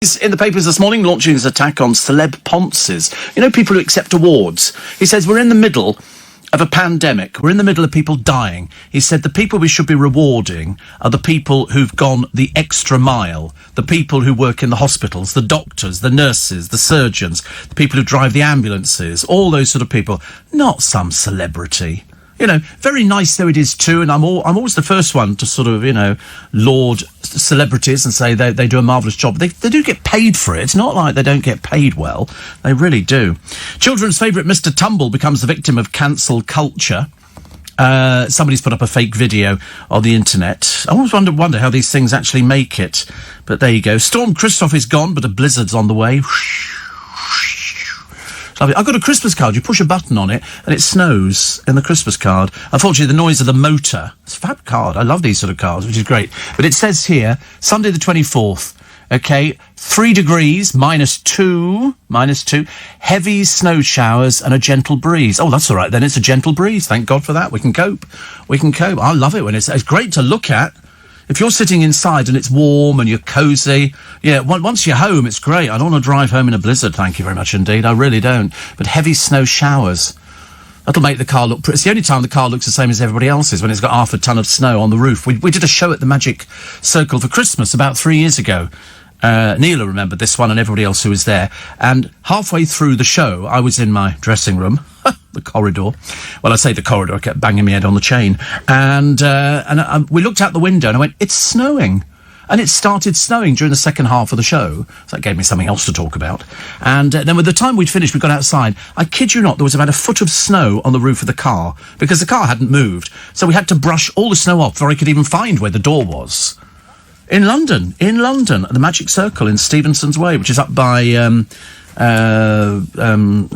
In the papers this morning, launching his attack on celeb ponces. You know, people who accept awards. He says, we're in the middle of a pandemic. We're in the middle of people dying. He said the people we should be rewarding are the people who've gone the extra mile. The people who work in the hospitals, the doctors, the nurses, the surgeons, the people who drive the ambulances, all those sort of people. Not some celebrity. You know, very nice though it is too, and I'm always the first one to sort of, you know, laud celebrities and say they do a marvellous job. They do get paid for it. It's not like they don't get paid well. They really do. Children's favourite Mr. Tumble becomes the victim of cancel culture. Somebody's put up a fake video on the internet. I always wonder how these things actually make it. But there you go. Storm Christoph is gone, but a blizzard's on the way. I've got a Christmas card. You push a button on it and it snows in the Christmas card. Unfortunately, the noise of the motor. It's a fab card. I love these sort of cards, which is great. But it says here, Sunday the 24th, okay, 3 degrees, -2, heavy snow showers and a gentle breeze. Oh, that's all right then. It's a gentle breeze. Thank God for that. We can cope. I love it when it's great to look at. If you're sitting inside and it's warm and you're cosy, yeah, once you're home, it's great. I don't want to drive home in a blizzard, thank you very much indeed. I really don't. But heavy snow showers, that'll make the car look pretty. It's the only time the car looks the same as everybody else's, when it's got half a ton of snow on the roof. We did a show at the Magic Circle for Christmas about 3 years ago. Neil remembered this one and everybody else who was there. And halfway through the show, I was in my dressing room, the corridor. Well, I say the corridor, I kept banging my head on the chain. And we looked out the window and I went, it's snowing. And it started snowing during the second half of the show. So that gave me something else to talk about. And then by the time we'd finished, we got outside. I kid you not, there was about a foot of snow on the roof of the car because the car hadn't moved. So we had to brush all the snow off before I could even find where the door was. In London, at the Magic Circle in Stevenson's Way, which is up by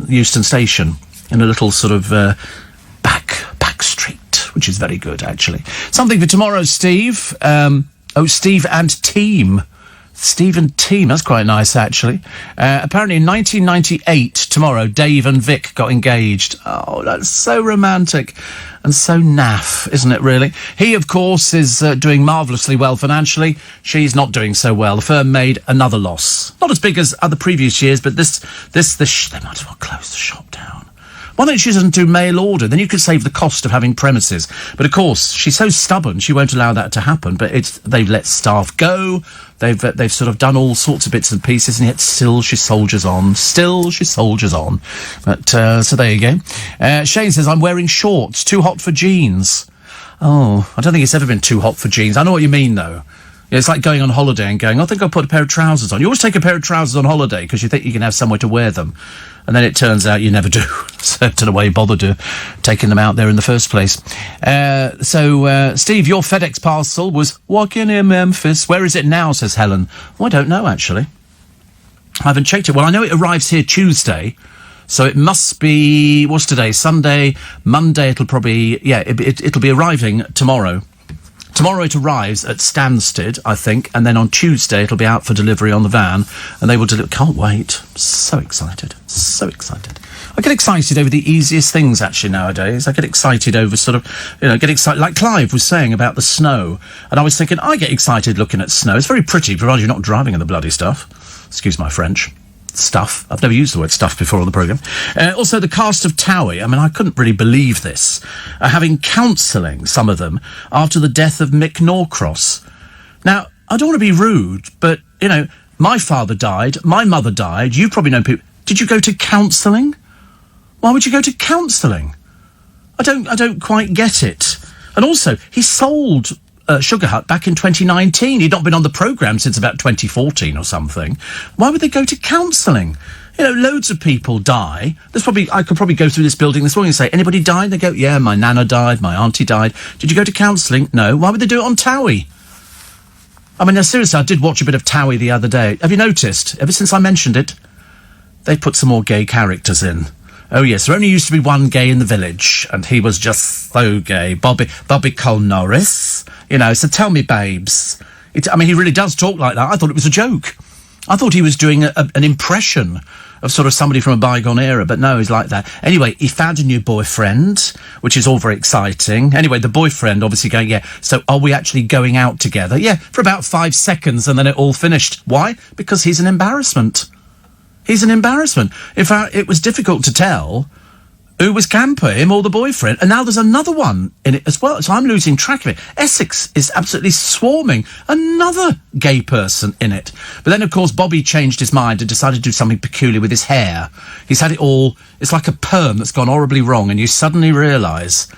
Euston Station, in a little sort of back street, which is very good, actually. Something for tomorrow, Steve. Steve and Team. Steve and Team, that's quite nice, actually. Apparently in 1998, tomorrow, Dave and Vic got engaged. Oh, that's so romantic and so naff, isn't it, really? He, of course, is doing marvellously well financially. She's not doing so well. The firm made another loss. Not as big as other previous years, but this they might as well close the shop down. Why don't she doesn't do mail order? Then you could save the cost of having premises. But of course, she's so stubborn, she won't allow that to happen. But they've let staff go. They've sort of done all sorts of bits and pieces, and yet still she soldiers on. But, so there you go. Shane says, I'm wearing shorts, too hot for jeans. Oh, I don't think it's ever been too hot for jeans. I know what you mean, though. Yeah, it's like going on holiday and going, I think I'll put a pair of trousers on. You always take a pair of trousers on holiday because you think you can have somewhere to wear them. And then it turns out you never do. So I don't know why you bothered taking them out there in the first place. Steve, your FedEx parcel was walking in Memphis. Where is it now, says Helen? Well, I don't know, actually. I haven't checked it. Well, I know it arrives here Tuesday. So it must be, what's today? Sunday, Monday, it'll probably, it'll be arriving tomorrow. Tomorrow it arrives at Stansted, I think, and then on Tuesday it'll be out for delivery on the van, and they will deliver. Can't wait. So excited. I get excited over the easiest things, actually, nowadays. I get excited over like Clive was saying about the snow, and I was thinking, I get excited looking at snow. It's very pretty, provided you're not driving in the bloody stuff. Excuse my French. Stuff. I've never used the word stuff before on the programme. Also, the cast of Towie, I mean, I couldn't really believe this, are having counselling, some of them, after the death of Mick Norcross. Now, I don't want to be rude, but, you know, my father died, my mother died, you probably know people. Did you go to counselling? Why would you go to counselling? I don't quite get it. And also, he sold Sugar Hut back in 2019. He'd not been on the programme since about 2014 or something. Why would they go to counselling? You know, loads of people die. I could probably go through this building this morning and say, anybody died? They go, yeah, my nana died, my auntie died. Did you go to counselling? No. Why would they do it on Towie? I mean, seriously, I did watch a bit of Towie the other day. Have you noticed, ever since I mentioned it, they put some more gay characters in. Oh, yes, there only used to be one gay in the village, and he was just so gay. Bobby Cole Norris, you know, so tell me, babes. He really does talk like that. I thought it was a joke. I thought he was doing an impression of sort of somebody from a bygone era, but no, he's like that. Anyway, he found a new boyfriend, which is all very exciting. Anyway, the boyfriend obviously going, yeah, so are we actually going out together? Yeah, for about 5 seconds, and then it all finished. Why? Because he's an embarrassment. He's an embarrassment. In fact, it was difficult to tell who was camper, him or the boyfriend. And now there's another one in it as well. So I'm losing track of it. Essex is absolutely swarming. Another gay person in it. But then, of course, Bobby changed his mind and decided to do something peculiar with his hair. He's had it all... It's like a perm that's gone horribly wrong, and you suddenly realise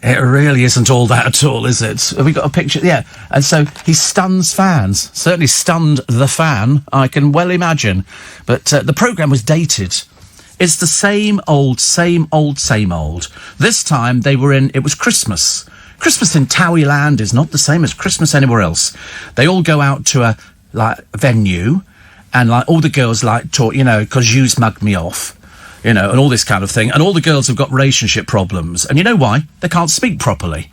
it really isn't all that at all, is it? Have we got a picture? Yeah. And so he stuns fans. Certainly stunned the fan, I can well imagine. But the programme was dated. It's the same old, same old, same old. This time they were in... It was Christmas. Christmas in Towie is not the same as Christmas anywhere else. They all go out to a venue, and all the girls talk, because you's mugged me off, and all this kind of thing. And all the girls have got relationship problems. And you know why? They can't speak properly.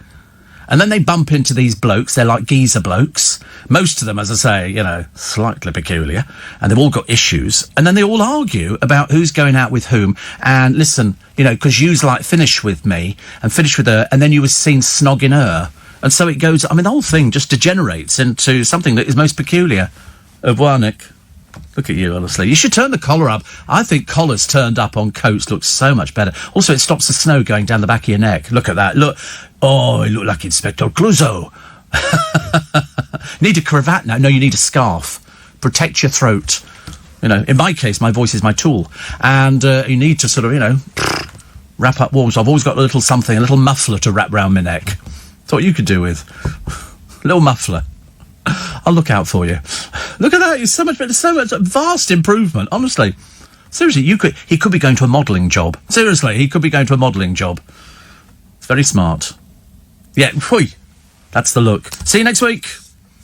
And then they bump into these blokes. They're like geezer blokes. Most of them, as I say, slightly peculiar. And they've all got issues. And then they all argue about who's going out with whom. And listen, because you's finish with me and finish with her. And then you was seen snogging her. And so it goes, the whole thing just degenerates into something that is most peculiar. Warnick. Look at you, honestly. You should turn the collar up. I think collars turned up on coats looks so much better. Also, it stops the snow going down the back of your neck. Look at that. Look. Oh, you look like Inspector Clouseau. Need a cravat now? No, you need a scarf. Protect your throat. In my case, my voice is my tool. And you need to sort of, wrap up warm. So I've always got a little something, a little muffler to wrap round my neck. That's what you could do with. A little muffler. I'll look out for you. Look at that. It's so much better. So much. Vast improvement. Honestly. Seriously, he could be going to a modelling job. Seriously, he could be going to a modelling job. It's very smart. Yeah, whoi. That's the look. See you next week.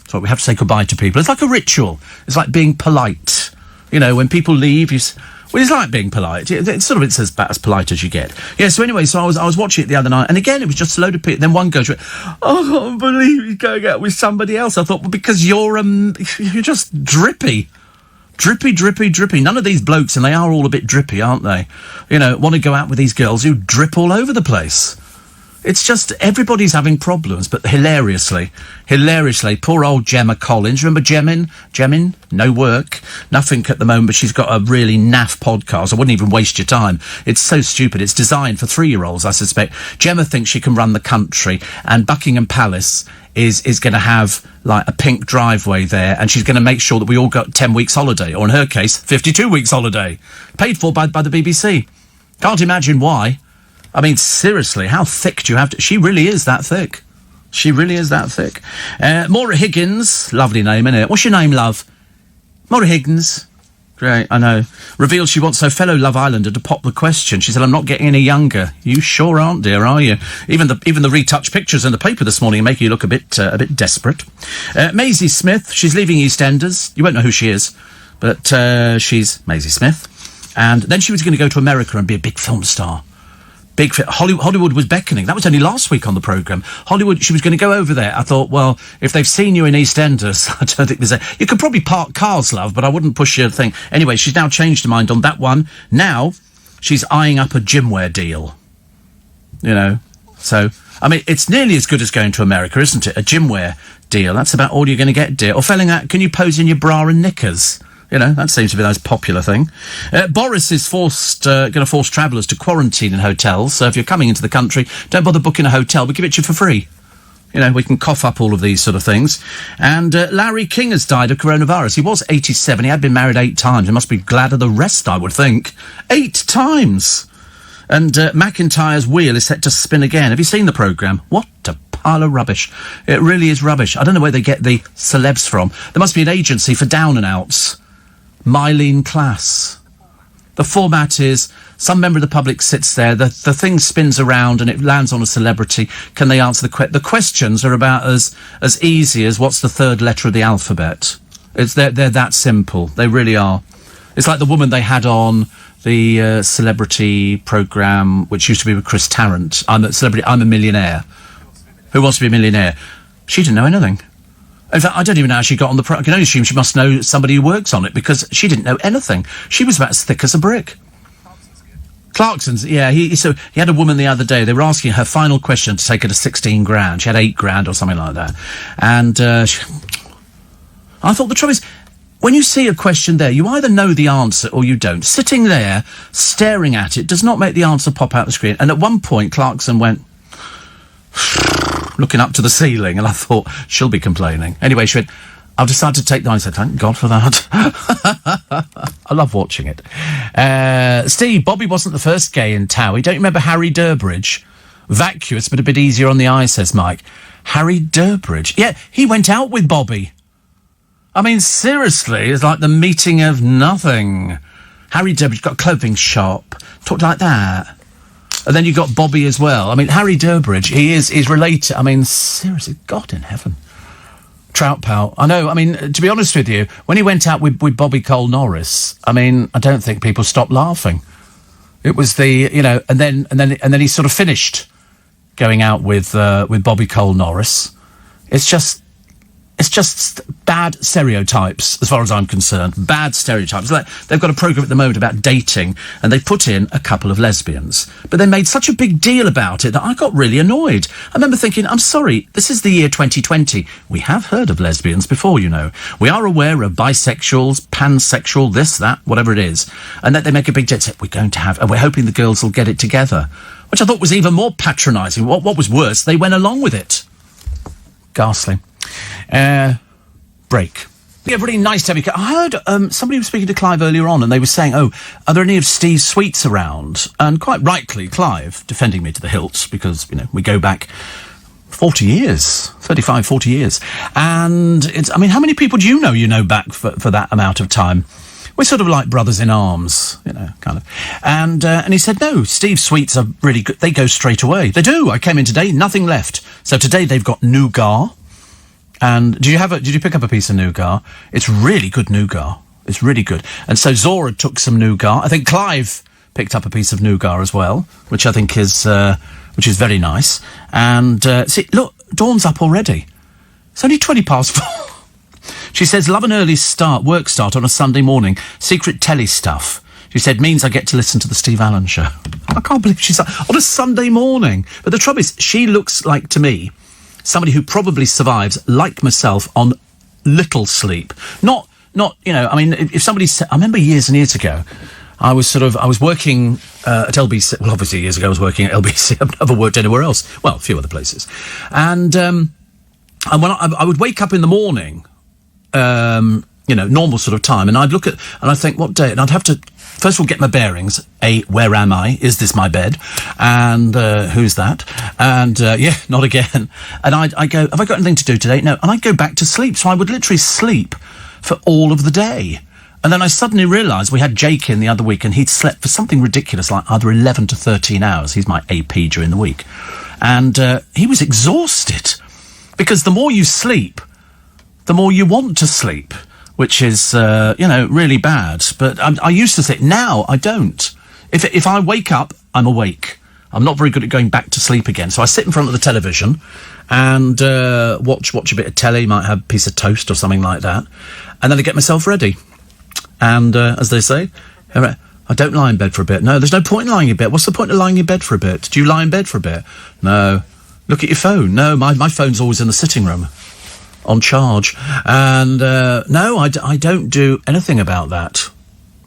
So we have to say goodbye to people. It's like a ritual. It's like being polite. When people leave, it's like being polite. It's as about as polite as you get. Yeah, so anyway, I was watching it the other night, and again, it was just a load of people. Then one goes, oh, I can't believe he's going out with somebody else. I thought, well, because you're just drippy. Drippy, drippy, drippy. None of these blokes, and they are all a bit drippy, aren't they? Want to go out with these girls who drip all over the place. It's just, everybody's having problems, but hilariously, poor old Gemma Collins. Remember Gemmin? No work, nothing at the moment, but she's got a really naff podcast. I wouldn't even waste your time. It's so stupid. It's designed for 3-year-olds, I suspect. Gemma thinks she can run the country, and Buckingham Palace is going to have, a pink driveway there, and she's going to make sure that we all got 10 weeks holiday, or in her case, 52 weeks holiday. Paid for by the BBC. Can't imagine why. Seriously, how thick do you have to... She really is that thick. Maura Higgins, lovely name, innit? What's your name, love? Maura Higgins. Great, I know. Reveals she wants her fellow Love Islander to pop the question. She said, I'm not getting any younger. You sure aren't, dear, are you? Even the retouched pictures in the paper this morning make you look a bit desperate. Maisie Smith, she's leaving EastEnders. You won't know who she is, but she's Maisie Smith. And then she was going to go to America and be a big film star. Hollywood was beckoning. That was only last week on the programme. Hollywood, she was going to go over there. I thought, well, if they've seen you in EastEnders, I don't think there's you could probably park cars, love, but I wouldn't push your thing. Anyway, she's now changed her mind on that one. Now, she's eyeing up a gymwear deal. So, it's nearly as good as going to America, isn't it? A gymwear deal. That's about all you're going to get, dear. Or failing that, can you pose in your bra and knickers? That seems to be the most popular thing. Boris is going to force travellers to quarantine in hotels. So if you're coming into the country, don't bother booking a hotel. We give it to you for free. We can cough up all of these sort of things. And Larry King has died of coronavirus. He was 87. He had been married 8 times. He must be glad of the rest, I would think. 8 times. And McIntyre's wheel is set to spin again. Have you seen the programme? What a pile of rubbish. It really is rubbish. I don't know where they get the celebs from. There must be an agency for down and outs. Mylene Class. The format is some member of the public sits there, the thing spins around and it lands on a celebrity. Can they answer the questions are about as easy as what's the third letter of the alphabet. They're that simple. They really are. It's like the woman they had on the celebrity programme, which used to be with Chris Tarrant. I'm a Millionaire. Who Wants to Be a Millionaire? She didn't know anything. In fact, I don't even know how she got on the I can only assume she must know somebody who works on it, because she didn't know anything. She was about as thick as a brick. Clarkson's, yeah. He had a woman the other day. They were asking her final question to take her to 16 grand. She had 8 grand or something like that. And I thought the trouble is, when you see a question there, you either know the answer or you don't. Sitting there, staring at it, does not make the answer pop out the screen. And at one point, Clarkson went, looking up to the ceiling, and I thought, she'll be complaining. Anyway, she went, I've decided to take that. I said, thank God for that. I love watching it. Steve, Bobby wasn't the first gay in Towie. Don't you remember Harry Durbridge? Vacuous, but a bit easier on the eye, says Mike. Harry Durbridge. Yeah, he went out with Bobby. I mean, seriously, it's like the meeting of nothing. Harry Durbridge got a clothing shop. Talked like that. And then you got Bobby as well. I mean, Harry Durbridge, he's related. I mean, seriously, God in heaven. Trout pal. I know, I mean, to be honest with you, when he went out with Bobby Cole Norris, I mean, I don't think people stopped laughing. It was and then he sort of finished going out with Bobby Cole Norris. It's just bad stereotypes, as far as I'm concerned. Bad stereotypes. Like, they've got a programme at the moment about dating, and they put in a couple of lesbians. But they made such a big deal about it that I got really annoyed. I remember thinking, I'm sorry, this is the year 2020. We have heard of lesbians before, you know. We are aware of bisexuals, pansexual, this, that, whatever it is. And that they make a big deal. We're hoping the girls will get it together. Which I thought was even more patronising. What was worse, they went along with it. Ghastly. Break. Yeah, really nice to have you. I heard somebody was speaking to Clive earlier on, and they were saying, are there any of Steve's sweets around? And quite rightly, Clive, defending me to the hilt, because, we go back 40 years, 35, 40 years. And how many people do you know back for that amount of time? We're sort of like brothers in arms, kind of. And he said, no, Steve's sweets are really good. They go straight away. They do. I came in today, nothing left. So today they've got nougat. And did you pick up a piece of nougat? It's really good nougat. It's really good. And so Zora took some nougat. I think Clive picked up a piece of nougat as well, which I think is very nice. And see, look, dawn's up already. It's only 4:20. She says, love an early work start on a Sunday morning. Secret telly stuff. She said, means I get to listen to the Steve Allen show. I can't believe she's on a Sunday morning. But the trouble is, she looks like, to me, somebody who probably survives, like myself, on little sleep. Not, if somebody said, I remember years and years ago, I was working at LBC. Well, obviously years ago I was working at LBC. I've never worked anywhere else. Well, a few other places. And when I would wake up in the morning, normal sort of time, and I'd look at, and I'd think, what day? And I'd have to, first of all, get my bearings. Where am I? Is this my bed? And who's that? And not again. And I go, have I got anything to do today? No. And I'd go back to sleep. So I would literally sleep for all of the day. And then I suddenly realised we had Jake in the other week, and he'd slept for something ridiculous, like either 11 to 13 hours. He's my AP during the week. And he was exhausted. Because the more you sleep, the more you want to sleep. Which is, really bad. But I used to sleep. Now I don't. If I wake up, I'm awake. I'm not very good at going back to sleep again. So I sit in front of the television and watch a bit of telly, might have a piece of toast or something like that. And then I get myself ready. And as they say, I don't lie in bed for a bit. No, there's no point in lying in bed. What's the point of lying in bed for a bit? Do you lie in bed for a bit? No. Look at your phone. No, my phone's always in the sitting room. On charge. And no, I don't do anything about that.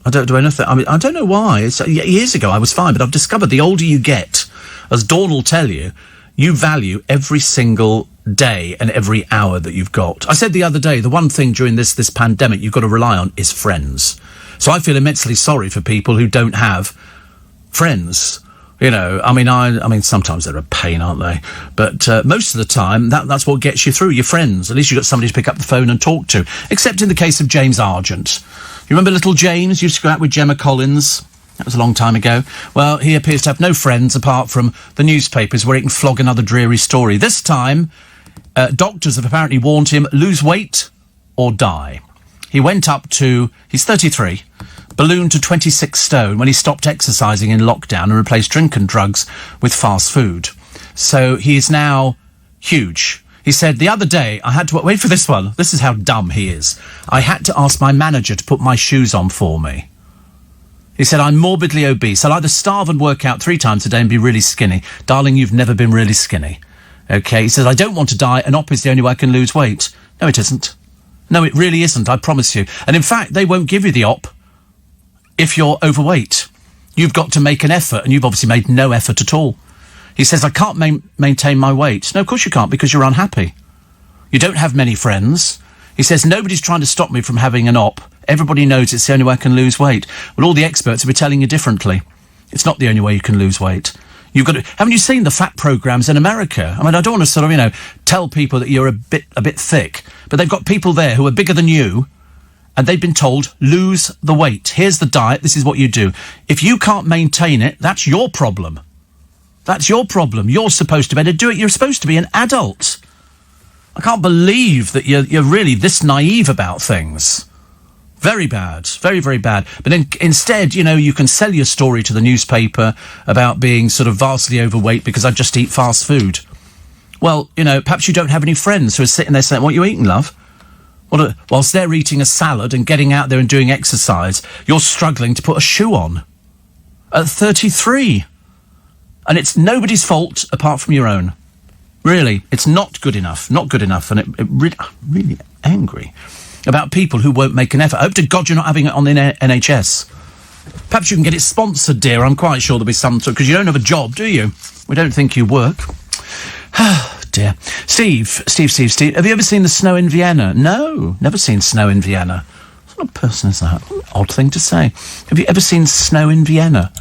I don't do anything. I mean, I don't know why. Years ago I was fine, but I've discovered the older you get, as Dawn will tell you, you value every single day and every hour that you've got. I said the other day, the one thing during this pandemic you've got to rely on is friends. So I feel immensely sorry for people who don't have friends. I mean, sometimes they're a pain, aren't they? But most of the time, that's what gets you through, your friends. At least you've got somebody to pick up the phone and talk to. Except in the case of James Argent. You remember little James used to go out with Gemma Collins? That was a long time ago. Well, he appears to have no friends apart from the newspapers where he can flog another dreary story. This time, doctors have apparently warned him, lose weight or die. He went up to, he's 33, ballooned to 26 stone when he stopped exercising in lockdown and replaced drink and drugs with fast food. So he is now huge. He said, the other day, I had to... Wait for this one. This is how dumb he is. I had to ask my manager to put my shoes on for me. He said, I'm morbidly obese. I'll either starve and work out 3 times a day and be really skinny. Darling, you've never been really skinny. OK? He says, I don't want to die. An op is the only way I can lose weight. No, it isn't. No, it really isn't, I promise you. And in fact, they won't give you the op if you're overweight. You've got to make an effort, and you've obviously made no effort at all. He says, I can't maintain my weight. No, of course you can't, because you're unhappy. You don't have many friends. He says, nobody's trying to stop me from having an op. Everybody knows it's the only way I can lose weight. Well, all the experts will be telling you differently. It's not the only way you can lose weight. You've got to... Haven't you seen the fat programs in America? I mean, I don't want to sort of, tell people that you're a bit thick, but they've got people there who are bigger than you, and they've been told, lose the weight. Here's the diet. This is what you do. If you can't maintain it, that's your problem. That's your problem. You're supposed to be able to do it. You're supposed to be an adult. I can't believe that you're really this naive about things. Very bad. Very, very bad. But then instead, you can sell your story to the newspaper about being sort of vastly overweight because I just eat fast food. Well, perhaps you don't have any friends who are sitting there saying, what are you eating, love? Whilst they're eating a salad and getting out there and doing exercise, you're struggling to put a shoe on. At 33. And it's nobody's fault apart from your own. Really, it's not good enough. Not good enough. And I'm really angry about people who won't make an effort. I hope to God you're not having it on the NHS. Perhaps you can get it sponsored, dear. I'm quite sure there'll be some... Because you don't have a job, do you? We don't think you work. Dear. Steve, have you ever seen the snow in Vienna? No, never seen snow in Vienna. What sort of person is that? What an odd thing to say. Have you ever seen snow in Vienna?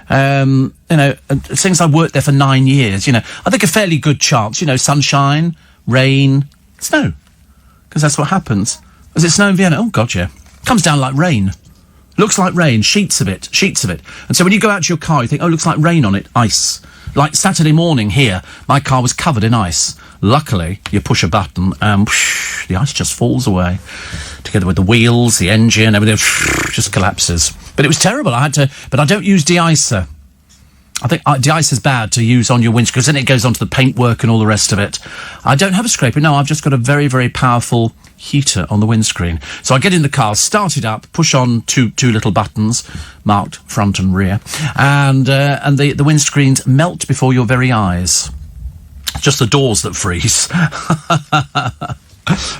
Since I worked there for 9 years, I think a fairly good chance, sunshine, rain, snow. Because that's what happens. Does it snow in Vienna? Oh, God, yeah. Comes down like rain. Looks like rain, sheets of it. And so when you go out to your car, you think, oh, looks like rain on it, ice. Like Saturday morning here, my car was covered in ice. Luckily, you push a button and whoosh, the ice just falls away. Together with the wheels, the engine, everything just collapses. But it was terrible. But I don't use de-icer. I think de-icer's bad to use on your windscreen because then it goes onto the paintwork and all the rest of it. I don't have a scraper. No, I've just got a very, very powerful heater on the windscreen. So I get in the car, start it up, push on two little buttons marked front and rear, and the windscreens melt before your very eyes. Just the doors that freeze.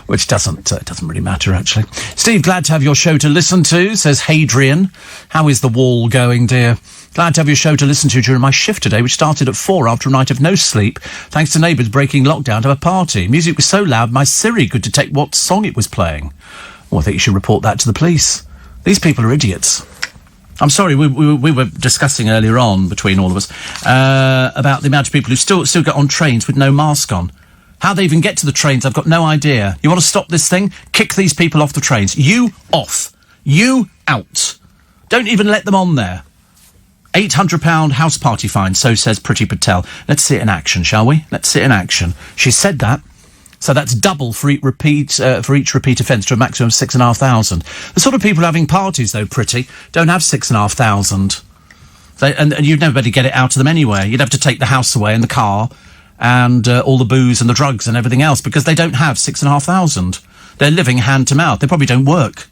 Which doesn't really matter, actually. Steve, glad to have your show to listen to, says Hadrian. How is the wall going, dear? Glad to have your show to listen to during my shift today, which started at 4 after a night of no sleep, thanks to neighbours breaking lockdown to have a party. Music was so loud, my Siri could detect what song it was playing. Well, I think you should report that to the police. These people are idiots. I'm sorry, we were discussing earlier on, between all of us, about the amount of people who still get on trains with no mask on. How they even get to the trains, I've got no idea. You want to stop this thing? Kick these people off the trains. You off. You out. Don't even let them on there. £800 house party fine, so says Priti Patel. Let's see it in action, shall we? Let's see it in action. She said that. So that's double for each repeat offence to a maximum of 6,500. The sort of people having parties, though, Priti, don't have 6,500. And you'd never be able to get it out of them anyway. You'd have to take the house away and the car and all the booze and the drugs and everything else because they don't have 6,500. They're living hand to mouth. They probably don't work.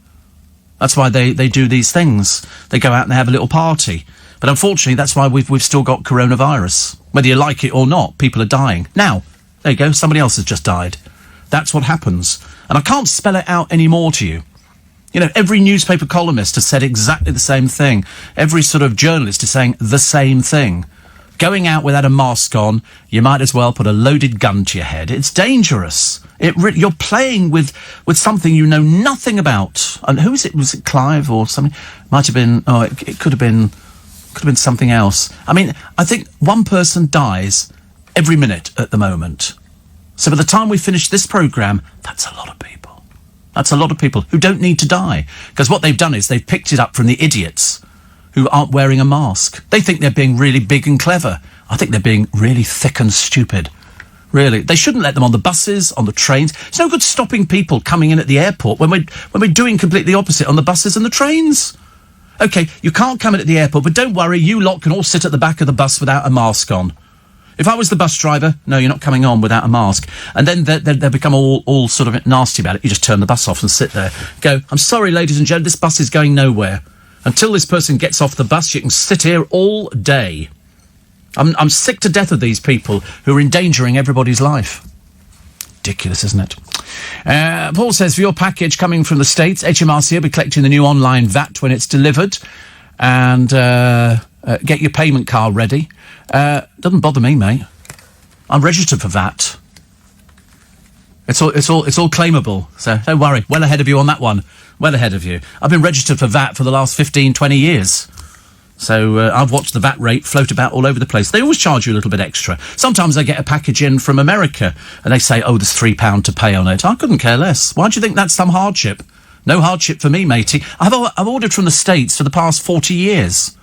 That's why they do these things. They go out and they have a little party. But unfortunately, that's why we've still got coronavirus. Whether you like it or not, people are dying. Now, there you go, somebody else has just died. That's what happens. And I can't spell it out any more to you. Every newspaper columnist has said exactly the same thing. Every sort of journalist is saying the same thing. Going out without a mask on, you might as well put a loaded gun to your head. It's dangerous. You're playing with something you know nothing about. And who is it? Was it Clive or something? Might have been... Oh, it could have been something else. I mean, I think one person dies every minute at the moment. So by the time we finish this programme, that's a lot of people. That's a lot of people who don't need to die. Because what they've done is they've picked it up from the idiots who aren't wearing a mask. They think they're being really big and clever. I think they're being really thick and stupid. Really. They shouldn't let them on the buses, on the trains. It's no good stopping people coming in at the airport when we're doing completely the opposite on the buses and the trains. OK, you can't come in at the airport, but don't worry, you lot can all sit at the back of the bus without a mask on. If I was the bus driver, no, you're not coming on without a mask. And then they become all sort of nasty about it. You just turn the bus off and sit there. Go, I'm sorry, ladies and gentlemen, this bus is going nowhere. Until this person gets off the bus, you can sit here all day. I'm sick to death of these people who are endangering everybody's life. Ridiculous, isn't it? Paul says, for your package coming from the States, HMRC will be collecting the new online VAT when it's delivered. And get your payment card ready. Doesn't bother me, mate. I'm registered for VAT. It's all claimable, so don't worry. Well ahead of you on that one. Well ahead of you. I've been registered for VAT for the last 15, 20 years. So I've watched the VAT rate float about all over the place. They always charge you a little bit extra. Sometimes I get a package in from America and they say, oh, there's £3 to pay on it. I couldn't care less. Why do you think that's some hardship? No hardship for me, matey. I've ordered from the States for the past 40 years.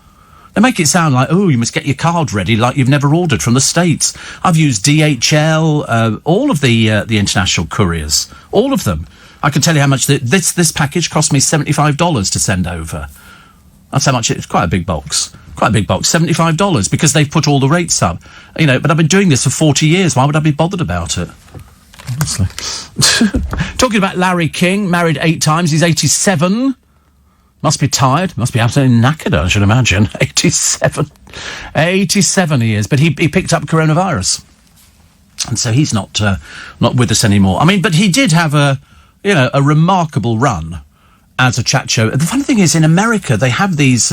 They make it sound like, oh, you must get your card ready like you've never ordered from the States. I've used DHL, all of the international couriers, all of them. I can tell you how much this package cost me $75 to send over. That's how much it's quite a big box. Quite a big box, $75, because they've put all the rates up. You know, but I've been doing this for 40 years. Why would I be bothered about it? Honestly. Talking about Larry King, married 8 times. He's 87. Must be tired. Must be absolutely knackered, I should imagine. 87. 87 he is. But he picked up coronavirus. And so he's not with us anymore. I mean, but he did have a remarkable run as a chat show. The funny thing is, in America, they have these,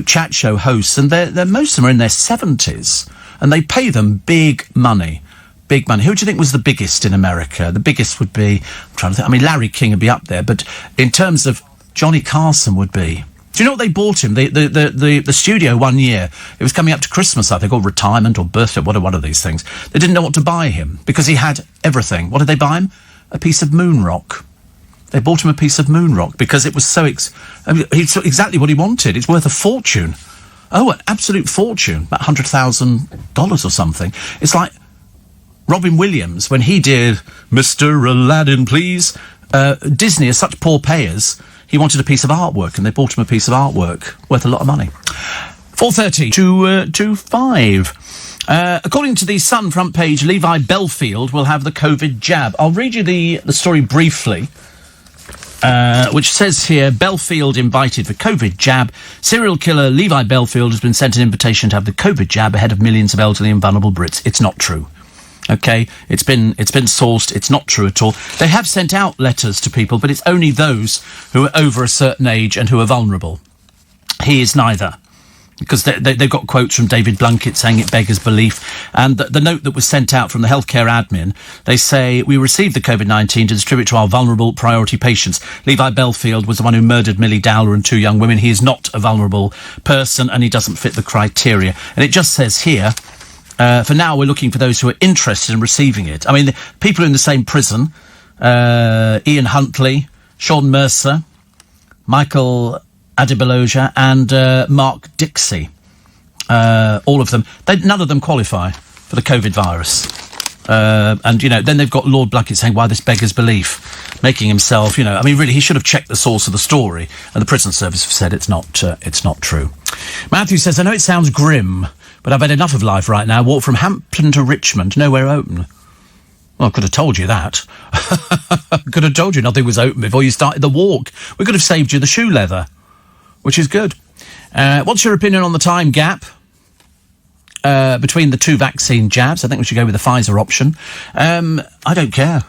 chat show hosts, and they're most of them are in their 70s. And they pay them big money. Big money. Who do you think was the biggest in America? The biggest would be, I'm trying to think, I mean, Larry King would be up there, but in terms of Johnny Carson would be. Do you know what they bought him? The studio one year, it was coming up to Christmas, I think, or retirement or birthday, one of these things. They didn't know what to buy him because he had everything. What did they buy him? A piece of moon rock. They bought him a piece of moon rock because it was so it's exactly what he wanted. It's worth a fortune. Oh, an absolute fortune. About $100,000 or something. It's like Robin Williams, when he did Mr. Aladdin, please. Disney are such poor payers. He wanted a piece of artwork, and they bought him a piece of artwork worth a lot of money. 4:30 to 5. According to the Sun front page, Levi Belfield will have the COVID jab. I'll read you the story briefly, which says here, Belfield invited for COVID jab. Serial killer Levi Belfield has been sent an invitation to have the COVID jab ahead of millions of elderly and vulnerable Brits. It's not true. Okay, it's been sourced. It's not true at all. They have sent out letters to people, but it's only those who are over a certain age and who are vulnerable. He is neither, because they've got quotes from David Blunkett saying it beggars belief. And the note that was sent out from the healthcare admin, they say, we received the COVID-19 to distribute to our vulnerable priority patients. Levi Belfield was the one who murdered Millie Dowler and 2 young women. He is not a vulnerable person, and he doesn't fit the criteria. And it just says here, for now, we're looking for those who are interested in receiving it. I mean, people in the same prison, Ian Huntley, Sean Mercer, Michael Adebaloja, and Mark Dixie. All of them. None of them qualify for the COVID virus. And, then they've got Lord Blunkett saying, why this beggars belief, making himself, I mean, really, he should have checked the source of the story, and the prison service have said it's not true. Matthew says, I know it sounds grim, but I've had enough of life right now. Walk from Hampton to Richmond, nowhere open. Well, I could have told you that. I could have told you nothing was open before you started the walk. We could have saved you the shoe leather, which is good. What's your opinion on the time gap between the 2 vaccine jabs? I think we should go with the Pfizer option. I don't care.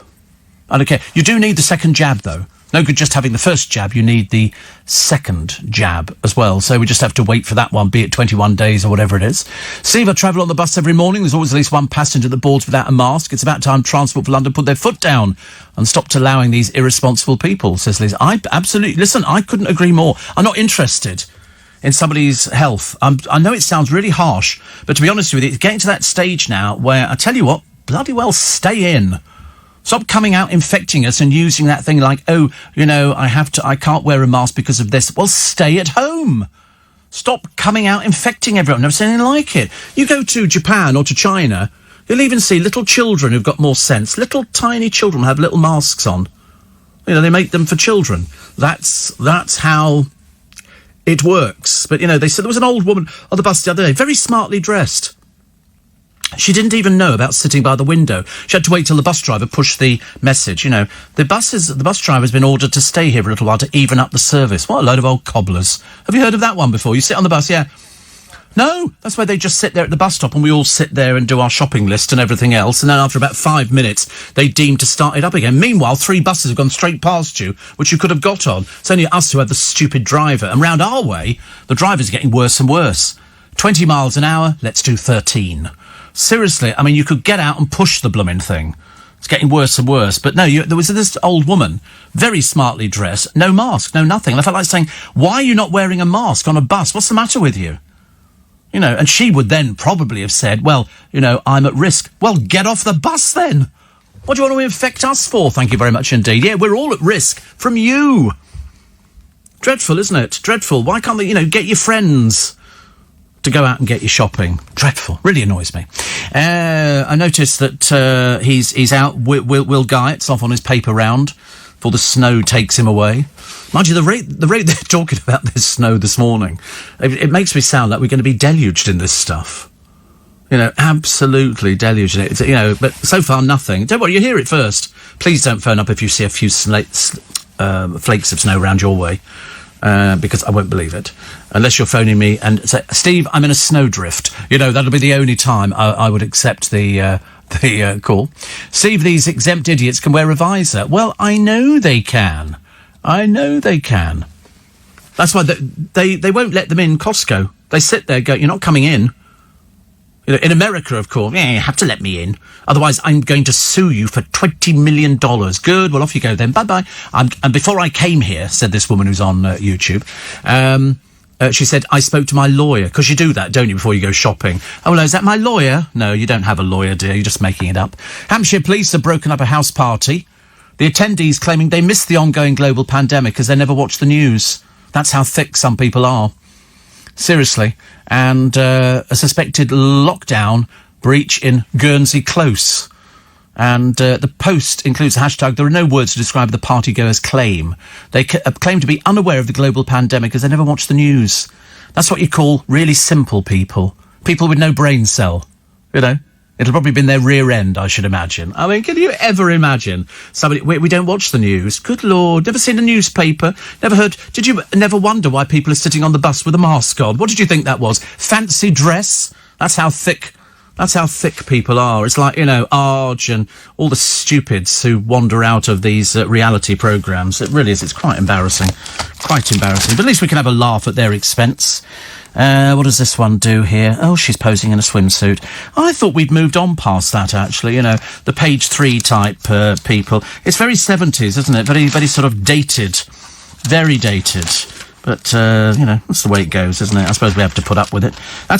You do need the second jab, though. No good just having the first jab. You need the second jab as well. So we just have to wait for that one, be it 21 days or whatever it is. Steve, I travel on the bus every morning. There's always at least one passenger that boards without a mask. It's about time Transport for London put their foot down and stopped allowing these irresponsible people, says Liz. Listen, I couldn't agree more. I'm not interested in somebody's health. I know it sounds really harsh, but to be honest with you, it's getting to that stage now where, I tell you what, bloody well stay in. Stop coming out infecting us and using that thing like, I can't wear a mask because of this. Well, stay at home. Stop coming out infecting everyone. I've never seen anything like it. You go to Japan or to China, you'll even see little children who've got more sense. Little tiny children have little masks on. They make them for children. That's how it works. But, they said there was an old woman on the bus the other day, very smartly dressed. She didn't even know about sitting by the window. She had to wait till the bus driver pushed the message. You know, the bus driver's been ordered to stay here for a little while to even up the service. What a load of old cobblers. Have you heard of that one before? You sit on the bus, yeah. No, that's where they just sit there at the bus stop and we all sit there and do our shopping list and everything else. And then after about 5 minutes, they deem to start it up again. Meanwhile, 3 buses have gone straight past you, which you could have got on. It's only us who have the stupid driver. And round our way, the drivers are getting worse and worse. 20 miles an hour, let's do 13. Seriously, I mean, you could get out and push the blooming thing. It's getting worse and worse. But no, there was this old woman, very smartly dressed, no mask, no nothing. And I felt like saying, why are you not wearing a mask on a bus? What's the matter with you? You know, and she would then probably have said, well, you know, I'm at risk. Well, get off the bus then. What do you want to infect us for? Thank you very much indeed. Yeah, we're all at risk from you. Dreadful, isn't it? Dreadful. Why can't they, you know, get your friends to go out and get you shopping? Dreadful. Really annoys me. I noticed that he's out. Will Guyot's off on his paper round before the snow takes him away. Mind you, the rate they're talking about this snow this morning, it makes me sound like we're going to be deluged in this stuff. You know, absolutely deluged in it. You know, but so far nothing. Don't worry, you hear it first. Please don't phone up if you see a few flakes of snow around your way, because I won't believe it. Unless you're phoning me and say, Steve, I'm in a snowdrift. You know, that'll be the only time I would accept the call. Steve, these exempt idiots can wear a visor. Well, I know they can. That's why they won't let them in Costco. They sit there, go, you're not coming in. You know, in America, of course, yeah, you have to let me in. Otherwise, I'm going to sue you for $20 million. Good, well, off you go then. Bye-bye. And before I came here, said this woman who's on YouTube, she said, I spoke to my lawyer. Because you do that, don't you, before you go shopping? Oh, well, is that my lawyer? No, you don't have a lawyer, dear. You're just making it up. Hampshire police have broken up a house party. The attendees claiming they missed the ongoing global pandemic because they never watched the news. That's how thick some people are. Seriously. And a suspected lockdown breach in Guernsey Close. And the post includes a hashtag, there are no words to describe the partygoers' claim. They claim to be unaware of the global pandemic because they never watched the news. That's what you call really simple people. People with no brain cell, you know. It'll probably been their rear end, I should imagine. I mean, can you ever imagine somebody... We don't watch the news. Good Lord. Never seen a newspaper. Never heard... Did you never wonder why people are sitting on the bus with a mask on? What did you think that was? Fancy dress? That's how thick people are. It's like, you know, Arge and all the stupids who wander out of these reality programmes. It really is. It's quite embarrassing. Quite embarrassing. But at least we can have a laugh at their expense. What does this one do here? Oh, she's posing in a swimsuit. I thought we'd moved on past that, actually. You know, the page 3 type people. It's very 70s, isn't it? Very, very sort of dated. Very dated. But, you know, that's the way it goes, isn't it? I suppose we have to put up with it. I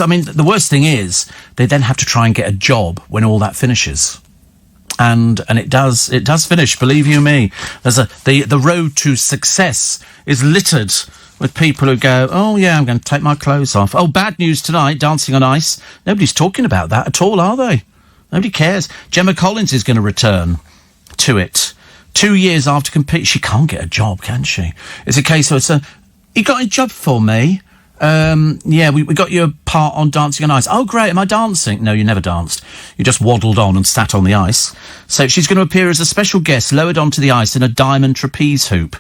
mean, the worst thing is they then have to try and get a job when all that finishes. And it does finish, believe you me. There's the road to success is littered with people who go, oh, yeah, I'm going to take my clothes off. Oh, bad news tonight, Dancing on Ice. Nobody's talking about that at all, are they? Nobody cares. Gemma Collins is going to return to it. 2 years after compete, she can't get a job, can she? It's a case of, you got a job for me? Yeah, we got you a part on Dancing on Ice. Oh, great, am I dancing? No, you never danced. You just waddled on and sat on the ice. So she's going to appear as a special guest, lowered onto the ice in a diamond trapeze hoop.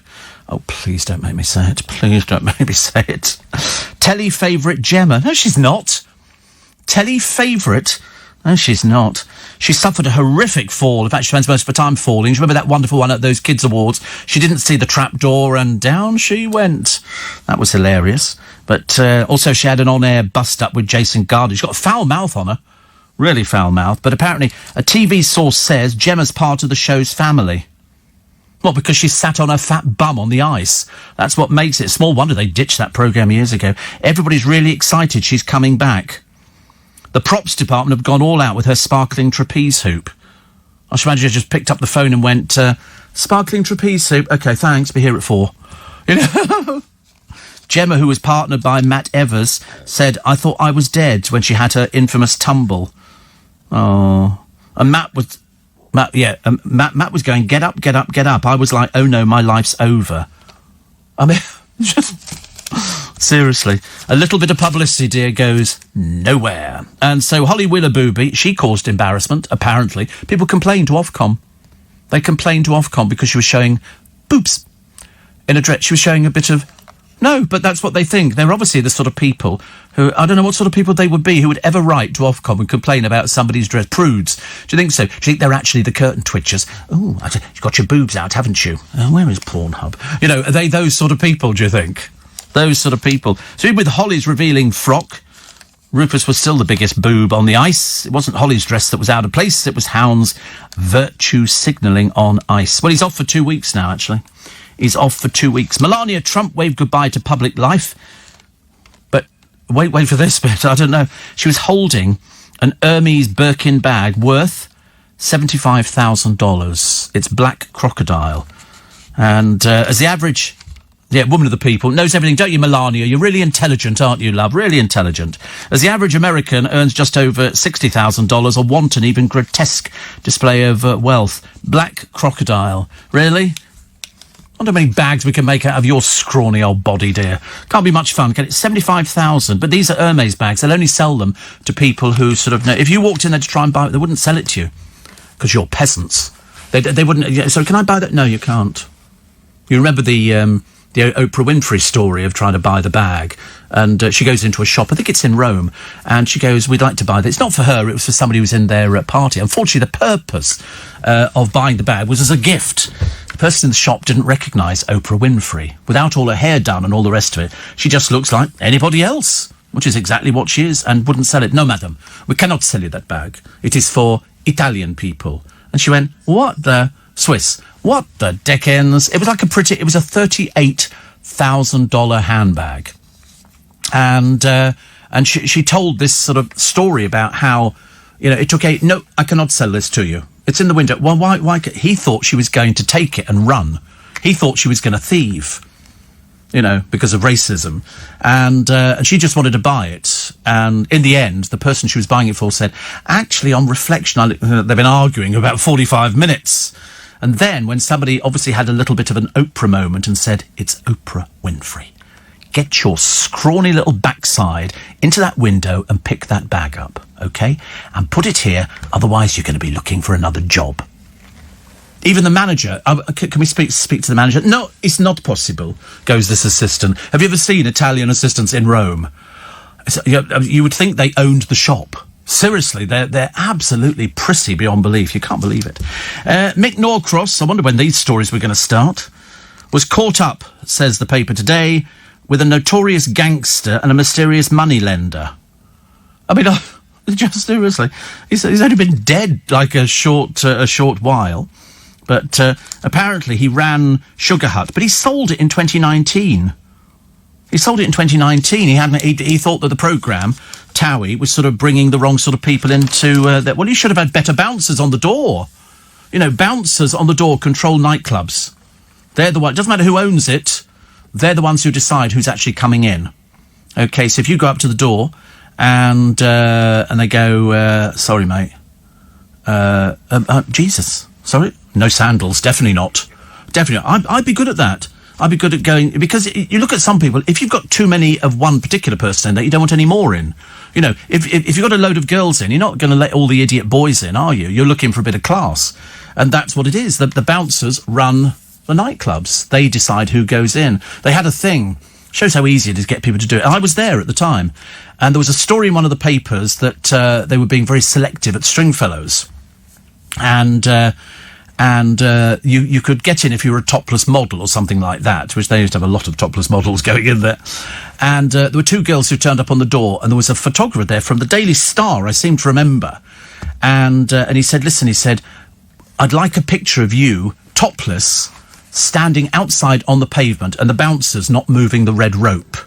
Oh, please don't make me say it. Please don't make me say it. Telly favourite Gemma. No, she's not. Telly favourite? No, she's not. She suffered a horrific fall. In fact, she spends most of her time falling. Do you remember that wonderful one at those Kids Awards? She didn't see the trapdoor and down she went. That was hilarious. But also she had an on-air bust-up with Jason Gardner. She's got a foul mouth on her. Really foul mouth. But apparently a TV source says Gemma's part of the show's family. Well, because she sat on her fat bum on the ice. That's what makes it. Small wonder they ditched that programme years ago. Everybody's really excited she's coming back. The props department have gone all out with her sparkling trapeze hoop. I should imagine she just picked up the phone and went, sparkling trapeze hoop. OK, thanks. Be here at 4. You know? Gemma, who was partnered by Matt Evers, said, I thought I was dead when she had her infamous tumble. Oh. And Matt was going, get up, get up, get up. I was like, oh no, my life's over. I mean, just Seriously. A little bit of publicity, dear, goes nowhere. And so Holly Willoughby, she caused embarrassment, apparently. People complained to Ofcom. They complained to Ofcom because she was showing boobs in a dress. She was showing a bit of... No, but that's what they think. They're obviously the sort of people who... I don't know what sort of people they would be who would ever write to Ofcom and complain about somebody's dress. Prudes. Do you think so? Do you think they're actually the curtain twitchers? Oh, you've got your boobs out, haven't you? Oh, where is Pornhub? You know, are they those sort of people, do you think? Those sort of people. So with Holly's revealing frock, Rufus was still the biggest boob on the ice. It wasn't Holly's dress that was out of place. It was Hound's virtue signalling on ice. Well, he's off for 2 weeks now, actually. He's off for 2 weeks. Melania Trump waved goodbye to public life. But wait for this bit. I don't know. She was holding an Hermes Birkin bag worth $75,000. It's black crocodile. And as the average... Yeah, woman of the people, knows everything, don't you, Melania? You're really intelligent, aren't you, love? Really intelligent. As the average American earns just over $60,000, a wanton, even grotesque display of wealth. Black crocodile. Really? I wonder how many bags we can make out of your scrawny old body, dear. Can't be much fun, can it? 75,000, but these are Hermes bags. They'll only sell them to people who sort of know. If you walked in there to try and buy it, they wouldn't sell it to you, because you're peasants. They wouldn't... Yeah, so can I buy that? No, you can't. You remember the Oprah Winfrey story of trying to buy the bag, and she goes into a shop, I think it's in Rome, and she goes, we'd like to buy this. It's not for her, it was for somebody who was in their party. Unfortunately, the purpose of buying the bag was as a gift. The person in the shop didn't recognise Oprah Winfrey. Without all her hair done and all the rest of it, she just looks like anybody else, which is exactly what she is, and wouldn't sell it. No, madam, we cannot sell you that bag. It is for Italian people. And she went, what the... Swiss. What the dickens? It was like it was a $38,000 handbag. And she told this sort of story about how, you know, it took no, I cannot sell this to you. It's in the window. Well, why? He thought she was going to take it and run. He thought she was going to thieve, you know, because of racism. And she just wanted to buy it. And in the end, the person she was buying it for said, actually, on reflection, they've been arguing about 45 minutes. And then, when somebody obviously had a little bit of an Oprah moment and said, it's Oprah Winfrey, get your scrawny little backside into that window and pick that bag up, OK? And put it here, otherwise you're going to be looking for another job. Even the manager, can we speak to the manager? No, it's not possible, goes this assistant. Have you ever seen Italian assistants in Rome? You would think they owned the shop. Seriously, they're absolutely prissy beyond belief. You can't believe it. Mick Norcross, I wonder when these stories were going to start, was caught up, says the paper today, with a notorious gangster and a mysterious moneylender. I mean, just seriously, he's only been dead like a short while, but apparently he ran Sugar Hut, but he sold it in 2019. He sold it in 2019. He thought that the programme, Towie, was sort of bringing the wrong sort of people into that. Well, he should have had better bouncers on the door. You know, bouncers on the door control nightclubs. They're the one. It doesn't matter who owns it. They're the ones who decide who's actually coming in. Okay, so if you go up to the door and they go, sorry, mate. Jesus, sorry, no sandals. Definitely not. Definitely not. I'd be good at that. I'd be good at going, because you look at some people, if you've got too many of one particular person in there, you don't want any more in. You know, if you've got a load of girls in, you're not going to let all the idiot boys in, are you? You're looking for a bit of class. And that's what it is. The bouncers run the nightclubs. They decide who goes in. They had a thing. Shows how easy it is to get people to do it. I was there at the time. And there was a story in one of the papers that they were being very selective at Stringfellows. And you could get in if you were a topless model or something like that, which they used to have a lot of topless models going in there. And there were two girls who turned up on the door, and there was a photographer there from the Daily Star, I seem to remember. And he said, listen, he said, I'd like a picture of you, topless, standing outside on the pavement, and the bouncers not moving the red rope,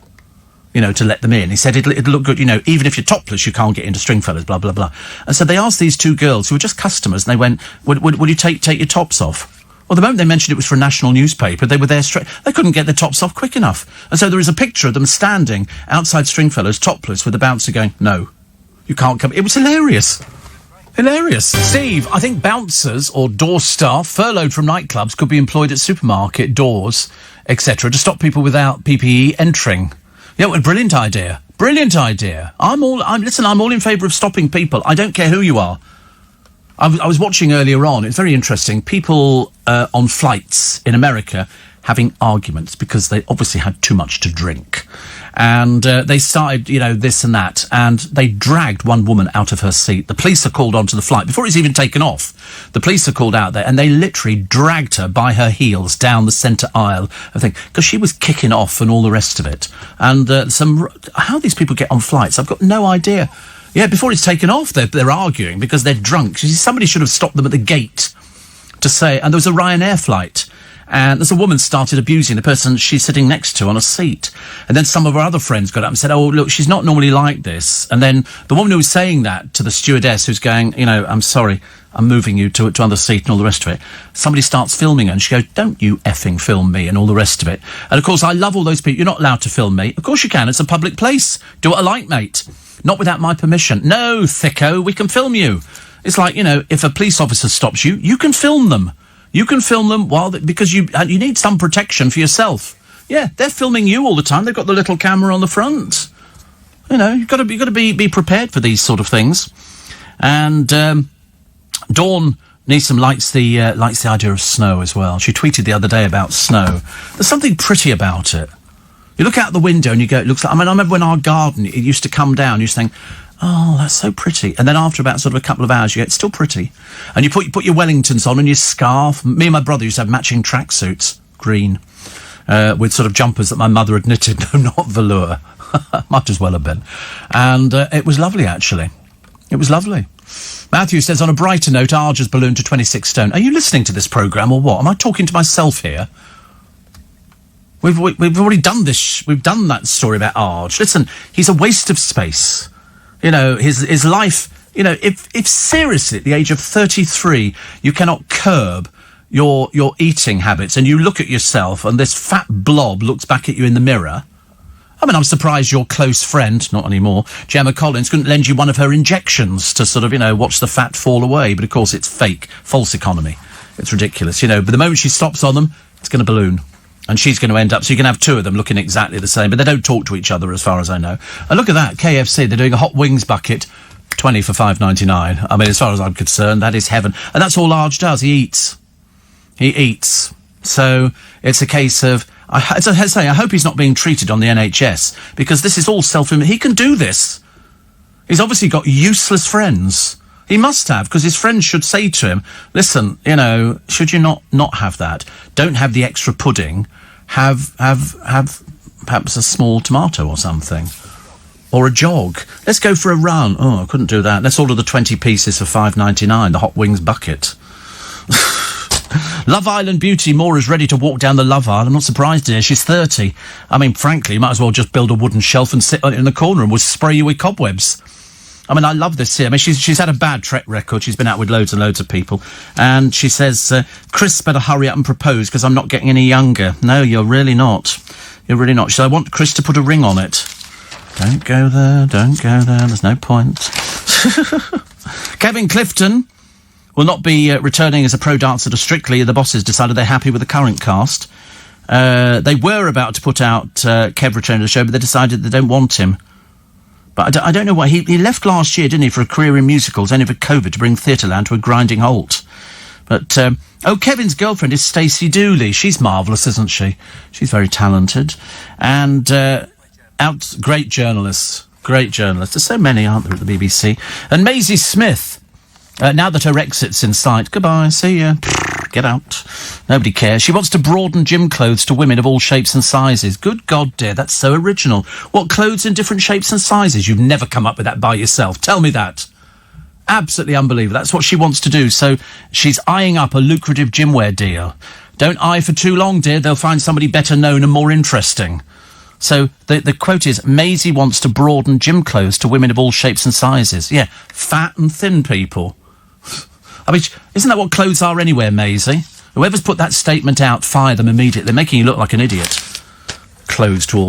you know, to let them in. He said, it'd look good, you know, even if you're topless, you can't get into Stringfellows, blah, blah, blah. And so they asked these two girls, who were just customers, and they went, would you take your tops off? Well, the moment they mentioned it was for a national newspaper, they were there straight. They couldn't get their tops off quick enough. And so there is a picture of them standing outside Stringfellows, topless, with the bouncer going, no, you can't come. It was hilarious. Hilarious. Steve, I think bouncers or door staff furloughed from nightclubs could be employed at supermarket doors, etc., to stop people without PPE entering. Yeah, well, brilliant idea. Brilliant idea. I'm all in favour of stopping people. I don't care who you are. I was watching earlier on. It's very interesting. People on flights in America having arguments because they obviously had too much to drink. And they started, this and that. And they dragged one woman out of her seat. The police are called onto the flight. Before it's even taken off, the police are called out there. And they literally dragged her by her heels down the centre aisle, I think, because she was kicking off and all the rest of it. And how these people get on flights, I've got no idea. Yeah, before it's taken off, they're arguing because they're drunk. Somebody should have stopped them at the gate to say, and there was a Ryanair flight, and there's a woman started abusing the person she's sitting next to on a seat. And then some of her other friends got up and said, oh, look, she's not normally like this. And then the woman who was saying that to the stewardess who's going, I'm sorry, I'm moving you to another seat and all the rest of it. Somebody starts filming her and she goes, don't you effing film me and all the rest of it. And of course, I love all those people. You're not allowed to film me. Of course you can. It's a public place. Do what I like, mate. Not without my permission. No, thicko, we can film you. It's like, if a police officer stops you, you can film them. You can film them because you need some protection for yourself. Yeah, they're filming you all the time. They've got the little camera on the front. You've got to be prepared for these sort of things. And Dawn Neeson likes the idea of snow as well. She tweeted the other day about snow. There's something pretty about it. You look out the window and you go, it looks like... I remember when our garden, it used to come down, you used to think, oh, that's so pretty. And then after about sort of a couple of hours, you go, it's still pretty. And you put your Wellingtons on and your scarf. Me and my brother used to have matching tracksuits, green, with sort of jumpers that my mother had knitted. No, not velour. Might as well have been. And it was lovely, actually. It was lovely. Matthew says, on a brighter note, Arge has ballooned to 26 stone. Are you listening to this programme or what? Am I talking to myself here? We've already done this. We've done that story about Arge. Listen, he's a waste of space. His life, if seriously at the age of 33 you cannot curb your eating habits and you look at yourself and this fat blob looks back at you in the mirror. I'm surprised your close friend, not anymore, Gemma Collins, couldn't lend you one of her injections to sort of, watch the fat fall away. But of course it's fake, false economy. It's ridiculous, But the moment she stops on them, it's going to balloon. And she's going to end up, so you can have two of them looking exactly the same, but they don't talk to each other as far as I know. And look at that, KFC, they're doing a hot wings bucket, 20 for $5.99. I mean, as far as I'm concerned, that is heaven. And that's all Arge does, he eats. He eats. So it's a case of, as I say, I hope he's not being treated on the NHS, because this is all he can do this. He's obviously got useless friends. He must have, because his friends should say to him, listen, should you not have that? Don't have the extra pudding. Have perhaps a small tomato or something. Or a jog. Let's go for a run. Oh, I couldn't do that. Let's order the 20 pieces for $5.99, the hot wings bucket. Love Island beauty, Maura's ready to walk down the Love Island. I'm not surprised, dear. She's 30. I mean, frankly, you might as well just build a wooden shelf and sit on it in the corner and we'll spray you with cobwebs. I mean, I love this here. I mean, she's had a bad track record. She's been out with loads and loads of people. And she says, Chris better hurry up and propose because I'm not getting any younger. No, you're really not. You're really not. So I want Chris to put a ring on it. Don't go there. Don't go there. There's no point. Kevin Clifton will not be returning as a pro dancer to Strictly. The bosses decided they're happy with the current cast. They were about to put out Kev returning to the show, but they decided they don't want him. But I don't know why. He left last year, didn't he, for a career in musicals, only for COVID to bring Theatreland to a grinding halt. But, Kevin's girlfriend is Stacey Dooley. She's marvellous, isn't she? She's very talented. And, great journalists. Great journalists. There's so many, aren't there, at the BBC? And Maisie Smith, now that her exit's in sight, goodbye, see ya. Get out. Nobody cares. She wants to broaden gym clothes to women of all shapes and sizes. Good God, dear, that's so original. What, clothes in different shapes and sizes? You've never come up with that by yourself. Tell me that. Absolutely unbelievable. That's what she wants to do. So she's eyeing up a lucrative gymwear deal. Don't eye for too long, dear. They'll find somebody better known and more interesting. So the quote is, Maisie wants to broaden gym clothes to women of all shapes and sizes. Yeah, fat and thin people. I mean, isn't that what clothes are anywhere, Maisie? Whoever's put that statement out, fire them immediately. They're making you look like an idiot. Clothes to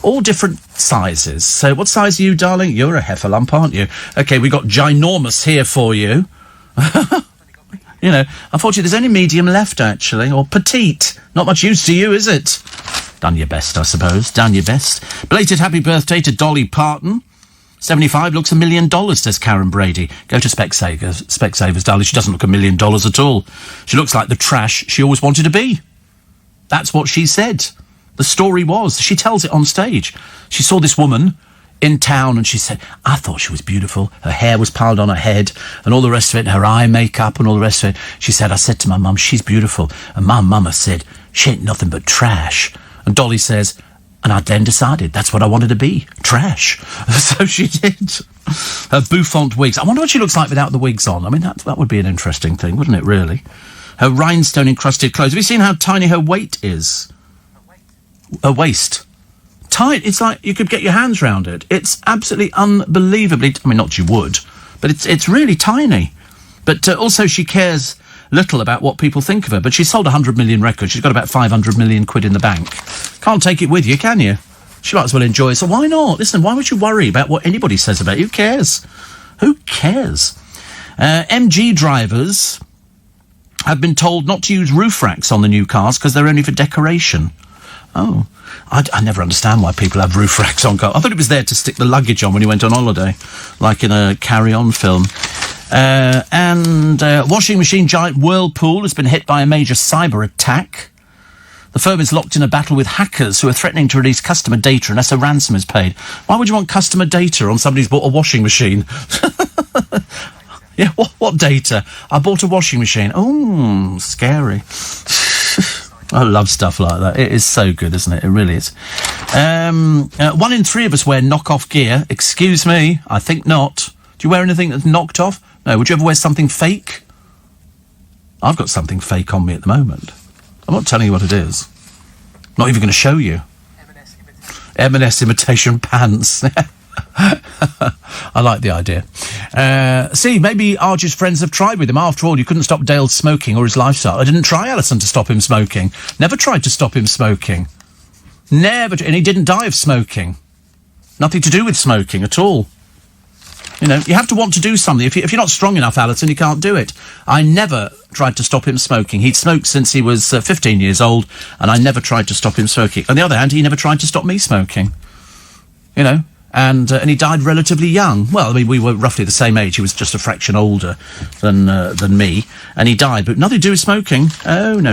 all different sizes. So what size are you, darling? You're a heffalump, aren't you? OK, we got ginormous here for you. Unfortunately, there's only medium left, actually. Or petite. Not much use to you, is it? Done your best, I suppose. Done your best. Belated happy birthday to Dolly Parton. 75 looks $1 million, says Karen Brady. Go to Specsavers, darling. She doesn't look $1 million at all. She looks like the trash she always wanted to be. That's what she said. The story was, she tells it on stage. She saw this woman in town and she said, I thought she was beautiful. Her hair was piled on her head and all the rest of it, and her eye makeup and all the rest of it. She said, I said to my mum, she's beautiful. And my mama said, she ain't nothing but trash. And Dolly says, and I then decided that's what I wanted to be, trash. So she did. Her bouffant wigs. I wonder what she looks like without the wigs on. I mean, that would be an interesting thing, wouldn't it, really? Her rhinestone-encrusted clothes. Have you seen how tiny her weight is? Her waist. Tight. It's like you could get your hands round it. It's absolutely unbelievably... I mean, not you would, but it's really tiny. But also she cares little about what people think of her. But she's sold 100 million records. She's got about 500 million quid in the bank. Can't take it with you, can you? She might as well enjoy it. So why not? Listen, why would you worry about what anybody says about you? Who cares? Who cares? MG drivers have been told not to use roof racks on the new cars because they're only for decoration. Oh, I never understand why people have roof racks on cars. I thought it was there to stick the luggage on when you went on holiday, like in a Carry-On film. And washing machine giant Whirlpool has been hit by a major cyber attack. The firm is locked in a battle with hackers who are threatening to release customer data unless a ransom is paid. Why would you want customer data on somebody who's bought a washing machine? Yeah, what data? I bought a washing machine. Oh, scary. I love stuff like that. It is so good, isn't it? It really is. 1 in 3 of us wear knock-off gear. Excuse me, I think not. Do you wear anything that's knocked off? No. Would you ever wear something fake? I've got something fake on me at the moment. I'm not telling you what it is. Not even going to show you. M&S imitation pants. I like the idea. See, maybe Argy's friends have tried with him. After all, you couldn't stop Dale smoking or his lifestyle. I didn't try, Alison, to stop him smoking. Never tried to stop him smoking. Never. And he didn't die of smoking. Nothing to do with smoking at all. You know, you have to want to do something. If you're not strong enough, Alison, you can't do it. I never tried to stop him smoking. He'd smoked since he was 15 years old, and I never tried to stop him smoking. On the other hand, he never tried to stop me smoking. You know? And he died relatively young. Well, I mean, we were roughly the same age. He was just a fraction older than me, and he died. But nothing to do with smoking. Oh, no.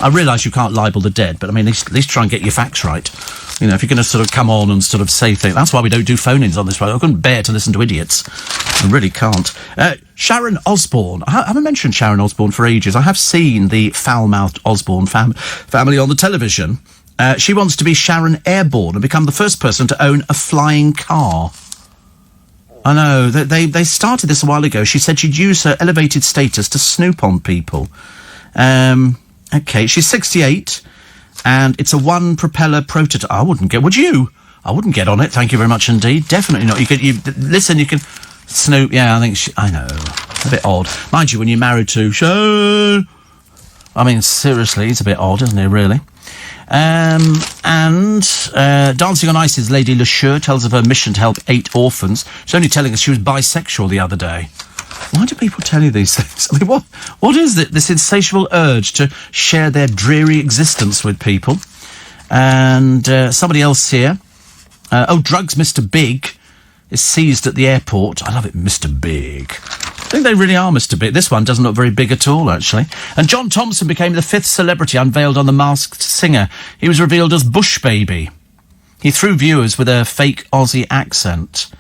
I realise you can't libel the dead, but I mean, at least try and get your facts right. You know, if you're going to sort of come on and sort of say things... That's why we don't do phone-ins on this program. I couldn't bear to listen to idiots. I really can't. Sharon Osbourne. I haven't mentioned Sharon Osbourne for ages. I have seen the foul-mouthed Osbourne family on the television. She wants to be Sharon Airborne and become the first person to own a flying car. I know. They started this a while ago. She said she'd use her elevated status to snoop on people. Okay, she's 68, and it's a one-propeller prototype. I wouldn't get... Would you? I wouldn't get on it. Thank you very much indeed. Definitely not. Listen, you can snoop... Yeah, I think... I know. A bit odd. Mind you, when you're married to... I mean, seriously, it's a bit odd, isn't it, really? Dancing on Ice's Lady LeSure tells of her mission to help 8 orphans. She's only telling us she was bisexual the other day. Why do people tell you these things? I mean, what is it, this insatiable urge to share their dreary existence with people? And somebody else here. Drugs Mr. Big is seized at the airport. I love it, Mr. Big. I think they really are Mr. Big. This one doesn't look very big at all, actually. And John Thompson became the 5th celebrity unveiled on The Masked Singer. He was revealed as Bush Baby. He threw viewers with a fake Aussie accent.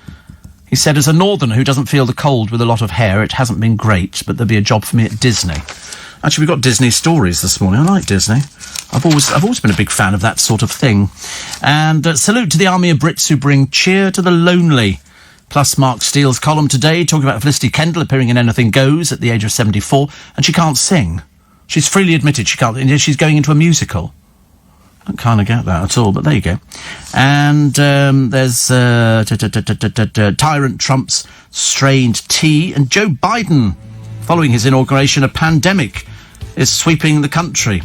He said, as a northerner who doesn't feel the cold with a lot of hair, it hasn't been great, but there'll be a job for me at Disney. Actually, we've got Disney stories this morning. I like Disney. I've always been a big fan of that sort of thing. And salute to the army of Brits who bring cheer to the lonely. Plus Mark Steele's column today, talking about Felicity Kendall appearing in Anything Goes at the age of 74, and she can't sing. She's freely admitted she can't. She's going into a musical. I don't kind of get that at all, but there you go. And there's Tyrant Trump's strained tea, and Joe Biden, following his inauguration, a pandemic is sweeping the country.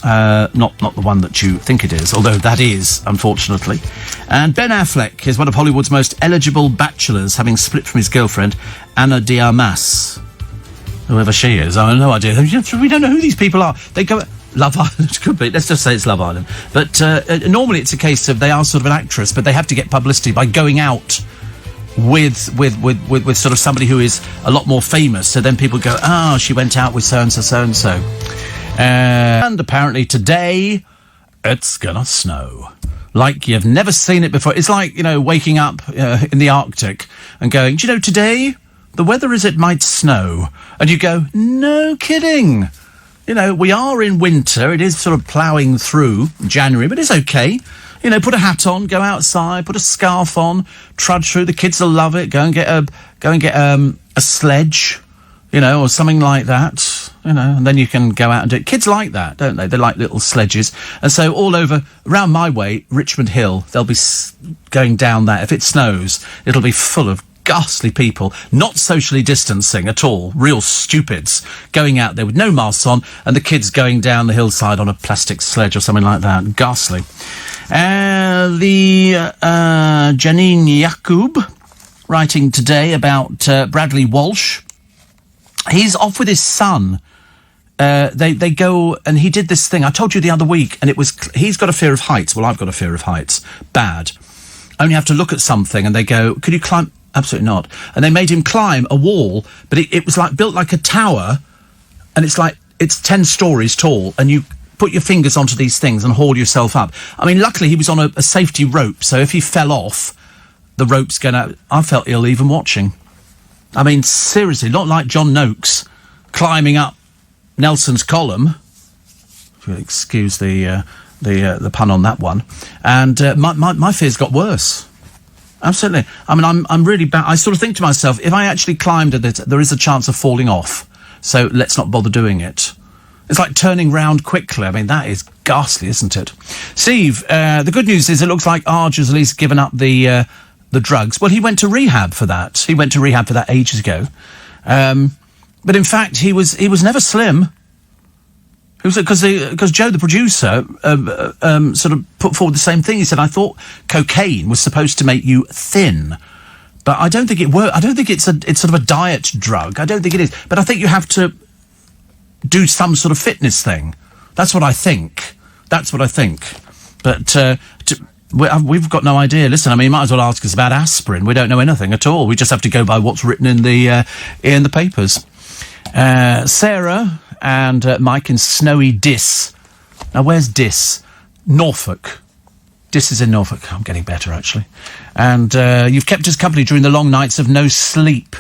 Not the one that you think it is, although that is, unfortunately. And Ben Affleck is one of Hollywood's most eligible bachelors, having split from his girlfriend, Ana de Armas. Whoever she is, I have no idea. We don't know who these people are. They go Love Island could be. Let's just say it's Love Island. But normally it's a case of they are sort of an actress, but they have to get publicity by going out with sort of somebody who is a lot more famous. So then people go, she went out with so-and-so, so-and-so. And apparently today, it's gonna snow. Like you've never seen it before. It's like, waking up in the Arctic and going, do you know, today, the weather is it might snow. And you go, no kidding. We are in winter. It is sort of ploughing through January, but it's okay. Put a hat on, go outside, put a scarf on, trudge through. The kids will love it. Go and get a sledge, or something like that, and then you can go out and do it. Kids like that, don't they? They like little sledges. And so all over, around my way, Richmond Hill, they'll be going down that. If it snows, it'll be full of ghastly people, not socially distancing at all, real stupids, going out there with no masks on, and the kids going down the hillside on a plastic sledge or something like that. Ghastly. Janine Yakub, writing today about Bradley Walsh. He's off with his son. They go, and he did this thing. I told you the other week, and he's got a fear of heights. Well, I've got a fear of heights. Bad. Only have to look at something, and they go, could you climb? Absolutely not. And they made him climb a wall, but it was like built like a tower, and it's 10 stories tall, and you put your fingers onto these things and haul yourself up. I mean, luckily he was on a safety rope, so if he fell off, the rope's going out. I felt ill even watching. I mean, seriously, not like John Noakes climbing up Nelson's column. If you'll excuse the pun on that one. And my fears got worse. Absolutely. I mean, I'm really bad. I sort of think to myself, if I actually climbed it, there is a chance of falling off. So let's not bother doing it. It's like turning round quickly. I mean, that is ghastly, isn't it? Steve, the good news is it looks like Arj has at least given up the drugs. Well, he went to rehab for that. He went to rehab for that ages ago. But in fact, he was never slim. Because Joe, the producer, sort of put forward the same thing. He said, I thought cocaine was supposed to make you thin. But I don't think it works. I don't think it's sort of a diet drug. I don't think it is. But I think you have to do some sort of fitness thing. That's what I think. But we've got no idea. Listen, I mean, you might as well ask us about aspirin. We don't know anything at all. We just have to go by what's written in the papers. Sarah and Mike in snowy Diss. Now, where's Diss? Norfolk. Diss is in Norfolk. I'm getting better, actually. And you've kept us company during the long nights of no sleep.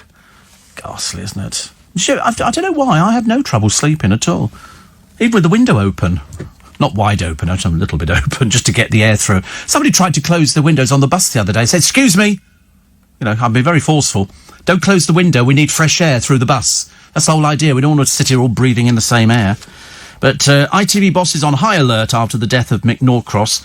Ghastly, isn't it? Sure, I don't know why. I have no trouble sleeping at all. Even with the window open. Not wide open, a little bit open, just to get the air through. Somebody tried to close the windows on the bus the other day. Said, excuse me. I've been very forceful. Don't close the window. We need fresh air through the bus. That's the whole idea. We don't want to sit here all breathing in the same air. But ITV boss is on high alert after the death of Mick Norcross,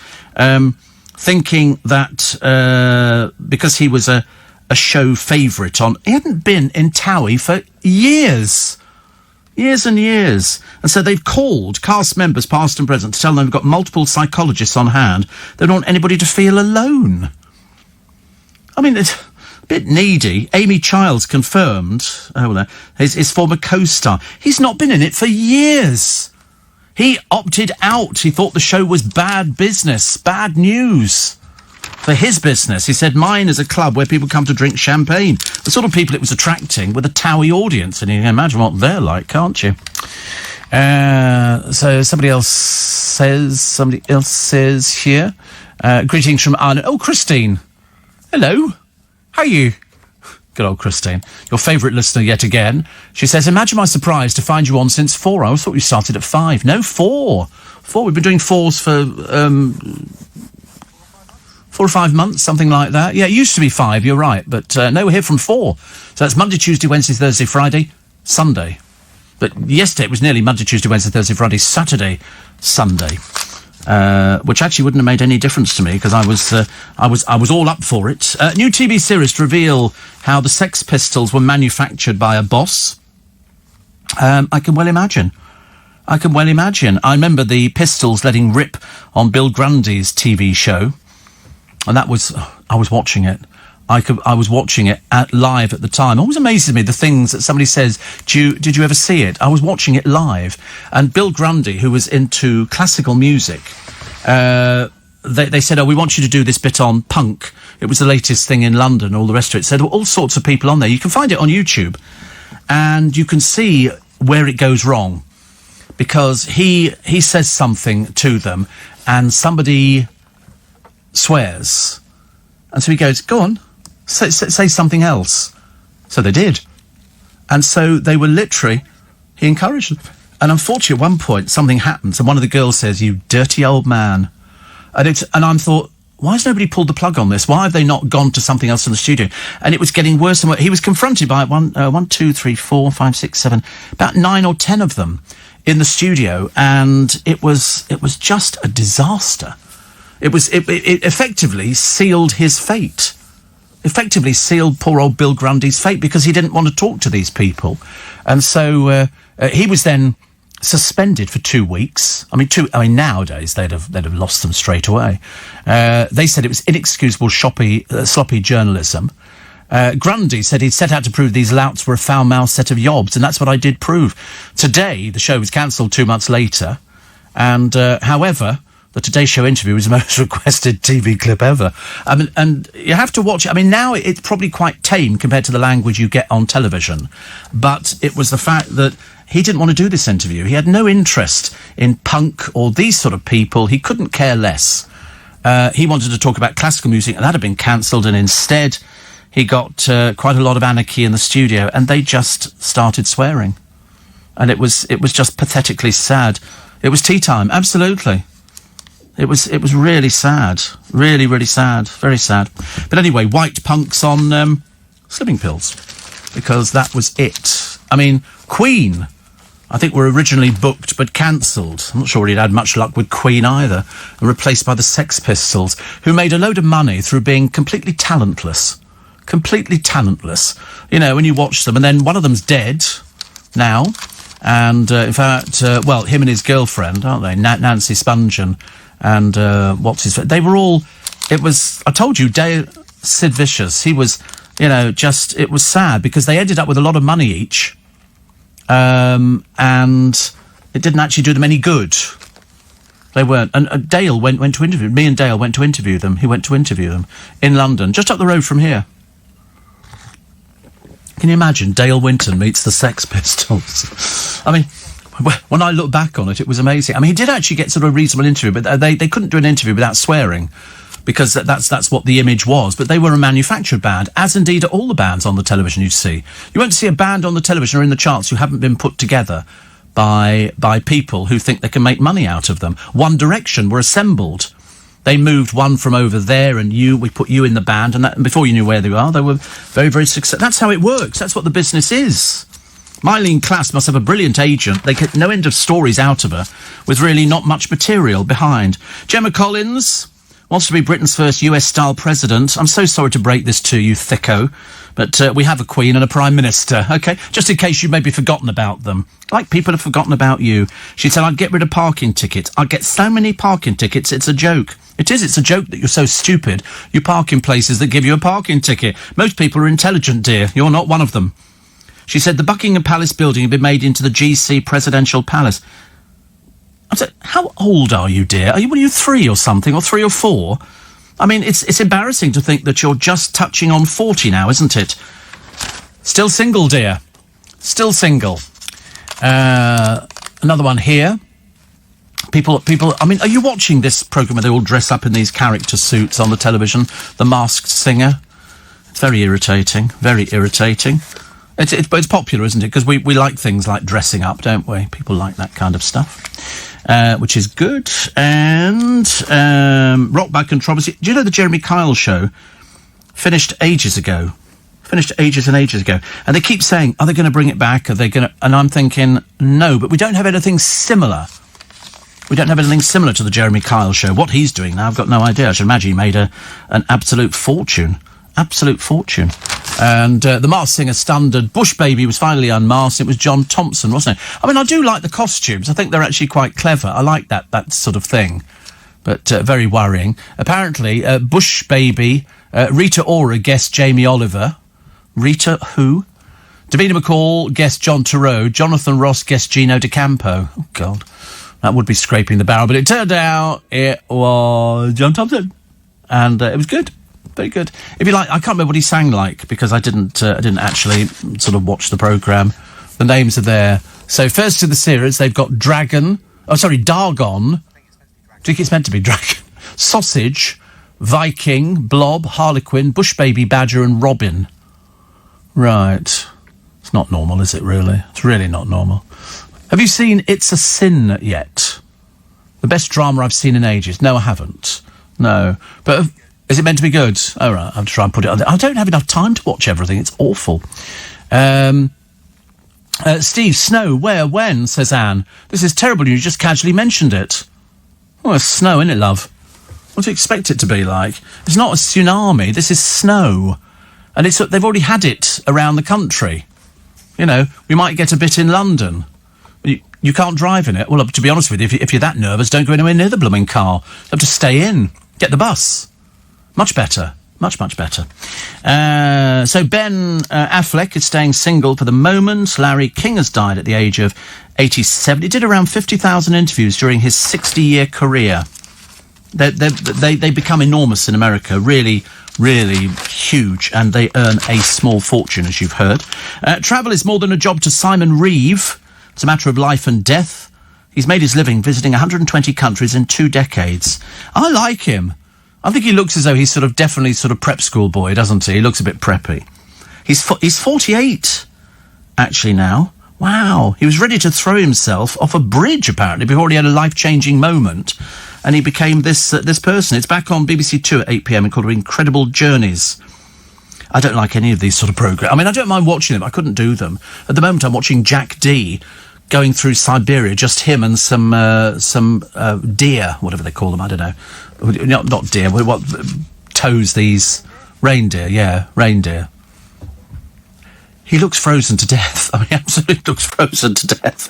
thinking that because he was a show favourite he hadn't been in Towie for years. Years and years. And so they've called cast members, past and present, to tell them they've got multiple psychologists on hand. They don't want anybody to feel alone. I mean, it's a bit needy. Amy Childs confirmed, his former co-star. He's not been in it for years. He opted out. He thought the show was bad business, bad news for his business. He said, mine is a club where people come to drink champagne. The sort of people it was attracting with a Towie audience. And you can imagine what they're like, can't you? So somebody else says here, greetings from Ireland. Oh, Christine. Hello. How are you? Good old Christine. Your favourite listener yet again. She says, imagine my surprise to find you on since 4. I always thought you started at 5. No, 4. 4. We've been doing 4s for 4 or 5 months, something like that. Yeah, it used to be 5, you're right. But no, we're here from 4. So that's Monday, Tuesday, Wednesday, Thursday, Friday, Sunday. But yesterday it was nearly Monday, Tuesday, Wednesday, Thursday, Friday, Saturday, Sunday. Which actually wouldn't have made any difference to me because I was all up for it. New TV series to reveal how the Sex Pistols were manufactured by a boss. I can well imagine. I remember the Pistols letting rip on Bill Grundy's TV show, and I was watching it. I was watching it live at the time. It always amazes me the things that somebody says. Did you ever see it? I was watching it live, and Bill Grundy, who was into classical music, they said, "Oh, we want you to do this bit on punk." It was the latest thing in London, all the rest of it. So there were all sorts of people on there. You can find it on YouTube, and you can see where it goes wrong, because he says something to them, and somebody swears, and so he goes, "Go on, say something else." So they did, and so they were literally. He encouraged them, and unfortunately, at one point, something happens, and one of the girls says, "You dirty old man," and I thought, why has nobody pulled the plug on this? Why have they not gone to something else in the studio? And it was getting worse and worse. He was confronted by one, two, three, four, five, six, seven, about 9 or 10 of them in the studio, and it was just a disaster. It effectively sealed his fate. Effectively sealed poor old Bill Grundy's fate, because he didn't want to talk to these people. And so he was then suspended for 2 weeks. Nowadays they'd have lost them straight away. They said it was inexcusable, sloppy journalism. Grundy said he'd set out to prove these louts were a foul-mouthed set of yobs, and that's what I did prove. Today, the show was cancelled 2 months later, and however, the Today Show interview was the most requested TV clip ever. And you have to watch it. Now it's probably quite tame compared to the language you get on television, but it was the fact that he didn't want to do this interview. He had no interest in punk or these sort of people. He couldn't care less. He wanted to talk about classical music, and that had been cancelled, and instead he got quite a lot of anarchy in the studio, and they just started swearing. And it was just pathetically sad. It was tea time, absolutely. It was really sad. Really, really sad. Very sad. But anyway, white punks on slimming pills, because that was it. Queen, I think, were originally booked but cancelled. I'm not sure he'd had much luck with Queen either, and replaced by the Sex Pistols, who made a load of money through being completely talentless. Completely talentless. When you watch them, and then one of them's dead now, and in fact, him and his girlfriend, aren't they? Nancy Spungen, and they were all. It was. I told you, Sid Vicious. He was. It was sad, because they ended up with a lot of money each. And it didn't actually do them any good. They weren't. And Dale went to interview. Me and Dale went to interview them. He went to interview them in London, just up the road from here. Can you imagine? Dale Winton meets the Sex Pistols. When I look back on it, it was amazing. He did actually get sort of a reasonable interview, but they couldn't do an interview without swearing, because that's what the image was. But they were a manufactured band, as indeed are all the bands on the television you see. You won't see a band on the television or in the charts who haven't been put together by people who think they can make money out of them. One Direction were assembled. They moved one from over there, and we put you in the band, and before you knew where they were very, very successful. That's how it works. That's what the business is. Mylene Klass must have a brilliant agent. They get no end of stories out of her, with really not much material behind. Gemma Collins wants to be Britain's first US-style president. I'm so sorry to break this to you, thicko, but we have a Queen and a Prime Minister, OK? Just in case you've maybe forgotten about them. Like people have forgotten about you. She said, I'd get rid of parking tickets. I'd get so many parking tickets, it's a joke. It is, it's a joke that you're so stupid. You park in places that give you a parking ticket. Most people are intelligent, dear. You're not one of them. She said the Buckingham Palace building had been made into the GC Presidential Palace. I said, how old are you, dear? Were you 3 or something, or 3 or 4? It's embarrassing to think that you're just touching on 40 now, isn't it? Still single, dear. Still single. Another one here. People, are you watching this programme where they all dress up in these character suits on the television? The Masked Singer? It's very irritating. Very irritating. But it's popular, isn't it? Because we like things like dressing up, don't we? People like that kind of stuff, which is good. And Rock Band Controversy. Do you know the Jeremy Kyle show finished ages ago? Finished ages and ages ago. And they keep saying, are they going to bring it back? Are they going to... And I'm thinking, no, but we don't have anything similar. We don't have anything similar to the Jeremy Kyle show. What he's doing now, I've got no idea. I should imagine he made an absolute fortune. Absolute fortune. And the Masked Singer standard, Bush Baby was finally unmasked. It was John Thompson, wasn't it? I do like the costumes. I think they're actually quite clever. I like that sort of thing. But very worrying. Apparently, Bush Baby Rita Ora guessed Jamie Oliver. Rita who? Davina McCall guessed John Turreau. Jonathan Ross guessed Gino D'Acampo. Oh, God. That would be scraping the barrel. But it turned out it was John Thompson. And it was good. Very good. If you like, I can't remember what he sang like because I didn't actually sort of watch the programme. The names are there. So first in the series, they've got Dagon. Do you think it's meant to be Dragon? Sausage, Viking, Blob, Harlequin, Bush Baby, Badger and Robin. Right. It's not normal, is it, really? It's really not normal. Have you seen It's a Sin yet? The best drama I've seen in ages. No, I haven't. No. But is it meant to be good? All right, I'll try and put it on there. I don't have enough time to watch everything. It's awful. Steve, snow, where, when, says Anne. This is terrible. You just casually mentioned it. Oh, it's snow, isn't it, love? What do you expect it to be like? It's not a tsunami. This is snow. And they've already had it around the country. You know, we might get a bit in London. You can't drive in it. Well, to be honest with you, if you're that nervous, don't go anywhere near the blooming car. You have to stay in. Get the bus. Much better. Much, much better. So Ben Affleck is staying single for the moment. Larry King has died at the age of 87. He did around 50,000 interviews during his 60-year career. They become enormous in America, really, really huge, and they earn a small fortune, as you've heard. Travel is more than a job to Simon Reeve. It's a matter of life and death. He's made his living visiting 120 countries in 2 decades. I like him. I think he looks as though he's definitely prep school boy, doesn't he? He looks a bit preppy. He's 48, actually, now. Wow. He was ready to throw himself off a bridge, apparently, before he had a life-changing moment. And he became this person. It's back on BBC 2 at 8 p.m. and called Incredible Journeys. I don't like any of these sort of programmes. I mean, I don't mind watching them. I couldn't do them. At the moment, I'm watching Jack D going through Siberia, just him and some deer, whatever they call them, I don't know. Not deer, what tows these? Reindeer, yeah, reindeer. He looks frozen to death. I mean, he absolutely looks frozen to death.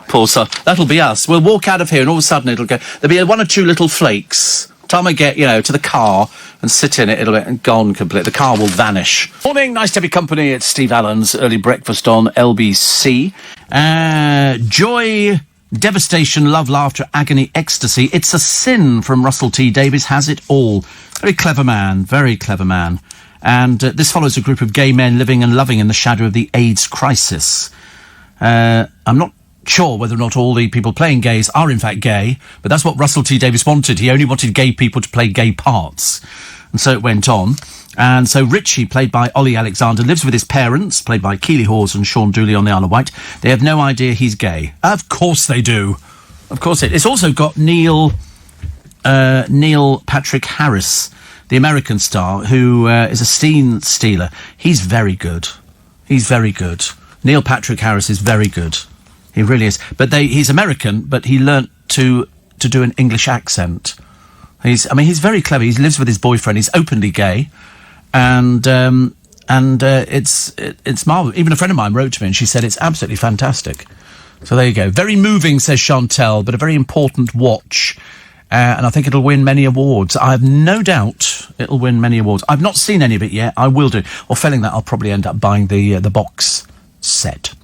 Poor son. That'll be us. We'll walk out of here and all of a sudden it'll go... There'll be 1 or 2 little flakes. Time I get, to the car and sit in it, it'll be gone completely. The car will vanish. Morning, nice to have your company. It's Steve Allen's Early Breakfast on LBC. Joy, devastation, love, laughter, agony, ecstasy. It's a sin from Russell T Davies has it all. Very clever man, very clever man. And this follows a group of gay men living and loving in the shadow of the AIDS crisis. I'm not sure whether or not all the people playing gays are in fact gay, but that's what Russell T Davies wanted. He only wanted gay people to play gay parts. And so it went on. And so Richie, played by Ollie Alexander, lives with his parents, played by Keely Hawes and Sean Dooley on the Isle of Wight. They have no idea he's gay. Of course they do. Of course it's also got Neil Patrick Harris, the American star, who is a scene stealer. He's very good. He's very good. Neil Patrick Harris is very good. He really is. But he's American, but he learnt to do an English accent. He's very clever. He lives with his boyfriend. He's openly gay. And it's marvellous. Even a friend of mine wrote to me and she said it's absolutely fantastic. So there you go. Very moving, says Chantel, but a very important watch. And I think it'll win many awards. I have no doubt it'll win many awards. I've not seen any of it yet. I will do. Or failing that, I'll probably end up buying the box set.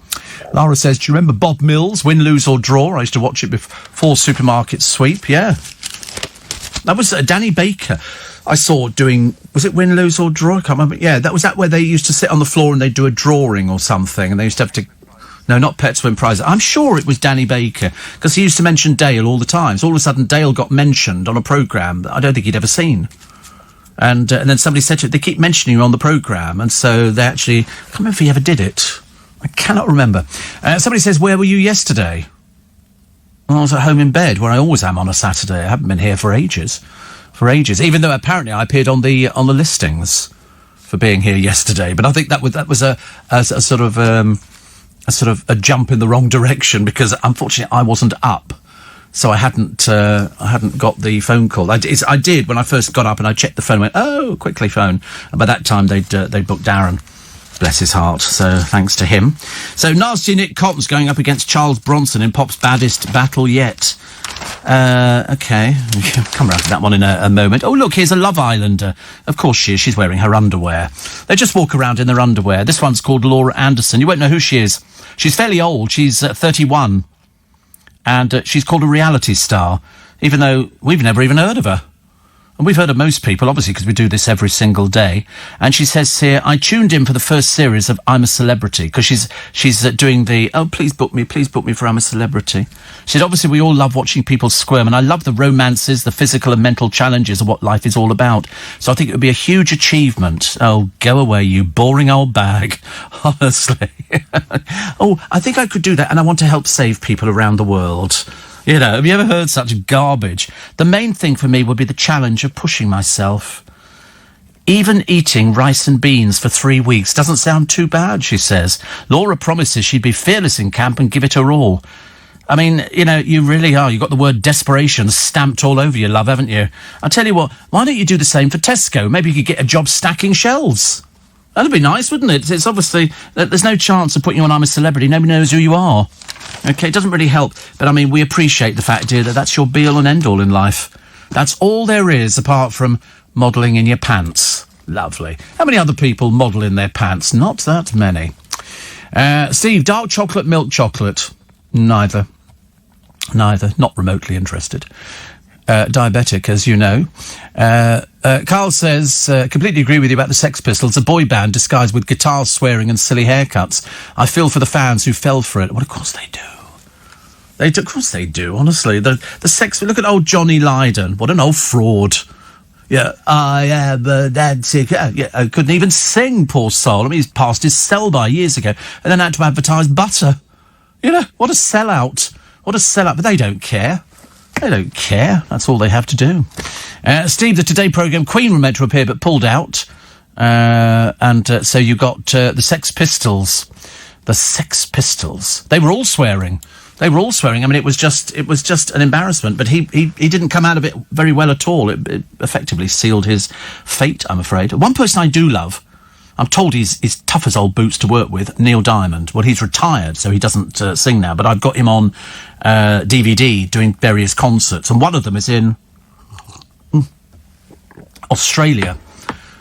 Lara says, do you remember Bob Mills, Win, Lose or Draw? I used to watch it before Supermarket Sweep. Yeah. That was Danny Baker. I saw doing, was it Win, Lose or Draw? I can't remember. Yeah, that was where they used to sit on the floor and they'd do a drawing or something. And they used to have to... No, not Pets Win Prizes. I'm sure it was Danny Baker, because he used to mention Dale all the time. So all of a sudden, Dale got mentioned on a programme that I don't think he'd ever seen. And then somebody said to him, they keep mentioning you on the programme, and so they actually... I can't remember if he ever did it. I cannot remember. Somebody says, where were you yesterday? Well, I was at home in bed, where I always am on a Saturday. I haven't been here for ages. Even though apparently I appeared on the listings for being here yesterday. But I think that was a sort of... a jump in the wrong direction, because unfortunately I wasn't up, so I hadn't got the phone call. I did when I first got up, and I checked the phone and went, oh, quickly phone. And by that time they'd booked Darren, bless his heart. So thanks to him. So Nasty Nick Cotton's going up against Charles Bronson in pop's baddest battle yet. Okay, come round to that one in a moment. Oh, look, here's a Love Islander. Of course she is. She's wearing her underwear. They just walk around in their underwear. This one's called Laura Anderson. You won't know who she is. She's fairly old. She's 31. And she's called a reality star, even though we've never even heard of her. And we've heard of most people, obviously, because we do this every single day. And she says here, I tuned in for the first series of I'm a Celebrity, because she's doing the, oh, please book me for I'm a Celebrity. She said, obviously, we all love watching people squirm, and I love the romances, the physical and mental challenges of what life is all about. So I think it would be a huge achievement. Oh, go away, you boring old bag. Honestly. Oh, I think I could do that, and I want to help save people around the world. You know, have you ever heard such garbage? The main thing for me would be the challenge of pushing myself. Even eating rice and beans for 3 weeks doesn't sound too bad, she says. Laura promises she'd be fearless in camp and give it her all. I mean, you know, you really are. You've got the word desperation stamped all over your love, haven't you? I'll tell you what, why don't you do the same for Tesco? Maybe you could get a job stacking shelves. That'd be nice, wouldn't it? It's obviously, there's no chance of putting you on I'm a Celebrity. Nobody knows who you are. OK, it doesn't really help. But, I mean, we appreciate the fact, dear, that that's your be-all and end-all in life. That's all there is, apart from modelling in your pants. Lovely. How many other people model in their pants? Not that many. Steve, dark chocolate, milk chocolate? Neither. Not remotely interested. Diabetic, as you know. Carl says, completely agree with you about the Sex Pistols, a boy band disguised with guitar swearing and silly haircuts. I feel for the fans who fell for it. Well, of course they do. Of course they do, honestly. The Sex... Look at old Johnny Lydon. What an old fraud. Yeah, I am a Nancy... Yeah, I couldn't even sing, poor soul. I mean, he's passed his sell-by years ago and then had to advertise butter. You know, what a sellout. What a sellout. But they don't care. They don't care. That's all they have to do. Steve, the Today programme, Queen were meant to appear but pulled out. So you got the Sex Pistols. The Sex Pistols. They were all swearing. I mean, it was just an embarrassment. But he didn't come out of it very well at all. It effectively sealed his fate, I'm afraid. One person I do love, I'm told he's tough as old boots to work with, Neil Diamond. Well, he's retired, so he doesn't sing now. But I've got him on DVD doing various concerts. And one of them is in Australia,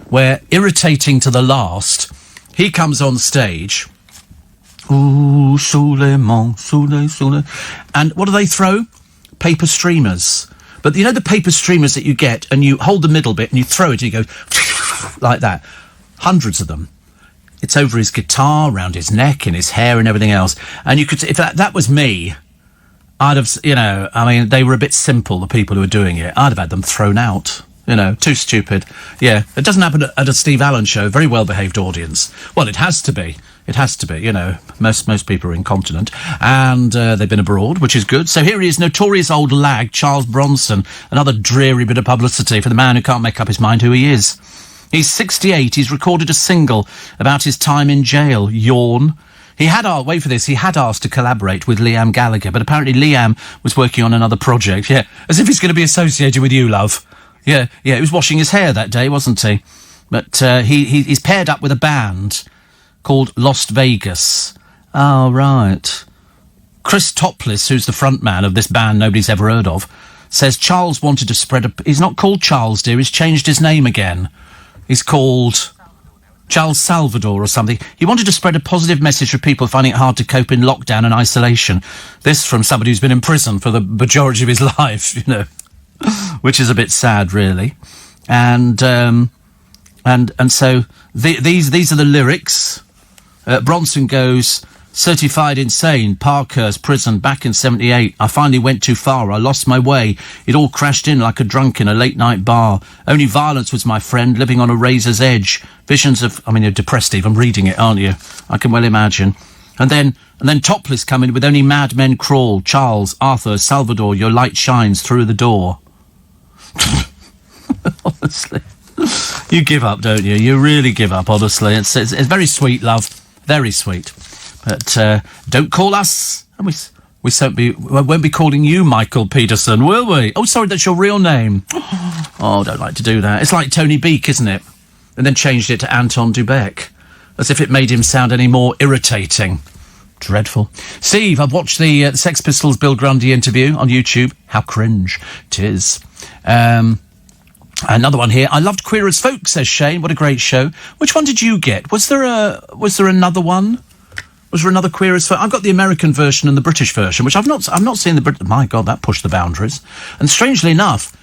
where, irritating to the last, he comes on stage... Ooh, Suleiman, Sule. And what do they throw? Paper streamers. But you know the paper streamers that you get, and you hold the middle bit and you throw it and you go like that. Hundreds of them. It's over his guitar, around his neck, in his hair and everything else. And you could, if that was me, I'd have, you know, I mean, they were a bit simple, the people who were doing it. I'd have had them thrown out. You know, too stupid. Yeah, it doesn't happen at a Steve Allen show. Very well-behaved audience. Well, it has to be. It has to be, you know. Most people are incontinent. And they've been abroad, which is good. So here he is, notorious old lag, Charles Bronson. Another dreary bit of publicity for the man who can't make up his mind who he is. He's 68. He's recorded a single about his time in jail. Yawn. He had asked to collaborate with Liam Gallagher, but apparently Liam was working on another project. Yeah, as if he's going to be associated with you, love. Yeah, he was washing his hair that day, wasn't he? But he's paired up with a band called Lost Vegas. Oh, right. Chris Topless, who's the front man of this band nobody's ever heard of, says Charles wanted to spread a... He's not called Charles, dear. He's changed his name again. He's called Charles Salvador or something. He wanted to spread a positive message for people finding it hard to cope in lockdown and isolation. This from somebody who's been in prison for the majority of his life, you know. Which is a bit sad, really. And so these are the lyrics. Bronson goes, certified insane, Parkhurst prison back in 78. I finally went too far. I lost my way. It all crashed in like a drunk in a late night bar. Only violence was my friend, living on a razor's edge. Visions of... I mean, you're depressed, Steve. I'm reading it, aren't you? I can well imagine. And then Topless come in with only madmen crawl. Charles, Arthur, Salvador, your light shines through the door. Honestly. You give up, don't you? You really give up, honestly. It's very sweet, love. Very sweet. But don't call us. And we won't be calling you Michael Peterson, will we? Oh, sorry, that's your real name. Oh, don't like to do that. It's like Tony Beak, isn't it? And then changed it to Anton Dubek. As if it made him sound any more irritating. Dreadful. Steve, I've watched the Sex Pistols Bill Grundy interview on YouTube. How cringe 'tis. Another one here. I loved Queer as Folk, says Shane. What a great show. Which one did you get? Was there another one? Was there another Queer as Folk? I've got the American version and the British version, which I've not seen the Brit. My God, that pushed the boundaries. And strangely enough,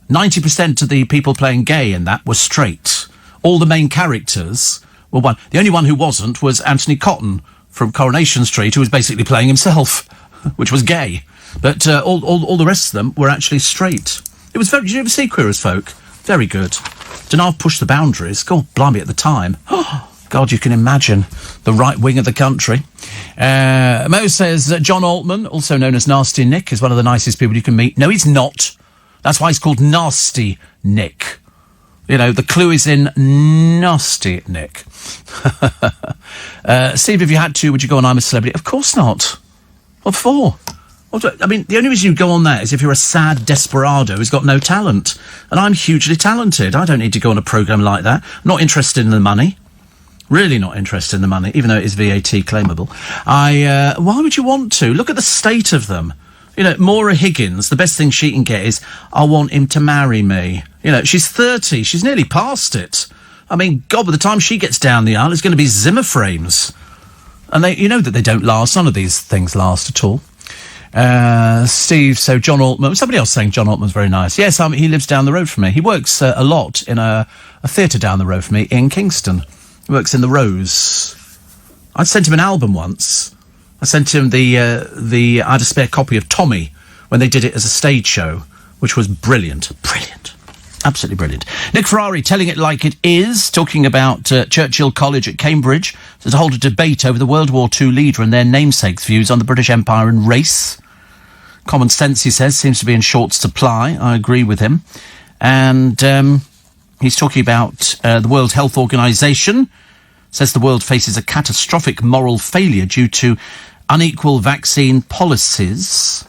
90% of the people playing gay in that were straight. All the main characters were one. The only one who wasn't was Anthony Cotton from Coronation Street, who was basically playing himself, which was gay. But all the rest of them were actually straight. It was very... Did you ever see Queer as Folk? Very good. Don't know, I've pushed the boundaries. God, blimey, at the time. Oh, God, you can imagine the right wing of the country. Mo says that John Altman, also known as Nasty Nick, is one of the nicest people you can meet. No, he's not. That's why he's called Nasty Nick. You know, the clue is in Nasty Nick. Steve, if you had to, would you go on I'm a Celebrity? Of course not. What for? I mean, the only reason you go on that is if you're a sad desperado who's got no talent. And I'm hugely talented. I don't need to go on a programme like that. I'm not interested in the money. Really not interested in the money, even though it is VAT claimable. Why would you want to? Look at the state of them. You know, Maura Higgins, the best thing she can get is, I want him to marry me. You know, she's 30. She's nearly past it. I mean, God, by the time she gets down the aisle, it's going to be Zimmer frames. And you know that they don't last. None of these things last at all. Steve, so John Altman. Somebody else saying John Altman's very nice. Yes, he lives down the road from me. He works a lot in a theatre down the road from me in Kingston. He works in the Rose. I sent him an album once. I sent him I had a spare copy of Tommy when they did it as a stage show, which was brilliant. Brilliant. Absolutely brilliant. Nick Ferrari telling it like it is, talking about Churchill College at Cambridge, to hold a debate over the World War II leader and their namesake's views on the British Empire and race. Common sense, he says, seems to be in short supply. I agree with him. And he's talking about the World Health Organization. Says the world faces a catastrophic moral failure due to unequal vaccine policies.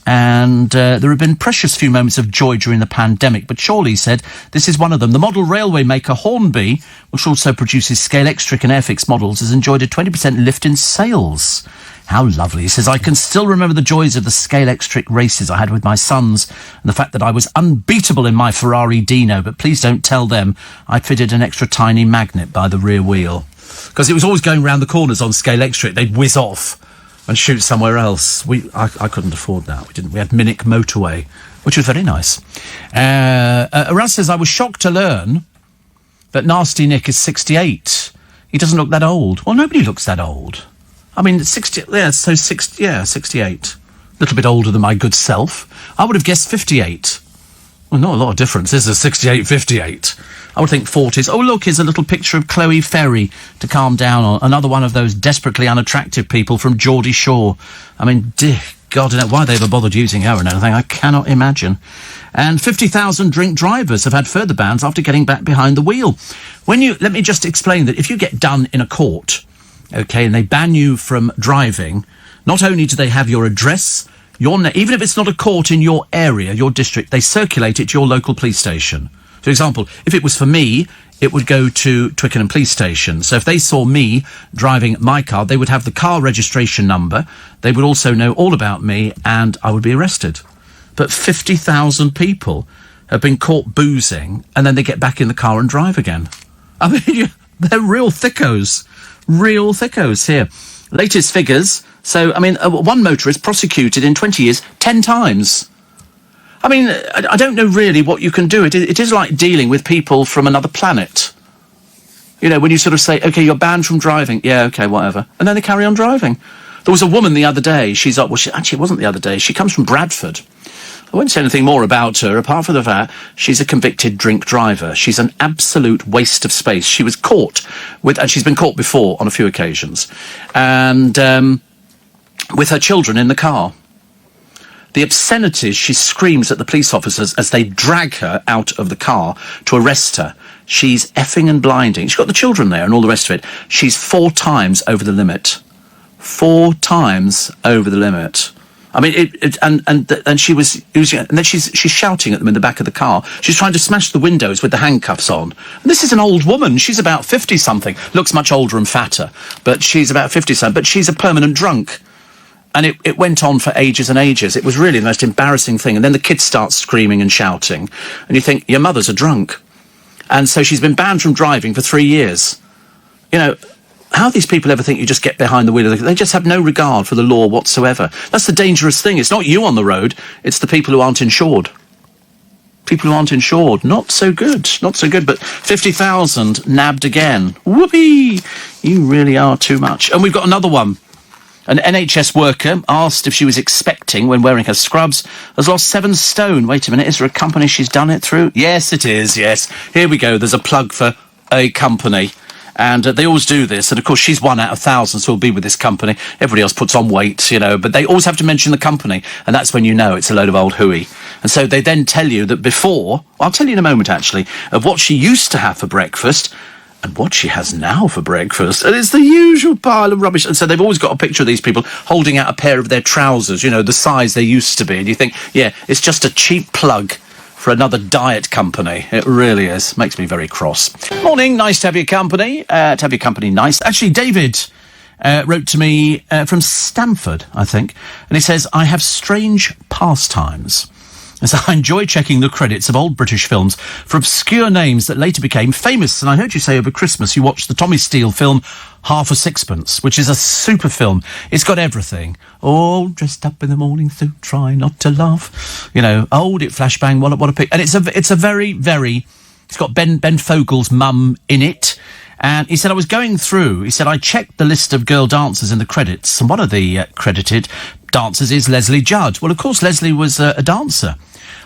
And there have been precious few moments of joy during the pandemic, but surely, he said, this is one of them. The model railway maker Hornby, which also produces Scalextric and Airfix models, has enjoyed a 20% lift in sales. How lovely. He says, I can still remember the joys of the Scalextric races I had with my sons and the fact that I was unbeatable in my Ferrari Dino, but please don't tell them I fitted an extra tiny magnet by the rear wheel. Because it was always going round the corners on Scalextric. They'd whiz off and shoot somewhere else. I couldn't afford that. We had Minnick Motorway, which was very nice. Russ says, I was shocked to learn that Nasty Nick is 68. He doesn't look that old. Well, nobody looks that old. I mean, 68. A little bit older than my good self. I would have guessed 58. Well, not a lot of difference, is there? 68, 58. I would think 40s. Oh, look, here's a little picture of Chloe Ferry to calm down on. Another one of those desperately unattractive people from Geordie Shore. I mean, dear God, I don't know why they ever bothered using her and anything. I cannot imagine. And 50,000 drink drivers have had further bans after getting back behind the wheel. Let me just explain that if you get done in a court, okay, and they ban you from driving, not only do they have your address, even if it's not a court in your area, your district, they circulate it to your local police station. For example, if it was for me, it would go to Twickenham Police Station. So if they saw me driving my car, they would have the car registration number. They would also know all about me, and I would be arrested. But 50,000 people have been caught boozing, and then they get back in the car and drive again. I mean, they're real thickos. Real thickos here. Latest figures. So, I mean, one motorist prosecuted in 20 years 10 times. I mean, I don't know really what you can do. It is like dealing with people from another planet. You know, when you sort of say, OK, you're banned from driving. Yeah, OK, whatever. And then they carry on driving. There was a woman the other day. Actually, it wasn't the other day. She comes from Bradford. I won't say anything more about her, apart from the fact she's a convicted drink driver. She's an absolute waste of space. She was caught and she's been caught before on a few occasions, and with her children in the car. The obscenities she screams at the police officers as they drag her out of the car to arrest her. She's effing and blinding. She's got the children there and all the rest of it. She's 4 times over the limit. 4 times over the limit. I mean, and she was using, and then she's shouting at them in the back of the car. She's trying to smash the windows with the handcuffs on. And this is an old woman. She's about 50-something. Looks much older and fatter, but she's about 50-something. But she's a permanent drunk. And it went on for ages and ages. It was really the most embarrassing thing. And then the kids start screaming and shouting. And you think, your mother's a drunk. And so she's been banned from driving for 3 years. You know, how these people ever think you just get behind the wheel? They just have no regard for the law whatsoever. That's the dangerous thing. It's not you on the road. It's the people who aren't insured. People who aren't insured. Not so good. Not so good. But 50,000 nabbed again. Whoopee! You really are too much. And we've got another one. An NHS worker, asked if she was expecting when wearing her scrubs, has lost 7 stone. Wait a minute, is there a company she's done it through? Yes, it is, yes. Here we go. There's a plug for a company. And they always do this. And, of course, she's 1 out of thousands who will be with this company. Everybody else puts on weight, you know. But they always have to mention the company. And that's when you know it's a load of old hooey. And so they then tell you that before... I'll tell you in a moment, actually, of what she used to have for breakfast and what she has now for breakfast. And it's the usual pile of rubbish. And so they've always got a picture of these people holding out a pair of their trousers, you know, the size they used to be. And you think, yeah, it's just a cheap plug for another diet company. It really is. Makes me very cross. Morning, nice to have your company. Nice. Actually, David wrote to me from Stamford, I think, and he says, I have strange pastimes. As I enjoy checking the credits of old British films for obscure names that later became famous. And I heard you say over Christmas you watched the Tommy Steele film Half a Sixpence, which is a super film. It's got everything. All dressed up in the morning suit, try not to laugh. You know, old it flashbang, what a pic. And it's a very, very... It's got Ben Fogle's mum in it. And he said, I was going through, he said, I checked the list of girl dancers in the credits, and one of the credited dancers is Leslie Judd. Well, of course, Leslie was a dancer.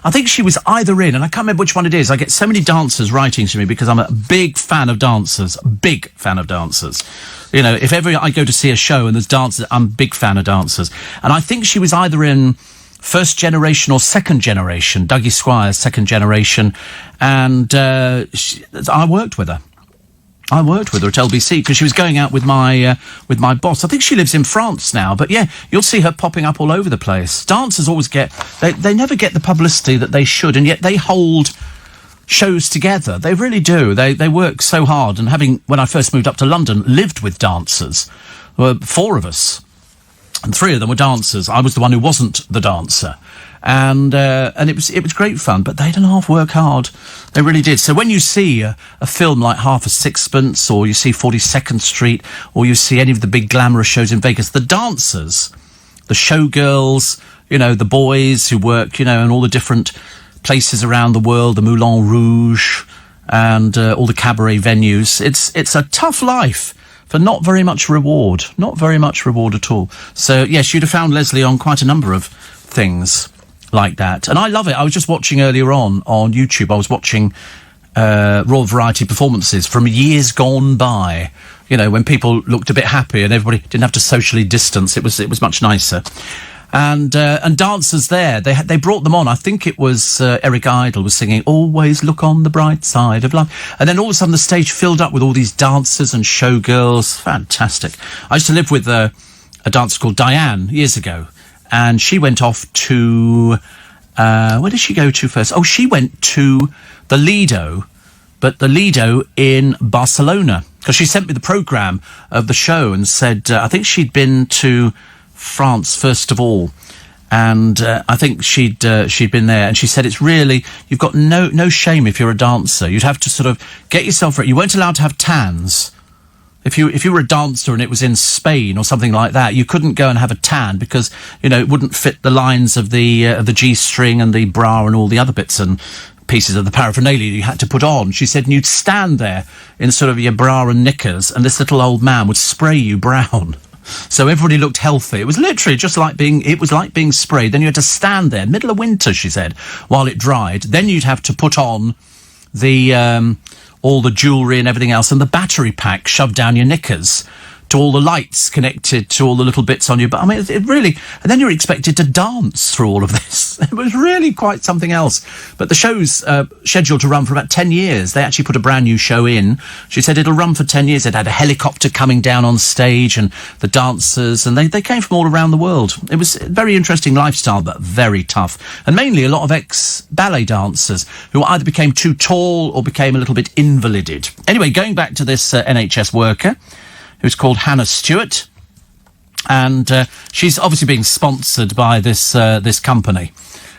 I think she was either in, and I can't remember which one it is. I get so many dancers writing to me because I'm a big fan of dancers. Big fan of dancers. You know, if ever I go to see a show and there's dancers, I'm a big fan of dancers. And I think she was either in First Generation or Second Generation, Dougie Squires, Second Generation. And I worked with her. I worked with her at LBC because she was going out with my boss. I think she lives in France now, but yeah, you'll see her popping up all over the place. Dancers always they never get the publicity that they should, and yet they hold shows together. They really do. They work so hard, and when I first moved up to London, lived with dancers. There were 4 of us, and 3 of them were dancers. I was the one who wasn't the dancer. And it was great fun, but they didn't half work hard. They really did. So when you see a film like Half a Sixpence, or you see 42nd Street, or you see any of the big glamorous shows in Vegas, the dancers, the showgirls, you know, the boys who work, you know, in all the different places around the world, the Moulin Rouge, and all the cabaret venues, it's a tough life for not very much reward. Not very much reward at all. So, yes, you'd have found Leslie on quite a number of things like that. And I love it. I was just watching earlier on YouTube, I was watching Royal Variety performances from years gone by, you know, when people looked a bit happy and everybody didn't have to socially distance. It was much nicer. And dancers there, they brought them on. I think it was Eric Idle was singing Always Look on the Bright Side of Life. And then all of a sudden the stage filled up with all these dancers and showgirls. Fantastic. I used to live with a dancer called Diane years ago. And she went off to... where did she go to first? Oh, she went to the Lido, but the Lido in Barcelona. Because she sent me the programme of the show and said, I think she'd been to France first of all. And I think she'd been there. And she said, it's really... You've got no shame if you're a dancer. You'd have to sort of get yourself ready. You weren't allowed to have tans. If you were a dancer and it was in Spain or something like that, you couldn't go and have a tan because, you know, it wouldn't fit the lines of the G-string and the bra and all the other bits and pieces of the paraphernalia you had to put on. She said, and you'd stand there in sort of your bra and knickers, and this little old man would spray you brown. So everybody looked healthy. It was literally just like being sprayed. Then you had to stand there, middle of winter, she said, while it dried. Then you'd have to put on the all the jewellery and everything else, and the battery pack shoved down your knickers to all the lights connected to all the little bits on you. But I mean, it really, and then you're expected to dance through all of this. It was really quite something else. But the show's scheduled to run for about 10 years. They actually put a brand new show in. She said it'll run for 10 years. It had a helicopter coming down on stage and the dancers, and they came from all around the world. It was a very interesting lifestyle, but very tough. And mainly a lot of ex-ballet dancers who either became too tall or became a little bit invalided. Anyway, going back to this NHS worker, who's called Hannah Stewart, and she's obviously being sponsored by this company,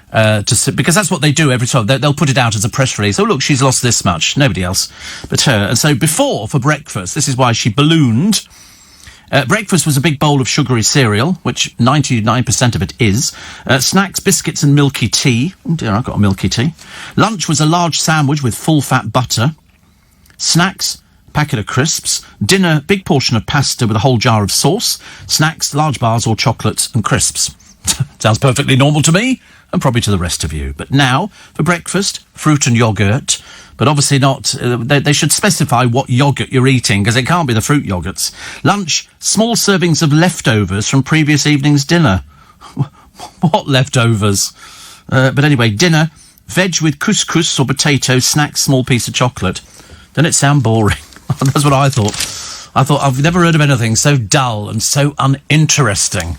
because that's what they do every time. They'll put it out as a press release. Oh, look, she's lost this much. Nobody else but her. And so before, for breakfast, this is why she ballooned. Breakfast was a big bowl of sugary cereal, which 99% of it is. Snacks, biscuits and milky tea. Oh dear, I've got a milky tea. Lunch was a large sandwich with full-fat butter. Snacks, packet of crisps. Dinner, big portion of pasta with a whole jar of sauce. Snacks, large bars or chocolates and crisps. Sounds perfectly normal to me, and probably to the rest of you. But now, for breakfast, fruit and yoghurt. But obviously not, they should specify what yoghurt you're eating, because it can't be the fruit yoghurts. Lunch, small servings of leftovers from previous evening's dinner. What leftovers? But anyway, dinner, veg with couscous or potato, snacks, small piece of chocolate. Doesn't it sound boring? That's what I thought. I thought, I've never heard of anything so dull and so uninteresting.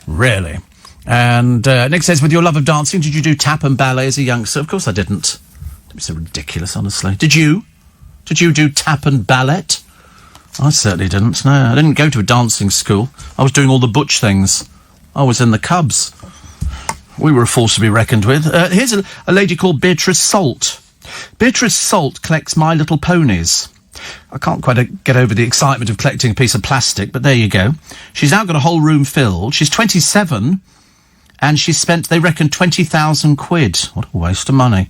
Really. And Nick says, with your love of dancing, did you do tap and ballet as a youngster? Of course I didn't. Don't be so ridiculous, honestly. Did you? Did you do tap and ballet? I certainly didn't. No, I didn't go to a dancing school. I was doing all the butch things. I was in the Cubs. We were a force to be reckoned with. Here's a lady called Beatrice Salt. Beatrice Salt collects My Little Ponies. I can't quite get over the excitement of collecting a piece of plastic, but there you go. She's now got a whole room filled. She's 27, and she's spent, they reckon, 20,000 quid. What a waste of money.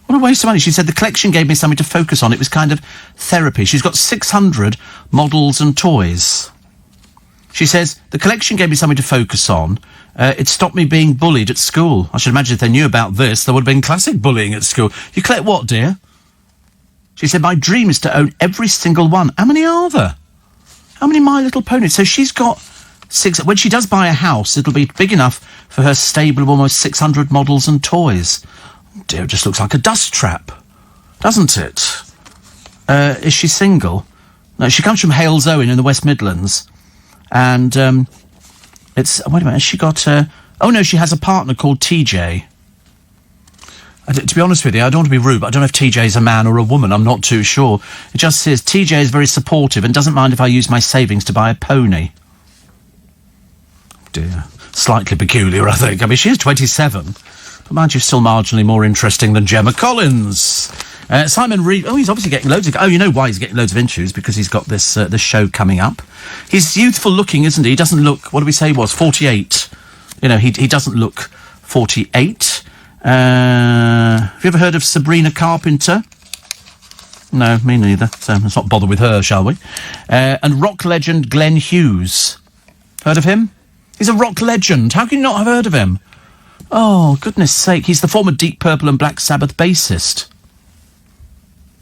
What a waste of money. She said, the collection gave me something to focus on. It was kind of therapy. She's got 600 models and toys. She says, the collection gave me something to focus on. It stopped me being bullied at school. I should imagine if they knew about this, there would have been classic bullying at school. You collect what, dear? She said, my dream is to own every single one. How many are there? How many My Little Ponies? So she's got 6. When she does buy a house, it'll be big enough for her stable of almost 600 models and toys. Oh dear, it just looks like a dust trap, doesn't it? Is she single? No, she comes from Halesowen in the West Midlands. And it's... Wait a minute, has she got... oh, no, she has a partner called TJ. To be honest with you, I don't want to be rude, but I don't know if TJ's a man or a woman. I'm not too sure. It just says, TJ is very supportive and doesn't mind if I use my savings to buy a pony. Oh dear. Slightly peculiar, I think. I mean, she is 27. But mind you, still marginally more interesting than Gemma Collins. Simon Reeve... Oh, he's obviously getting loads of... Oh, you know why he's getting loads of interviews? Because he's got this show coming up. He's youthful looking, isn't he? He doesn't look... What did we say he was? 48. You know, he doesn't look 48. Have you ever heard of Sabrina Carpenter? No, me neither. So let's not bother with her, shall we? And rock legend Glenn Hughes. Heard of him? He's a rock legend. How can you not have heard of him? Oh, goodness sake. He's the former Deep Purple and Black Sabbath bassist.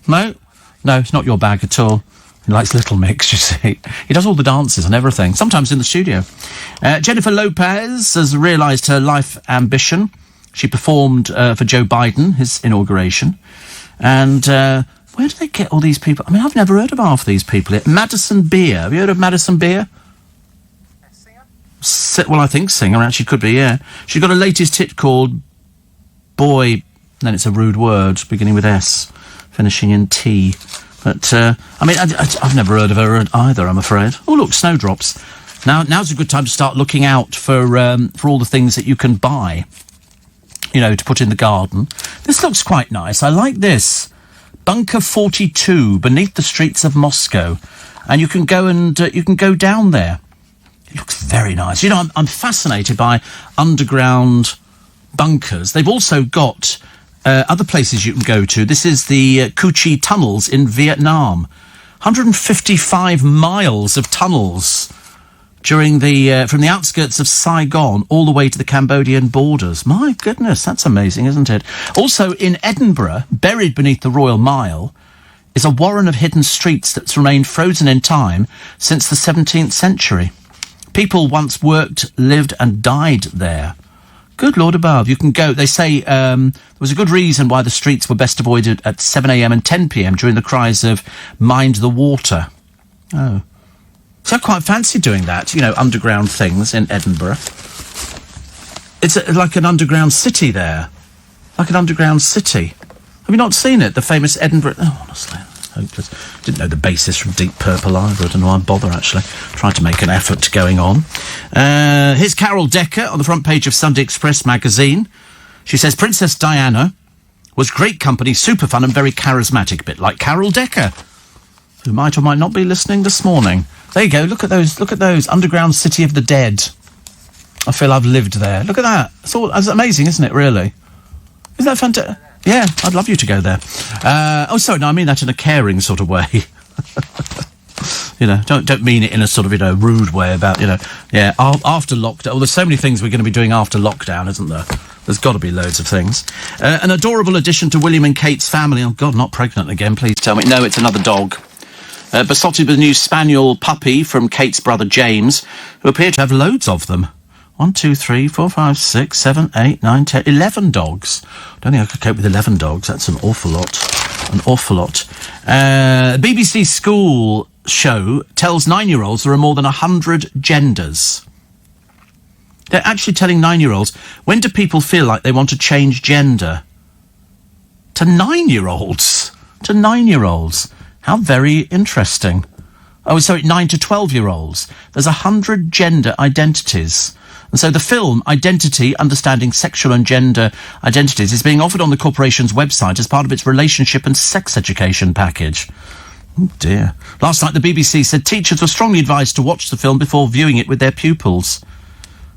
No? No, it's not your bag at all. He likes Little Mix, you see. He does all the dances and everything, sometimes in the studio. Jennifer Lopez has realised her life ambition. She performed for Joe Biden, his inauguration. And where do they get all these people? I mean, I've never heard of half these people yet. Madison Beer. Have you heard of Madison Beer? Singer? Well, I think singer, actually, could be, yeah. She's got a latest hit called Boy... Then it's a rude word, beginning with S, finishing in T. But, I mean, I've never heard of her either, I'm afraid. Oh, look, snowdrops. Now's a good time to start looking out for all the things that you can buy, you know, to put in the garden. This looks quite nice. I like this. Bunker 42, beneath the streets of Moscow. And you can go and, you can go down there. It looks very nice. You know, I'm fascinated by underground bunkers. They've also got other places you can go to. This is the Cu Chi tunnels in Vietnam. 155 miles of tunnels during the from the outskirts of Saigon all the way to the Cambodian borders. My goodness, that's amazing, isn't it? Also in Edinburgh, buried beneath the Royal Mile, is a warren of hidden streets that's remained frozen in time since the 17th century. People once worked, lived and died there. Good Lord above, you can go. They say there was a good reason why the streets were best avoided at 7 a.m. and 10 p.m. during the cries of "Mind the water." Oh. So I quite fancy doing that, underground things in Edinburgh. It's like an underground city there. Like an underground city. Have you not seen it? The famous Edinburgh... Oh, honestly, hopeless. Didn't know the bassist from Deep Purple either. I don't know why I bother, actually. Tried to make an effort to going on. Here's Carol Decker on the front page of Sunday Express magazine. She says, Princess Diana was great company, super fun and very charismatic, a bit like Carol Decker, who might or might not be listening this morning. There you go, look at those. Underground City of the Dead. I feel I've lived there. Look at that. It's amazing, isn't it, really? Isn't that fantastic? Yeah, I'd love you to go there. Sorry, no, I mean that in a caring sort of way. Don't mean it in a sort of, rude way about, after lockdown. Well, there's so many things we're going to be doing after lockdown, isn't there? There's got to be loads of things. An adorable addition to William and Kate's family. Oh, God, not pregnant again, please tell me. No, it's another dog. Besotted with a new spaniel puppy from Kate's brother James, who appear to have loads of them. 1, 2, 3, 4, 5, 6, 7, 8, 9, 10, 11 dogs. I don't think I could cope with 11 dogs. That's an awful lot. An awful lot. BBC school show tells 9-year-olds there are more than 100 genders. They're actually telling 9-year-olds, when do people feel like they want to change gender? To 9-year-olds. To 9-year-olds. How very interesting. Oh, sorry, 9 to 12-year-olds. There's 100 gender identities. And so the film, Identity, Understanding Sexual and Gender Identities, is being offered on the corporation's website as part of its relationship and sex education package. Oh, dear. Last night, the BBC said teachers were strongly advised to watch the film before viewing it with their pupils.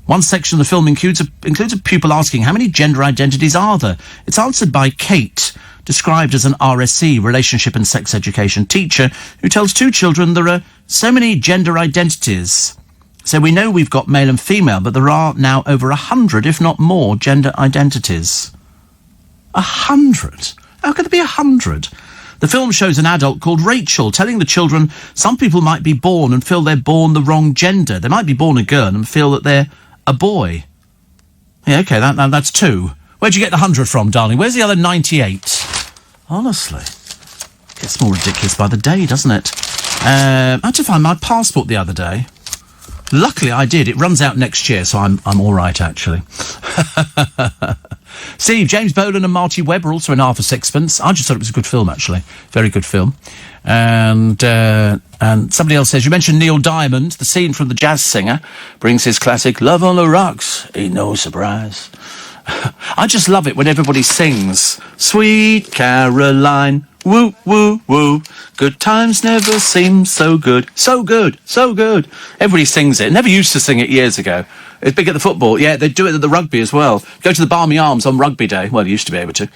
One section of the film includes a pupil asking, how many gender identities are there? It's answered by Kate, described as an RSE, Relationship and Sex Education teacher, who tells 2 children there are so many gender identities. So we know we've got male and female, but there are now over 100, if not more, gender identities. 100? How could there be 100? The film shows an adult called Rachel telling the children some people might be born and feel they're born the wrong gender. They might be born a girl and feel that they're a boy. Yeah, OK, that's 2. Where'd you get the 100 from, darling? Where's the other 98? Honestly. Gets more ridiculous by the day, doesn't it? I had to find my passport the other day. Luckily I did. It runs out next year, so I'm all right, actually. Steve, James Bolan and Marty Webb are also in Half a Sixpence. I just thought it was a good film, actually. Very good film. And somebody else says, you mentioned Neil Diamond. The scene from The Jazz Singer brings his classic Love on the Rocks. Ain't no surprise. I just love it when everybody sings Sweet Caroline, woo, woo, woo. Good times never seem so good. So good, so good. Everybody sings it. Never used to sing it years ago. It's big at the football. Yeah, they do it at the rugby as well. Go to the Barmy Arms on Rugby Day. Well, you used to be able to.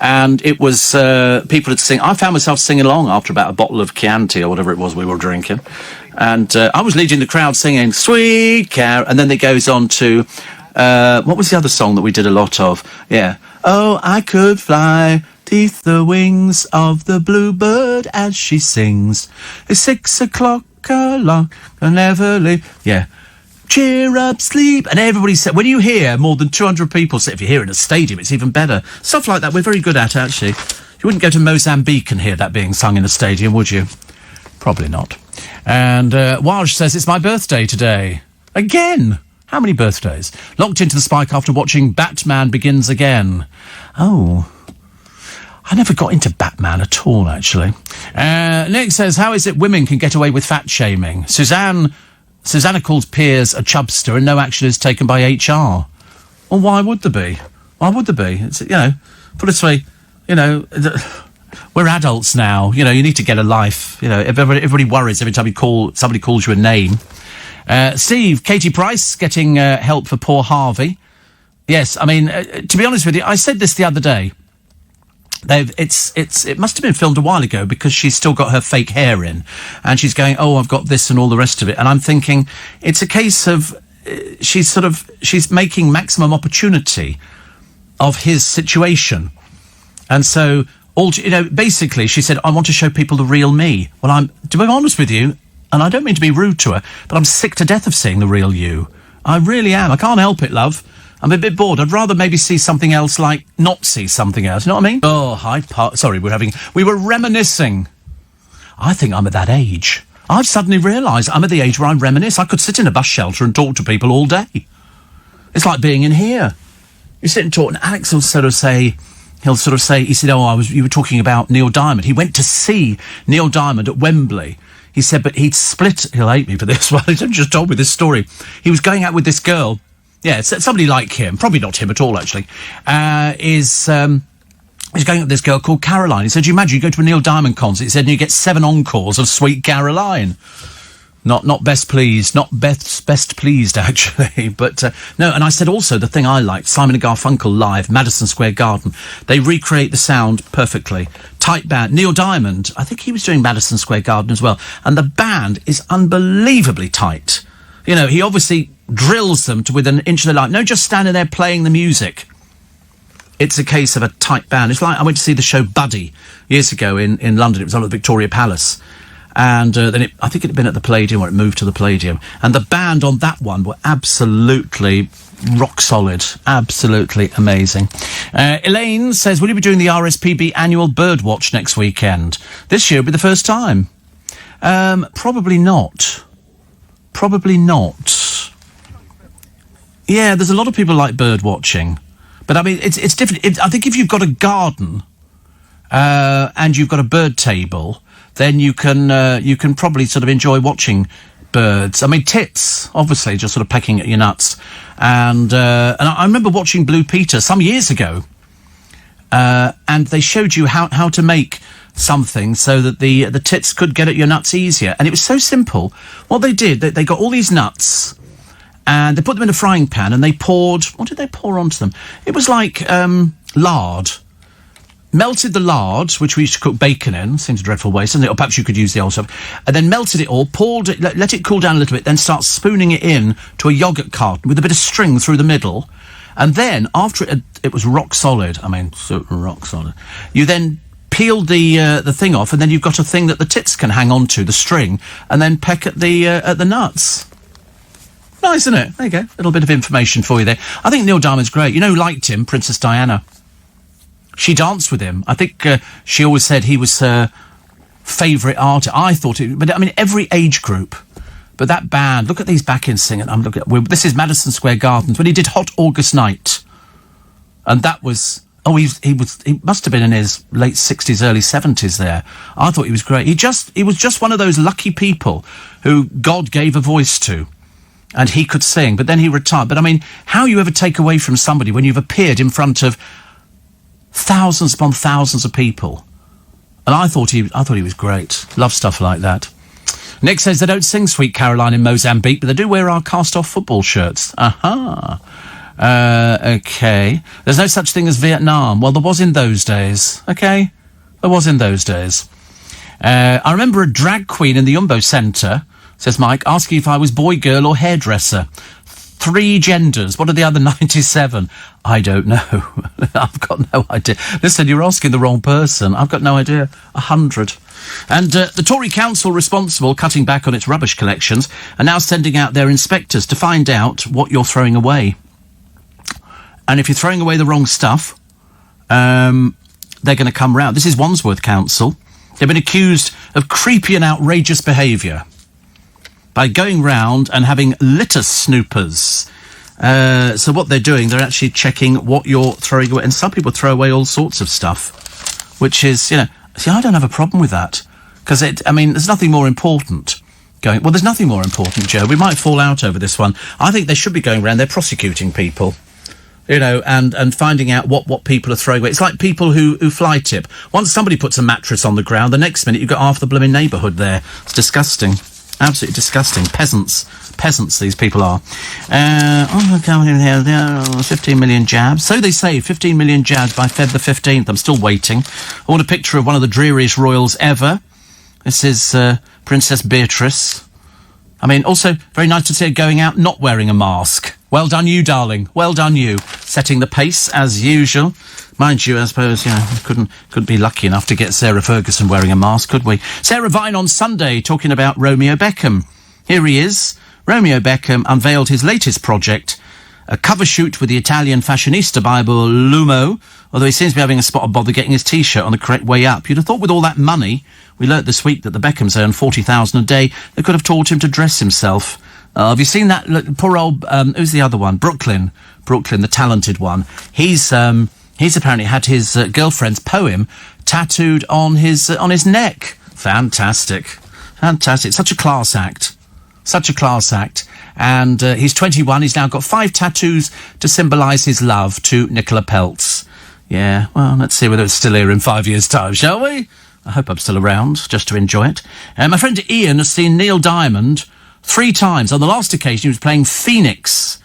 And it was people would sing. I found myself singing along after about a bottle of Chianti or whatever it was we were drinking. And I was leading the crowd singing Sweet Car. And then it goes on to... what was the other song that we did a lot of? Yeah. Oh, I could fly beneath the wings of the bluebird as she sings. It's 6 o'clock along, I'll never leave. Yeah. Cheer up, sleep. And everybody said, when you hear more than 200 people say, if you hear it in a stadium, it's even better. Stuff like that we're very good at, actually. You wouldn't go to Mozambique and hear that being sung in a stadium, would you? Probably not. And Walsh says, it's my birthday today. Again. How many birthdays? Locked into the spike after watching Batman Begins Again. Oh. I never got into Batman at all, actually. Nick says, how is it women can get away with fat shaming? Susanna calls Piers a chubster and no action is taken by HR. Well, why would there be? Why would there be? It's, put it this way, we're adults now. You need to get a life. Everybody worries every time somebody calls you a name. Steve, Katie Price getting help for poor Harvey. Yes, I mean, to be honest with you, I said this the other day. It must have been filmed a while ago because she's still got her fake hair in, and she's going, oh, I've got this and all the rest of it. And I'm thinking, it's a case of she's making maximum opportunity of his situation. And so Basically, she said, I want to show people the real me. Well, to be honest with you, and I don't mean to be rude to her, but I'm sick to death of seeing the real you. I really am. I can't help it, love. I'm a bit bored. I'd rather maybe see something else, like not see something else. You know what I mean? Oh, Hyde Park. Sorry, we were reminiscing. I think I'm at that age. I've suddenly realised I'm at the age where I reminisce. I could sit in a bus shelter and talk to people all day. It's like being in here. You sit and talk, and Alex will sort of say, he said, you were talking about Neil Diamond. He went to see Neil Diamond at Wembley. He said, but he'd split. He'll hate me for this one. He just told me this story. He was going out with this girl. Yeah, somebody like him. Probably not him at all, actually. He's going out with this girl called Caroline. He said, you imagine you go to a Neil Diamond concert. He said, and you get 7 encores of Sweet Caroline. Not best pleased, not best pleased, actually. But, no, and I said also the thing I liked, Simon and Garfunkel live, Madison Square Garden. They recreate the sound perfectly. Tight band. Neil Diamond, I think he was doing Madison Square Garden as well. And the band is unbelievably tight. You know, he obviously drills them to within an inch of their life. No, just standing there playing the music. It's a case of a tight band. It's like I went to see the show Buddy years ago in London. It was on at the Victoria Palace. And then I think it had been at the Palladium, or it moved to the Palladium. And the band on that one were absolutely rock solid. Absolutely amazing. Elaine says, will you be doing the RSPB annual bird watch next weekend? This year will be the first time. Probably not. Probably not. Yeah, there's a lot of people like bird watching. But, I mean, it's different. I think if you've got a garden and you've got a bird table, then you can probably sort of enjoy watching birds. I mean, tits, obviously, just sort of pecking at your nuts. And I remember watching Blue Peter some years ago, and they showed you how to make something so that the tits could get at your nuts easier. And it was so simple. What they did, they got all these nuts, and they put them in a frying pan, and they poured... What did they pour onto them? It was like lard. Melted the lard, which we used to cook bacon in. Seems a dreadful waste, doesn't it? Or perhaps you could use the old stuff. And then melted it all, poured it, let it cool down a little bit, then start spooning it in to a yoghurt carton with a bit of string through the middle. And then, after it was rock solid, I mean, super rock solid, you then peeled the thing off, and then you've got a thing that the tits can hang on to, the string, and then peck at the nuts. Nice, isn't it? There you go. A little bit of information for you there. I think Neil Diamond's great. You know who liked him? Princess Diana. She danced with him. I think she always said he was her favourite artist. I thought it... But, I mean, every age group. But that band... Look at these back-ends singing. This is Madison Square Gardens, when he did Hot August Night. And that was... Oh, he must have been in his late 60s, early 70s there. I thought he was great. He was just one of those lucky people who God gave a voice to. And he could sing, but then he retired. But, I mean, how you ever take away from somebody when you've appeared in front of thousands upon thousands of people? And I thought he was great. Love stuff like that. Nick says they don't sing Sweet Caroline in Mozambique, but they do wear our cast-off football shirts. Aha. Okay. There's no such thing as Vietnam. Well, there was in those days. Okay? There was in those days. I remember a drag queen in the Umbo Centre, says Mike, asking if I was boy, girl or hairdresser. 3 genders. What are the other 97? I don't know. I've got no idea. Listen, you're asking the wrong person. I've got no idea. 100. And the Tory council responsible, cutting back on its rubbish collections, are now sending out their inspectors to find out what you're throwing away. And if you're throwing away the wrong stuff, they're going to come round. This is Wandsworth Council. They've been accused of creepy and outrageous behaviour by going round and having litter snoopers. So what they're doing, they're actually checking what you're throwing away. And some people throw away all sorts of stuff, which is, you know... See, I don't have a problem with that. Because, there's nothing more important. Well, there's nothing more important, Joe. We might fall out over this one. I think they should be going around, they're prosecuting people. You know, and finding out what people are throwing away. It's like people who fly tip. Once somebody puts a mattress on the ground, the next minute you've got half the blooming neighbourhood there. It's disgusting. Absolutely disgusting. Peasants, these people are. 15 million jabs. So they say, 15 million jabs by Feb the 15th. I'm still waiting. I want a picture of one of the dreariest royals ever. This is Princess Beatrice. I mean, also very nice to see her going out not wearing a mask. Well done you, darling. Well done you. Setting the pace, as usual. Mind you, I suppose, couldn't be lucky enough to get Sarah Ferguson wearing a mask, could we? Sarah Vine on Sunday talking about Romeo Beckham. Here he is. Romeo Beckham unveiled his latest project, a cover shoot with the Italian fashionista Bible Lumo, although he seems to be having a spot of bother getting his T-shirt on the correct way up. You'd have thought with all that money, we learnt this week that the Beckhams earn $40,000 a day, they could have taught him to dress himself. Have you seen that? Look, poor old, who's the other one? Brooklyn, the talented one. He's apparently had his girlfriend's poem tattooed on his neck. Fantastic. Such a class act. And he's 21. He's now got 5 tattoos to symbolise his love to Nicola Peltz. Yeah, well, let's see whether it's still here in 5 years' time, shall we? I hope I'm still around, just to enjoy it. My friend Ian has seen Neil Diamond 3 times. On the last occasion, he was playing Phoenix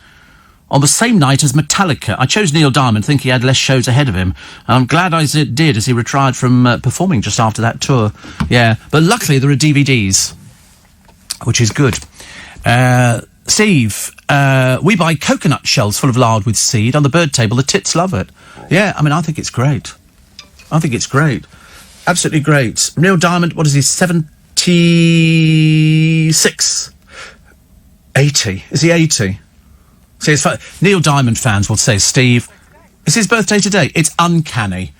on the same night as Metallica. I chose Neil Diamond, think he had less shows ahead of him. I'm glad I did, as he retired from performing just after that tour. Yeah, but luckily there are DVDs, which is good. Steve, we buy coconut shells full of lard with seed on the bird table. The tits love it. Yeah, I mean, I think it's great. Absolutely great. Neil Diamond, what is he, 76? 80. Is he 80? See, it's fun. Neil Diamond fans will say, Steve, it's his birthday today. It's uncanny.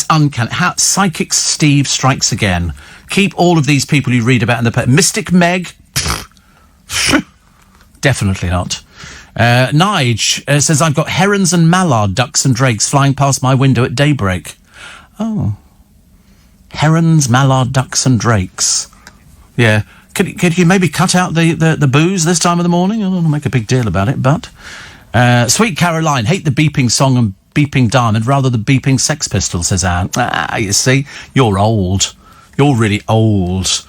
How psychic Steve strikes again. Keep all of these people you read about in the paper. Mystic Meg? Definitely not. Nige says, I've got herons and mallard ducks and drakes flying past my window at daybreak. Oh. Herons, mallard ducks and drakes. Yeah. Could you maybe cut out the booze this time of the morning? I don't want to make a big deal about it, but... Sweet Caroline, hate the beeping song and beeping diamond, rather the beeping Sex Pistols, says Anne. You see, you're old. You're really old.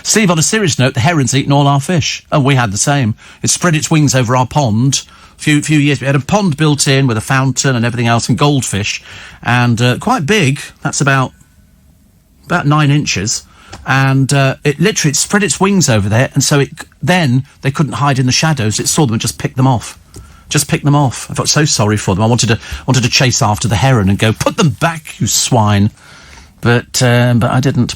Steve, on a serious note, the heron's eaten all our fish. Oh, we had the same. It spread its wings over our pond. Few years. We had a pond built in with a fountain and everything else, and goldfish. And quite big. That's about 9 inches. And it literally spread its wings over there, and so then they couldn't hide in the shadows. It saw them and just picked them off. I felt so sorry for them. I wanted to chase after the heron and go, put them back, you swine. But I didn't.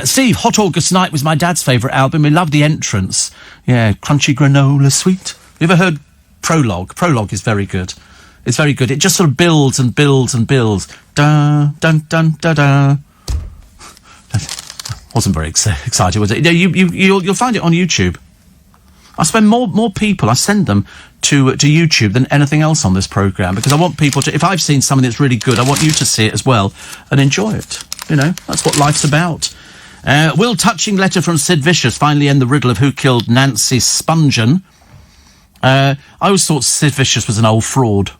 Steve, Hot August Night was my dad's favourite album. We loved the entrance. Yeah, crunchy granola sweet. You ever heard Prologue? Prologue is very good. It's very good. It just sort of builds and builds and builds. Dun, dun, dun, dun, dun. Wasn't very excited, was it? You'll find it on YouTube. I spend more people, I send them to YouTube than anything else on this programme, because I want people to, if I've seen something that's really good, I want you to see it as well and enjoy it. You know, that's what life's about. Will touching letter from Sid Vicious finally end the riddle of who killed Nancy Spungen. I always thought Sid Vicious was an old fraud.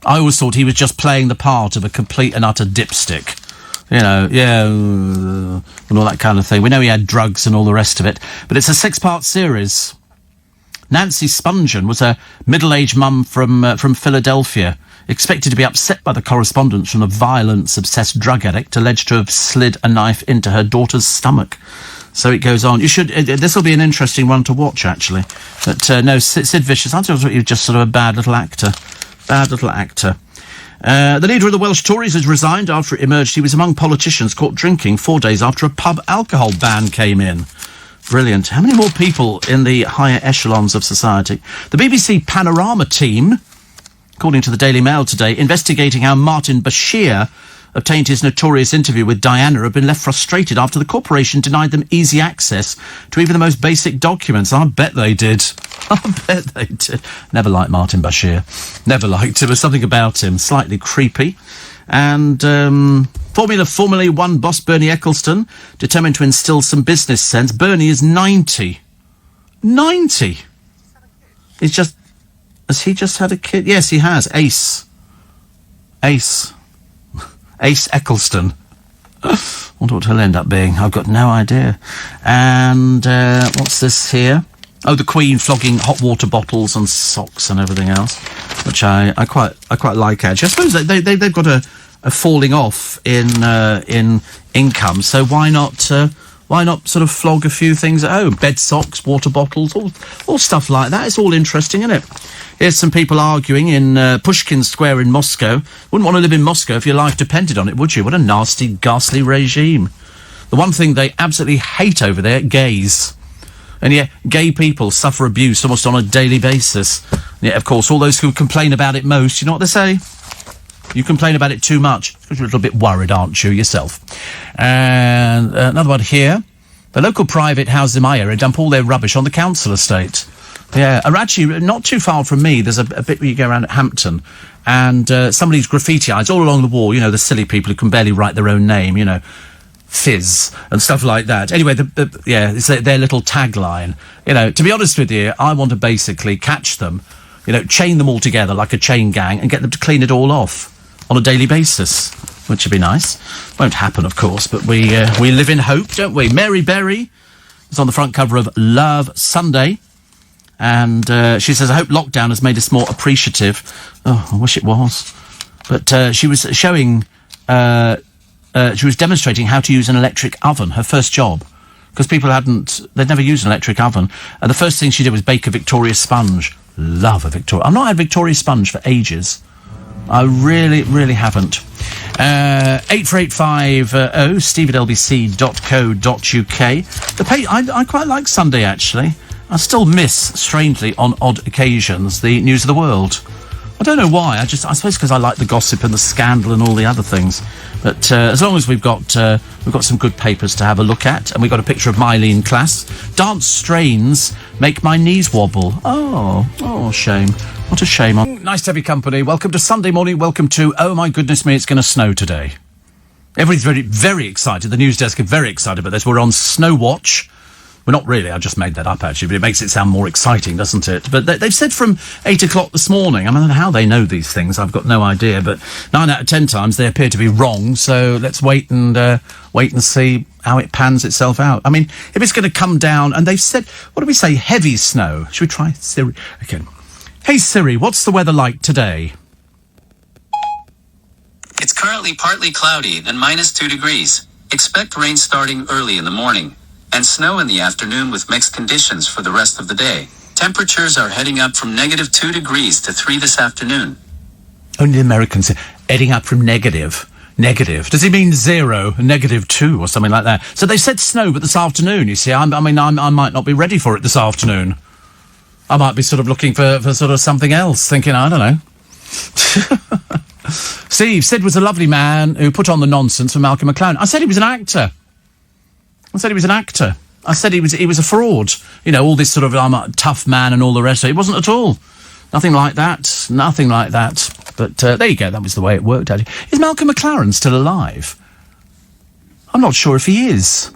I always thought he was just playing the part of a complete and utter dipstick. You know, yeah, and all that kind of thing. We know he had drugs and all the rest of it. But it's a 6-part series. Nancy Spungen was a middle-aged mum from Philadelphia, expected to be upset by the correspondence from a violence-obsessed drug addict alleged to have slid a knife into her daughter's stomach. So it goes on. You should. This will be an interesting one to watch, actually. But no, Sid Vicious, I thought he was just sort of a bad little actor. The leader of the Welsh Tories has resigned after it emerged he was among politicians caught drinking 4 days after a pub alcohol ban came in. Brilliant. How many more people in the higher echelons of society? The BBC Panorama team, according to the Daily Mail today, investigating how Martin Bashir obtained his notorious interview with Diana, have been left frustrated after the corporation denied them easy access to even the most basic documents. I bet they did. Never liked Martin Bashir. Never liked him. There's something about him slightly creepy. And Formula 1 boss Bernie Ecclestone determined to instill some business sense. Bernie is 90. 90! Has he just had a kid? Yes, he has. Ace Ecclestone. Wonder what he'll end up being. I've got no idea. And what's this here? Oh, the Queen flogging hot water bottles and socks and everything else, which I quite like. Actually, I suppose they've got a falling off in income. So why not Why not sort of flog a few things at home? Bed socks, water bottles, all stuff like that. It's all interesting, isn't it? Here's some people arguing in Pushkin Square in Moscow. Wouldn't want to live in Moscow if your life depended on it, would you? What a nasty, ghastly regime. The one thing they absolutely hate over there, gays. And yet, gay people suffer abuse almost on a daily basis. And yet, of course, all those who complain about it most, you know what they say? You complain about it too much because you're a little bit worried, aren't you, yourself? And another one here. The local private houses in my area dump all their rubbish on the council estate. Yeah, actually, not too far from me, there's a bit where you go around at Hampton, and somebody's graffiti-ized all along the wall, you know, the silly people who can barely write their own name, you know, Fizz and stuff like that. Anyway, it's their little tagline. You know, to be honest with you, I want to basically catch them, you know, chain them all together like a chain gang and get them to clean it all off on a daily basis, which would be nice. Won't happen, of course, but we live in hope, don't we? Mary Berry is on the front cover of Love Sunday, and she says, I hope lockdown has made us more appreciative. Oh, I wish it was. But she was showing, she was demonstrating how to use an electric oven, her first job, because people they'd never used an electric oven, and the first thing she did was bake a Victoria sponge. Love a Victoria. I've not had Victoria sponge for ages. I really, really haven't. 84850 steve@lbc.co.uk. I quite like Sunday, actually. I still miss, strangely, on odd occasions, the news of the world. I don't know why. I suppose because I like the gossip and the scandal and all the other things. But as long as we've got some good papers to have a look at, and we've got a picture of Mylene Class. Dance strains make my knees wobble. Oh, shame. What a shame. Nice to have your company. Welcome to Sunday morning. Welcome to, oh my goodness me, it's going to snow today. Everybody's very, very excited. The news desk are very excited about this. We're on snow watch. Well, not really. I just made that up, actually, but it makes it sound more exciting, doesn't it? But they've said from 8 o'clock this morning. I don't know how they know these things. I've got no idea. But 9 out of 10 times they appear to be wrong. So let's wait and see how it pans itself out. I mean, if it's going to come down, and they've said, what do we say? Heavy snow. Should we try Siri? Okay. Hey, Siri, what's the weather like today? It's currently partly cloudy and -2 degrees. Expect rain starting early in the morning and snow in the afternoon with mixed conditions for the rest of the day. Temperatures are heading up from -2 degrees to 3 this afternoon. Only the Americans heading up from negative. Negative. Does he mean 0, -2 or something like that? So they said snow, but this afternoon, you see, I might not be ready for it this afternoon. I might be sort of looking for sort of something else, thinking, I don't know. Steve, Sid was a lovely man who put on the nonsense for Malcolm McLaren. I said he was an actor. I said he was a fraud. You know, all this sort of, I'm a tough man and all the rest of it. It wasn't at all. Nothing like that. Nothing like that. But there you go. That was the way it worked out. Is Malcolm McLaren still alive? I'm not sure if he is.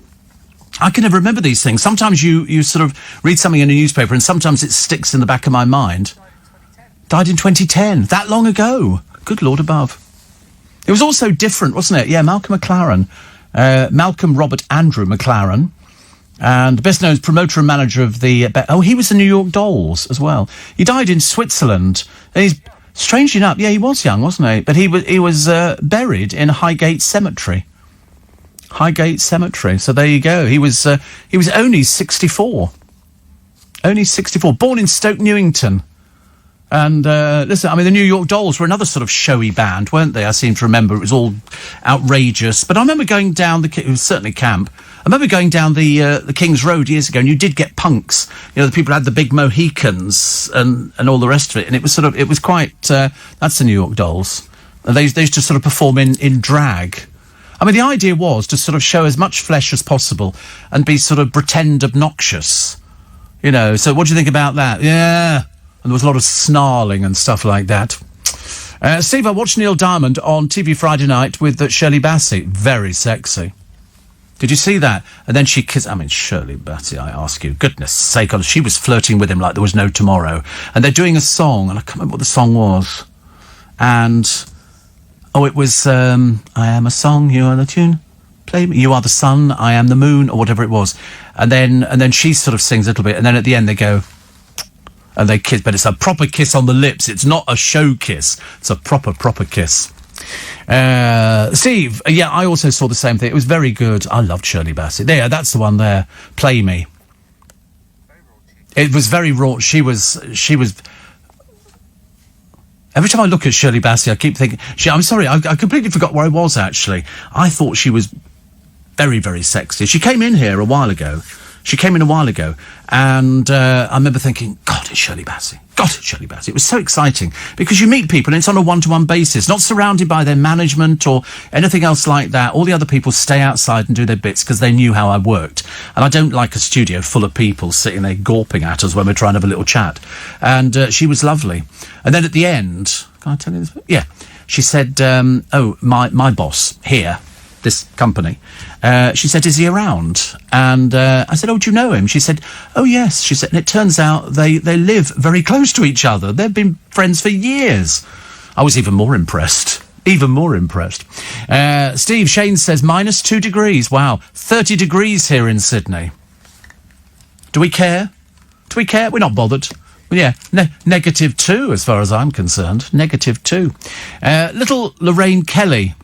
I can never remember these things. Sometimes you sort of read something in a newspaper and sometimes it sticks in the back of my mind. Died in 2010. That long ago. Good Lord above. It was also different, wasn't it? Yeah, Malcolm McLaren. Malcolm Robert Andrew McLaren. And best known as promoter and manager of the... he was the New York Dolls as well. He died in Switzerland. And he's, strangely enough, yeah, he was young, wasn't he? But he was buried in Highgate Cemetery. Highgate Cemetery. So there you go. He was only 64. Only 64. Born in Stoke Newington. And listen, I mean, the New York Dolls were another sort of showy band, weren't they? I seem to remember it was all outrageous. But I remember going down it was certainly camp. I remember going down the King's Road years ago, and you did get punks. You know, the people had the big Mohicans and all the rest of it, and it was quite. That's the New York Dolls. And they used to sort of perform in drag. I mean, the idea was to sort of show as much flesh as possible and be sort of pretend obnoxious. You know, so what do you think about that? Yeah. And there was a lot of snarling and stuff like that. Steve, I watched Neil Diamond on TV Friday night with Shirley Bassey. Very sexy. Did you see that? And then she kissed... I mean, Shirley Bassey, I ask you. Goodness sake, she was flirting with him like there was no tomorrow. And they're doing a song, and I can't remember what the song was. And... it was, I am a song, you are the tune. Play me. You are the sun, I am the moon, or whatever it was. And then she sort of sings a little bit, and then at the end they go... And they kiss, but it's a proper kiss on the lips. It's not a show kiss. It's a proper kiss. Steve, yeah, I also saw the same thing. It was very good. I loved Shirley Bassey. There, that's the one there. Play Me. It was very raw. She was. Every time I look at Shirley Bassey, I keep thinking... I'm sorry, I completely forgot where I was, actually. I thought she was very, very sexy. She came in here a while ago. And I remember thinking, God, it's Shirley Bassey. God, it's Shirley Bassey. It was so exciting, because you meet people and it's on a one-to-one basis, not surrounded by their management or anything else like that. All the other people stay outside and do their bits because they knew how I worked. And I don't like a studio full of people sitting there gawping at us when we're trying to have a little chat. And she was lovely. And then at the end... Can I tell you this? Yeah. She said, my boss here, this company, she said, is he around? And I said, oh, do you know him? She said, oh, yes. She said, and it turns out they live very close to each other. They've been friends for years. I was even more impressed. Steve Shane says, -2 degrees. Wow. 30 degrees here in Sydney. Do we care? We're not bothered. Yeah, -2 as far as I'm concerned. -2. Little Lorraine Kelly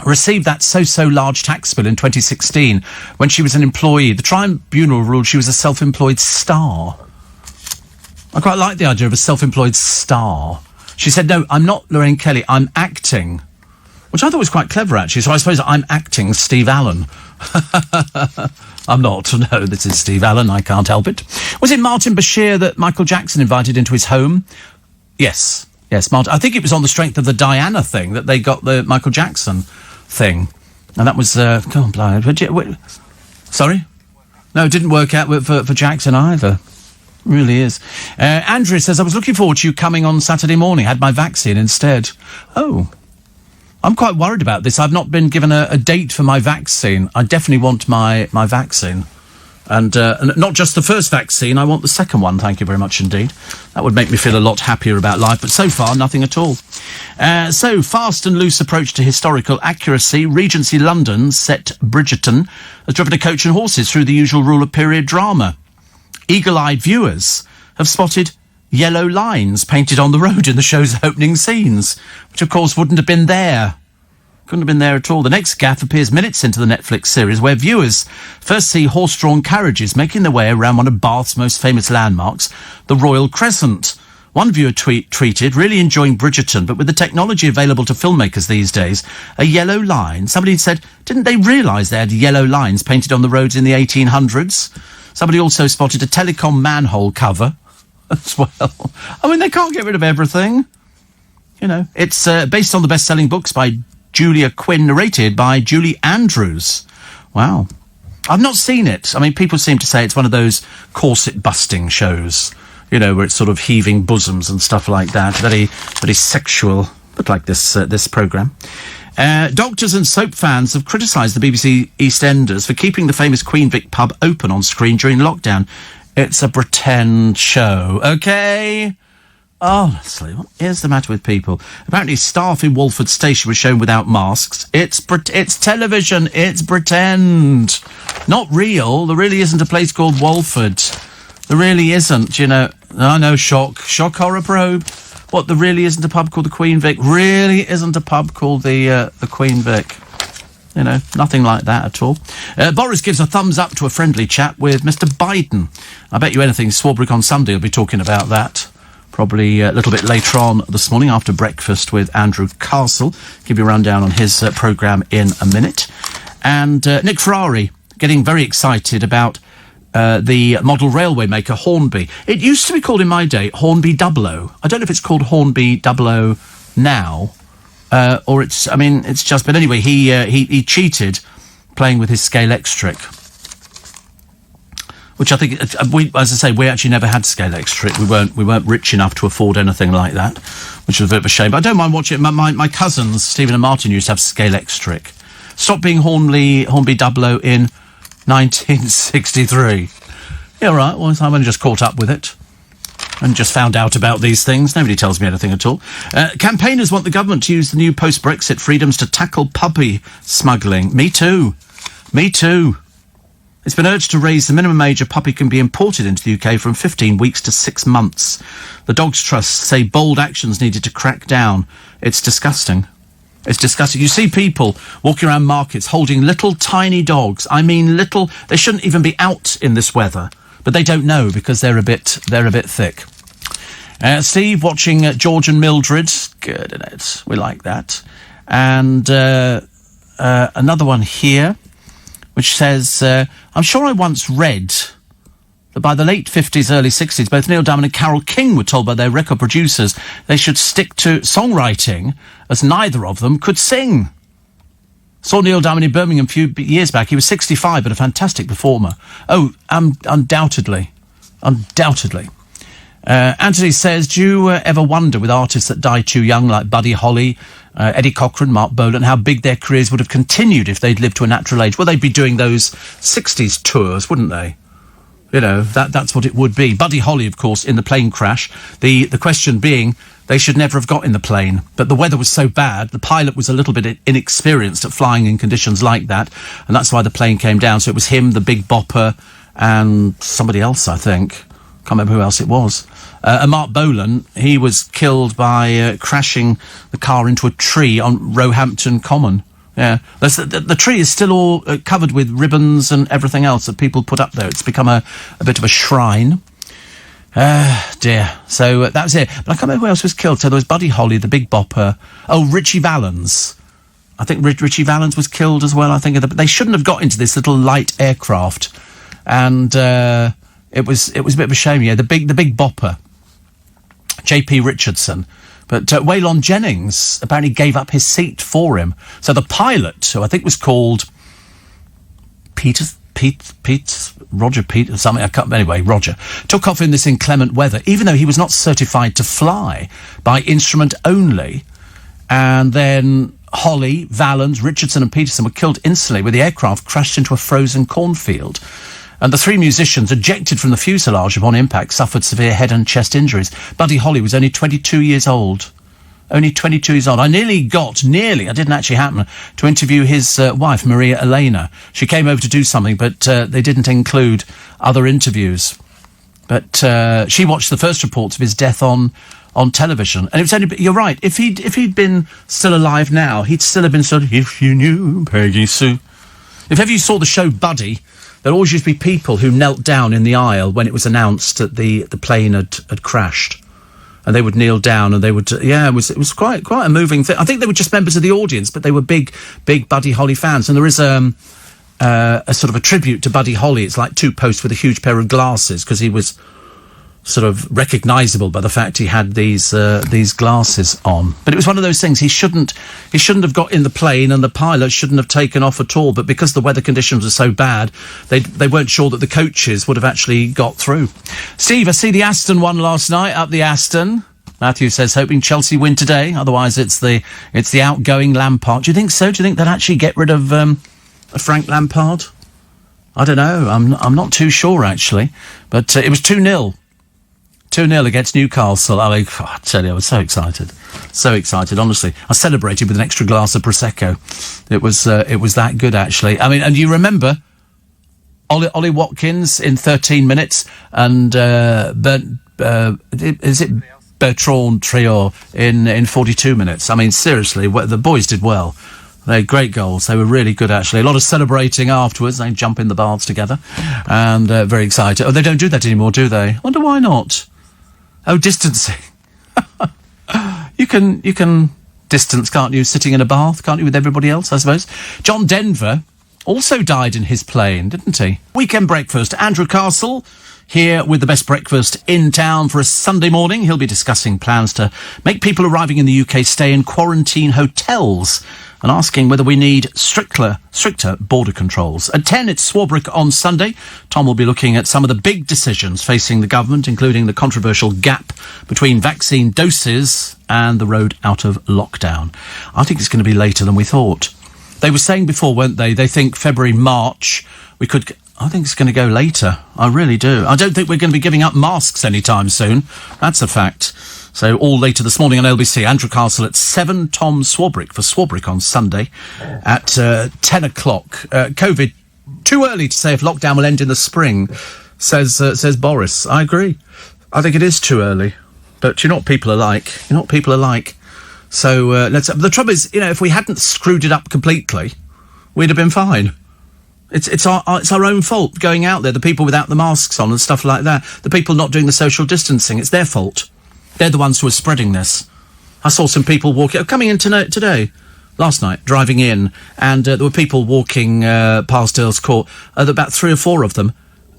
received that so large tax bill in 2016 when she was an employee. The tribunal ruled she was a self-employed star. I quite like the idea of a self-employed star. She said, no, I'm not Lorraine Kelly, I'm acting. Which I thought was quite clever, actually. So I suppose I'm acting Steve Allen. I'm not. No, this is Steve Allen. I can't help it. Was it Martin Bashir that Michael Jackson invited into his home? Yes, Martin. I think it was on the strength of the Diana thing that they got the Michael Jackson thing. And that was... Sorry? No, it didn't work out for Jackson either. Really is. Andrew says, I was looking forward to you coming on Saturday morning. Had my vaccine instead. Oh... I'm quite worried about this. I've not been given a date for my vaccine. I definitely want my vaccine. And not just the first vaccine, I want the second one, thank you very much indeed. That would make me feel a lot happier about life, but so far, nothing at all. So, fast and loose approach to historical accuracy. Regency London set Bridgerton has driven a coach and horses through the usual rule of period drama. Eagle-eyed viewers have spotted yellow lines painted on the road in the show's opening scenes, which of course wouldn't have been there. Couldn't have been there at all. The next gaffe appears minutes into the Netflix series, where viewers first see horse-drawn carriages making their way around one of Bath's most famous landmarks, the Royal Crescent. One viewer tweeted, really enjoying Bridgerton, but with the technology available to filmmakers these days, a yellow line. Somebody said, didn't they realise they had yellow lines painted on the roads in the 1800s? Somebody also spotted a telecom manhole cover as well. I mean, they can't get rid of everything. You know, it's based on the best-selling books by Julia Quinn, narrated by Julie Andrews. Wow. I've not seen it. I mean, people seem to say it's one of those corset-busting shows, you know, where it's sort of heaving bosoms and stuff like that. Very, very sexual, but like this programme. Doctors and soap fans have criticised the BBC EastEnders for keeping the famous Queen Vic pub open on screen during lockdown. It's a pretend show, okay? Honestly, what is the matter with people? Apparently staff in Walford Station were shown without masks. It's television, it's pretend. Not real. There really isn't a place called Walford. There really isn't, you know. I know, shock horror probe. What, there really isn't a pub called the Queen Vic? Really isn't a pub called the Queen Vic? You know, nothing like that at all. Boris gives a thumbs up to a friendly chat with Mr. Biden. I bet you anything Swarbrick on Sunday will be talking about that. Probably a little bit later on this morning after breakfast with Andrew Castle. Give you a rundown on his programme in a minute. And Nick Ferrari getting very excited about the model railway maker Hornby. It used to be called in my day Hornby 00. I don't know if it's called Hornby 00 now. Or it's just... But anyway, he cheated playing with his Scalextric. Which I think, as I say, we actually never had Scalextric. We weren't rich enough to afford anything like that, which was a bit of a shame. But I don't mind watching it. My cousins, Stephen and Martin, used to have Scalextric. Stopped being Hornby 00 in 1963. Yeah, right. Well, I've only just caught up with it. And just found out about these things. Nobody tells me anything at all. Campaigners want the government to use the new post-Brexit freedoms to tackle puppy smuggling. Me too. It's been urged to raise the minimum age a puppy can be imported into the UK from 15 weeks to 6 months. The Dogs Trust say bold actions needed to crack down. It's disgusting. It's disgusting. You see people walking around markets holding little tiny dogs. I mean, little. They shouldn't even be out in this weather, but they don't know because they're a bit thick. Steve watching George and Mildred. Good, isn't it? We like that. And another one here, which says, I'm sure I once read that by the late 50s, early 60s, both Neil Diamond and Carole King were told by their record producers they should stick to songwriting, as neither of them could sing. Saw Neil Diamond in Birmingham a few years back. He was 65, but a fantastic performer. Oh, undoubtedly. Anthony says, do you ever wonder with artists that die too young, like Buddy Holly, Eddie Cochran, Mark Bolan, how big their careers would have continued if they'd lived to a natural age? Well, they'd be doing those 60s tours, wouldn't they? You know, that's what it would be. Buddy Holly, of course, in the plane crash. The question being, they should never have got in the plane. But the weather was so bad, the pilot was a little bit inexperienced at flying in conditions like that, and that's why the plane came down. So it was him, the Big Bopper, and somebody else, I think. Can't remember who else it was. And Mark Bolan, he was killed by crashing the car into a tree on Roehampton Common. Yeah, the tree is still all covered with ribbons and everything else that people put up there. It's become a bit of a shrine. Dear. So that was it. But I can't remember who else was killed. So there was Buddy Holly, the Big Bopper. Oh, Richie Valens. I think Richie Valens was killed as well. I think they shouldn't have got into this little light aircraft, and it was a bit of a shame. Yeah, the Big Bopper, J.P. Richardson. But Waylon Jennings apparently gave up his seat for him. So the pilot, who I think was called Roger, took off in this inclement weather, even though he was not certified to fly, by instrument only. And then Holly, Valens, Richardson and Peterson were killed instantly when the aircraft crashed into a frozen cornfield. And the three musicians, ejected from the fuselage upon impact, suffered severe head and chest injuries. Buddy Holly was only 22 years old. Only 22 years old. I didn't actually happen to interview his wife, Maria Elena. She came over to do something, but they didn't include other interviews. But she watched the first reports of his death on television. And it was only, you're right, if he'd been still alive now, he'd still have been sort of, if you knew Peggy Sue. If ever you saw the show Buddy, there always used to be people who knelt down in the aisle when it was announced that the plane had crashed. And they would kneel down and they would... it was quite a moving thing. I think they were just members of the audience, but they were big Buddy Holly fans. And there is a sort of a tribute to Buddy Holly. It's like two posts with a huge pair of glasses, because he was sort of recognisable by the fact he had these glasses on. But it was one of those things. He shouldn't have got in the plane, and the pilot shouldn't have taken off at all. But because the weather conditions were so bad, they weren't sure that the coaches would have actually got through. Steve, I see the Aston won last night. Up the Aston. Matthew says hoping Chelsea win today. Otherwise, it's the outgoing Lampard. Do you think so? Do you think they'll actually get rid of Frank Lampard? I don't know. I'm not too sure actually. But it was 2-0. 2-0 against Newcastle. I tell you, I was so excited. So excited, honestly. I celebrated with an extra glass of Prosecco. It was that good, actually. I mean, and you remember Ollie Watkins in 13 minutes and is it Bertrand Traore in 42 minutes? I mean, seriously, the boys did well. They had great goals. They were really good, actually. A lot of celebrating afterwards. They jump in the baths together. And very excited. Oh, they don't do that anymore, do they? I wonder why not. Oh, distancing. You can distance, can't you? Sitting in a bath, can't you, with everybody else, I suppose? John Denver also died in his plane, didn't he? Weekend breakfast. Andrew Castle here with the best breakfast in town for a Sunday morning. He'll be discussing plans to make people arriving in the UK stay in quarantine hotels and asking whether we need stricter border controls. At 10, it's Swarbrick on Sunday. Tom will be looking at some of the big decisions facing the government, including the controversial gap between vaccine doses and the road out of lockdown. I think it's going to be later than we thought. They were saying before, weren't they? They think February, March, we could... I think it's going to go later. I really do. I don't think we're going to be giving up masks anytime soon. That's a fact. So all later this morning on LBC. Andrew Castle at 7, Tom Swarbrick for Swarbrick on Sunday at 10 o'clock. COVID, too early to say if lockdown will end in the spring, says Boris. I agree. I think it is too early. But you know what people are like? So the trouble is, if we hadn't screwed it up completely, we'd have been fine. It's our own fault going out there, the people without the masks on and stuff like that, the people not doing the social distancing. It's their fault. They're the ones who are spreading this. I saw some people coming in today, last night, driving in, and there were people walking past Earl's Court, about 3 or 4 of them,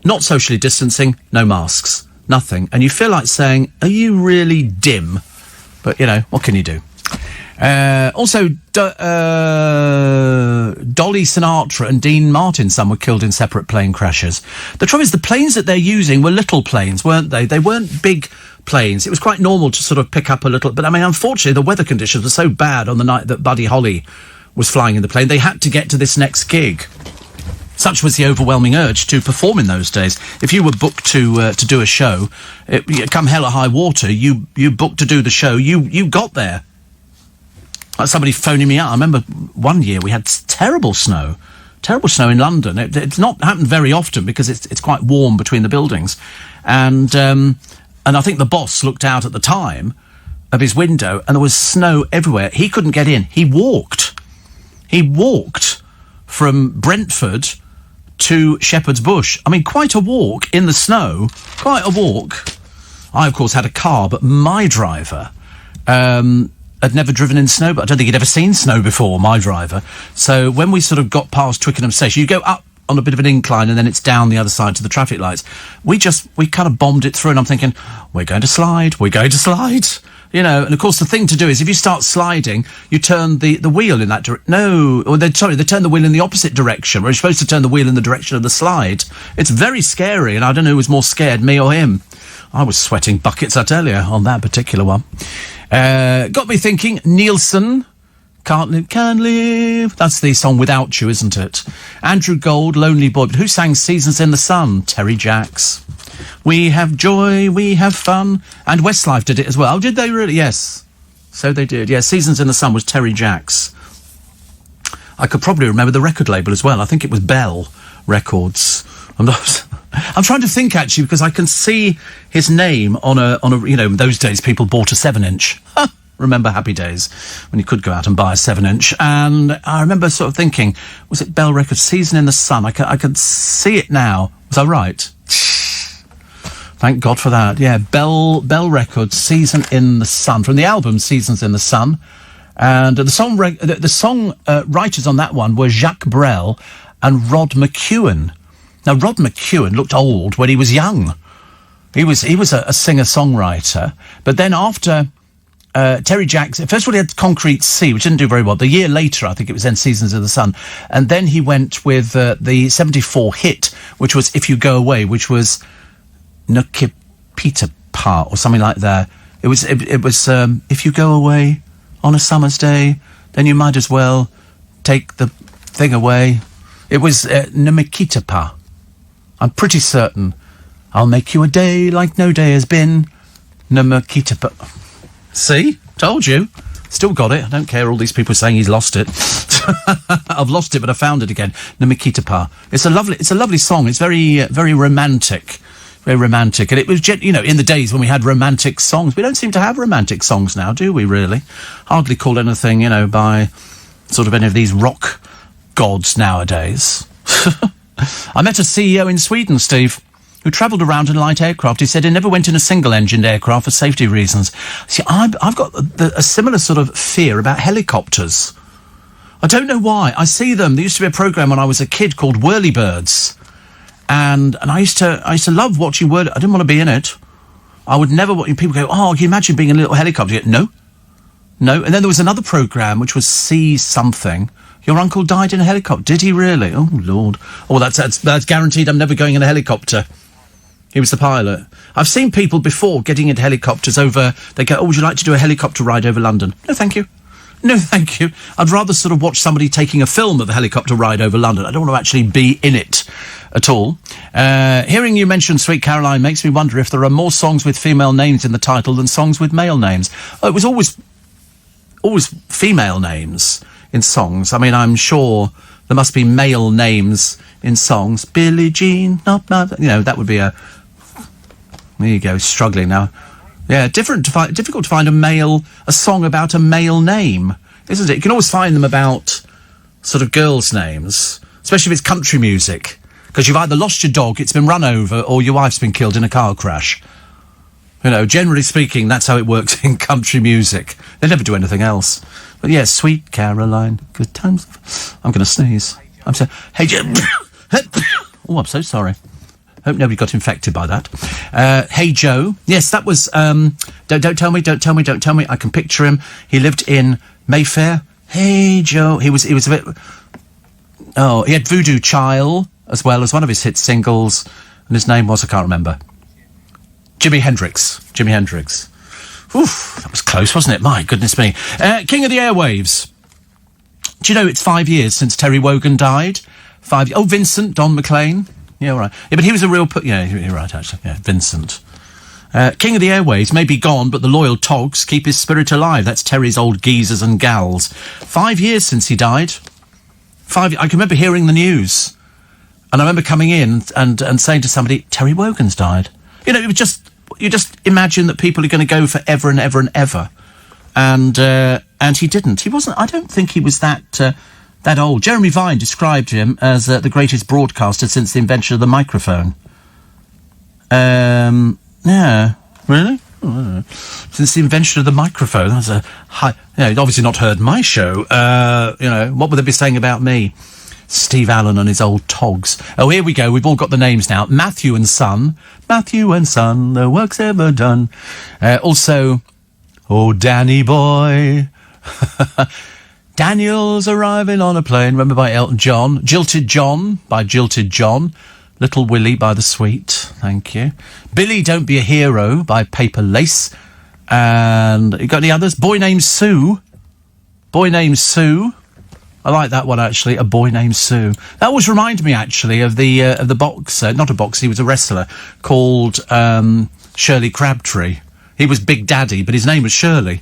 not socially distancing, no masks, nothing. And you feel like saying, are you really dim? But, what can you do? Also, Dolly Sinatra and Dean Martin, some were killed in separate plane crashes. The trouble is, the planes that they're using were little planes, weren't they? They weren't big planes. It was quite normal to sort of pick up a little, but I mean, unfortunately, the weather conditions were so bad on the night that Buddy Holly was flying in the plane, they had to get to this next gig. Such was the overwhelming urge to perform in those days. If you were booked to do a show, come hell or high water, you booked to do the show, you got there. Like somebody phoning me out. I remember one year we had terrible snow in London. It's not happened very often because it's quite warm between the buildings, and I think the boss looked out at the time of his window and there was snow everywhere. He couldn't get in. He walked from Brentford to Shepherd's Bush. I mean, quite a walk in the snow. Quite a walk. I, of course, had a car, but my driver had never driven in snow, but I don't think he'd ever seen snow before, my driver. So when we sort of got past Twickenham Station, you go up on a bit of an incline and then it's down the other side to the traffic lights. We kind of bombed it through, and I'm thinking, we're going to slide. And of course the thing to do is if you start sliding, you turn the wheel in that direction. They turn the wheel in the opposite direction, where you're supposed to turn the wheel in the direction of the slide. It's very scary, and I don't know who was more scared, me or him. I was sweating buckets, I tell you, on that particular one. Got me thinking, Nielsen, Can't Live, Can Live. That's the song Without You, isn't it? Andrew Gold, Lonely Boy. But who sang Seasons in the Sun? Terry Jacks. We have joy, we have fun. And Westlife did it as well. Oh, did they really? Yes. So they did. Yeah, Seasons in the Sun was Terry Jacks. I could probably remember the record label as well. I think it was Bell Records. I'm trying to think, actually, because I can see his name on a in those days people bought a 7-inch. Remember happy days when you could go out and buy a 7-inch. And I remember sort of thinking, was it Bell Records, Season in the Sun? I could see it now. Was I right? Thank God for that. Yeah, Bell Records, Season in the Sun, from the album Seasons in the Sun. And the song writers on that one were Jacques Brel and Rod McEwen. Now, Rod McEwen looked old when he was young. He was a singer-songwriter. But then after Terry Jacks, first of all, he had Concrete Sea, which didn't do very well. The year later, I think it was then Seasons of the Sun. And then he went with the 74 hit, which was If You Go Away, which was Nukipita or something like that. It was If You Go Away on a summer's day, then you might as well take the thing away. It was Namikitapa. I'm pretty certain. I'll make you a day like no day has been. Namikitapa. See? Told you. Still got it. I don't care all these people saying he's lost it. I've lost it, but I found it again. Namikitapa. It's a lovely song. It's very, very romantic. Very romantic. And it was, in the days when we had romantic songs. We don't seem to have romantic songs now, do we, really? Hardly call anything, by sort of any of these rock gods nowadays. I met a CEO in Sweden, Steve, who travelled around in light aircraft. He said he never went in a single-engined aircraft for safety reasons. See, I've got a similar sort of fear about helicopters. I don't know why. I see them. There used to be a programme when I was a kid called Whirlybirds. And I used to love watching Whirly. I didn't want to be in it. I would never want people go, oh, can you imagine being in a little helicopter? No. And then there was another programme which was See Something. Your uncle died in a helicopter. Did he really? Oh, Lord. Oh, that's guaranteed I'm never going in a helicopter. He was the pilot. I've seen people before getting into helicopters over... They go, oh, would you like to do a helicopter ride over London? No, thank you. No, thank you. I'd rather sort of watch somebody taking a film of a helicopter ride over London. I don't want to actually be in it at all. Hearing you mention Sweet Caroline makes me wonder if there are more songs with female names in the title than songs with male names. Oh, it was always female names in songs. I mean, I'm sure there must be male names in songs. Billie Jean, that would be a... There you go, struggling now. Yeah, difficult to find a song about a male name, isn't it? You can always find them about sort of girls' names, especially if it's country music, because you've either lost your dog, it's been run over, or your wife's been killed in a car crash. You know, generally speaking, that's how it works in country music. They never do anything else. But yeah, Sweet Caroline, good times. I'm going to sneeze. I'm so... Hey, oh, I'm so sorry. Hope nobody got infected by that. Hey Joe. Yes, that was... Don't tell me. I can picture him. He lived in Mayfair. Hey Joe. He was a bit... Oh, he had Voodoo Child as well as one of his hit singles. And his name was... I can't remember. Jimi Hendrix. Oof, that was close, wasn't it? My goodness me. King of the Airwaves. Do you know it's 5 years since Terry Wogan died? Oh, Vincent, Don McLean. Yeah, all right. Yeah, but he was a real... yeah, you're right, actually. Yeah, Vincent. King of the Airwaves may be gone, but the loyal togs keep his spirit alive. That's Terry's old geezers and gals. 5 years since he died. I can remember hearing the news. And I remember coming in and saying to somebody, Terry Wogan's died. You know, it was just... You just imagine that people are going to go forever and ever and ever. And he didn't. He wasn't... I don't think he was that old. Jeremy Vine described him as the greatest broadcaster since the invention of the microphone. Yeah. Really? Oh, since the invention of the microphone. That's a high... You know, he'd obviously not heard my show. You know, what would they be saying about me? Steve Allen and his old togs. Oh, here we go. We've all got the names now. Matthew and Son, the work's ever done. Also, oh, Danny boy. Daniel's arriving on a plane. Remember by Elton John. Jilted John by Jilted John. Little Willie by The Sweet. Thank you. Billy Don't Be a Hero by Paper Lace. And you got any others? Boy Named Sue. I like that one, actually. A Boy Named Sue. That always reminded me, actually, of the boxer, not a boxer, he was a wrestler, called Shirley Crabtree. He was Big Daddy, but his name was Shirley.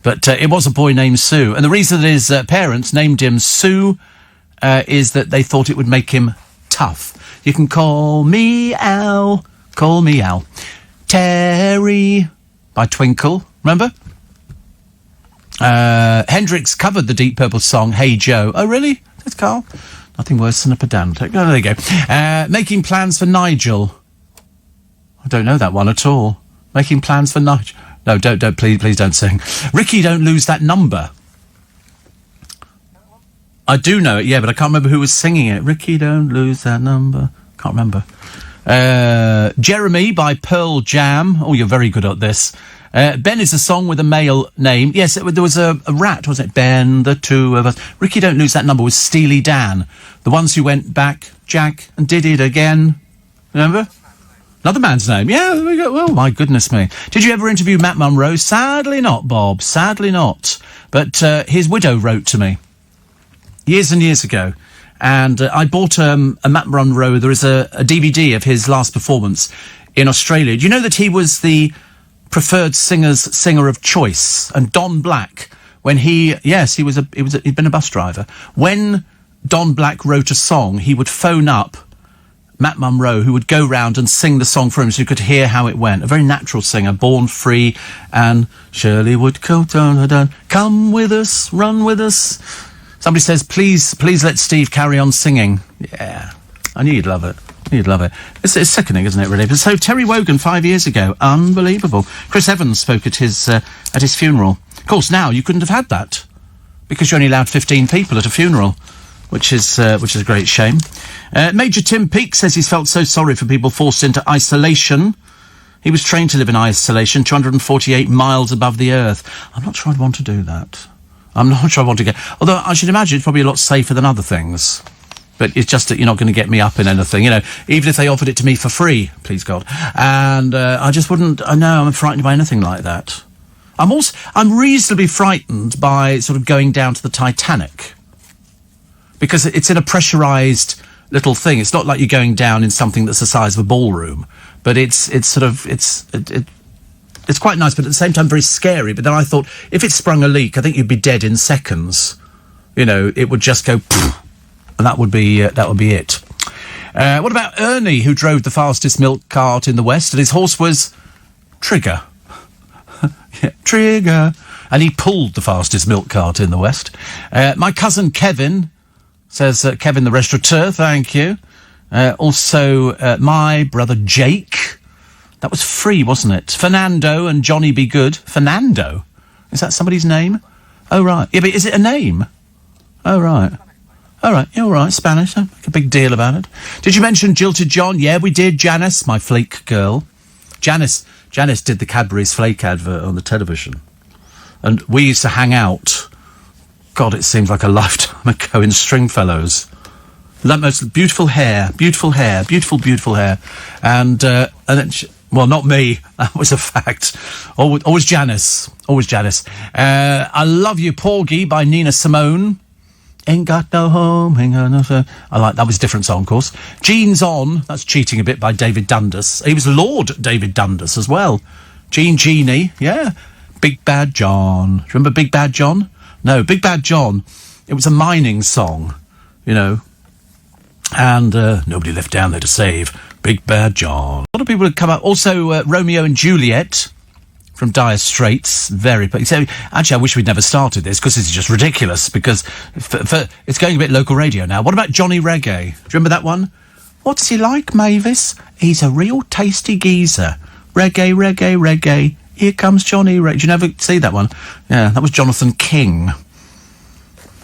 But it was A Boy Named Sue. And the reason that his parents named him Sue is that they thought it would make him tough. You can call me Al. Terry by Twinkle. Remember? Hendrix covered the Deep Purple song Hey Joe. Oh, really? That's Carl. Nothing worse than a pedantic. Oh, there you go. Making Plans for Nigel. I don't know that one at all. Making Plans for Nigel. No, don't, please don't sing. Ricky, Don't Lose That Number. I do know it, yeah, but I can't remember who was singing it. Ricky, Don't Lose That Number. Can't remember. Jeremy by Pearl Jam. Oh, you're very good at this. Ben is a song with a male name. Yes, there was a rat, wasn't it? Ben, the two of us. Ricky, Don't Lose That Number was Steely Dan. The ones who went back, Jack, and did it again. Remember? Another man's name. Yeah, there we go. Oh, my goodness me. Did you ever interview Matt Munro? Sadly not, Bob. Sadly not. But his widow wrote to me years and years ago. And I bought a Matt Munro. There is a DVD of his last performance in Australia. Do you know that he was the preferred singer of choice? And Don Black, when he'd been a bus driver. When Don Black wrote a song, he would phone up Matt Munro, who would go round and sing the song for him so you could hear how it went. A very natural singer, born free, and Shirley would come with us, run with us. Somebody says, please let Steve carry on singing. Yeah, I knew you'd love it. It's sickening, isn't it, really? But so Terry Wogan 5 years ago, unbelievable. Chris Evans spoke at his funeral. Of course, now you couldn't have had that because you only allowed 15 people at a funeral, which is a great shame. Major Tim Peake says he's felt so sorry for people forced into isolation. He was trained to live in isolation, 248 miles above the earth. I'm not sure I'd want to do that. I'm not sure I want to get... Although I should imagine it's probably a lot safer than other things. But it's just that you're not going to get me up in anything, you know, even if they offered it to me for free, please God. And I just wouldn't... I know, I'm frightened by anything like that. I'm reasonably frightened by sort of going down to the Titanic. Because it's in a pressurised little thing. It's not like you're going down in something that's the size of a ballroom. But it's quite nice, but at the same time very scary. But then I thought, if it sprung a leak, I think you'd be dead in seconds. You know, it would just go... And that would be it. What about Ernie, who drove the fastest milk cart in the West, and his horse was Trigger? Yeah, trigger. And he pulled the fastest milk cart in the West. My cousin Kevin says, Kevin the restaurateur, thank you. Also, my brother Jake. That was free, wasn't it? Fernando and Johnny Be Good. Fernando? Is that somebody's name? Oh, right. Yeah, but is it a name? Oh, right. All right, you're all right, Spanish. Don't make a big deal about it. Did you mention Jilted John? Yeah, we did. Janice, my flake girl. Janice did the Cadbury's flake advert on the television. And we used to hang out. God, it seems like a lifetime ago in Stringfellows. That most beautiful hair. Beautiful hair. And then well, not me. That was a fact. Always Janice. I Love You, Porgy by Nina Simone. Ain't got no home, ain't got no... I like that was a different song, of course. Jeans On, that's Cheating a Bit by David Dundas. He was Lord David Dundas as well. Genie, yeah. Big Bad John. Do you remember Big Bad John? No, Big Bad John, it was a mining song, you know. And nobody left down there to save Big Bad John. A lot of people had come up. Also, Romeo and Juliet from Dire Straits. Actually, I wish we'd never started this, because this is just ridiculous, because it's going a bit local radio now. What about Johnny Reggae? Do you remember that one? What's he like, Mavis? He's a real tasty geezer. Reggae. Here comes Johnny Reggae. Did you never see that one? Yeah, that was Jonathan King.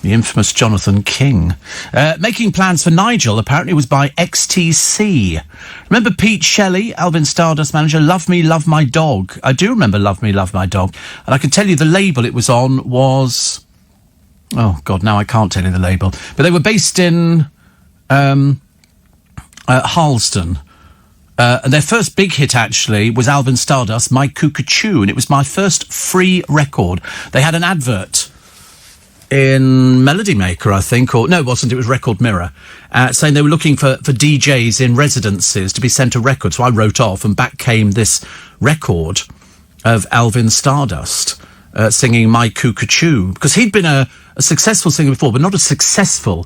The infamous Jonathan King. Making Plans for Nigel, apparently, was by XTC. Remember Pete Shelley, Alvin Stardust manager? Love Me, Love My Dog. I do remember Love Me, Love My Dog. And I can tell you the label it was on was... Oh, God, now I can't tell you the label. But they were based in Harleston. And their first big hit, actually, was Alvin Stardust, My Cuckoo, and it was my first free record. They had an advert in Melody Maker, I think, or no, it wasn't, it was Record Mirror, saying they were looking for DJs in residences to be sent a record. So I wrote off, and back came this record of Alvin Stardust singing My Cuckoo, because he'd been a successful singer before, but not as successful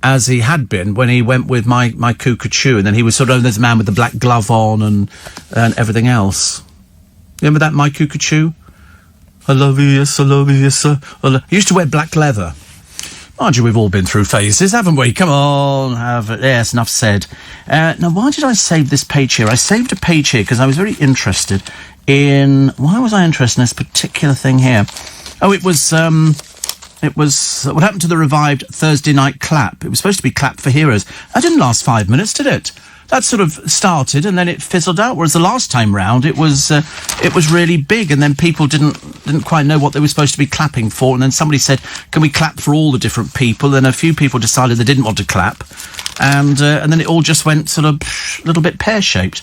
as he had been when he went with My Cuckoo, and then he was sort of this man with the black glove on and everything else. Remember that, My Cuckoo? I love you, yes, I love you, yes, sir. He used to wear black leather. Mind you, we've all been through phases, haven't we? Come on, yes, enough said. Now, why did I save this page here? I saved a page here because I was very interested in... Why was I interested in this particular thing here? Oh, it was what happened to the revived Thursday Night Clap. It was supposed to be Clap for Heroes. That didn't last 5 minutes, did it? That sort of started and then it fizzled out. Whereas the last time round, it was really big, and then people didn't quite know what they were supposed to be clapping for. And then somebody said, "Can we clap for all the different people?" And a few people decided they didn't want to clap, and then it all just went sort of a little bit pear-shaped,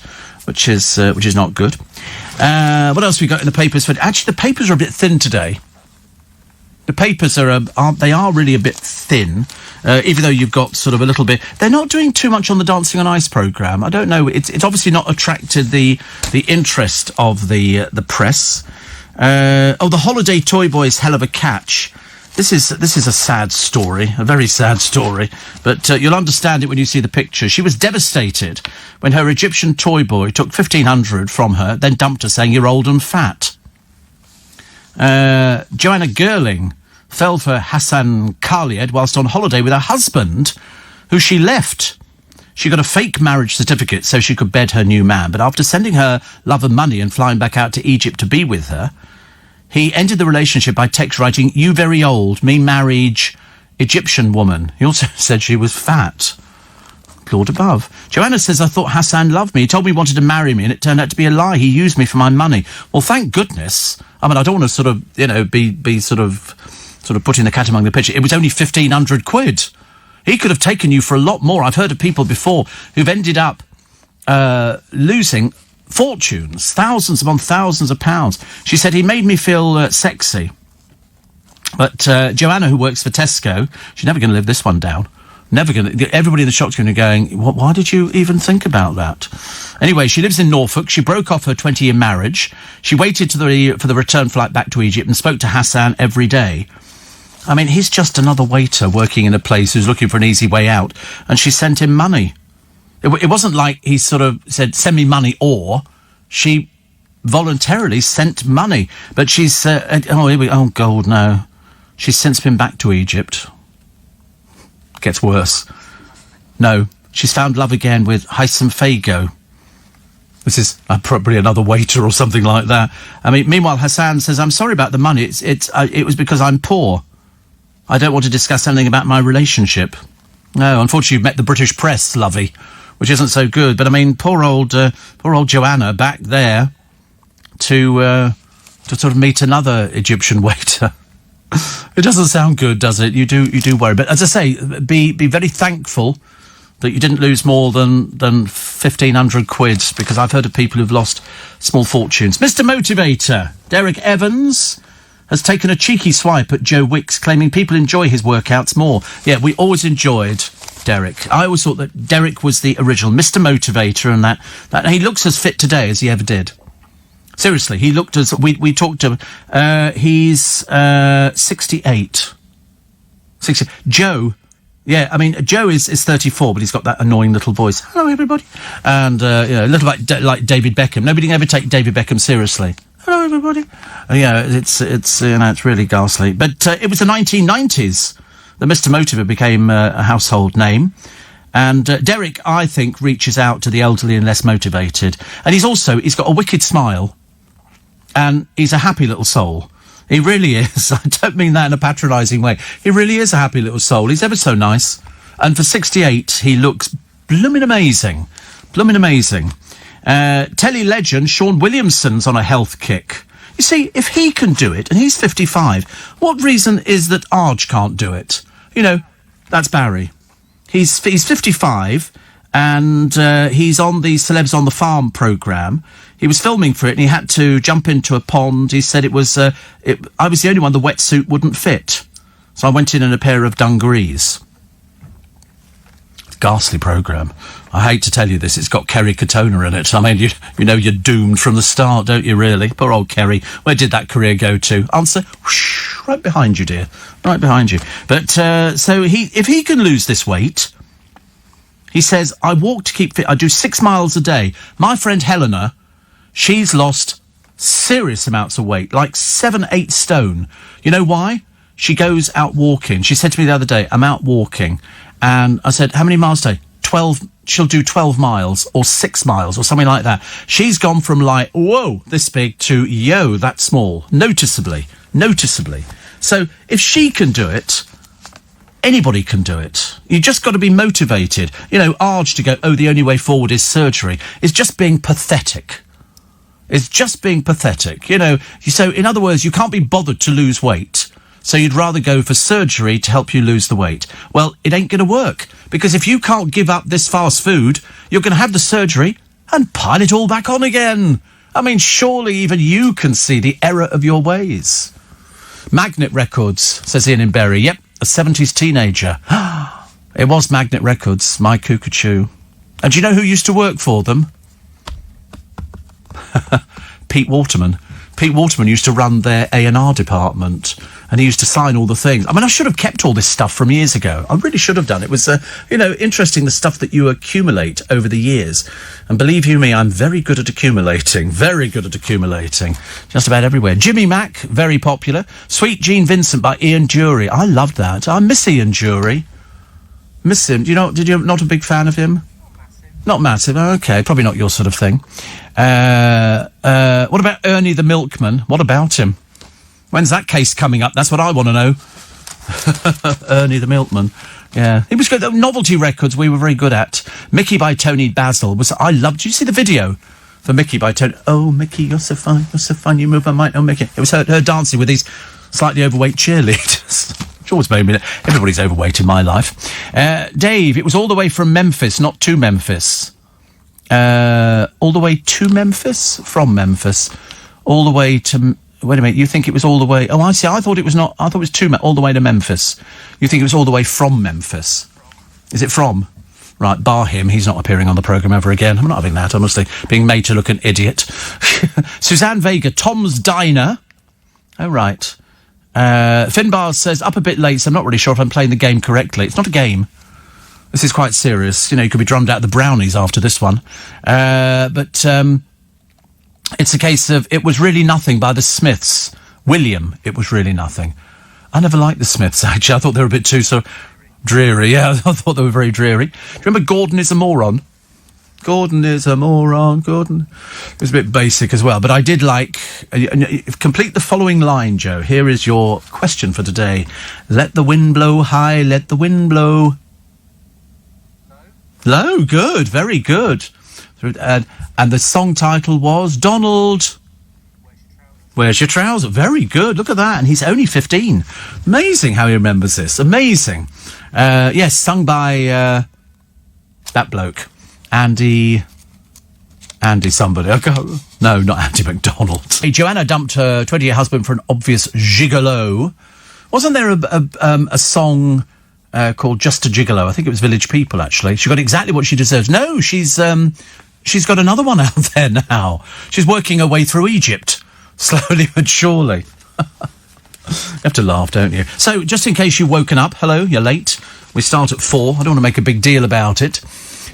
which is not good. What else we got in the papers? Actually, the papers are a bit thin today. The papers they are really a bit thin, even though you've got sort of a little bit... They're not doing too much on the Dancing on Ice programme. I don't know. It's obviously not attracted the interest of the press. The Holiday Toy Boy's hell of a catch. This is a sad story, a very sad story, but you'll understand it when you see the picture. She was devastated when her Egyptian toy boy took $1,500 from her, then dumped her, saying, "You're old and fat." Joanna Gerling fell for Hassan Khalid whilst on holiday with her husband, who she left. She got a fake marriage certificate so she could bed her new man, but after sending her lover money and flying back out to Egypt to be with her, he ended the relationship by text writing, "You very old, me marriage, Egyptian woman." He also said she was fat. Lord above. Joanna says, "I thought Hassan loved me. He told me he wanted to marry me, and it turned out to be a lie. He used me for my money." Well, thank goodness. I mean, I don't want to sort of, be sort of putting the cat among the pigeons. It was only 1,500 quid. He could have taken you for a lot more. I've heard of people before who've ended up losing fortunes, thousands upon thousands of pounds. She said, "He made me feel sexy." But Joanna, who works for Tesco, she's never going to live this one down. Never going to. Everybody in the shop's going to be going, "Why did you even think about that?" Anyway, she lives in Norfolk. She broke off her 20-year marriage. She waited for the return flight back to Egypt and spoke to Hassan every day. I mean, he's just another waiter working in a place who's looking for an easy way out, and she sent him money. It wasn't like he sort of said, "Send me money," or she voluntarily sent money. But she's... oh, God, no. She's since been back to Egypt. Gets worse. No, she's found love again with Haitham Fago. This is probably another waiter or something like that. I mean, meanwhile, Hassan says, I'm sorry about the money. It was because I'm poor. I don't want to discuss anything about my relationship. No, unfortunately, you've met the British press, lovey, which isn't so good. But I mean, poor old Joanna back there to sort of meet another Egyptian waiter. It doesn't sound good, does it? You do worry. But as I say, be very thankful that you didn't lose more than 1,500 quid, because I've heard of people who've lost small fortunes. Mr. Motivator, Derek Evans, has taken a cheeky swipe at Joe Wicks, claiming people enjoy his workouts more. Yeah, we always enjoyed Derek. I always thought that Derek was the original Mr. Motivator, and that he looks as fit today as he ever did. Seriously, he looked as... We talked to him. He's 68. 60. Joe... Yeah, I mean, Joe is 34, but he's got that annoying little voice. Hello, everybody. And, a little like David Beckham. Nobody can ever take David Beckham seriously. Hello, everybody. It's really ghastly. But it was the 1990s that Mr. Motivator became a household name. And Derek, I think, reaches out to the elderly and less motivated. And he's got a wicked smile. And he's a happy little soul. He really is. I don't mean that in a patronising way. He really is a happy little soul. He's ever so nice. And for 68, he looks blooming amazing. Blooming amazing. Telly legend Sean Williamson's on a health kick. You see, if he can do it, and he's 55, what reason is that Arj can't do it? You know, that's Barry. He's 55, and he's on the Celebs on the Farm programme. He was filming for it, and he had to jump into a pond. He said I was the only one the wetsuit wouldn't fit. So I went in a pair of dungarees. Ghastly programme. I hate to tell you this, it's got Kerry Katona in it. I mean, you know you're doomed from the start, don't you, really? Poor old Kerry. Where did that career go to? Answer, whoosh, right behind you, dear. Right behind you. But, so if he can lose this weight, he says, I walk to keep fit. I do 6 miles a day. My friend Helena... She's lost serious amounts of weight, like 7-8 stone. You know why? She goes out walking. She said to me the other day, I'm out walking. And I said, how many miles a day? 12. She'll do 12 miles or 6 miles or something like that. She's gone from like, whoa, this big to, yo, that small. Noticeably. So if she can do it, anybody can do it. You just got to be motivated. You know, Arj to go, oh, the only way forward is surgery, is just being pathetic. It's just being pathetic, you know. So, in other words, you can't be bothered to lose weight, so you'd rather go for surgery to help you lose the weight. Well, it ain't going to work, because if you can't give up this fast food, you're going to have the surgery and pile it all back on again. I mean, surely even you can see the error of your ways. Magnet Records, says Ian in Bury. Yep, a 70s teenager. It was Magnet Records, my Cuckoo. And do you know who used to work for them? Pete Waterman. Pete Waterman used to run their A&R department, and he used to sign all the things. I mean, I should have kept all this stuff from years ago. I really should have done. It was, interesting, the stuff that you accumulate over the years. And believe you me, I'm very good at accumulating. Very good at accumulating. Just about everywhere. Jimmy Mack, very popular. Sweet Jean Vincent by Ian Dury. I loved that. I miss Ian Dury. Miss him. Did you not a big fan of him? Not massive. Okay, probably not your sort of thing. What about Ernie the Milkman? What about him? When's that case coming up? That's what I want to know. Ernie the Milkman. Yeah. He was good. The Novelty Records we were very good at. Mickey by Tony Basil was... I loved... Did you see the video for Mickey by Tony... Oh, Mickey, you're so fun, you move my mind. Oh, Mickey. It was her dancing with these slightly overweight cheerleaders. Which always made me... Everybody's overweight in my life. Dave, it was all the way from Memphis, not to Memphis. All the way to Memphis? From Memphis. All the way to... Wait a minute, you think it was all the way... Oh, I see, I thought it was not... I thought it was to... all the way to Memphis. You think it was all the way from Memphis. Is it from? Right, bar him, he's not appearing on the programme ever again. I'm not having that, honestly. Being made to look an idiot. Suzanne Vega, Tom's Diner. Oh, right. Finbar says, up a bit late, so I'm not really sure if I'm playing the game correctly. It's not a game. This is quite serious. You know, you could be drummed out of the brownies after this one. It's a case of It Was Really Nothing by the Smiths. William, It Was Really Nothing. I never liked the Smiths, actually. I thought they were a bit too sort of dreary. Yeah, I thought they were very dreary. Do you remember Gordon is a Moron? Gordon is a moron, Gordon. It was a bit basic as well, but I did like... complete the following line, Joe. Here is your question for today. Let the wind blow high, let the wind blow... Low, good, very good. And the song title was Donald... Where's Your Trouser? Very good, look at that. And he's only 15. Amazing how he remembers this. Amazing. Yes, sung by that bloke. Andy somebody. No, not Andy McDonald. Hey, Joanna dumped her 20-year husband for an obvious gigolo. Wasn't there a song called Just a Gigolo? I think it was Village People, actually. She got exactly what she deserves. No, she's got another one out there now. She's working her way through Egypt, slowly but surely. You have to laugh, don't you? So, just in case you've woken up, hello, you're late. We start at 4. I don't want to make a big deal about it.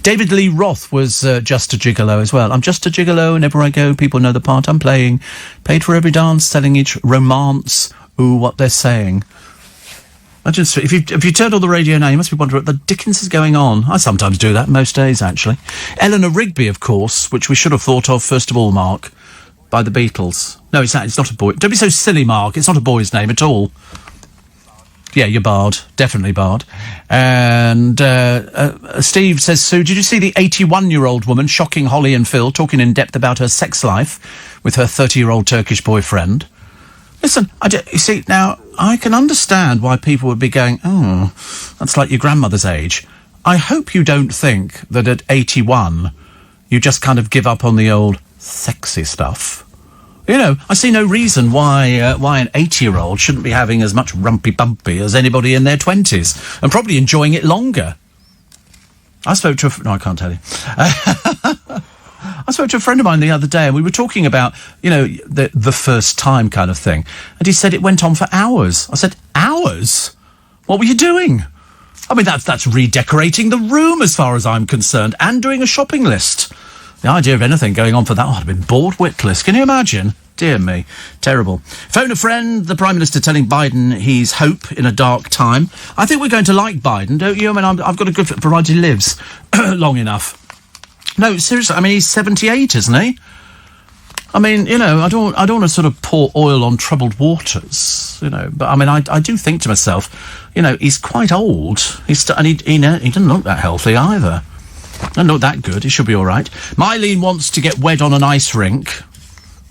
David Lee Roth was just a gigolo as well. I'm just a gigolo, and everywhere I go, people know the part I'm playing. Paid for every dance, selling each romance. Ooh, what they're saying. If you turned on the radio now, you must be wondering what the dickens is going on. I sometimes do that, most days, actually. Eleanor Rigby, of course, which we should have thought of first of all, Mark, by the Beatles. No, it's not a boy. Don't be so silly, Mark. It's not a boy's name at all. Yeah, you're Bard. Definitely Bard. And Steve says, Sue, did you see the 81-year-old woman shocking Holly and Phil, talking in depth about her sex life with her 30-year-old Turkish boyfriend? Listen, you see, now, I can understand why people would be going, oh, that's like your grandmother's age. I hope you don't think that at 81 you just kind of give up on the old sexy stuff. You know, I see no reason why an 80-year-old shouldn't be having as much rumpy-bumpy as anybody in their 20s, and probably enjoying it longer. I spoke to no, I can't tell you. I spoke to a friend of mine the other day, and we were talking about, you know, the first time kind of thing, and he said it went on for hours. I said, hours? What were you doing? I mean, that's redecorating the room as far as I'm concerned, and doing a shopping list. The idea of anything going on for that, I'd have been bored witless. Can you imagine? Dear me. Terrible. Phone a friend, the Prime Minister telling Biden he's hope in a dark time. I think we're going to like Biden, don't you? I mean, I've got a good variety he lives long enough. No, seriously, I mean, he's 78, isn't he? I mean, you know, I don't want to sort of pour oil on troubled waters, you know, but I mean, I do think to myself, you know, he's quite old. He doesn't look that healthy either. Doesn't look that good. He should be all right. Mylene wants to get wed on an ice rink.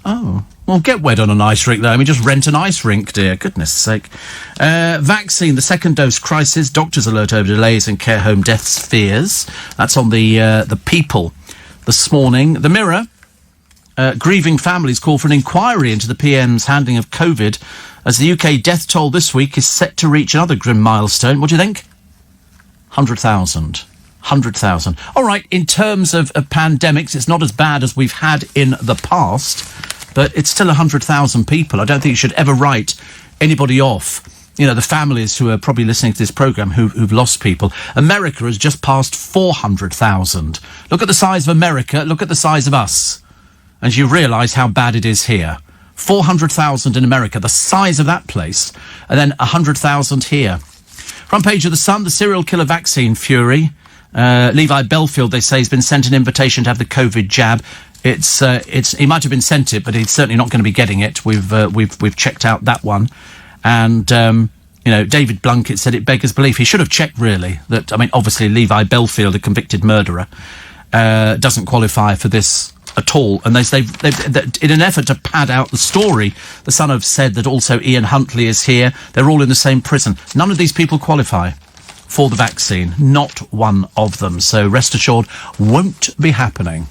Oh, well, get wed on an ice rink, though. I mean, just rent an ice rink, dear. Goodness sake. Vaccine, the second dose crisis. Doctors alert over delays and care home deaths fears. That's on the People this morning. The Mirror. Grieving families call for an inquiry into the PM's handling of COVID as the UK death toll this week is set to reach another grim milestone. What do you think? 100,000. 100,000. All right, in terms of pandemics, it's not as bad as we've had in the past, but it's still 100,000 people. I don't think you should ever write anybody off. You know, the families who are probably listening to this programme who've lost people. America has just passed 400,000. Look at the size of America, look at the size of us, and you realise how bad it is here. 400,000 in America, the size of that place, and then 100,000 here. Front page of The Sun, the serial killer vaccine fury. Levi Belfield, they say, has been sent an invitation to have the COVID jab. He might have been sent it, but he's certainly not going to be getting it. We've checked out that one. And, you know, David Blunkett said it beggars belief. He should have checked, really, that, I mean, obviously Levi Belfield, a convicted murderer, doesn't qualify for this at all. And they've in an effort to pad out the story, the Sun have said that also Ian Huntley is here. They're all in the same prison. None of these people qualify for the vaccine. Not one of them. So rest assured, won't be happening.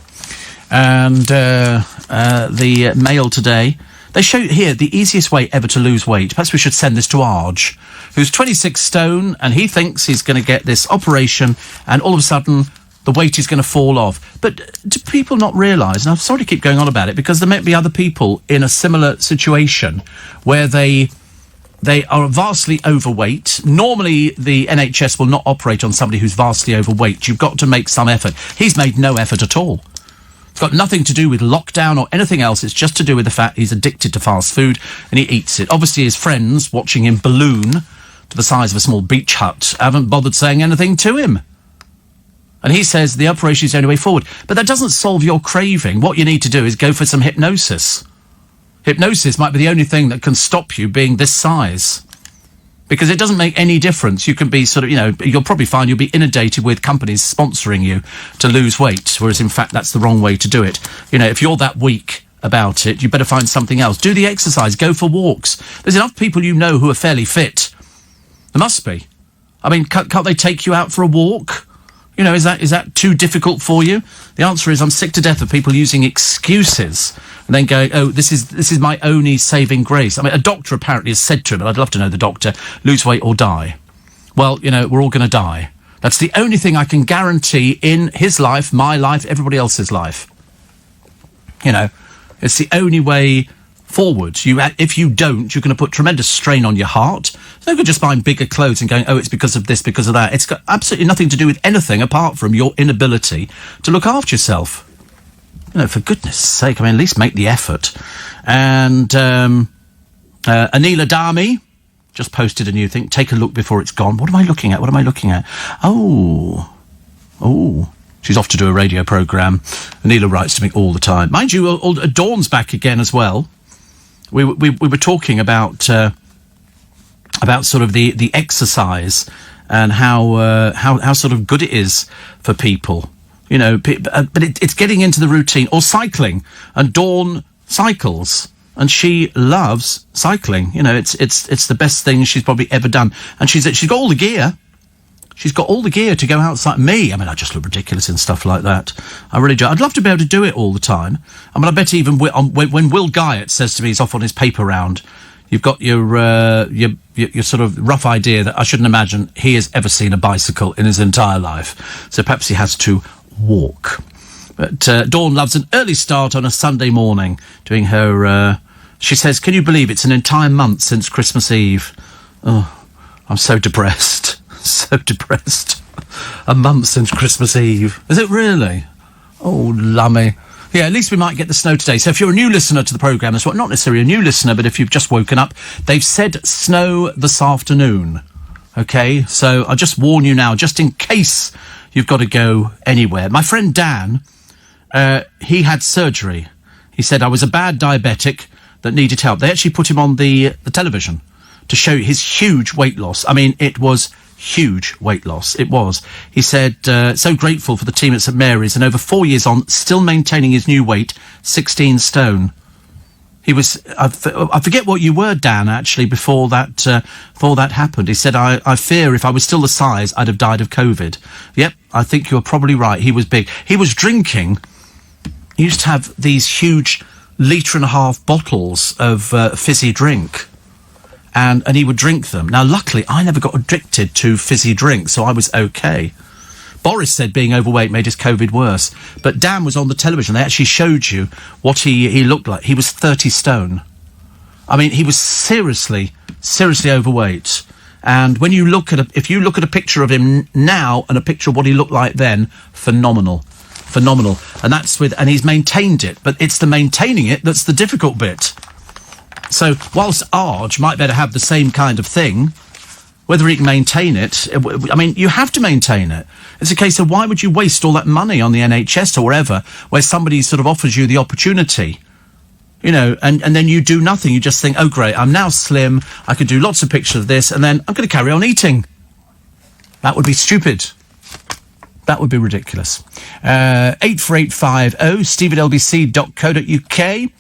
And the Mail today, they show here the easiest way ever to lose weight. Perhaps we should send this to Arj, who's 26 stone, and he thinks he's going to get this operation, and all of a sudden the weight is going to fall off. But do people not realise, and I'm sorry to keep going on about it, because there might be other people in a similar situation where they are vastly overweight. Normally, the NHS will not operate on somebody who's vastly overweight. You've got to make some effort. He's made no effort at all. got nothing to do with lockdown or anything else. It's just to do with the fact he's addicted to fast food and he eats it. Obviously, his friends watching him balloon to the size of a small beach hut haven't bothered saying anything to him. And he says the operation is the only way forward. But that doesn't solve your craving. What you need to do is go for some hypnosis. Hypnosis might be the only thing that can stop you being this size. Because it doesn't make any difference. You can be sort of, you'll probably find you'll be inundated with companies sponsoring you to lose weight, whereas in fact that's the wrong way to do it. If you're that weak about it, you better find something else. Do the exercise, go for walks. There's enough people who are fairly fit. There must be. I mean, can't they take you out for a walk? Is that too difficult for you? The answer is I'm sick to death of people using excuses and then going, oh, this is my only saving grace. I mean, a doctor apparently has said to him, and I'd love to know the doctor, lose weight or die. Well, we're all going to die. That's the only thing I can guarantee in his life, my life, everybody else's life. It's the only way forward. If you don't, you're going to put tremendous strain on your heart. It's no good just buying bigger clothes and going, oh, it's because of this, because of that. It's got absolutely nothing to do with anything apart from your inability to look after yourself. For goodness sake, at least make the effort. And Anila Dami just posted a new thing. Take a look before it's gone. What am I looking at? Oh. She's off to do a radio programme. Anila writes to me all the time. Mind you, Dawn's back again as well. We were talking about sort of the exercise and how sort of good it is for people, but it's getting into the routine. Or cycling, and Dawn cycles and she loves cycling. It's the best thing she's probably ever done, and she's got all the gear. She's got all the gear to go outside. I just look ridiculous in stuff like that. I really do. I'd love to be able to do it all the time. I bet even when Will Guyett says to me he's off on his paper round, you've got your sort of rough idea that I shouldn't imagine he has ever seen a bicycle in his entire life. So perhaps he has to walk. But Dawn loves an early start on a Sunday morning doing her... she says, can you believe it's an entire month since Christmas Eve? Oh, I'm so depressed. So depressed. A month since Christmas Eve. Is it really? Oh, lummy. Yeah, at least we might get the snow today. So if you're a new listener to the programme, that's what, not necessarily a new listener, but if you've just woken up, they've said snow this afternoon. Okay, so I'll just warn you now, just in case you've got to go anywhere. My friend Dan, he had surgery. He said, I was a bad diabetic that needed help. They actually put him on the television to show his huge weight loss. It was huge weight loss. It was. He said, so grateful for the team at St Mary's, and over 4 years on, still maintaining his new weight, 16 stone. He was, I forget what you were, Dan, actually, before that happened. He said, I fear if I was still the size, I'd have died of COVID. Yep, I think you're probably right. He was big. He was drinking. He used to have these huge 1.5 litre bottles of fizzy drink. And he would drink them. Now, luckily, I never got addicted to fizzy drinks, so I was okay. Boris said being overweight made his COVID worse. But Dan was on the television. They actually showed you what he looked like. He was 30 stone. He was seriously overweight. And when you look at if you look at a picture of him now and a picture of what he looked like then, phenomenal. And he's maintained it. But it's the maintaining it that's the difficult bit. So, whilst Arj might better have the same kind of thing, whether he can maintain it, you have to maintain it. It's a case of why would you waste all that money on the NHS or wherever, where somebody sort of offers you the opportunity, and then you do nothing. You just think, oh, great, I'm now slim, I could do lots of pictures of this, and then I'm going to carry on eating. That would be stupid. That would be ridiculous. 84850, steve@lbc.co.uk.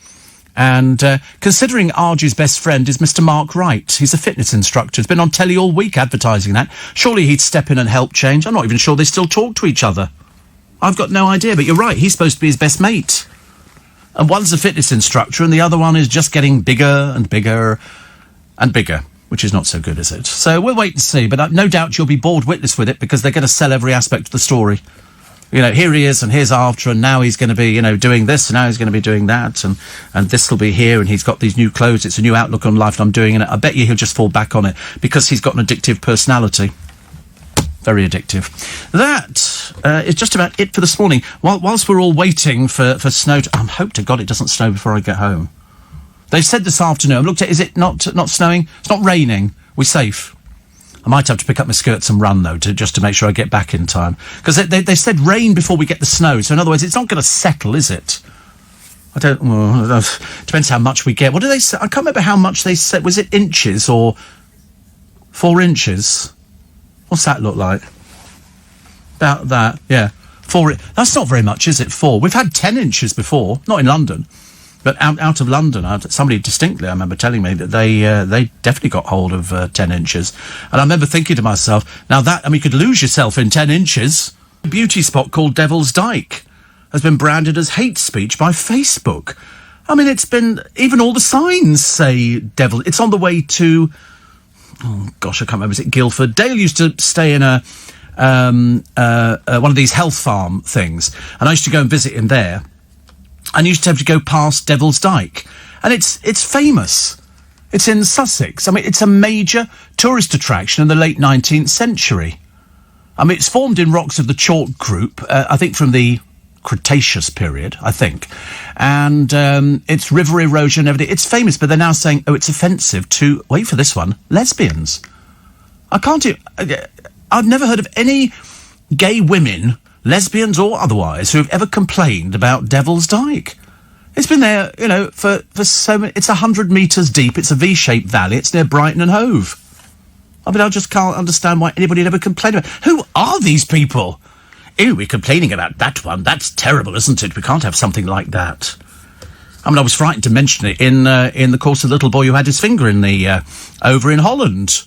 And considering Arj's best friend is Mr. Mark Wright. He's a fitness instructor. He's been on telly all week advertising that. Surely he'd step in and help change. I'm not even sure they still talk to each other. I've got no idea, but you're right. He's supposed to be his best mate. And one's a fitness instructor and the other one is just getting bigger and bigger and bigger, which is not so good, is it? So we'll wait and see, but no doubt you'll be bored witless with it because they're going to sell every aspect of the story. Here he is, and here's after, and now he's going to be, doing this, and now he's going to be doing that, and this will be here, and he's got these new clothes, it's a new outlook on life, and I'm doing it. I bet you he'll just fall back on it, because he's got an addictive personality. Very addictive. That is just about it for this morning. Whilst we're all waiting for snow to... I hope to God it doesn't snow before I get home. They've said this afternoon, I've looked at, is it not snowing? It's not raining. We're safe. I might have to pick up my skirts and run, though, just to make sure I get back in time. Because they said rain before we get the snow. So, in other words, it's not going to settle, is it? I don't... Well, depends how much we get. What do they say? I can't remember how much they said. Was it inches or 4 inches? What's that look like? About that, yeah. 4... That's not very much, is it? 4. We've had 10 inches before. Not in London. But out of London, somebody distinctly, I remember telling me that they definitely got hold of 10 inches. And I remember thinking to myself, now that, I mean, you could lose yourself in 10 inches. A beauty spot called Devil's Dyke has been branded as hate speech by Facebook. I mean, it's been, even all the signs say devil. It's on the way to, oh gosh, I can't remember, is it Guildford? Dale used to stay in one of these health farm things. And I used to go and visit him there. And you used to have to go past Devil's Dyke. And it's famous. It's in Sussex. I mean, it's a major tourist attraction in the late 19th century. I mean, it's formed in rocks of the Chalk Group, I think from the Cretaceous period, I think. And it's river erosion and everything. It's famous, but they're now saying, oh, it's offensive to, wait for this one, lesbians. I've never heard of any gay women, lesbians or otherwise, who have ever complained about Devil's Dyke. It's been there, you know, for so many... It's 100 metres deep. It's a V-shaped valley. It's near Brighton and Hove. I mean, I just can't understand why anybody would ever complain about... Who are these people? Ew, we're complaining about that one. That's terrible, isn't it? We can't have something like that. I mean, I was frightened to mention it in the course of the little boy who had his finger in the... over in Holland.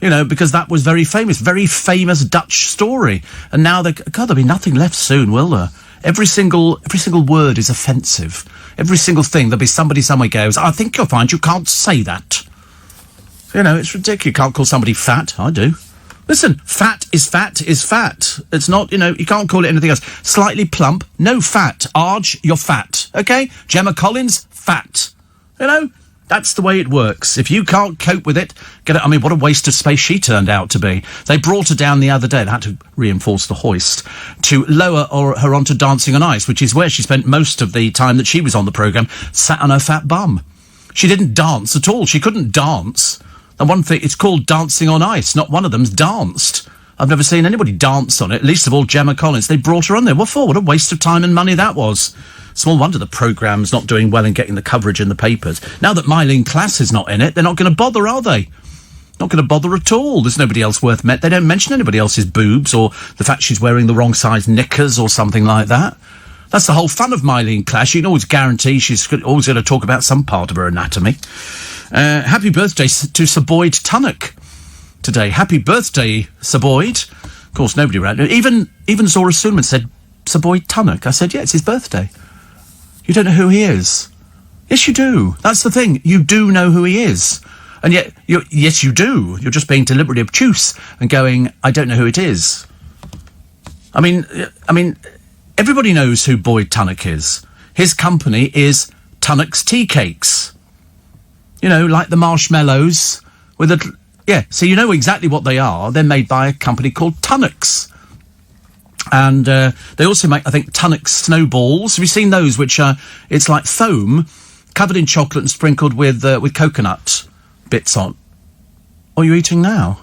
You know, because that was very famous Dutch story. And now, there'll be nothing left soon, will there? Every single word is offensive. Every single thing, there'll be somebody somewhere goes, I think you'll find you can't say that. You know, it's ridiculous. You can't call somebody fat. I do. Listen, fat is fat is fat. It's not, you know, you can't call it anything else. Slightly plump, no fat. Arge, you're fat. Okay? Gemma Collins, fat. You know? That's the way it works. If you can't cope with it, get it. I mean, what a waste of space she turned out to be. They brought her down the other day. They had to reinforce the hoist to lower her onto Dancing on Ice, which is where she spent most of the time that she was on the programme, sat on her fat bum. She didn't dance at all. She couldn't dance. And one thing, it's called Dancing on Ice. Not one of them's danced. I've never seen anybody dance on it, least of all Gemma Collins. They brought her on there. What for? What a waste of time and money that was. Small wonder the programme's not doing well in getting the coverage in the papers. Now that Myleene Klass is not in it, they're not going to bother, are they? Not going to bother at all. There's nobody else worth met. They don't mention anybody else's boobs or the fact she's wearing the wrong size knickers or something like that. That's the whole fun of Myleene Klass. You can always guarantee she's always going to talk about some part of her anatomy. Happy birthday to Sir Boyd Tunnock today. Happy birthday, Sir Boyd. Of course, nobody around. Even Zora Suleman said, Sir Boyd Tunnock. I said, yeah, it's his birthday. You don't know who he is? Yes, you do. That's the thing. You do know who he is. And yet, yes, you do. You're just being deliberately obtuse and going, I don't know who it is. I mean, everybody knows who Boyd Tunnock is. His company is Tunnock's Tea Cakes. You know, like the marshmallows with a... Yeah, so you know exactly what they are. They're made by a company called Tunnock's. And they also make, I think, Tunnock's snowballs. Have you seen those, which are... It's like foam covered in chocolate and sprinkled with coconut bits on. What are you eating now?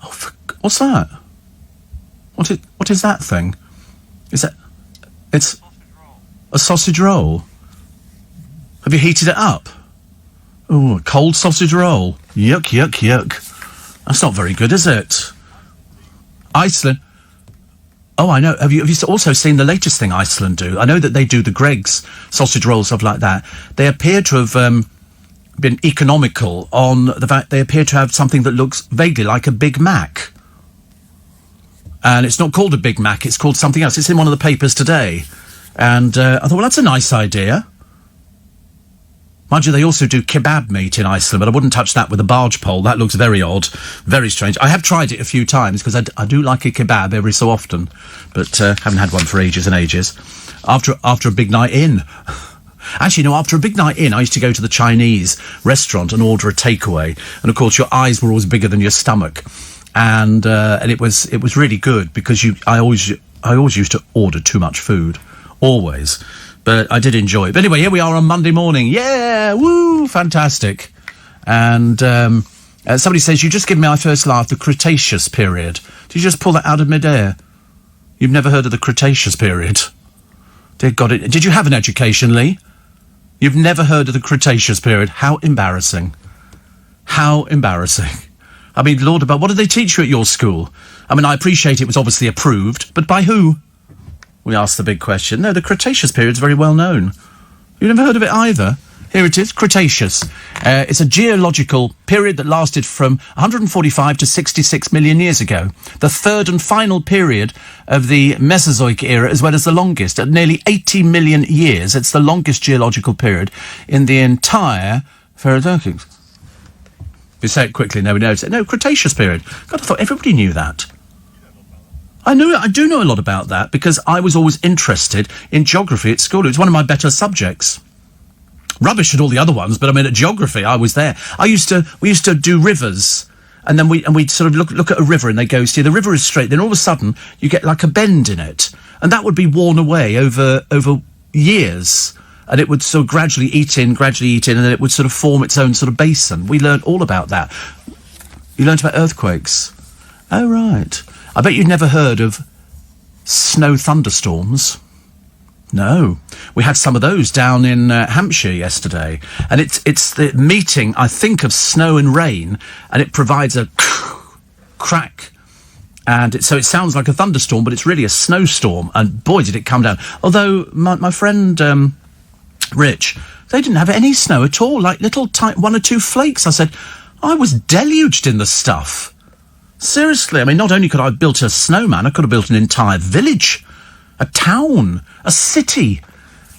Oh, what's that? What is that thing? Is that... It's a sausage roll. Have you heated it up? Oh, a cold sausage roll. Yuck, yuck, yuck. That's not very good, is it? Iceland. Oh, I know. Have you also seen the latest thing Iceland do? I know that they do the Greggs sausage rolls, stuff like that. They appear to have been economical on the fact they appear to have something that looks vaguely like a Big Mac. And it's not called a Big Mac, it's called something else. It's in one of the papers today. And I thought, well, that's a nice idea. Mind you, they also do kebab meat in Iceland, but I wouldn't touch that with a barge pole. That looks very odd, very strange. I have tried it a few times, because I do like a kebab every so often, but haven't had one for ages and ages. After a big night in. Actually, no, after a big night in, I used to go to the Chinese restaurant and order a takeaway. And, of course, your eyes were always bigger than your stomach. and it was really good because I always used to order too much food, always, but I did enjoy it. But anyway, here we are on Monday morning. Yeah, woo, fantastic. And somebody says, you just give me my first laugh, the Cretaceous period. Did you just pull that out of midair? You've never heard of the Cretaceous period? Dear God, did you have an education, Lee? You've never heard of the Cretaceous period? How embarrassing. How embarrassing. I mean, Lord above, what did they teach you at your school? I mean, I appreciate it was obviously approved, but by who? We asked the big question. No, the Cretaceous period's very well known. You've never heard of it either? Here it is, Cretaceous. It's a geological period that lasted from 145 to 66 million years ago. The third and final period of the Mesozoic era, as well as the longest. At nearly 80 million years, it's the longest geological period in the entire Phaeozoic. If you say it quickly, nobody knows it. No, Cretaceous period. God, I thought everybody knew that. I do know a lot about that because I was always interested in geography at school. It was one of my better subjects. Rubbish at all the other ones, but I mean at geography I was there. We used to do rivers, and then we'd sort of look at a river and they go, see, the river is straight, then all of a sudden you get like a bend in it, and that would be worn away over years, and it would sort of gradually eat in, and then it would sort of form its own sort of basin. We learned all about that. You learnt about earthquakes. Oh right. I bet you've never heard of snow thunderstorms. No. We had some of those down in Hampshire yesterday. And it's the meeting, I think, of snow and rain, and it provides a crack. And so it sounds like a thunderstorm, but it's really a snowstorm. And boy, did it come down. Although my friend Rich, they didn't have any snow at all, like little one or two flakes. I said, I was deluged in the stuff. Seriously, I mean, not only could I have built a snowman, I could have built an entire village, a town, a city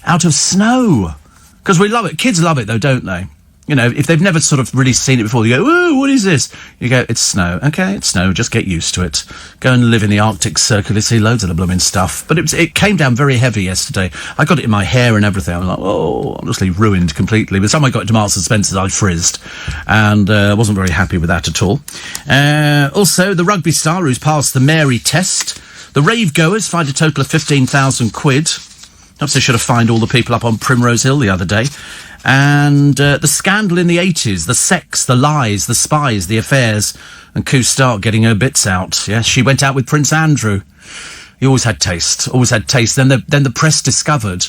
out of snow. Because we love it. Kids love it, though, don't they? You know, if they've never sort of really seen it before, they go, ooh, what is this? You go, it's snow. Okay, it's snow, just get used to it. Go and live in the Arctic Circle, you see loads of the blooming stuff. But it came down very heavy yesterday. I got it in my hair and everything. I was like, oh, honestly ruined completely. By the time I got it to Marks and Spencer's, I frizzed. And wasn't very happy with that at all. Also, the rugby star who's passed the Mary test. The rave goers fined a total of 15,000 quid. Perhaps they should have fined all the people up on Primrose Hill the other day. And the scandal in the 80s, the sex, the lies, the spies, the affairs, and Koo Stark getting her bits out. Yes, she went out with Prince Andrew. He always had taste, always had taste. Then the press discovered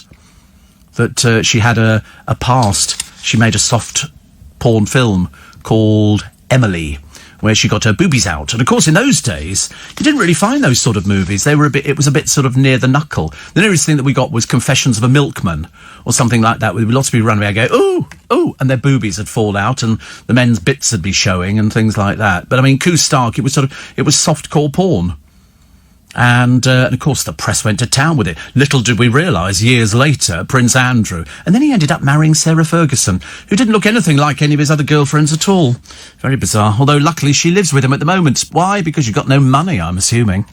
that she had a past. She made a soft porn film called Emily, where she got her boobies out. And of course, in those days, you didn't really find those sort of movies. It was a bit sort of near the knuckle. The nearest thing that we got was Confessions of a Milkman, or something like that, with lots of people running around going, ooh, ooh, and their boobies would fall out, and the men's bits would be showing, and things like that. But I mean, Koo Stark, it was softcore porn. And of course, the press went to town with it. Little did we realise, years later, Prince Andrew. And then he ended up marrying Sarah Ferguson, who didn't look anything like any of his other girlfriends at all. Very bizarre. Although, luckily, she lives with him at the moment. Why? Because you've got no money, I'm assuming.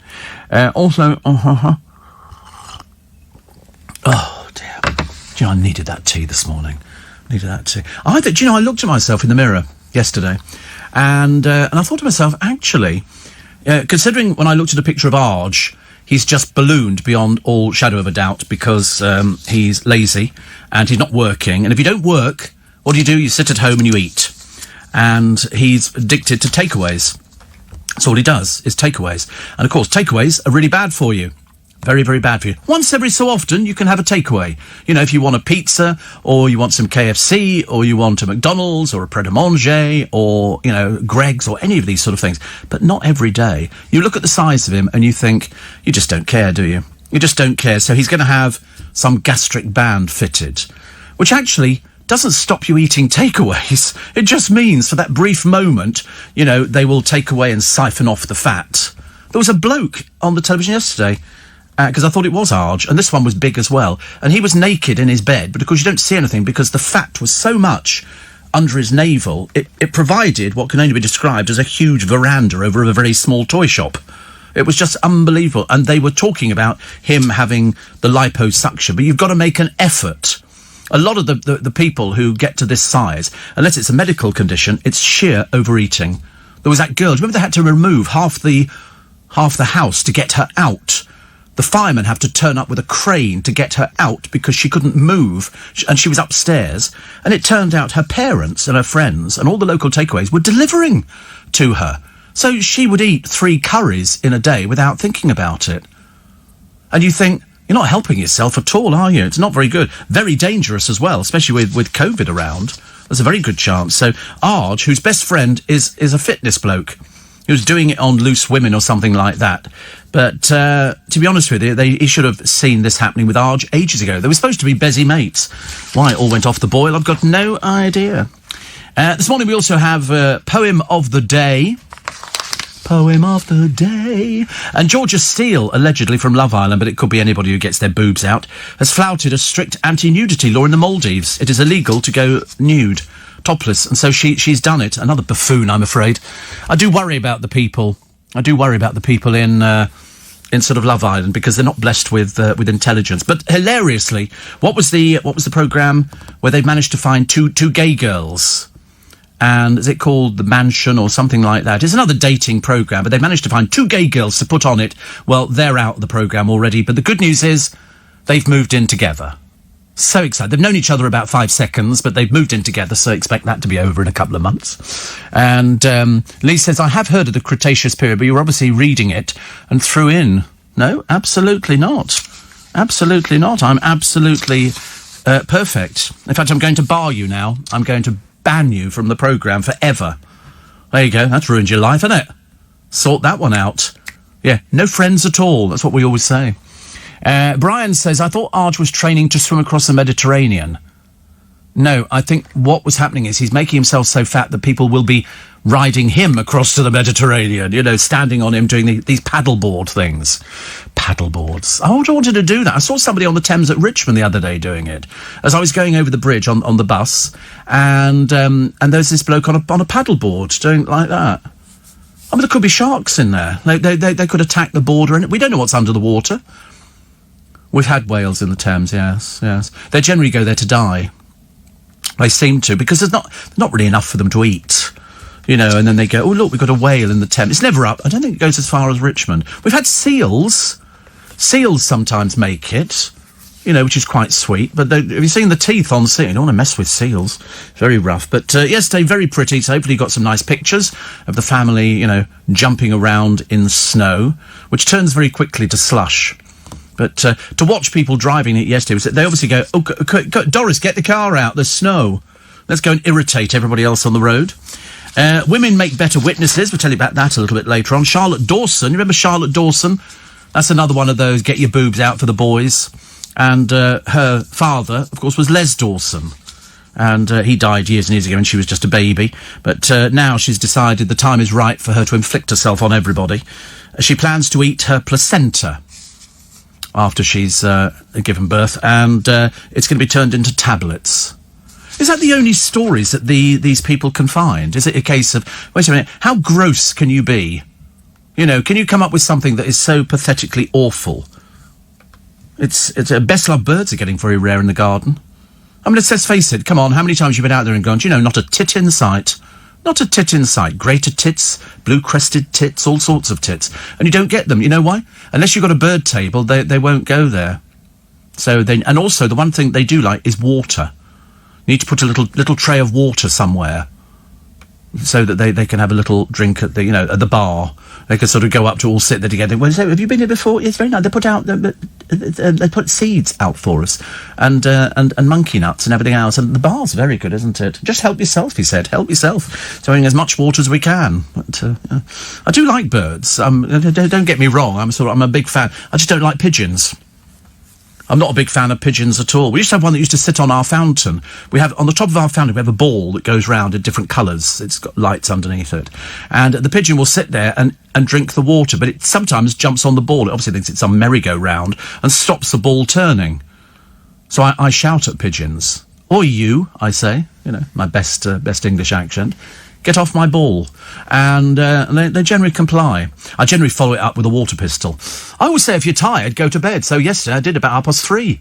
Also... Oh, dear. Do you know, I needed that tea this morning. I looked at myself in the mirror yesterday, and I thought to myself, actually... considering when I looked at a picture of Arj, he's just ballooned beyond all shadow of a doubt because he's lazy and he's not working. And if you don't work, what do? You sit at home and you eat. And he's addicted to takeaways. That's all he does, is takeaways. And of course, takeaways are really bad for you. Very, very bad for you. Once every so often, you can have a takeaway. You know, if you want a pizza, or you want some KFC, or you want a McDonald's, or a Pret a Manger, or, you know, Greggs, or any of these sort of things. But not every day. You look at the size of him, and you think, you just don't care, do you? You just don't care. So he's going to have some gastric band fitted, which actually doesn't stop you eating takeaways. It just means for that brief moment, you know, they will take away and siphon off the fat. There was a bloke on the television yesterday, because I thought it was Arj, and this one was big as well, and he was naked in his bed, but of course you don't see anything because the fat was so much under his navel, it provided what can only be described as a huge veranda over a very small toy shop. It was just unbelievable, and they were talking about him having the liposuction, but you've got to make an effort. A lot of the people who get to this size, unless it's a medical condition, it's sheer overeating. There was that girl. Do you remember they had to remove half the house to get her out? The firemen have to turn up with a crane to get her out because she couldn't move, and she was upstairs. And it turned out her parents and her friends and all the local takeaways were delivering to her. So she would eat 3 curries in a day without thinking about it. And you think, you're not helping yourself at all, are you? It's not very good. Very dangerous as well, especially with COVID around. There's a very good chance. So Arj, whose best friend is a fitness bloke, he was doing it on Loose Women or something like that. But to be honest with you, he should have seen this happening with Arj ages ago. They were supposed to be busy mates. Why it all went off the boil, I've got no idea. This morning we also have Poem of the Day. Poem of the Day. And Georgia Steele, allegedly from Love Island, but it could be anybody who gets their boobs out, has flouted a strict anti-nudity law in the Maldives. It is illegal to go nude, topless, and so she's done it. Another buffoon, I'm afraid. I do worry about the people. I do worry about the people in sort of Love Island because they're not blessed with intelligence. But hilariously, what was the programme where they managed to find two gay girls? And is it called The Mansion or something like that? It's another dating programme, but they managed to find 2 gay girls to put on it. Well, they're out of the programme already, but the good news is they've moved in together. So excited. They've known each other about 5 seconds, but they've moved in together, so expect that to be over in a couple of months. And Lee says, I have heard of the Cretaceous period, but you're obviously reading it and threw in. No, absolutely not. Absolutely not. I'm absolutely perfect. In fact, I'm going to bar you now. I'm going to ban you from the programme forever. There you go. That's ruined your life, hasn't it? Sort that one out. Yeah, no friends at all. That's what we always say. Brian says, I thought Arj was training to swim across the Mediterranean. No, I think what was happening is he's making himself so fat that people will be riding him across to the Mediterranean, you know, standing on him doing these paddleboard things. Paddleboards. I wanted to do that. I saw somebody on the Thames at Richmond the other day doing it. As I was going over the bridge on the bus, and there's this bloke on a paddleboard doing like that. I mean, there could be sharks in there. They could attack the border, and we don't know what's under the water. We've had whales in the Thames, yes. They generally go there to die. They seem to, because there's not really enough for them to eat, you know, and then they go, oh, look, we've got a whale in the Thames. It's never up. I don't think it goes as far as Richmond. We've had seals. Seals sometimes make it, you know, which is quite sweet. But have you seen the teeth on sea? You don't want to mess with seals. Very rough. But yesterday, very pretty. So hopefully you got some nice pictures of the family, you know, jumping around in snow, which turns very quickly to slush. But to watch people driving it yesterday, they obviously go, oh, Doris, get the car out, there's snow. Let's go and irritate everybody else on the road. Women make better witnesses. We'll tell you about that a little bit later on. Charlotte Dawson, you remember Charlotte Dawson? That's another one of those, get your boobs out for the boys. And her father, of course, was Les Dawson. And he died years and years ago and she was just a baby. But now she's decided the time is right for her to inflict herself on everybody. She plans to eat her placenta after she's given birth, and it's going to be turned into tablets. Is that the only stories that these people can find? Is it a case of, wait a minute, how gross can you be? You know, can you come up with something that is so pathetically awful? It's best loved birds are getting very rare in the garden. I mean, let's face it, come on, how many times you've been out there and gone, you know, not a tit in sight. Not a tit in sight. Greater tits, blue-crested tits, all sorts of tits. And you don't get them. You know why? Unless you've got a bird table, they won't go there. And also, the one thing they do like is water. You need to put a little tray of water somewhere so that they can have a little drink at the bar. They can sort of go up to all sit there together. Well, have you been here before? It's very nice. They put seeds out for us and monkey nuts and everything else. And the bar's very good, isn't it? Just help yourself, he said. Help yourself. Throwing as much water as we can. But, I do like birds. Don't get me wrong. I'm a big fan. I just don't like pigeons. I'm not a big fan of pigeons at all. We used to have one that used to sit on our fountain. We have, on the top of our fountain, we have a ball that goes round in different colours. It's got lights underneath it. And the pigeon will sit there and drink the water, but it sometimes jumps on the ball. It obviously thinks it's some merry-go-round and stops the ball turning. So I shout at pigeons. Or you, I say, you know, my best English accent. Get off my ball. And they generally comply. I generally follow it up with a water pistol. I always say if you're tired, go to bed. So yesterday I did about 3:30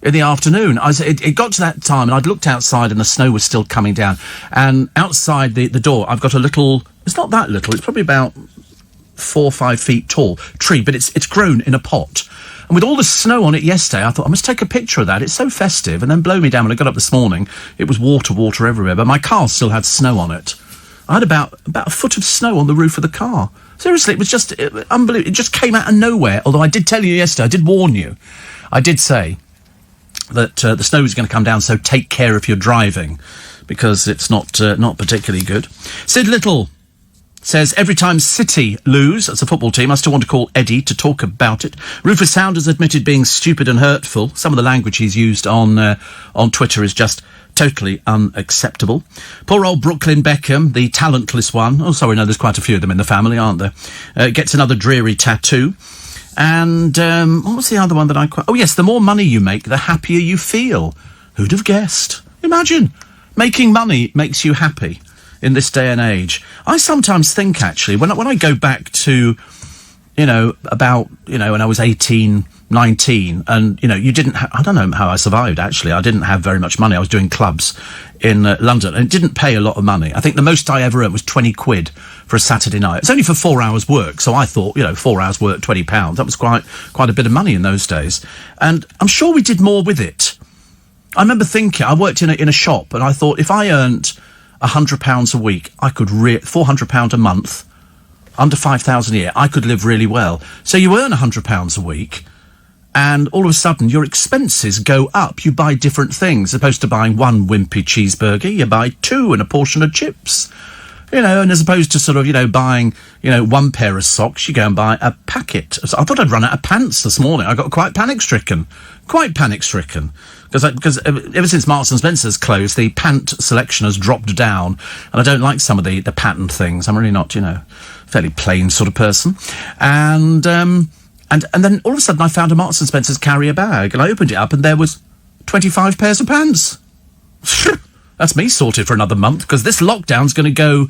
in the afternoon. It got to that time and I'd looked outside and the snow was still coming down. And outside the door, I've got a little It's not that little. It's probably about 4 or 5 feet tall tree, but it's grown in a pot. And with all the snow on it yesterday, I thought I must take a picture of that. It's so festive. And then blow me down when I got up this morning. It was water everywhere, but my car still had snow on it. I had about a foot of snow on the roof of the car. Seriously, it was just unbelievable. It just came out of nowhere. Although I did tell you yesterday, I did warn you. I did say that the snow is going to come down, so take care if you're driving, because it's not particularly good. Sid Little says, every time City lose as a football team, I still want to call Eddie to talk about it. Rufus Sounders admitted being stupid and hurtful. Some of the language he's used on Twitter is just totally unacceptable. Poor old Brooklyn Beckham, the talentless one. Oh, sorry, no, there's quite a few of them in the family, aren't there? Gets another dreary tattoo. And what was the other one that I quite... Oh, yes, the more money you make, the happier you feel. Who'd have guessed? Imagine. Making money makes you happy in this day and age. I sometimes think, actually, when I go back to, when I was 18, 19, and, you didn't... I don't know how I survived, actually. I didn't have very much money. I was doing clubs in London, and it didn't pay a lot of money. I think the most I ever earned was 20 quid for a Saturday night. It's only for 4 hours work, so I thought, 4 hours work, £20. That was quite a bit of money in those days. And I'm sure we did more with it. I remember thinking, I worked in a shop, and I thought, if I earned £100 a week, I could £400 a month, under 5,000 a year, I could live really well. So you earn £100 a week, and all of a sudden your expenses go up. You buy different things. As opposed to buying one wimpy cheeseburger, you buy 2 and a portion of chips. And as opposed to sort of, buying, one pair of socks, you go and buy a packet. So I thought I'd run out of pants this morning. I got quite panic-stricken. Because ever since Marks and Spencer's closed, the pant selection has dropped down, and I don't like some of the patterned things. I'm really not, fairly plain sort of person. And then all of a sudden I found a Marks and Spencer's carrier bag, and I opened it up, and there was 25 pairs of pants. That's me sorted for another month, because this lockdown's going to go,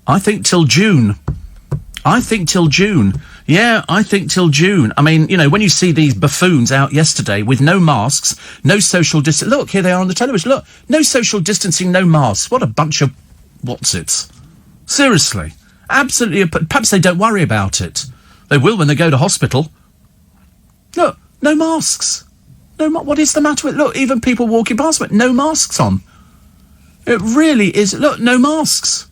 I think, till June. Yeah, I think till June. I mean, when you see these buffoons out yesterday with no masks, no social distancing... Look, here they are on the television. Look, no social distancing, no masks. What a bunch of what's-its. Seriously. Absolutely. Perhaps they don't worry about it. They will when they go to hospital. Look, no masks. What is the matter with... Look, even people walking past with no masks on. It really is... Look, no masks.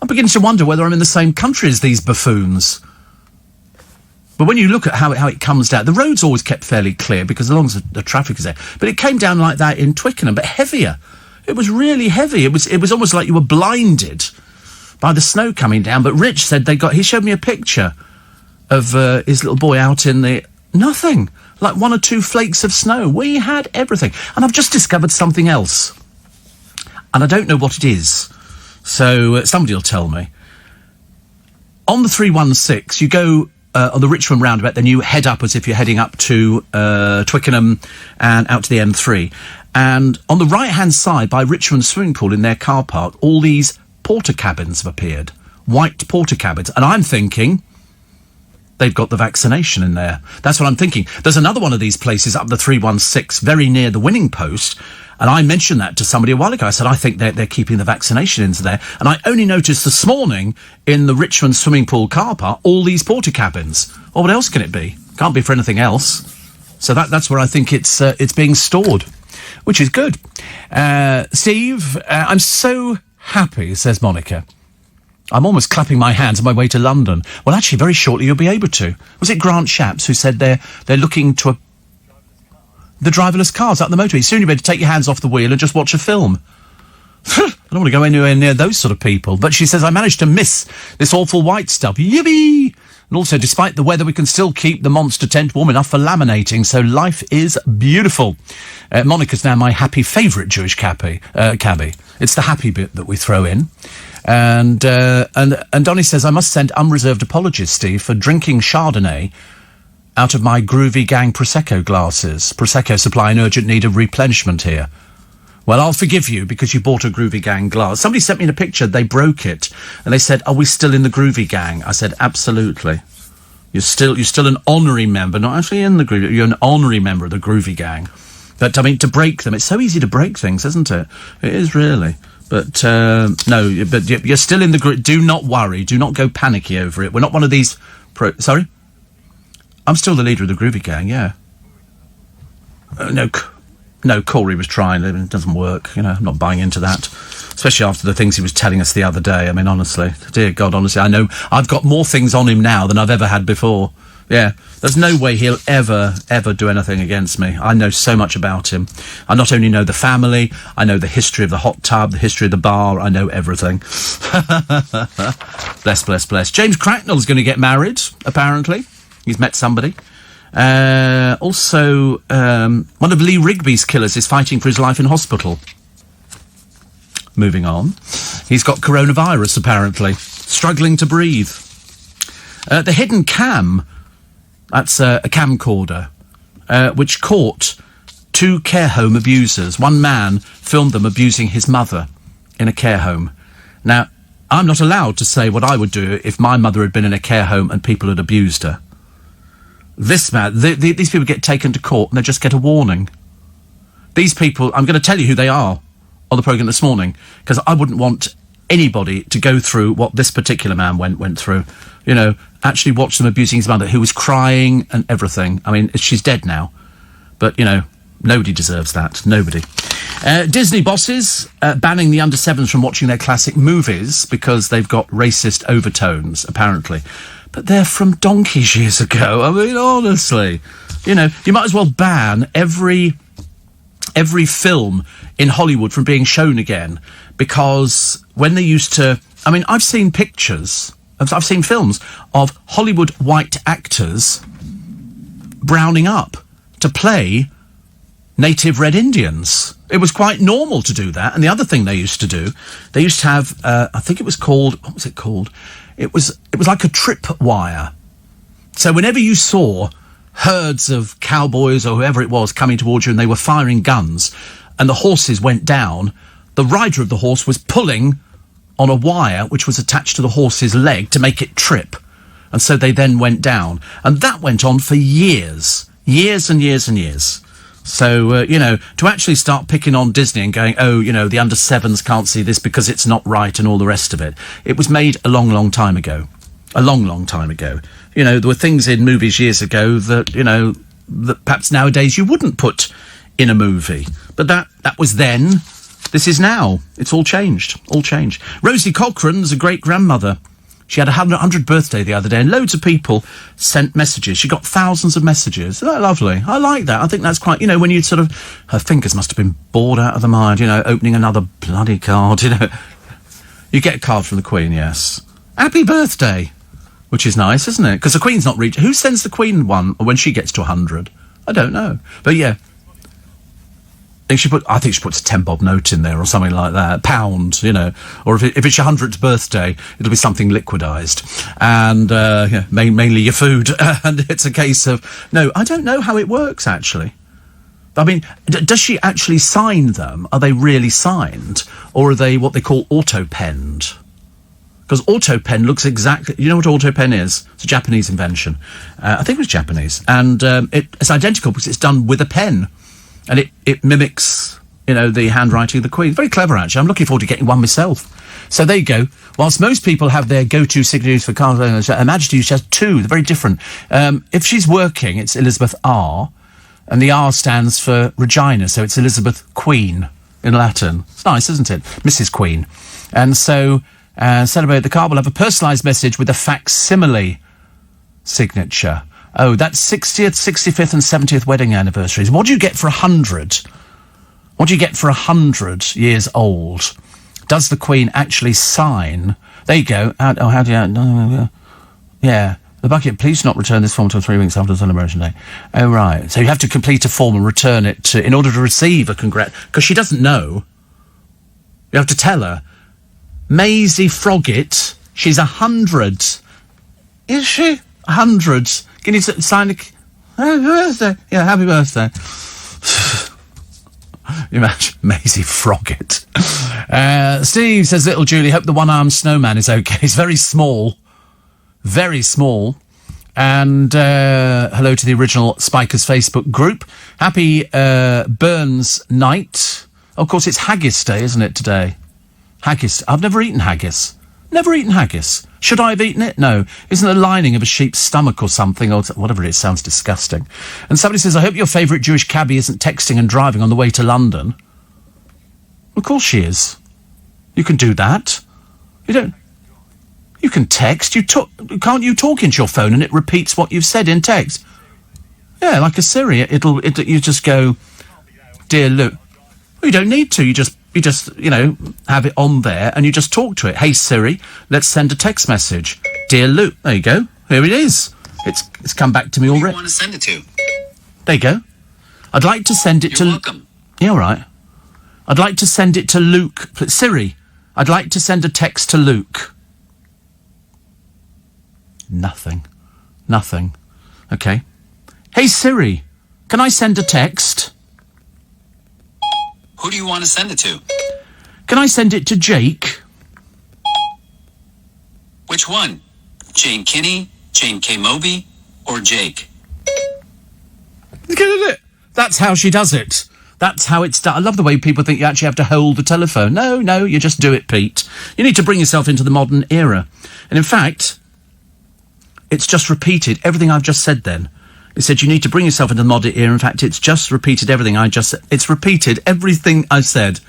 I'm beginning to wonder whether I'm in the same country as these buffoons. But when you look at how it comes down, the road's always kept fairly clear, because as long as the traffic is there. But it came down like that in Twickenham, but heavier. It was really heavy. It was almost like you were blinded by the snow coming down. But Rich said he showed me a picture of his little boy out in the... Nothing. Like 1 or 2 flakes of snow. We had everything. And I've just discovered something else. And I don't know what it is. So somebody will tell me. On the 316, you go on the Richmond roundabout, then you head up as if you're heading up to Twickenham and out to the M3. And on the right-hand side, by Richmond swimming pool in their car park, all these porter cabins have appeared. White porter cabins. And I'm thinking... they've got the vaccination in there. That's what I'm thinking. There's another one of these places up the 316, very near the winning post, and I mentioned that to somebody a while ago. I said, I think they're keeping the vaccination into there. And I only noticed this morning in the Richmond swimming pool car park, all these porter cabins. Or what else can it be? Can't be for anything else. So that's where I think it's being stored, which is good. Steve, I'm so happy, says Monica. I'm almost clapping my hands on my way to London. Well, actually, very shortly you'll be able to. Was it Grant Shapps who said they're looking to the driverless cars up the motorway? Soon you'll be able to take your hands off the wheel and just watch a film. I don't want to go anywhere near those sort of people. But she says, I managed to miss this awful white stuff. Yippee! And also, despite the weather, we can still keep the monster tent warm enough for laminating, so life is beautiful. Monica's now my happy favourite Jewish cabbie. It's the happy bit that we throw in. And Donny says, I must send unreserved apologies, Steve, for drinking Chardonnay out of my Groovy Gang Prosecco glasses. Prosecco supply in urgent need of replenishment here. Well, I'll forgive you because you bought a Groovy Gang glass. Somebody sent me a picture, they broke it, and they said, are we still in the Groovy Gang? I said, absolutely. You're still an honorary member, not actually in the Groovy, you're an honorary member of the Groovy Gang. But, I mean, to break them, it's so easy to break things, isn't it? It is really. But, no, but you're still in the group. Do not worry. Do not go panicky over it. We're not one of these... Sorry? I'm still the leader of the Groovy Gang, yeah. No, Corey was trying. It doesn't work. You know, I'm not buying into that. Especially after the things he was telling us the other day. I mean, honestly. Dear God, honestly. I know I've got more things on him now than I've ever had before. Yeah, there's no way he'll ever do anything against me. I know so much about him. I not only know the family, I know the history of the hot tub, the history of the bar, I know everything. Bless. James Cracknell's going to get married, apparently. He's met somebody. Also, one of Lee Rigby's killers is fighting for his life in hospital. Moving on. He's got coronavirus, apparently. Struggling to breathe. The hidden cam... That's a camcorder, which caught 2 care home abusers. One man filmed them abusing his mother in a care home. Now, I'm not allowed to say what I would do if my mother had been in a care home and people had abused her. This man, these people get taken to court and they just get a warning. These people, I'm going to tell you who they are on the programme this morning, because I wouldn't want anybody to go through what this particular man went through. You know, actually watch them abusing his mother, who was crying and everything. I mean, she's dead now. But, you know, nobody deserves that. Nobody. Disney bosses banning the under-7s from watching their classic movies because they've got racist overtones, apparently. But they're from donkeys years ago. I mean, honestly. You know, you might as well ban every film in Hollywood from being shown again, because when they used to... I mean, I've seen pictures... I've seen films of Hollywood white actors browning up to play native Red Indians. It was quite normal to do that. And the other thing they used to do, they used to have, I think it was called, what was it called? It was like a tripwire. So whenever you saw herds of cowboys or whoever it was coming towards you and they were firing guns and the horses went down, the rider of the horse was pulling on a wire which was attached to the horse's leg to make it trip. And so they then went down. And that went on for years. Years and years and years. So, you know, to actually start picking on Disney and going, oh, you know, the under-7s can't see this because it's not right and all the rest of it. It was made a long, long time ago. A long, long time ago. You know, there were things in movies years ago that, you know, that perhaps nowadays you wouldn't put in a movie. But that was then... This is now. It's all changed. All changed. Rosie Cochrane's a great-grandmother. She had a 100th birthday the other day, and loads of people sent messages. She got thousands of messages. Isn't that lovely? I like that. I think that's quite... You know, when you sort of... Her fingers must have been bored out of the mind, you know, opening another bloody card, you know. You get a card from the Queen, yes. Happy birthday! Which is nice, isn't it? Because the Queen's not reached... Who sends the Queen one when she gets to 100? I don't know. But, yeah... I think she puts a 10-bob note in there or something like that. £1, you know. Or if it's your 100th birthday, it'll be something liquidised. And, yeah, mainly your food. And it's a case of... No, I don't know how it works, actually. I mean, does she actually sign them? Are they really signed? Or are they what they call auto-penned? Because auto-pen looks exactly... You know what auto-pen is? It's a Japanese invention. I think it was Japanese. And it's identical because it's done with a pen. And it mimics, you know, the handwriting of the Queen. Very clever, actually. I'm looking forward to getting one myself. So there you go. Whilst most people have their go-to signatures for cards, Her Majesty has 2. They're very different. If she's working, it's Elizabeth R. And the R stands for Regina, so it's Elizabeth Queen in Latin. It's nice, isn't it? Mrs. Queen. And so, celebrate the card will have a personalised message with a facsimile signature. Oh, that's 60th, 65th and 70th wedding anniversaries. What do you get for 100? What do you get for 100 years old? Does the Queen actually sign? There you go. How do you... Yeah. The bucket, please not return this form until 3 weeks after the celebration day. Oh, right. So you have to complete a form and return it in order to receive a because she doesn't know. You have to tell her. Maisie Froggett, she's 100. Is she? 100. Can you sign a... Happy birthday. Yeah, happy birthday. You imagine Maisie Froggett. Steve says, little Julie, hope the one-armed snowman is okay. He's very small. Very small. And hello to the original Spikers Facebook group. Happy Burns night. Of course, it's Haggis Day, isn't it, today? Haggis. I've never eaten haggis. Never eaten haggis. Should I have eaten it? No. Isn't it the lining of a sheep's stomach or something? Or whatever it is, sounds disgusting. And somebody says, I hope your favourite Jewish cabbie isn't texting and driving on the way to London. Of course she is. You can do that. You can text. Can't you talk into your phone and it repeats what you've said in text? Yeah, like a Siri. You just go, dear Luke. Well, you don't need to. You just have it on there and you just talk to it. Hey Siri, let's send a text message. Dear Luke. There you go. Here it is. It's come back to me already. Who do you want to send it to? There you go. I'd like to send it to... You're welcome. Yeah, all right. I'd like to send it to Luke. Siri, I'd like to send a text to Luke. Nothing. Okay. Hey Siri, can I send a text? Who do you want to send it to? Can I send it to Jake? Which one? Jane Kinney, Jane K. Moby, or Jake? That's how she does it. That's how it's done. I love the way people think you actually have to hold the telephone. No, you just do it, Pete. You need to bring yourself into the modern era. And in fact, it's just repeated everything I've just said then. It said you need to bring yourself into the modern era. In fact, it's just repeated everything I just said. It's repeated everything I said.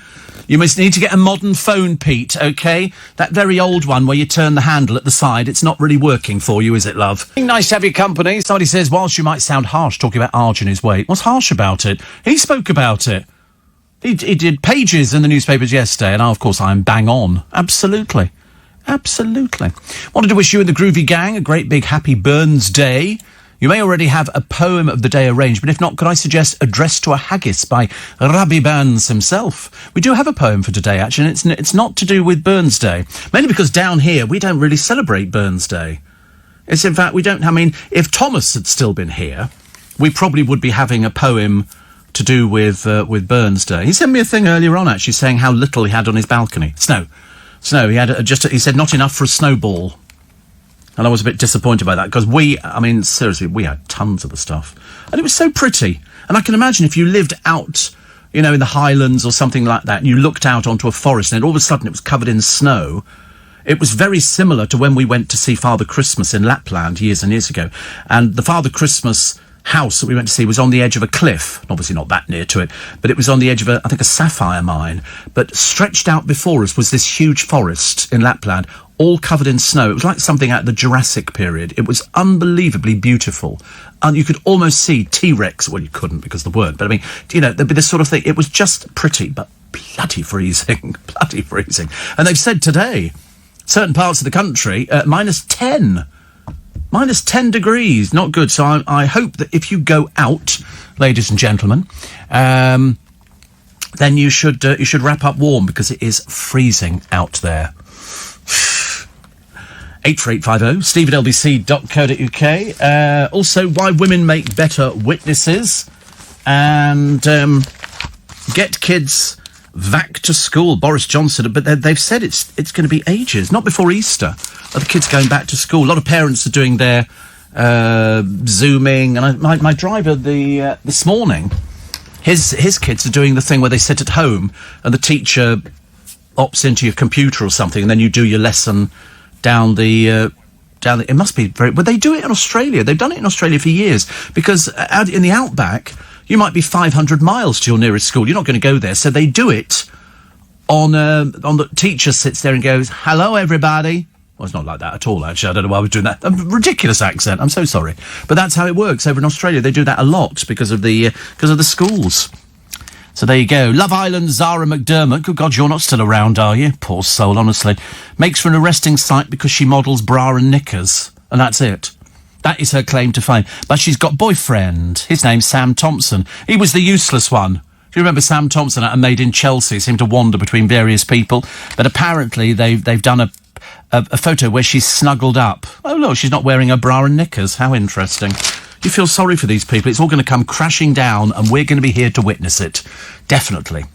You must need to get a modern phone, Pete, OK? That very old one where you turn the handle at the side, it's not really working for you, is it, love? Nice to have your company. Somebody says, whilst you might sound harsh talking about Arj and his weight, what's harsh about it? He spoke about it. He did pages in the newspapers yesterday, and of course I'm bang on. Absolutely. Wanted to wish you and the Groovy Gang a great big happy Burns Day. You may already have a poem of the day arranged, but if not, could I suggest Address to a Haggis by Rabbi Burns himself? We do have a poem for today, actually, and it's not to do with Burns Day. Mainly because down here, we don't really celebrate Burns Day. It's in fact, we don't, I mean, if Thomas had still been here, we probably would be having a poem to do with Burns Day. He sent me a thing earlier on, actually, saying how little he had on his balcony. Snow. He had he said not enough for a snowball. And I was a bit disappointed by that, because seriously, we had tons of the stuff. And it was so pretty. And I can imagine if you lived out, in the Highlands or something like that, and you looked out onto a forest, and all of a sudden it was covered in snow. It was very similar to when we went to see Father Christmas in Lapland years and years ago. And the Father Christmas house that we went to see was on the edge of a cliff. Obviously not that near to it, but it was on the edge of a sapphire mine. But stretched out before us was this huge forest in Lapland, all covered in snow. It was like something out of the Jurassic period. It was unbelievably beautiful. And you could almost see T-Rex. Well, you couldn't because of the word. But there'd be this sort of thing. It was just pretty, but bloody freezing. Bloody freezing. And they've said today, certain parts of the country, -10. -10 degrees. Not good. So I hope that if you go out, ladies and gentlemen, then you should wrap up warm, because it is freezing out there. 84850 steve@lbc.co.uk. Also, why women make better witnesses, and get kids back to school. Boris Johnson, but they've said it's going to be ages, not before Easter, are the kids going back to school. A lot of parents are doing their Zooming, and my driver this morning, his kids are doing the thing where they sit at home and the teacher opts into your computer or something, and then you do your lesson down the it must be very... Well, they do it in Australia. They've done it in Australia for years, because out in the outback, you might be 500 miles to your nearest school. You're not going to go there. So they do it on the teacher sits there and goes, hello, everybody. Well, it's not like that at all, actually. I don't know why I was doing that. A ridiculous accent. I'm so sorry. But that's how it works over in Australia. They do that a lot because of the schools. So there you go. Love Island, Zara McDermott. Good God, you're not still around, are you? Poor soul, honestly. Makes for an arresting sight because she models bra and knickers. And that's it. That is her claim to fame. But she's got boyfriend. His name's Sam Thompson. He was the useless one. Do you remember Sam Thompson at a Made in Chelsea? Seemed to wander between various people. But apparently they've done a photo where she's snuggled up. Oh, look, she's not wearing a bra and knickers. How interesting. You feel sorry for these people. It's all going to come crashing down, and we're going to be here to witness it. Definitely.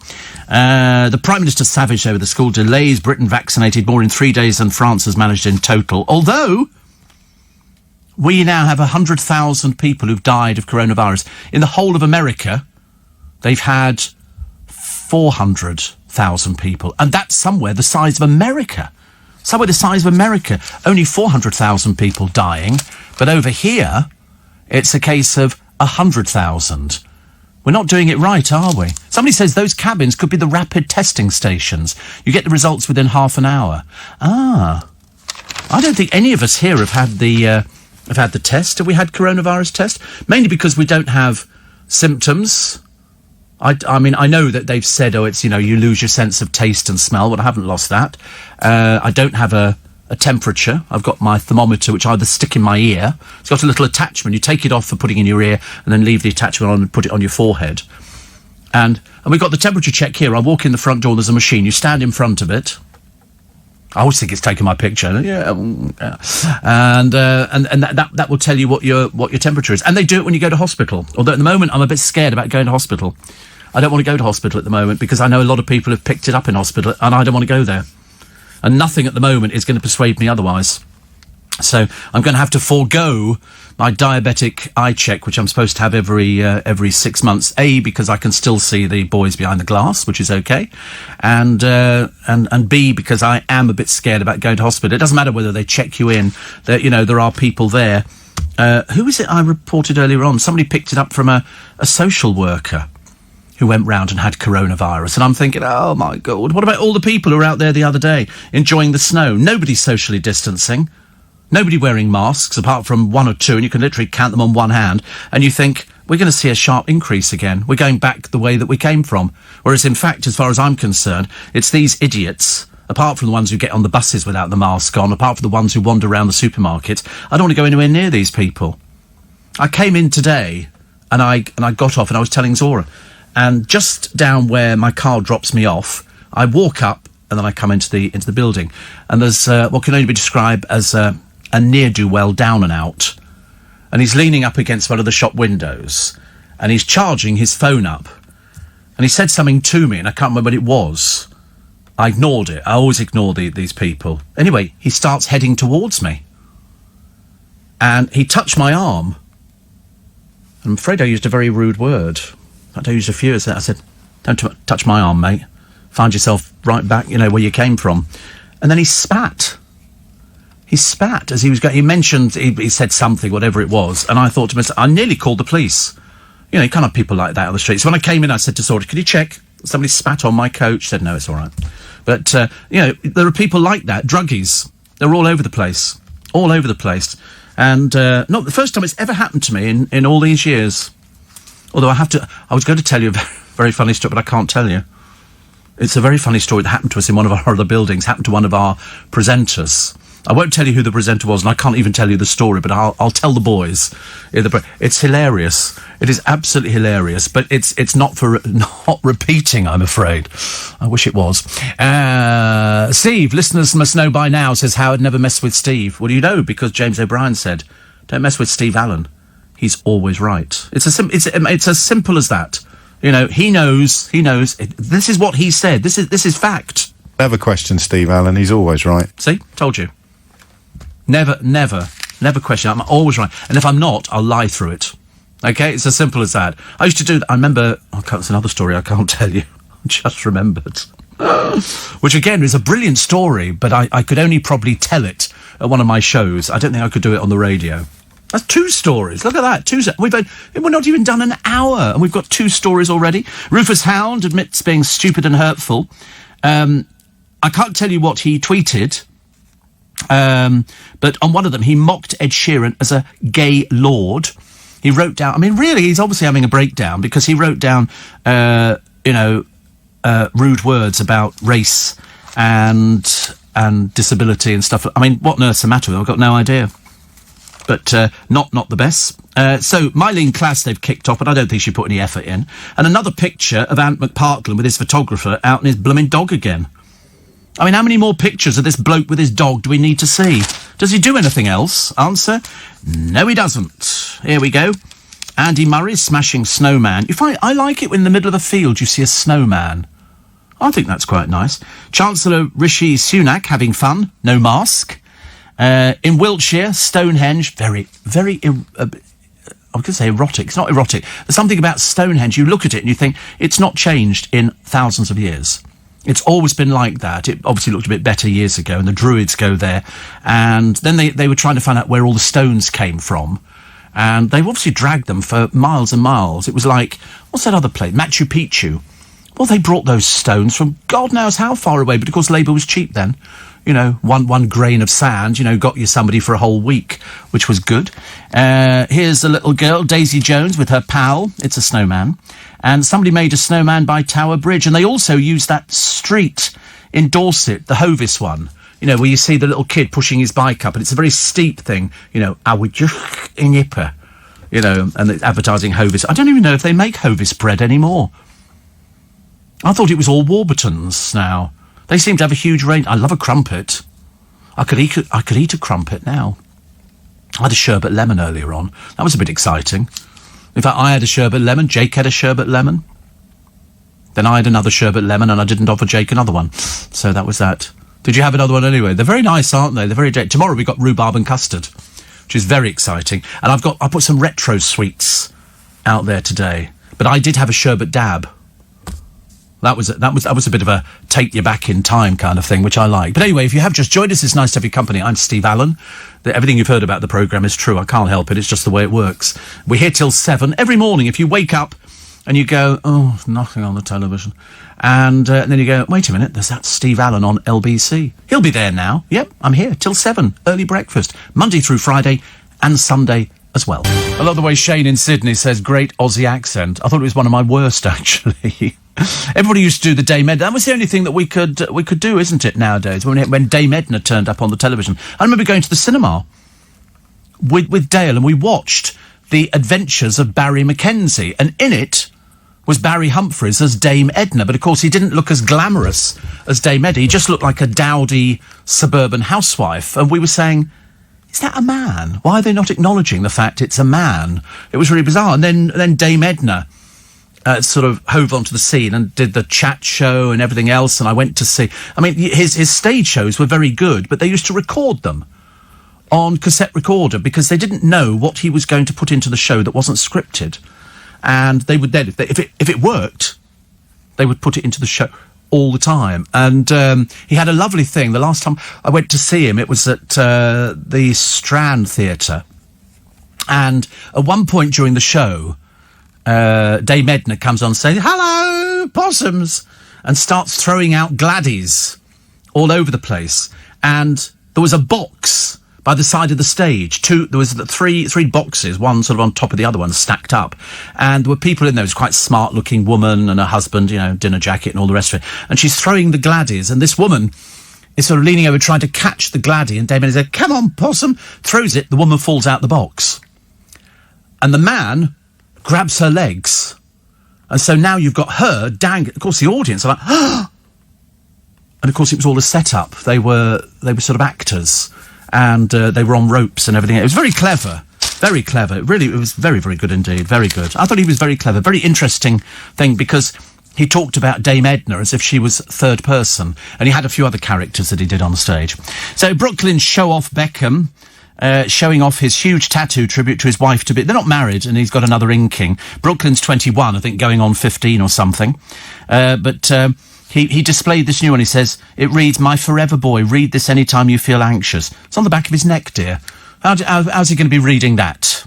The Prime Minister savaged over the school delays. Britain vaccinated more in 3 days than France has managed in total. Although we now have 100,000 people who've died of coronavirus. In the whole of America, they've had 400. 400,000 people. And that's somewhere the size of America. Somewhere the size of America. Only 400,000 people dying. But over here, it's a case of 100,000. We're not doing it right, are we? Somebody says those cabins could be the rapid testing stations. You get the results within half an hour. I don't think any of us here have had the test. Have we had coronavirus test? Mainly because we don't have symptoms. I mean, I know that they've said, it's, you lose your sense of taste and smell, but I haven't lost that. I don't have a temperature. I've got my thermometer, which I either stick in my ear. It's got a little attachment. You take it off for putting in your ear and then leave the attachment on and put it on your forehead. And we've got the temperature check here. I walk in the front door, there's a machine. You stand in front of it. I always think it's taking my picture. Yeah. And that will tell you what your temperature is. And they do it when you go to hospital. Although at the moment I'm a bit scared about going to hospital. I don't want to go to hospital at the moment because I know a lot of people have picked it up in hospital and I don't want to go there. And nothing at the moment is going to persuade me otherwise. So I'm going to have to forego my diabetic eye check, which I'm supposed to have every 6 months. A, because I can still see the boys behind the glass, which is okay, and B, because I am a bit scared about going to hospital. It doesn't matter whether they check you in. There are people there. Who is it I reported earlier on? Somebody picked it up from a social worker who went round and had coronavirus. And I'm thinking, oh my God, what about all the people who were out there the other day enjoying the snow? Nobody's socially distancing. Nobody wearing masks, apart from one or two, and you can literally count them on one hand. And you think, we're going to see a sharp increase again. We're going back the way that we came from. Whereas, in fact, as far as I'm concerned, it's these idiots, apart from the ones who get on the buses without the mask on, apart from the ones who wander around the supermarkets. I don't want to go anywhere near these people. I came in today, and I got off, and I was telling Zora, and just down where my car drops me off, I walk up, and then I come into the building. And there's what can only be described as a ne'er-do-well down and out, and he's leaning up against one of the shop windows, and he's charging his phone up, and he said something to me, and I can't remember what it was. I ignored it. I always ignore these people. Anyway, he starts heading towards me, and he touched my arm. I'm afraid I used a very rude word. I used a few. I said, don't touch my arm, mate. Find yourself right back, where you came from. And then he spat. He spat as he was going. He mentioned, he said something, whatever it was, and I thought to myself, I nearly called the police. You can't have people like that on the streets. So when I came in, I said to Sora, could you check? Somebody spat on my coat. She said, no, it's all right. But, there are people like that, druggies. They're all over the place. All over the place. And not the first time it's ever happened to me in all these years. Although I was going to tell you a very funny story, but I can't tell you. It's a very funny story that happened to us in one of our other buildings, happened to one of our presenters. I won't tell you who the presenter was, and I can't even tell you the story, but I'll tell the boys. It's hilarious. It is absolutely hilarious, but it's not repeating, I'm afraid. I wish it was. Steve, listeners must know by now, says Howard, never mess with Steve. Well, you know, because James O'Brien said, don't mess with Steve Allen. He's always right. It's as simple as that. He knows. This is what he said. This is fact. Never question Steve Allen. He's always right. See? Told you. Never question. I'm always right. And if I'm not, I'll lie through it. Okay? It's as simple as that. I used to do that. I remember... it's another story I can't tell you. I just remembered. Which, again, is a brilliant story, but I could only probably tell it at one of my shows. I don't think I could do it on the radio. That's 2 stories. Look at that. We're not even done an hour, and we've got 2 stories already. Rufus Hound admits being stupid and hurtful. I can't tell you what he tweeted, but on one of them, he mocked Ed Sheeran as a gay lord. He wrote down... really, he's obviously having a breakdown, because he wrote down, rude words about race and disability and stuff. What on earth's the matter with him? I've got no idea. But not the best. So Mylene Klass they've kicked off, but I don't think she put any effort in. And another picture of Ant McPartland with his photographer out in his blooming dog again. How many more pictures of this bloke with his dog do we need to see? Does he do anything else? Answer, no he doesn't. Here we go. Andy Murray smashing snowman. I like it when in the middle of the field you see a snowman. I think that's quite nice. Chancellor Rishi Sunak having fun, no mask. In Wiltshire, Stonehenge, very, very, I was going to say erotic. It's not erotic. There's something about Stonehenge. You look at it and you think, it's not changed in thousands of years. It's always been like that. It obviously looked a bit better years ago, and the Druids go there. And then they were trying to find out where all the stones came from. And they've obviously dragged them for miles and miles. It was like, what's that other place? Machu Picchu. Well, they brought those stones from God knows how far away, but of course labour was cheap then. You know, one grain of sand, you know, got you somebody for a whole week, which was good. Here's a little girl, Daisy Jones, with her pal. It's a snowman. And somebody made a snowman by Tower Bridge. And they also used that street in Dorset, the Hovis one, you know, where you see the little kid pushing his bike up. And it's a very steep thing, you know, I would just in Yipper, you know, and it's advertising Hovis. I don't even know if they make Hovis bread anymore. I thought it was all Warburtons now. They seem to have a huge range. I love a crumpet. I could eat a crumpet now. I had a sherbet lemon earlier on. That was a bit exciting. In fact, I had a sherbet lemon. Jake had a sherbet lemon. Then I had another sherbet lemon, and I didn't offer Jake another one. So that was that. Did you have another one anyway? They're very nice, aren't they? They're very... Tomorrow we've got rhubarb and custard, which is very exciting. And I put some retro sweets out there today. But I did have a sherbet dab. That was a bit of a take you back in time kind of thing, which I like. But anyway, if you have just joined us, it's nice to have your company. I'm Steve Allen. Everything you've heard about the programme is true. I can't help it. It's just the way it works. We're here till 7 every morning. If you wake up and you go, oh, nothing on the television, and then you go, wait a minute, there's that Steve Allen on LBC. He'll be there now. Yep, I'm here till 7. Early breakfast, Monday through Friday and Sunday as well. I love the way Shane in Sydney says great Aussie accent. I thought it was one of my worst, actually. Everybody used to do the Dame Edna. That was the only thing that we could do, isn't it, nowadays, when Dame Edna turned up on the television. I remember going to the cinema with Dale, and we watched The Adventures of Barry Mackenzie, and in it was Barry Humphries as Dame Edna, but of course he didn't look as glamorous as Dame Edna. He just looked like a dowdy suburban housewife, and we were saying, is that a man? Why are they not acknowledging the fact it's a man? It was really bizarre. And then Dame Edna sort of hove onto the scene and did the chat show and everything else, and I went to see... I mean, his stage shows were very good, but they used to record them on cassette recorder because they didn't know what he was going to put into the show that wasn't scripted. And they would then, if it worked, they would put it into the show all the time. And he had a lovely thing. The last time I went to see him, it was at the Strand Theatre. And at one point during the show, Dame Edna comes on saying, hello, possums, and starts throwing out gladdies all over the place. And there was a box by the side of the stage. There was three boxes, one sort of on top of the other one, stacked up. And there were people in there. It was quite smart-looking woman and her husband, you know, dinner jacket and all the rest of it. And she's throwing the gladdies, and this woman is sort of leaning over trying to catch the gladdie, and Dame Edna said, come on, possum, throws it, the woman falls out the box. And the man grabs her legs. And so now you've got her dangling. Of course, the audience are like, ah! And of course, it was all a setup. They were sort of actors. And they were on ropes and everything. It was very clever. Very clever. Really, it was very, very good indeed. Very good. I thought he was very clever. Very interesting thing, because he talked about Dame Edna as if she was third person. And he had a few other characters that he did on stage. So Brooklyn's Show-Off Beckham, showing off his huge tattoo tribute to his wife to be... They're not married, and he's got another inking. Brooklyn's 21, I think, going on 15 or something. He displayed this new one. He says, it reads, my forever boy, read this anytime you feel anxious. It's on the back of his neck, dear. How's he going to be reading that?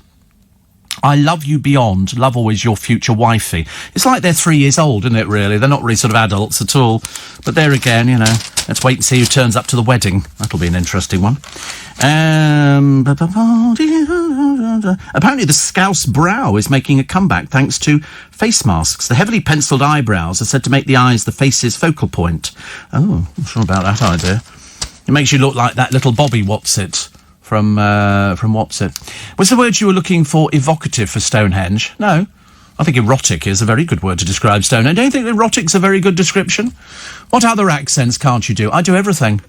I love you beyond, love always your future wifey. It's like they're 3 years old, isn't it, really? They're not really sort of adults at all. But there again, you know, let's wait and see who turns up to the wedding. That'll be an interesting one. Apparently the Scouse brow is making a comeback thanks to face masks. The heavily penciled eyebrows are said to make the eyes the face's focal point. Oh, I'm sure about that idea. It makes you look like that little Bobby What's-It from What's-It. Was the word you were looking for evocative for Stonehenge? No. I think erotic is a very good word to describe Stonehenge. Don't you think erotic's a very good description? What other accents can't you do? I do everything.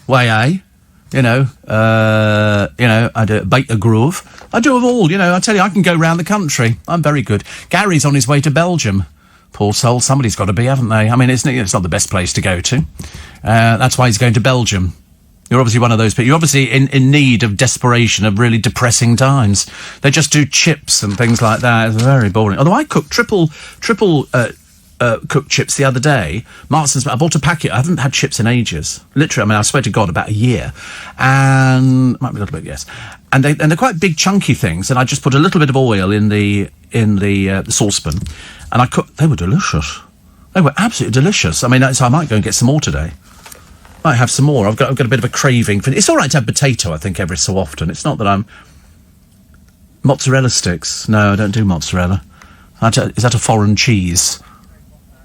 Way, you know, I do Baker Grove. I do them all, you know. I tell you, I can go round the country. I'm very good. Gary's on his way to Belgium. Poor soul, somebody's got to be, haven't they? I mean, it's not the best place to go to. That's why he's going to Belgium. You're obviously one of those people. You're obviously in need of desperation of really depressing times. They just do chips and things like that. It's very boring. Although I cook triple cooked chips the other day. Marston's. I bought a packet. I haven't had chips in ages. Literally, I mean, I swear to God, about a year. And might be a little bit, yes. And they're quite big, chunky things. And I just put a little bit of oil in the saucepan, and I cooked. They were delicious. They were absolutely delicious. I mean, so I might go and get some more today. Might have some more. I've got a bit of a craving for. It's all right to have potato, I think, every so often. It's not that I'm. Mozzarella sticks. No, I don't do mozzarella. Is that a foreign cheese?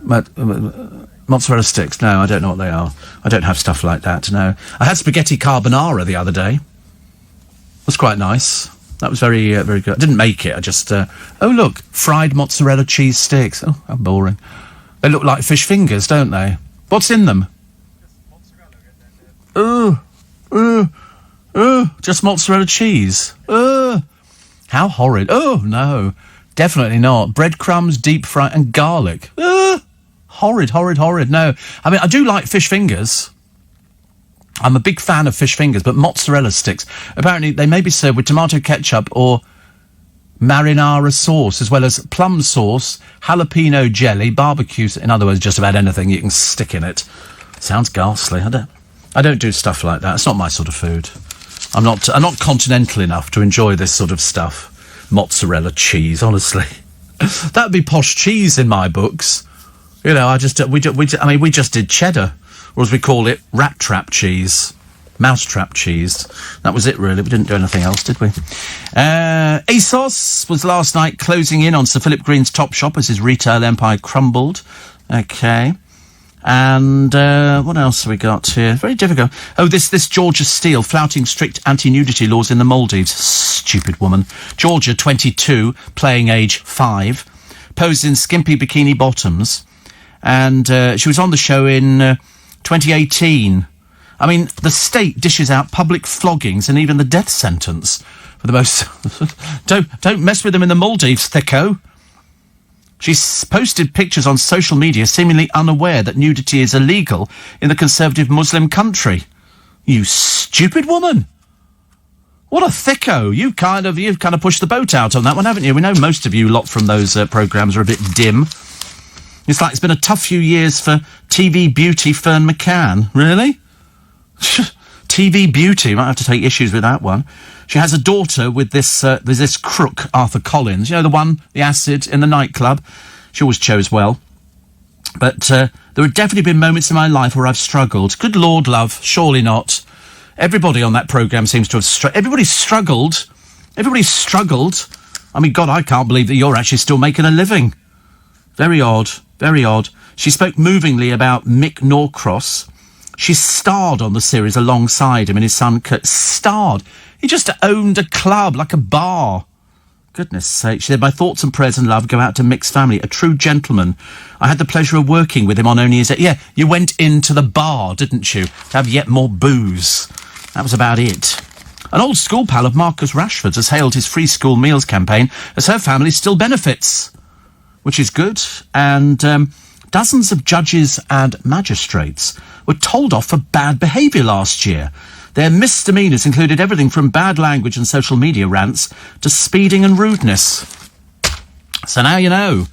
Mozzarella sticks. No, I don't know what they are. I don't have stuff like that. No, I had spaghetti carbonara the other day. It was quite nice. That was very, very good. I didn't make it. I just. Oh look, fried mozzarella cheese sticks. Oh, how boring. They look like fish fingers, don't they? What's in them? Just mozzarella cheese. How horrid. Oh, no. Definitely not. Breadcrumbs, deep fry, and garlic. Horrid, horrid, horrid. No. I mean, I do like fish fingers. I'm a big fan of fish fingers, but mozzarella sticks, apparently they may be served with tomato ketchup or marinara sauce, as well as plum sauce, jalapeno jelly, barbecue, in other words, just about anything you can stick in it. Sounds ghastly. I don't do stuff like that. It's not my sort of food. I'm not continental enough to enjoy this sort of stuff. Mozzarella cheese, honestly. That would be posh cheese in my books. You know, we just did cheddar, or as we call it, rat trap cheese. Mousetrap cheese. That was it, really. We didn't do anything else, did we? ASOS was last night closing in on Sir Philip Green's Topshop as his retail empire crumbled. Okay. And what else have we got here? Very difficult. Oh, this Georgia Steele flouting strict anti-nudity laws in the Maldives. Stupid woman. Georgia, 22, playing age 5, posed in skimpy bikini bottoms. And she was on the show in 2018. I mean, the state dishes out public floggings and even the death sentence for the most... Don't mess with them in the Maldives, thicko. She's posted pictures on social media seemingly unaware that nudity is illegal in the conservative Muslim country. You stupid woman. What a thicko. You've kind of pushed the boat out on that one, haven't you? We know most of you lot from those programmes are a bit dim. It's like it's been a tough few years for TV beauty Fern McCann. Really? TV beauty. Might have to take issues with that one. She has a daughter with this crook, Arthur Collins. You know, the one, the acid in the nightclub. She always chose well. But there have definitely been moments in my life where I've struggled. Good Lord, love, surely not. Everybody on that programme seems to have Everybody's struggled. Everybody's struggled. I mean, God, I can't believe that you're actually still making a living. Very odd, very odd. She spoke movingly about Mick Norcross. She starred on the series alongside him and his son Kurt. Starred. He just owned a club, like a bar. Goodness sake. She said, my thoughts and prayers and love go out to Mick's family, a true gentleman. I had the pleasure of working with him on Only His... Yeah, you went into the bar, didn't you, to have yet more booze. That was about it. An old school pal of Marcus Rashford's has hailed his free school meals campaign as her family still benefits, which is good. And dozens of judges and magistrates were told off for bad behaviour last year. Their misdemeanours included everything from bad language and social media rants to speeding and rudeness. So now you know.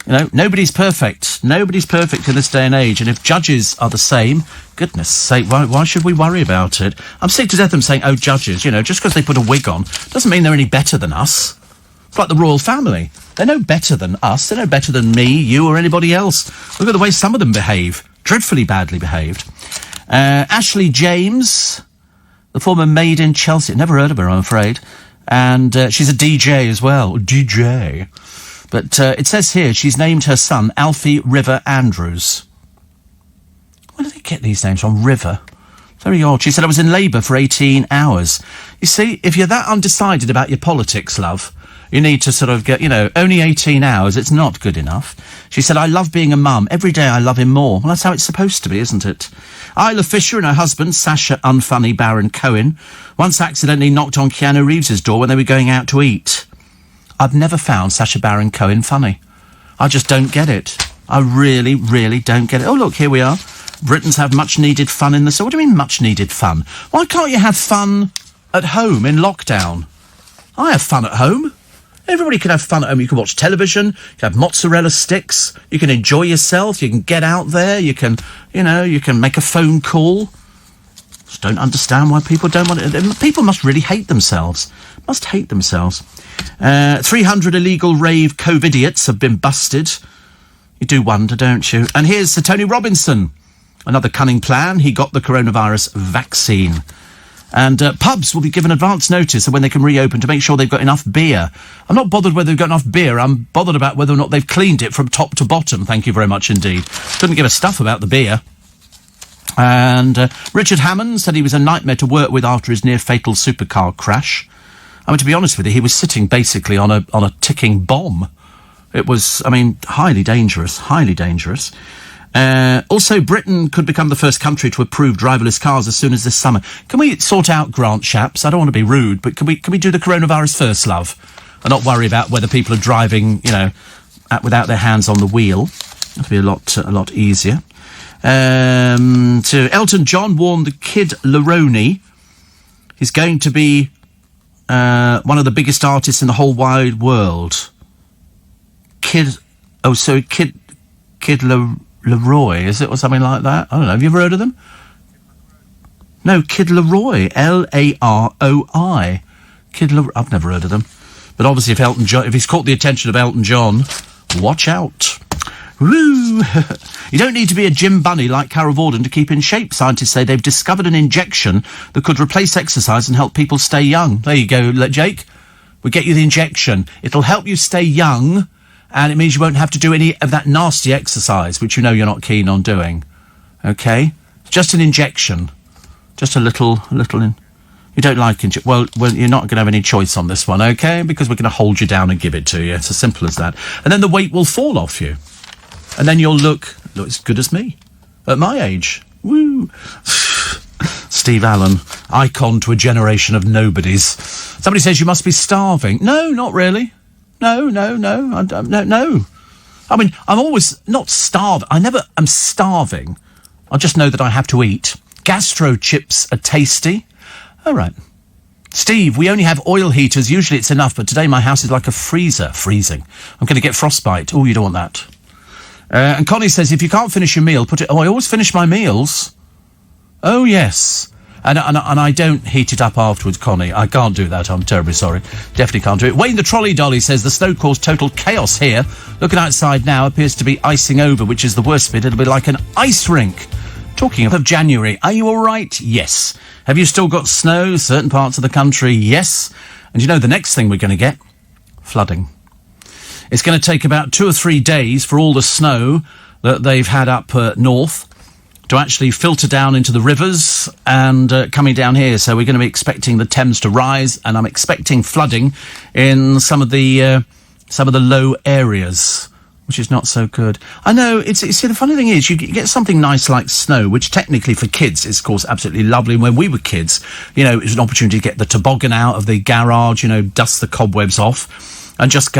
You know, nobody's perfect. Nobody's perfect in this day and age. And if judges are the same, goodness sake, why should we worry about it? I'm sick to death of them saying, oh, judges, you know, just because they put a wig on doesn't mean they're any better than us. It's like the royal family. They're no better than us. They're no better than me, you, or anybody else. Look at the way some of them behave. Dreadfully badly behaved. Ashley James, the former maid in Chelsea. Never heard of her, I'm afraid. And she's a DJ as well. DJ. But it says here she's named her son Alfie River Andrews. Where do they get these names from? River. Very odd. She said, I was in labour for 18 hours. You see, if you're that undecided about your politics, love, you need to sort of get, you know, only 18 hours. It's not good enough. She said, I love being a mum. Every day I love him more. Well, that's how it's supposed to be, isn't it? Isla Fisher and her husband, Sacha Unfunny Baron Cohen, once accidentally knocked on Keanu Reeves' door when they were going out to eat. I've never found Sacha Baron Cohen funny. I just don't get it. I really, really don't get it. Oh, look, here we are. Britons have much-needed fun in the... So what do you mean much-needed fun? Why can't you have fun at home in lockdown? I have fun at home. Everybody can have fun at home. You can watch television, you can have mozzarella sticks, you can enjoy yourself, you can get out there, you can make a phone call. Just don't understand why people don't want it. People must really hate themselves. 300 illegal rave COVIDiots have been busted. You do wonder, don't you? And here's Sir Tony Robinson. Another cunning plan. He got the coronavirus vaccine. And pubs will be given advance notice of when they can reopen to make sure they've got enough beer. I'm not bothered whether they've got enough beer. I'm bothered about whether or not they've cleaned it from top to bottom. Thank you very much indeed. Couldn't give a stuff about the beer. And Richard Hammond said he was a nightmare to work with after his near-fatal supercar crash. I mean, to be honest with you, he was sitting basically on a ticking bomb. It was, highly dangerous. Also, Britain could become the first country to approve driverless cars as soon as this summer. Can we sort out Grant Shapps? I don't want to be rude, but can we do the coronavirus first, love? And not worry about whether people are driving, without their hands on the wheel. That'll be a lot easier. To Elton John warned the Kid Laroi he's going to be one of the biggest artists in the whole wide world. Kid Laroi, is it, or something like that? I don't know. Have you ever heard of them? No, Kid Laroi, Laroi. Kid Laroi. I've never heard of them. But obviously, if he's caught the attention of Elton John, watch out. Woo! You don't need to be a gym bunny like Carol Vorden to keep in shape. Scientists say they've discovered an injection that could replace exercise and help people stay young. There you go, Jake. We'll get you the injection. It'll help you stay young, and it means you won't have to do any of that nasty exercise, which you know you're not keen on doing. Okay? Just an injection. Just a little you don't like well, you're not going to have any choice on this one, okay? Because we're going to hold you down and give it to you. It's as simple as that. And then the weight will fall off you. And then you'll look as good as me. At my age. Woo! Steve Allen, icon to a generation of nobodies. Somebody says you must be starving. No, not really. No. No. I mean, I'm always not starved. I never am starving. I just know that I have to eat. Gastro chips are tasty. All right. Steve, we only have oil heaters. Usually it's enough, but today my house is like a freezer. Freezing. I'm going to get frostbite. Oh, you don't want that. And Connie says, if you can't finish your meal, put it... Oh, I always finish my meals. Oh, yes. And I don't heat it up afterwards, Connie. I can't do that. I'm terribly sorry. Definitely can't do it. Wayne the Trolley Dolly says, the snow caused total chaos here. Looking outside now, appears to be icing over, which is the worst bit. It'll be like an ice rink. Talking of January, are you all right? Yes. Have you still got snow? Certain parts of the country, yes. And you know the next thing we're going to get? Flooding. It's going to take about 2 or 3 days for all the snow that they've had up north to actually filter down into the rivers and coming down here. So we're going to be expecting the Thames to rise, and I'm expecting flooding in some of the low areas, which is not so good. I know, see, the funny thing is, you get something nice like snow, which technically for kids is, of course, absolutely lovely. And when we were kids, it was an opportunity to get the toboggan out of the garage, dust the cobwebs off, and just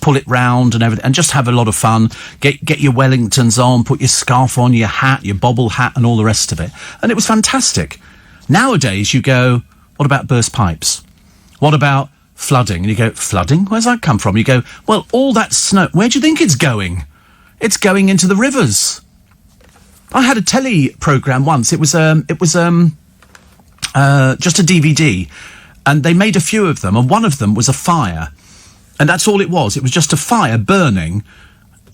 pull it round and everything, and just have a lot of fun. Get your Wellingtons on, put your scarf on, your hat, your bobble hat, and all the rest of it. And it was fantastic. Nowadays, you go, what about burst pipes? What about flooding? And you go, flooding? Where's that come from? You go, well, all that snow, where do you think it's going? It's going into the rivers. I had a telly programme once. It was just a DVD, and they made a few of them, and one of them was a fire. And that's all it was. It was just a fire burning,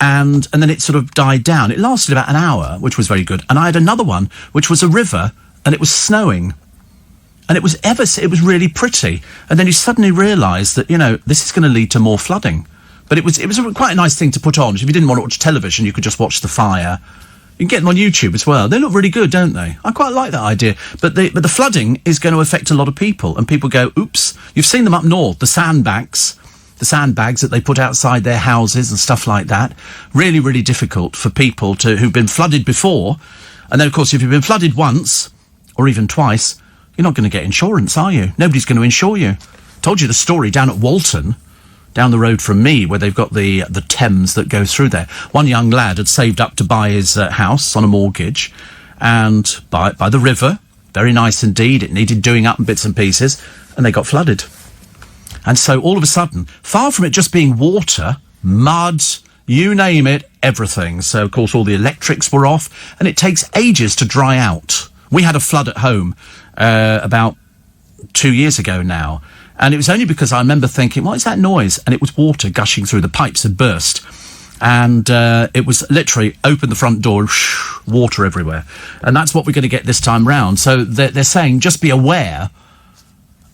and then it sort of died down. It lasted about an hour, which was very good. And I had another one, which was a river, and it was snowing. And it was really pretty. And then you suddenly realise that, this is going to lead to more flooding. But it was quite a nice thing to put on. If you didn't want to watch television, you could just watch the fire. You can get them on YouTube as well. They look really good, don't they? I quite like that idea. But the flooding is going to affect a lot of people. And people go, oops. You've seen them up north, the sandbags that they put outside their houses and stuff like that. Really, really difficult for people who've been flooded before. And then, of course, if you've been flooded once, or even twice, you're not going to get insurance, are you? Nobody's going to insure you. Told you the story down at Walton, down the road from me, where they've got the Thames that goes through there. One young lad had saved up to buy his house on a mortgage, and by the river, very nice indeed. It needed doing up in bits and pieces, and they got flooded. And so all of a sudden, far from it just being water, mud, you name it, everything. So, of course, all the electrics were off, and it takes ages to dry out. We had a flood at home about 2 years ago now, and it was only because I remember thinking, what is that noise? And it was water gushing through. The pipes had burst, and it was literally open the front door, water everywhere. And that's what we're going to get this time round. So they're saying just be aware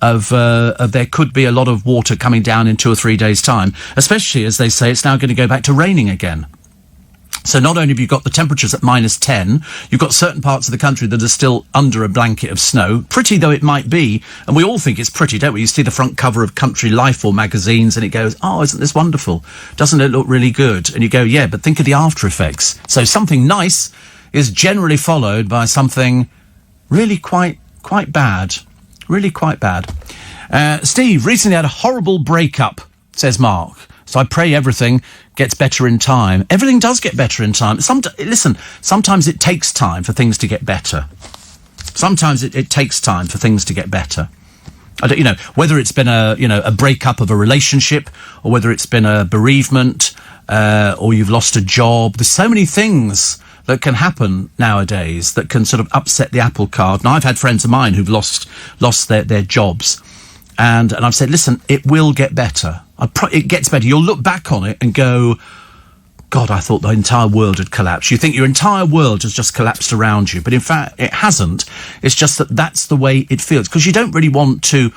of there could be a lot of water coming down in 2 or 3 days' time, especially as they say it's now going to go back to raining again. So not only have you got the temperatures at -10, you've got certain parts of the country that are still under a blanket of snow, pretty though it might be, and we all think it's pretty, don't we? You see the front cover of Country Life or magazines and it goes, oh, isn't this wonderful? Doesn't it look really good? And you go, yeah, but think of the after effects. So something nice is generally followed by something really quite bad. Really quite bad. Steve, recently had a horrible breakup, says Mark. So I pray everything gets better in time. Everything does get better in time. Listen, sometimes it takes time for things to get better. Sometimes it takes time for things to get better. I don't, whether it's been a breakup of a relationship, or whether it's been a bereavement, or you've lost a job. There's so many things that can happen nowadays that can sort of upset the apple cart. And I've had friends of mine who've lost their jobs. And I've said, listen, it will get better. It gets better. You'll look back on it and go, God, I thought the entire world had collapsed. You think your entire world has just collapsed around you. But in fact, it hasn't. It's just that that's the way it feels. Because you don't really want to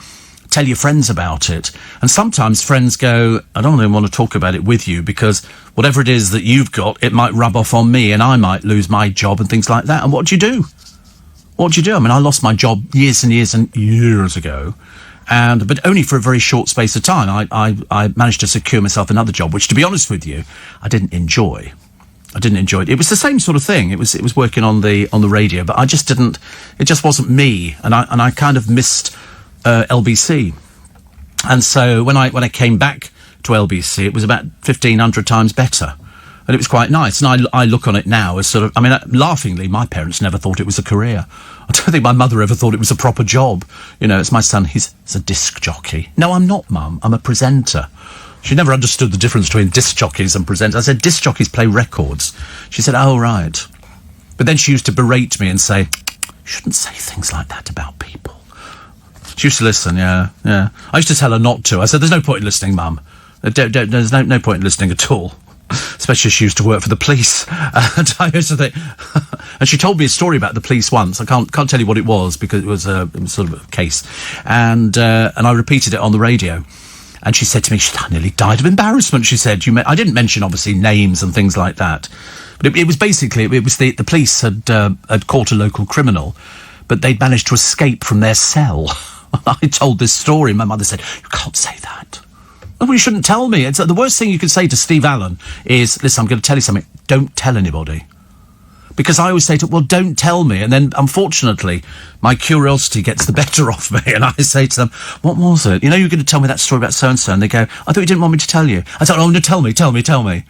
tell your friends about it. And sometimes friends go, I don't even want to talk about it with you because whatever it is that you've got, it might rub off on me and I might lose my job and things like that. And what do you do? What do you do? I mean, I lost my job years and years and years ago. But only for a very short space of time. I managed to secure myself another job, which, to be honest with you, I didn't enjoy. It. It was the same sort of thing. It was working on the radio, but I just didn't. It just wasn't me, and I kind of missed LBC. And so when I came back to LBC, it was about 1,500 times better, and it was quite nice. And I look on it now as sort of. I mean, laughingly, my parents never thought it was a career. I don't think my mother ever thought it was a proper job. It's my son, he's a disc jockey. No, I'm not, Mum, I'm a presenter. She never understood the difference between disc jockeys and presenters. I said, disc jockeys play records. She said, oh, right. But then she used to berate me and say, you shouldn't say things like that about people. She used to listen, yeah. I used to tell her not to. I said, there's no point in listening, Mum. There's no point in listening at all. Especially as she used to work for the police. And I used to think, and she told me a story about the police once. I can't tell you what it was because it was sort of a case. And I repeated it on the radio. And she said to me, I nearly died of embarrassment. She said, I didn't mention obviously names and things like that. But it was basically, the police had caught a local criminal, but they'd managed to escape from their cell. I told this story. My mother said, you can't say that. Well, you shouldn't tell me. It's the worst thing you can say to Steve Allen is, listen, I'm going to tell you something. Don't tell anybody. Because I always say to them, well, don't tell me. And then, unfortunately, my curiosity gets the better of me. And I say to them, what was it? You're going to tell me that story about so-and-so. And they go, I thought you didn't want me to tell you. I thought, oh, no, tell me.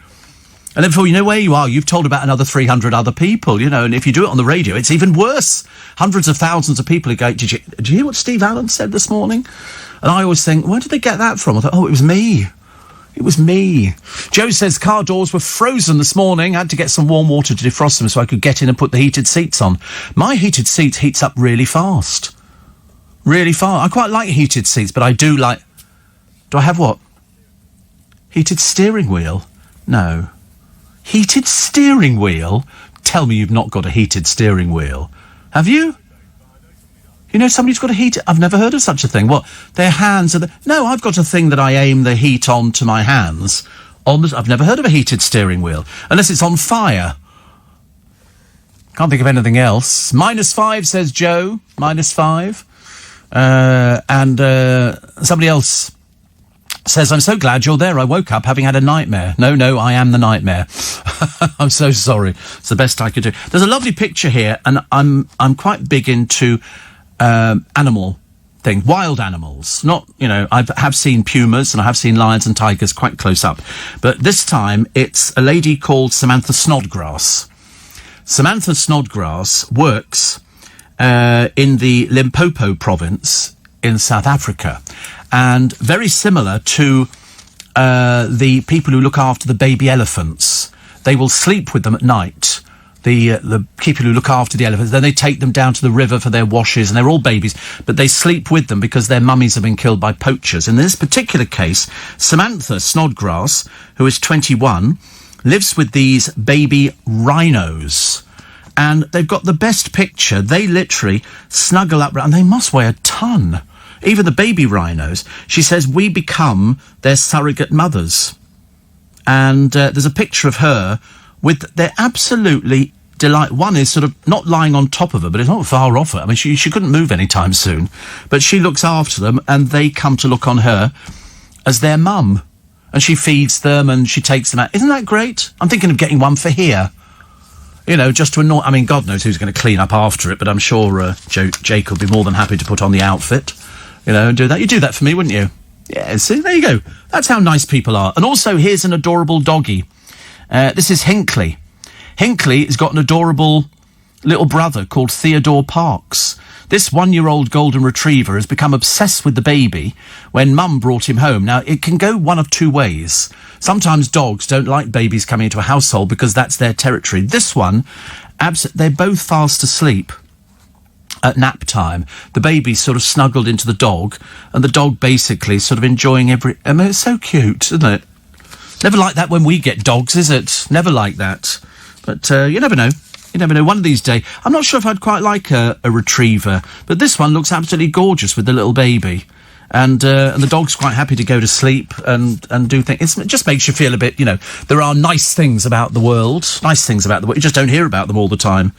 And then before you know where you are, you've told about another 300 other people, and if you do it on the radio, it's even worse. Hundreds of thousands of people who go, did you hear what Steve Allen said this morning? And I always think, where did they get that from? I thought, oh, it was me. It was me. Joe says car doors were frozen this morning. I had to get some warm water to defrost them so I could get in and put the heated seats on. My heated seat heats up really fast. Really fast. I quite like heated seats, but I do like... Do I have what? Heated steering wheel? No. Heated steering wheel? Tell me you've not got a heated steering wheel. Have you? Somebody's got a heat... I've never heard of such a thing. What? Their hands are... No, I've got a thing that I aim the heat on to my hands. I've never heard of a heated steering wheel. Unless it's on fire. Can't think of anything else. -5, says Joe. -5. And somebody else says, I'm so glad you're there. I woke up having had a nightmare. No, I am the nightmare. I'm so sorry. It's the best I could do. There's a lovely picture here, and I'm quite big into... animal thing, wild animals. Not, I have seen pumas and I have seen lions and tigers quite close up. But this time it's a lady called Samantha Snodgrass. Samantha Snodgrass works in the Limpopo province in South Africa, and very similar to the people who look after the baby elephants. They will sleep with them at night. The people who look after the elephants, then they take them down to the river for their washes, and they're all babies, but they sleep with them because their mummies have been killed by poachers. In this particular case, Samantha Snodgrass, who is 21, lives with these baby rhinos. And they've got the best picture. They literally snuggle up, and they must weigh a ton. Even the baby rhinos. She says, we become their surrogate mothers. And there's a picture of her with, they're absolutely delight. One is sort of not lying on top of her, but it's not far off her. I mean, she couldn't move anytime soon. But she looks after them, and they come to look on her as their mum. And she feeds them, and she takes them out. Isn't that great? I'm thinking of getting one for here. You know, just to annoy... I mean, God knows who's going to clean up after it, but I'm sure Jake will be more than happy to put on the outfit, you know, and do that. You'd do that for me, wouldn't you? Yeah, see, there you go. That's how nice people are. And also, here's an adorable doggy. This is Hinkley. Hinkley has got an adorable little brother called Theodore Parks. This 1-year-old golden retriever has become obsessed with the baby when Mum brought him home. Now, it can go one of two ways. Sometimes dogs don't like babies coming into a household because that's their territory. This one, they're both fast asleep at nap time. The baby's sort of snuggled into the dog, and the dog basically sort of enjoying every... I mean, it's so cute, isn't it? Never like that when we get dogs, is it? Never like that. But you never know. You never know. One of these days, I'm not sure if I'd quite like a retriever, but this one looks absolutely gorgeous with the little baby. And the dog's quite happy to go to sleep and do things. It just makes you feel a bit, you know, there are nice things about the world. Nice things about the world. You just don't hear about them all the time.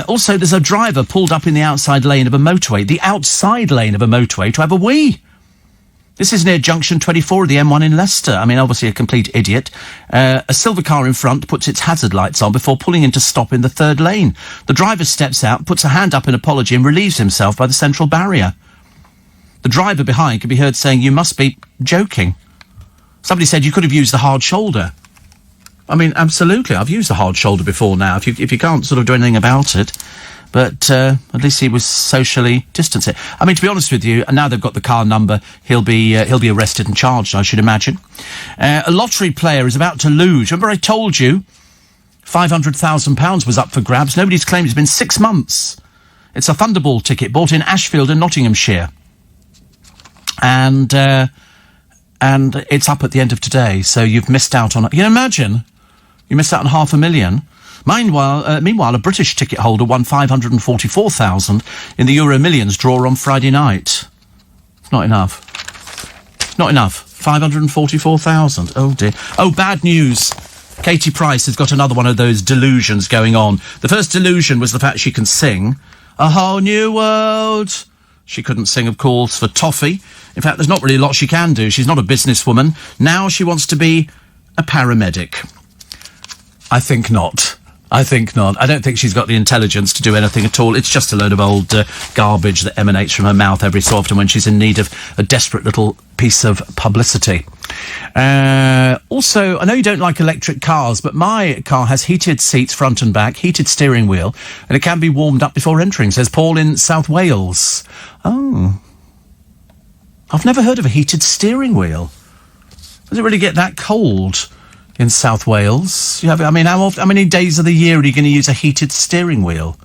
Also, there's a driver pulled up in the outside lane of a motorway. The outside lane of a motorway to have a wee. This is near junction 24 of the M1 in Leicester. I mean, obviously a complete idiot. A silver car in front puts its hazard lights on before pulling into stop in the third lane. The driver steps out, puts a hand up in apology and relieves himself by the central barrier. The driver behind can be heard saying, "You must be joking." Somebody said you could have used the hard shoulder. I mean, absolutely. I've used the hard shoulder before now, if you can't sort of do anything about it. But at least he was socially distancing. I mean, to be honest with you, and now they've got the car number, he'll be arrested and charged, I should imagine. A lottery player is about to lose. Remember I told you £500,000 was up for grabs? Nobody's claimed it's been 6 months. It's a Thunderball ticket bought in Ashfield and Nottinghamshire. And it's up at the end of today, so you've missed out on it. You can imagine? You missed out on £500,000. Meanwhile, a British ticket holder won £544,000 in the Euro Millions draw on Friday night. It's not enough. Not enough. £544,000. Oh, dear. Oh, bad news. Katie Price has got another one of those delusions going on. The first delusion was the fact she can sing. A Whole New World. She couldn't sing, of course, for toffee. In fact, there's not really a lot she can do. She's not a businesswoman. Now she wants to be a paramedic. I think not. I don't think she's got the intelligence to do anything at all. It's just a load of old garbage that emanates from her mouth every so often when she's in need of a desperate little piece of publicity. Also, I know you don't like electric cars, but my car has heated seats front and back, heated steering wheel, and it can be warmed up before entering, says Paul in South Wales. Oh. I've never heard of a heated steering wheel. Does it really get that cold in South Wales? I mean, how many days of the year are you going to use a heated steering wheel?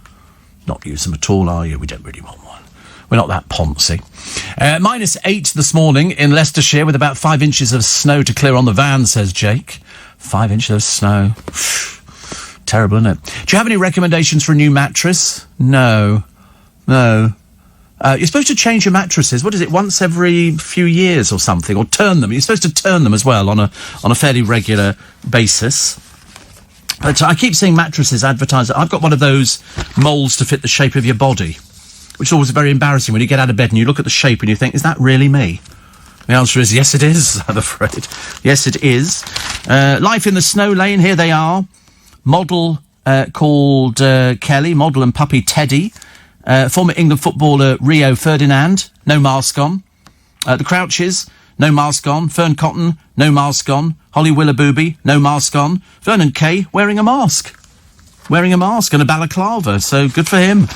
Not use them at all, are you? We don't really want one. We're not that poncy. -8 this morning in Leicestershire with about 5 inches of snow to clear on the van, says Jake. 5 inches of snow. Terrible, isn't it? Do you have any recommendations for a new mattress? No. You're supposed to change your mattresses, what is it, once every few years or something, or turn them. You're supposed to turn them as well on a fairly regular basis. But I keep seeing mattresses advertised. I've got one of those moulds to fit the shape of your body, which is always very embarrassing when you get out of bed and you look at the shape and you think, is that really me? The answer is yes, it is, I'm afraid. Yes, it is. Life in the Snow Lane, here they are. Model called Kelly, model and puppy Teddy. Former England footballer Rio Ferdinand, no mask on. The Crouches, no mask on. Fern Cotton, no mask on. Holly Willoughby, no mask on. Vernon Kay, wearing a mask. Wearing a mask and a balaclava, so good for him.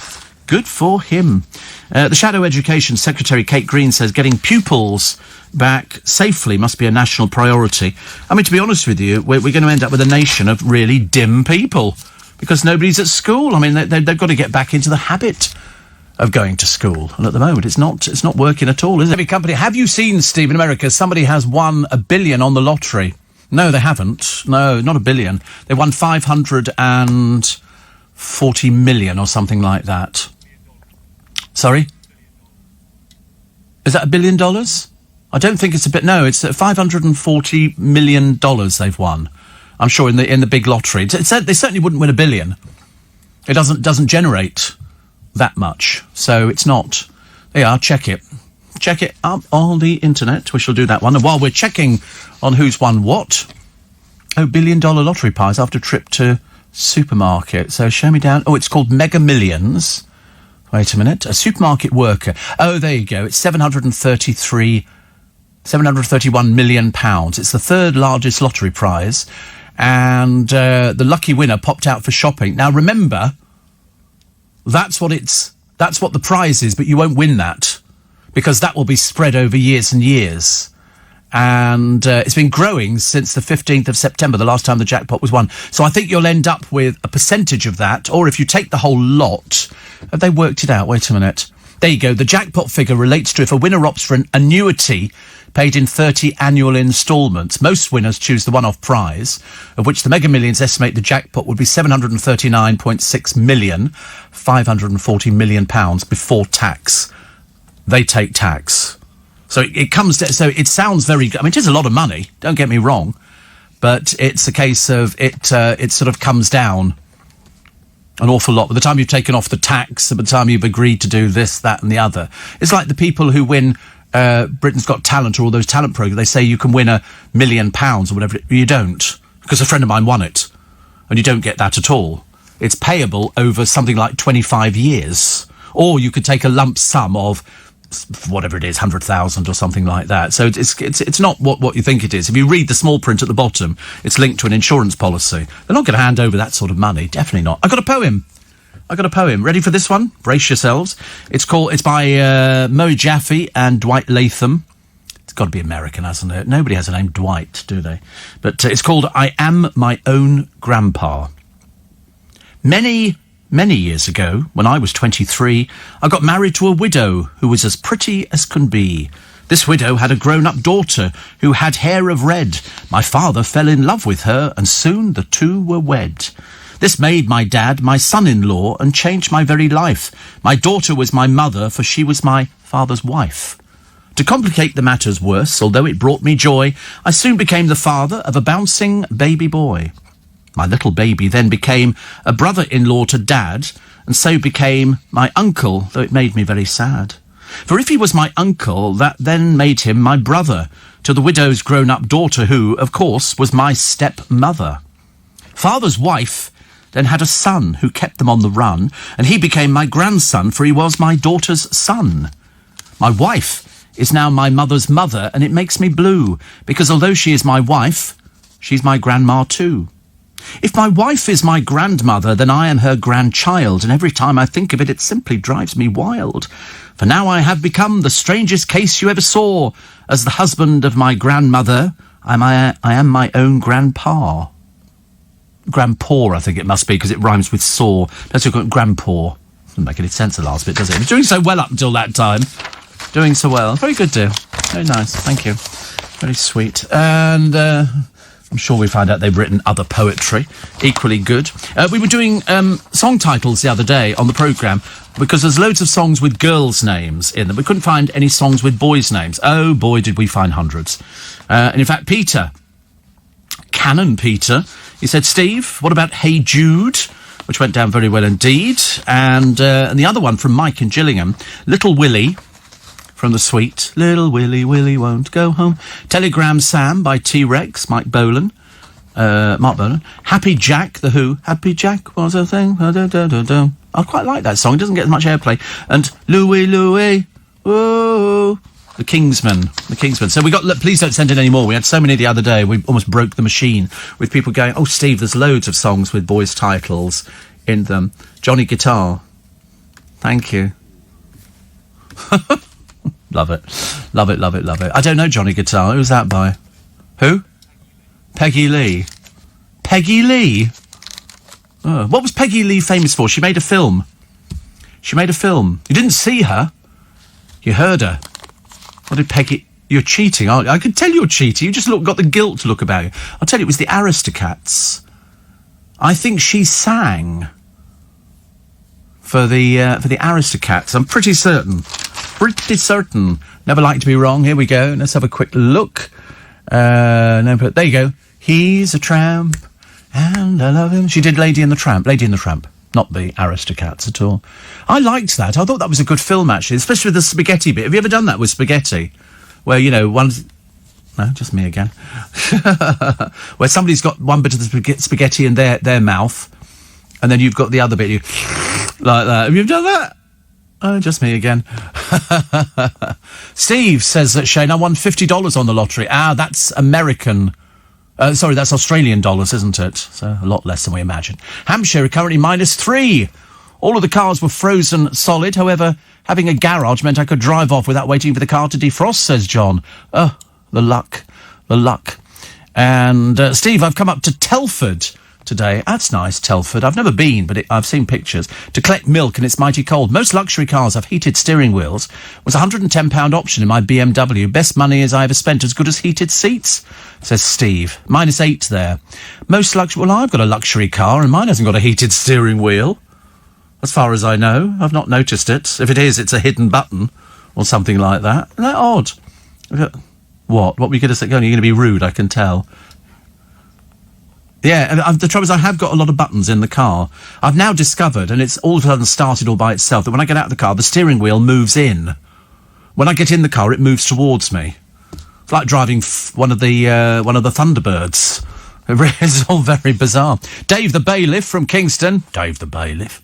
Good for him. The Shadow Education Secretary, Kate Green, says getting pupils back safely must be a national priority. I mean, to be honest with you, we're going to end up with a nation of really dim people because nobody's at school. I mean, they've got to get back into the habit of going to school. And at the moment, it's not working at all, is it? Every company. Have you seen, Steve, in America, somebody has won $1 billion on the lottery? No, they haven't. No, not $1 billion. They won 540 million or something like that. Sorry? Is that $1 billion? I don't think it's a bit. No, it's $540 million they've won. I'm sure in the big lottery. They certainly wouldn't win $1 billion. It doesn't generate that much, so it's not. There you are. Check it up on the internet. We shall do that one. And while we're checking on who's won what, $1 billion lottery prize after a trip to supermarket. So show me down. Oh, it's called Mega Millions. Wait a minute. A supermarket worker. Oh, there you go. It's 731 million pounds. It's the third largest lottery prize, and the lucky winner popped out for shopping. Now remember, that's what the prize is, but you won't win that because that will be spread over years and years. And it's been growing since the 15th of September, the last time the jackpot was won. So I think you'll end up with a percentage of that, or if you take the whole lot. Have they worked it out? Wait a minute. There you go. The jackpot figure relates to if a winner opts for an annuity paid in 30 annual instalments. Most winners choose the one-off prize, of which the Mega Millions estimate the jackpot would be 739.6 million, 540 million pounds before tax. They take tax. So it comes to, so it sounds very good. I mean, it is a lot of money, don't get me wrong, but it's a case of it sort of comes down an awful lot. By the time you've taken off the tax, by the time you've agreed to do this, that and the other. It's like the people who win Britain's Got Talent or all those talent programs. They say you can win £1 million or whatever. You don't, because a friend of mine won it, and you don't get that at all. It's payable over something like 25 years. Or you could take a lump sum of whatever it is, 100,000 or something like that. So it's not what you think it is. If you read the small print at the bottom, it's linked to an insurance policy. They're not going to hand over that sort of money. Definitely not. I got a poem. Ready for this one? Brace yourselves. It's by Mo Jaffe and Dwight Latham. It's got to be American, hasn't it? Nobody has a name Dwight, do they? But it's called I Am My Own Grandpa. Many years ago, when I was 23, I got married to a widow who was as pretty as can be. This widow had a grown-up daughter who had hair of red. My father fell in love with her, and soon the two were wed. This made my dad my son-in-law and changed my very life. My daughter was my mother, for she was my father's wife. To complicate the matters worse, although it brought me joy, I soon became the father of a bouncing baby boy. My little baby then became a brother-in-law to Dad, and so became my uncle, though it made me very sad. For if he was my uncle, that then made him my brother, to the widow's grown-up daughter who, of course, was my stepmother. Father's wife then had a son who kept them on the run, and he became my grandson, for he was my daughter's son. My wife is now my mother's mother, and it makes me blue, because although she is my wife, she's my grandma too. If my wife is my grandmother, then I am her grandchild, and every time I think of it, it simply drives me wild. For now I have become the strangest case you ever saw. As the husband of my grandmother, I am my own grandpa. Grandpaw, I think it must be, because it rhymes with saw. That's your grandpaw. Doesn't make any sense, the last bit, does it? It was doing so well up until that time. Doing so well. Very good, dear. Very nice. Thank you. Very sweet. And I'm sure we find out they've written other poetry, equally good. We were doing song titles the other day on the programme, because there's loads of songs with girls' names in them. We couldn't find any songs with boys' names. Oh, boy, did we find hundreds. And in fact, Peter, Canon Peter, he said, Steve, what about Hey Jude? Which went down very well indeed. And the other one from Mike in Gillingham, Little Willie, from the Sweet. Little Willie, Willie won't go home. Telegram Sam by T-Rex, Mark Bolan. Happy Jack, The Who. Happy Jack was a thing. I quite like that song. It doesn't get as much airplay. And Louie, whoa. The Kingsmen. So we got, look, please don't send in any more. We had so many the other day, we almost broke the machine with people going, oh, Steve, there's loads of songs with boys' titles in them. Johnny Guitar. Thank you. Love it. Love it, love it, love it. I don't know Johnny Guitar. Who's that by? Who? Peggy Lee. Peggy Lee? Oh, what was Peggy Lee famous for? She made a film. You didn't see her. You heard her. What did Peggy... You're cheating, aren't you? I could tell you're cheating. You just got the guilt look about you. I'll tell you, it was the Aristocats. I think she sang for the Aristocats. I'm pretty certain. Never like to be wrong. Here we go. Let's have a quick look. No, but there you go. He's a tramp, and I love him. She did Lady and the Tramp. Not the Aristocats at all. I liked that. I thought that was a good film, actually, especially with the spaghetti bit. Have you ever done that with spaghetti? Where, one's... No, just me again. Where somebody's got one bit of the spaghetti in their mouth, and then you've got the other bit, you like that. Have you done that? Oh, just me again. Steve says that, Shane, I won $50 on the lottery. That's American... sorry, that's Australian dollars, isn't it? So a lot less than we imagined. Hampshire are currently -3. All of the cars were frozen solid. However, having a garage meant I could drive off without waiting for the car to defrost, says John. Oh, the luck. And, Steve, I've come up to Telford today. That's nice, Telford. I've never been, but I've seen pictures. To collect milk, and it's mighty cold. Most luxury cars have heated steering wheels. Was a £110 option in my BMW. Best money as I ever spent, as good as heated seats, says Steve. -8 there. Most luxury... Well, I've got a luxury car, and mine hasn't got a heated steering wheel. As far as I know. I've not noticed it. If it is, it's a hidden button or something like that. Isn't that odd? What? What were you going to say? You're going to be rude, I can tell. Yeah, the trouble is I have got a lot of buttons in the car. I've now discovered, and it's all of a sudden started all by itself, that when I get out of the car, the steering wheel moves in. When I get in the car, it moves towards me. It's like driving one of the Thunderbirds. It's all very bizarre. Dave the Bailiff from Kingston. Dave the Bailiff.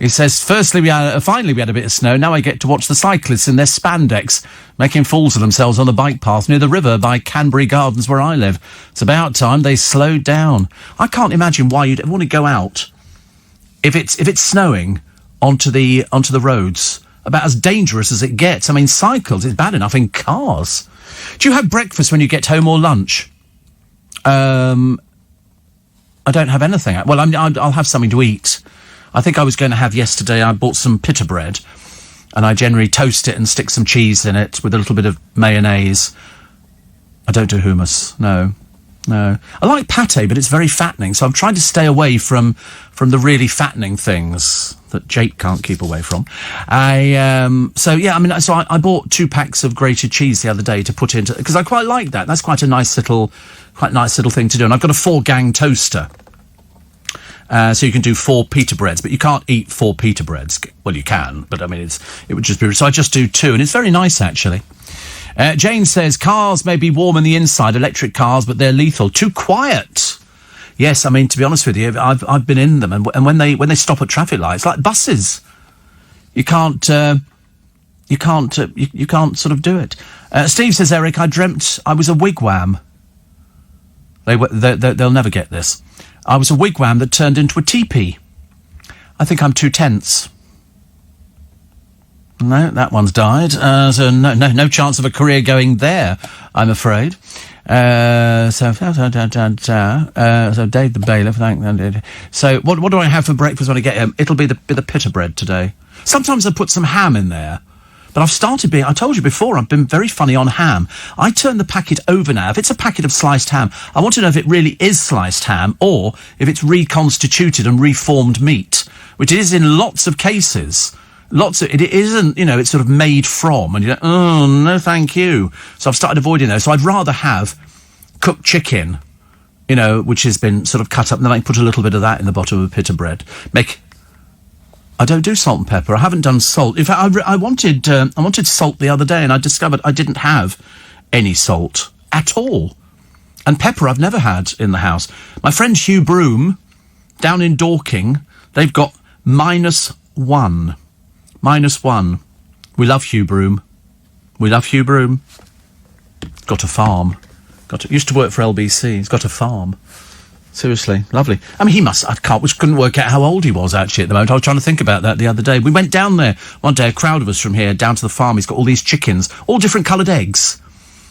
He says, finally we had a bit of snow. Now I get to watch the cyclists in their spandex making fools of themselves on the bike path near the river by Canbury Gardens where I live. It's about time they slowed down. I can't imagine why you'd ever want to go out if it's snowing onto the roads. About as dangerous as it gets. I mean, cycles is bad enough in cars. Do you have breakfast when you get home or lunch? I don't have anything. Well, I'll have something to eat. I think I was going to have yesterday, I bought some pita bread, and I generally toast it and stick some cheese in it with a little bit of mayonnaise. I don't do hummus, no. I like pate, but it's very fattening, so I'm trying to stay away from the really fattening things that Jake can't keep away from. I bought 2 packs of grated cheese the other day to put into, because I quite like that. That's quite a nice little thing to do, and I've got a 4-gang toaster. So you can do 4 pita breads, but you can't eat 4 pita breads. Well, you can, but I mean, it would just be... So I just do 2, and it's very nice, actually. Jane says, cars may be warm on the inside, electric cars, but they're lethal. Too quiet. Yes, I mean, to be honest with you, I've been in them, and when they stop at traffic lights, like buses, you can't sort of do it. Steve says, Eric, I dreamt I was a wigwam. They'll never get this. I was a wigwam that turned into a teepee. I think I'm 2 tenths. No, that one's died. So no chance of a career going there, I'm afraid. So Dave the Bailiff. So what do I have for breakfast when I get home? It'll be the pita bread today. Sometimes I put some ham in there. But I told you before, I've been very funny on ham. I turn the packet over now. If it's a packet of sliced ham, I want to know if it really is sliced ham or if it's reconstituted and reformed meat, which it is in lots of cases. It isn't, it's sort of made from, and you're like, oh, no, thank you. So I've started avoiding those. So I'd rather have cooked chicken, which has been sort of cut up, and then I can put a little bit of that in the bottom of a pita bread. I don't do salt and pepper. I haven't done salt. In fact, I wanted salt the other day, and I discovered I didn't have any salt at all. And pepper I've never had in the house. My friend Hugh Broom, down in Dorking, they've got -1. -1. We love Hugh Broom. Got a farm. Used to work for LBC. He's got a farm. Seriously, lovely. I mean, we couldn't work out how old he was, actually, at the moment. I was trying to think about that the other day. We went down there one day, a crowd of us from here, down to the farm. He's got all these chickens, all different coloured eggs.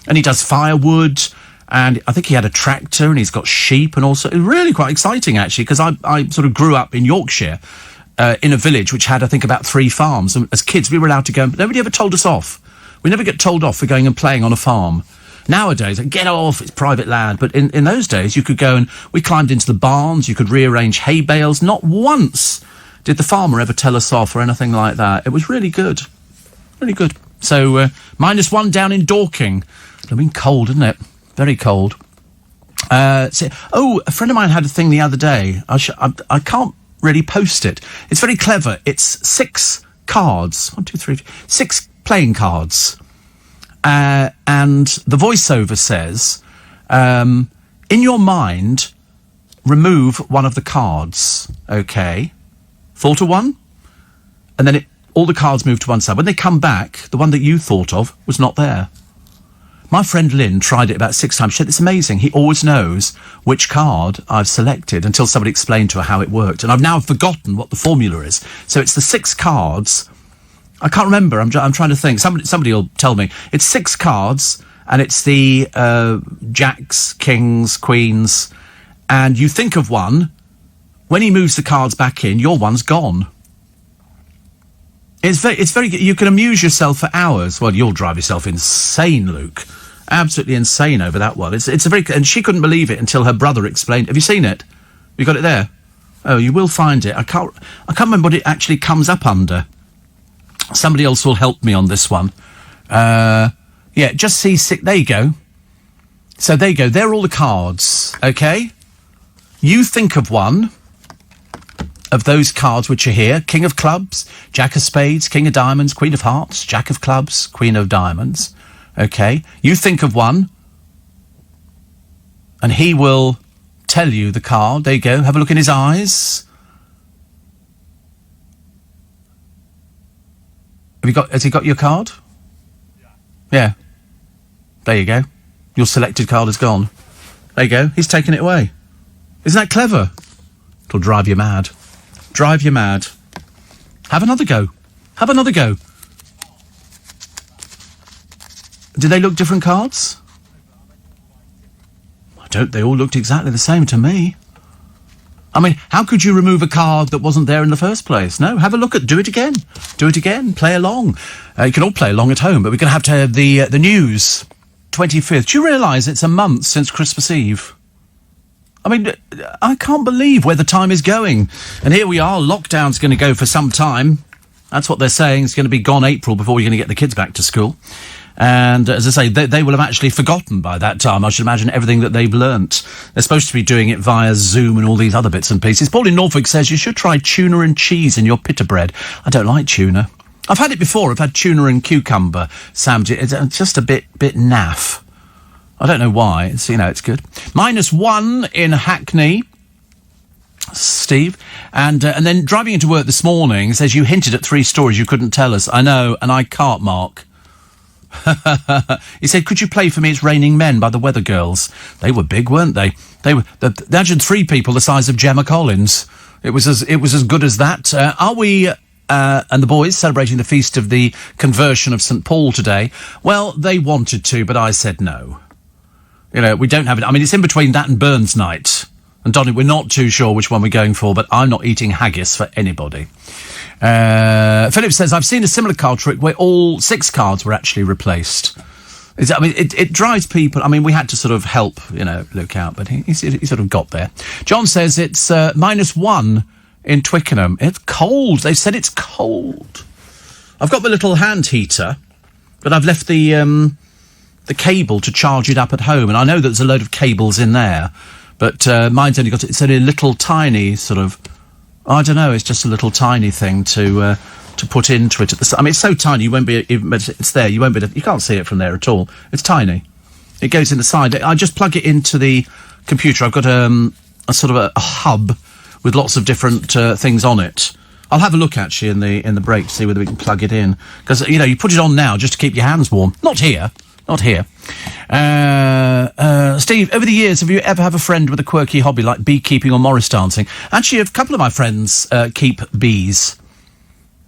And he does firewood, and I think he had a tractor, and he's got sheep, and also, really quite exciting, actually, because I sort of grew up in Yorkshire, in a village which had, I think, about 3 farms. And as kids, we were allowed to go, but nobody ever told us off. We never get told off for going and playing on a farm. Nowadays, get off, it's private land. But in those days, you could go and we climbed into the barns, you could rearrange hay bales. Not once did the farmer ever tell us off or anything like that. It was really good. Really good. So, -1 down in Dorking. I mean, cold, isn't it? Very cold. A friend of mine had a thing the other day. I can't really post it. It's very clever. It's 6 cards. 1, 2, 3, 6 playing cards. And the voiceover says, in your mind, remove one of the cards, okay? Thought of one? And then all the cards move to one side. When they come back, the one that you thought of was not there. My friend Lynn tried it about 6 times. She said, it's amazing. He always knows which card I've selected until somebody explained to her how it worked. And I've now forgotten what the formula is. So it's the 6 cards. I can't remember. I'm trying to think. Somebody will tell me. It's 6 cards, and it's the jacks, kings, queens, and you think of one. When he moves the cards back in, your one's gone. It's very. You can amuse yourself for hours. Well, you'll drive yourself insane, Luke. Absolutely insane over that one. It's a very. And she couldn't believe it until her brother explained. Have you seen it? You got it there? Oh, you will find it. I can't remember what it actually comes up under. Somebody else will help me on this one. Yeah, just see 6. There you go. So there you go. They're all the cards, okay? You think of one of those cards which are here. King of clubs, Jack of spades, King of diamonds, Queen of hearts, Jack of clubs, Queen of diamonds. Okay? You think of one, and he will tell you the card. There you go. Have a look in his eyes. Has he got your card? Yeah. There you go. Your selected card is gone. There you go. He's taken it away. Isn't that clever? It'll drive you mad. Drive you mad. Have another go. Have another go. Did they look different cards? They all looked exactly the same to me. I mean, how could you remove a card that wasn't there in the first place? No, have a look do it again. Do it again. Play along. You can all play along at home, but we're going to have the news. 25th. Do you realise it's a month since Christmas Eve? I mean, I can't believe where the time is going. And here we are. Lockdown's going to go for some time. That's what they're saying. It's going to be gone April before we're going to get the kids back to school. And as I say, they will have actually forgotten by that time, I should imagine, everything that they've learnt. They're supposed to be doing it via Zoom and all these other bits and pieces. Paul in Norfolk says you should try tuna and cheese in your pita bread. I don't like tuna. I've had it before. I've had tuna and cucumber sandwich. It's just a bit naff. I don't know why. It's good. -1 in Hackney, Steve. And then driving into work this morning, says you hinted at 3 stories you couldn't tell us. I know, and I can't, Mark. He said, could you play for me It's Raining Men by the Weather Girls? They were big, weren't they? Imagine 3 people the size of Gemma Collins. It was as good as that. Are we and the boys celebrating the feast of the conversion of St. Paul today? Well, they wanted to, but I said no. We don't have it. I mean, it's in between that and Burns Night. And Donny, we're not too sure which one we're going for, but I'm not eating haggis for anybody. Philip says, I've seen a similar card trick where all 6 cards were actually replaced. It drives people. I mean, we had to sort of help, Luke out, but he sort of got there. John says it's -1 in Twickenham. It's cold. They said it's cold. I've got the little hand heater, but I've left the cable to charge it up at home, and I know that there's a load of cables in there, but mine's it's only a little tiny sort of. I don't know. It's just a little tiny thing to put into it. I mean, it's so tiny you won't be. It's there. You won't be. You can't see it from there at all. It's tiny. It goes in the side. I just plug it into the computer. I've got a sort of a hub with lots of different things on it. I'll have a look actually in the break to see whether we can plug it in, because you put it on now just to keep your hands warm. Not here, Not here. Steve, over the years, have you ever have a friend with a quirky hobby like beekeeping or Morris dancing? Actually, a couple of my friends keep bees.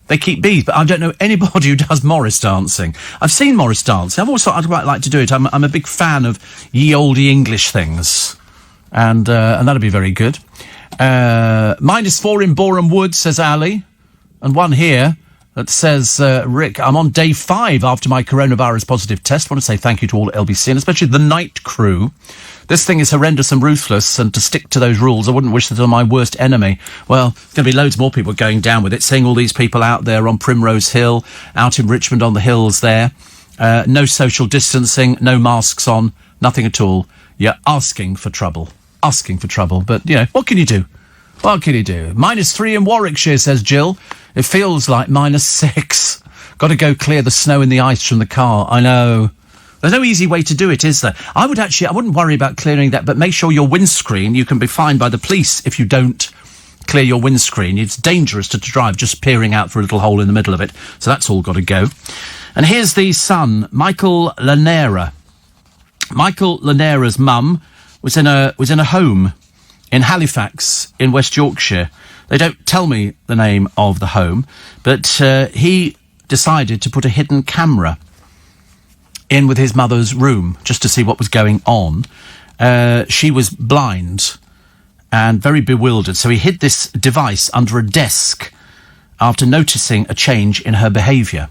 They keep bees, but I don't know anybody who does Morris dancing. I've seen Morris dancing. I'd quite like to do it. I'm a big fan of ye olde English things. And that'd be very good. -4 in Boreham Wood, says Ali. And one here that says, Rick, I'm on day 5 after my coronavirus positive test. I want to say thank you to all at LBC, and especially the night crew. This thing is horrendous and ruthless, and to stick to those rules, I wouldn't wish that on my worst enemy. Well, there's going to be loads more people going down with it, seeing all these people out there on Primrose Hill, out in Richmond on the hills there. No social distancing, no masks on, nothing at all. You're asking for trouble. Asking for trouble. But, you know, what can you do? What can you do? -3 in Warwickshire, says Jill. It feels like -6. Got to go clear the snow and the ice from the car. I know. There's no easy way to do it, is there? I wouldn't worry about clearing that, but make sure your windscreen, you can be fined by the police if you don't clear your windscreen. It's dangerous to drive just peering out for a little hole in the middle of it. So that's all got to go. And here's the son, Michael Lanera. Michael Lanera's mum was in a home in Halifax in West Yorkshire. They don't tell me the name of the home, but he decided to put a hidden camera in with his mother's room just to see what was going on. She was blind and very bewildered, so he hid this device under a desk after noticing a change in her behaviour.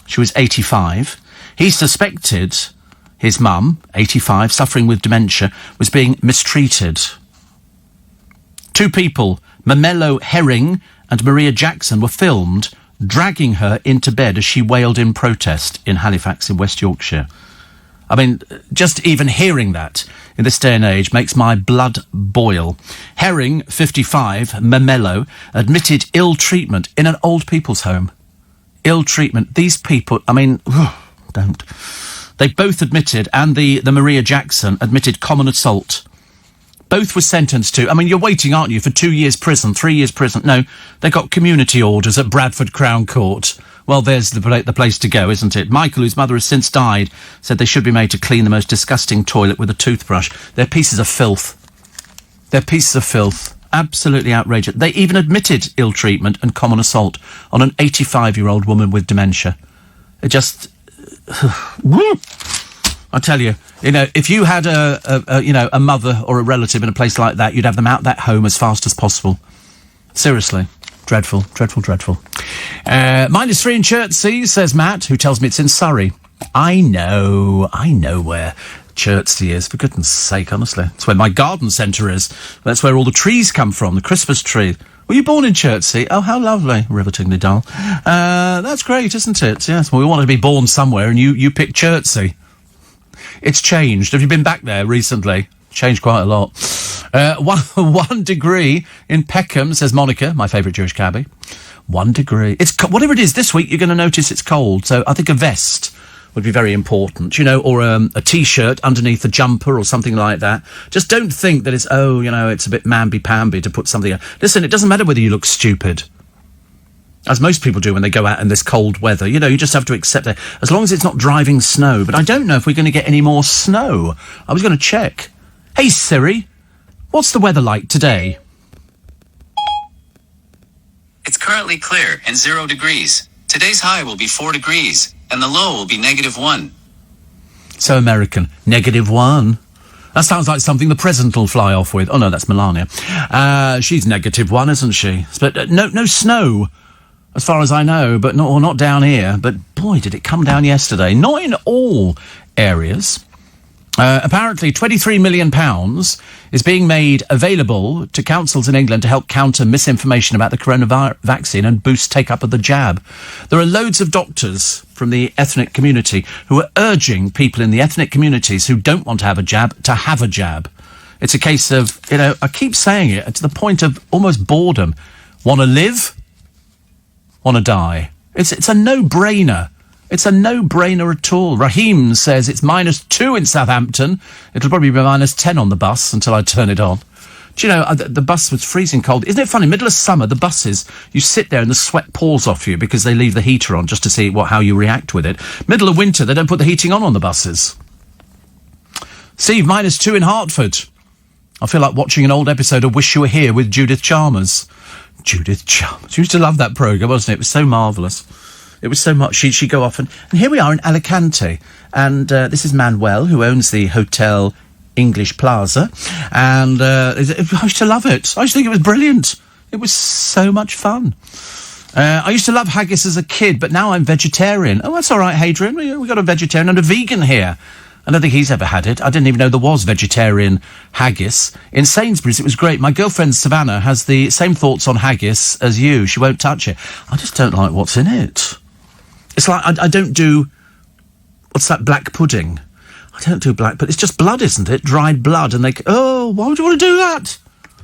She was 85. He suspected his mum, 85, suffering with dementia, was being mistreated. 2 people, Mamelo Herring and Maria Jackson, were filmed dragging her into bed as she wailed in protest in Halifax in West Yorkshire. I mean, just even hearing that in this day and age makes my blood boil. Herring, 55, Mamelo, admitted ill treatment in an old people's home. Ill treatment. These people, I mean, don't. They both admitted, and the Maria Jackson admitted common assault. Both were sentenced to, I mean, you're waiting, aren't you, for 2 years prison, 3 years prison? No, they got community orders at Bradford Crown Court. Well, there's the place to go, isn't it? Michael, whose mother has since died, said they should be made to clean the most disgusting toilet with a toothbrush. They're pieces of filth. They're pieces of filth. Absolutely outrageous. They even admitted ill treatment and common assault on an 85-year-old woman with dementia. It just... I tell you, you know, if you had a mother or a relative in a place like that, you'd have them out that home as fast as possible. Seriously. Dreadful, dreadful, dreadful. -3 in Chertsey, says Matt, who tells me it's in Surrey. I know where Chertsey is, for goodness sake, honestly. It's where my garden centre is. That's where all the trees come from, the Christmas tree. Were you born in Chertsey? Oh, how lovely. Rivetingly dull. That's great, isn't it? Yes, well, we wanted to be born somewhere, and you picked Chertsey. It's changed. Have you been back there recently? Changed quite a lot. 1 degree in Peckham, says Monica, my favourite Jewish cabbie. 1 degree. It's whatever it is this week, you're going to notice it's cold. So I think a vest would be very important, you know, or a T-shirt underneath a jumper or something like that. Just don't think that it's, it's a bit mamby-pamby to put something on. Listen, it doesn't matter whether you look stupid, as most people do when they go out in this cold weather. You know, you just have to accept it, as long as it's not driving snow. But I don't know if we're going to get any more snow. I was going to check. Hey, Siri, what's the weather like today? It's currently clear and 0 degrees. Today's high will be 4 degrees, and the low will be -1. So American. -1. That sounds like something the president will fly off with. Oh, no, that's Melania. She's -1, isn't she? But no snow, as far as I know, but not down here. But, boy, did it come down yesterday. Not in all areas. Apparently, £23 million is being made available to councils in England to help counter misinformation about the coronavirus vaccine and boost take-up of the jab. There are loads of doctors from the ethnic community who are urging people in the ethnic communities who don't want to have a jab to have a jab. It's a case of, you know, I keep saying it, to the point of almost boredom. Want to live? Want to die? It's a no-brainer. It's a no-brainer at all. Raheem says it's -2 in Southampton. It'll probably be -10 on the bus until I turn it on. Do you know, the bus was freezing cold. Isn't it funny? Middle of summer, the buses, you sit there and the sweat pours off you because they leave the heater on just to see how you react with it. Middle of winter, they don't put the heating on the buses. Steve, -2 in Hertford. I feel like watching an old episode of Wish You Were Here with Judith Chalmers. Judith Chalmers. You used to love that programme, wasn't it? It was so marvellous. It was so much. She'd go off and here we are in Alicante. And this is Manuel, who owns the Hotel English Plaza. And I used to love it. I used to think it was brilliant. It was so much fun. I used to love haggis as a kid, but now I'm vegetarian. Oh, that's all right, Hadrian. We got a vegetarian and a vegan here. I don't think he's ever had it. I didn't even know there was vegetarian haggis. In Sainsbury's, it was great. My girlfriend Savannah has the same thoughts on haggis as you. She won't touch it. I just don't like what's in it. It's like I don't do... What's that, black pudding? I don't do black, but it's just blood, isn't it? Dried blood. And why would you want to do that?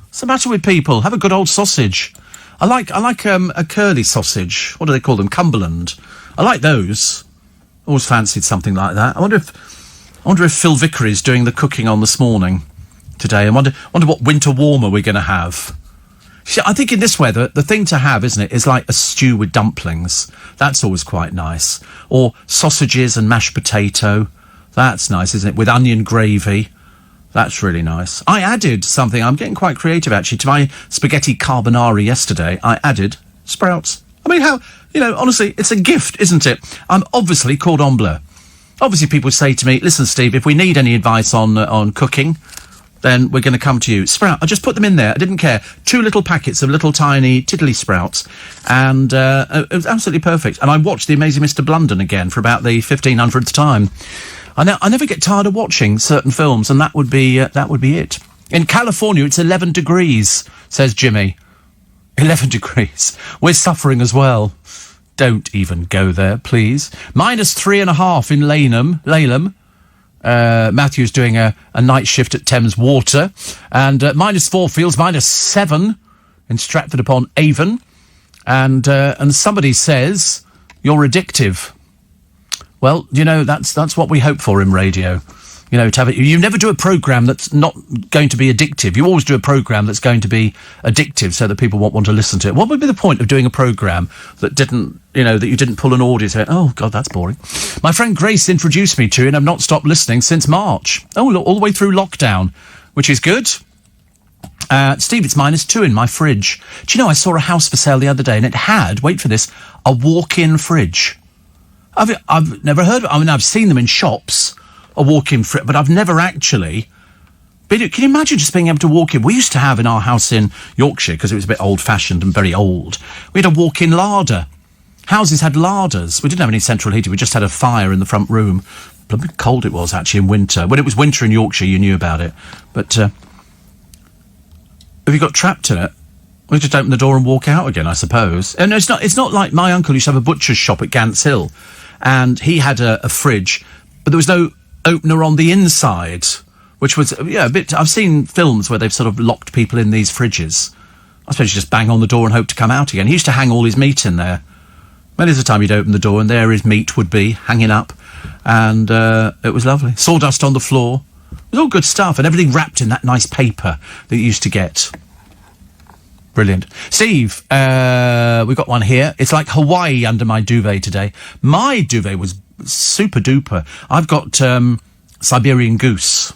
What's the matter with people? Have a good old sausage. I like a curly sausage. What do they call them? Cumberland. I like those. Always fancied something like that. I wonder if Phil Vickery is doing the cooking on this morning today. I wonder what winter warmer we're going to have. See, I think in this weather, the thing to have, isn't it, is like a stew with dumplings. That's always quite nice. Or sausages and mashed potato. That's nice, isn't it? With onion gravy. That's really nice. I added something, I'm getting quite creative actually, to my spaghetti carbonara yesterday. I added sprouts. I mean, honestly, it's a gift, isn't it? I'm obviously cordon bleu. Obviously, people say to me, listen, Steve, if we need any advice on cooking, then we're going to come to you. Sprout, I just put them in there. I didn't care. 2 little packets of little tiny tiddly sprouts, and it was absolutely perfect. And I watched The Amazing Mr. Blunden again for about the 1500th time. I never get tired of watching certain films, and that would be it. In California, it's 11 degrees, says Jimmy. 11 degrees. We're suffering as well. Don't even go there, please. -3.5 in Laleham. Matthew's doing a night shift at Thames Water. And -4 feels -7 in Stratford-upon-Avon. And somebody says, you're addictive. Well, that's what we hope for in radio. You never do a programme that's not going to be addictive. You always do a programme that's going to be addictive so that people won't want to listen to it. What would be the point of doing a programme that that you didn't pull an audience and oh, God, that's boring. My friend Grace introduced me to it and I've not stopped listening since March. Oh, look, all the way through lockdown, which is good. Steve, it's -2 in my fridge. Do you know, I saw a house for sale the other day and it had, wait for this, a walk-in fridge. I've never heard of it. I mean, I've seen them in shops, a walk-in fridge, but I've never actually been... Can you imagine just being able to walk in? We used to have in our house in Yorkshire, because it was a bit old-fashioned and very old, we had a walk-in larder. Houses had larders. We didn't have any central heating. We just had a fire in the front room. Bloody cold it was, actually, in winter. When it was winter in Yorkshire, you knew about it. But have you got trapped in it? We just open the door and walk out again, I suppose. And it's not like my uncle used to have a butcher's shop at Gants Hill, and he had a fridge, but there was no opener on the inside, which was, a bit... I've seen films where they've sort of locked people in these fridges. I suppose you just bang on the door and hope to come out again. He used to hang all his meat in there. Many of the time he'd open the door and there his meat would be hanging up, and it was lovely. Sawdust on the floor. It was all good stuff, and everything wrapped in that nice paper that you used to get. Brilliant. Steve, we've got one here. It's like Hawaii under my duvet today. My duvet was super duper. I've got Siberian goose.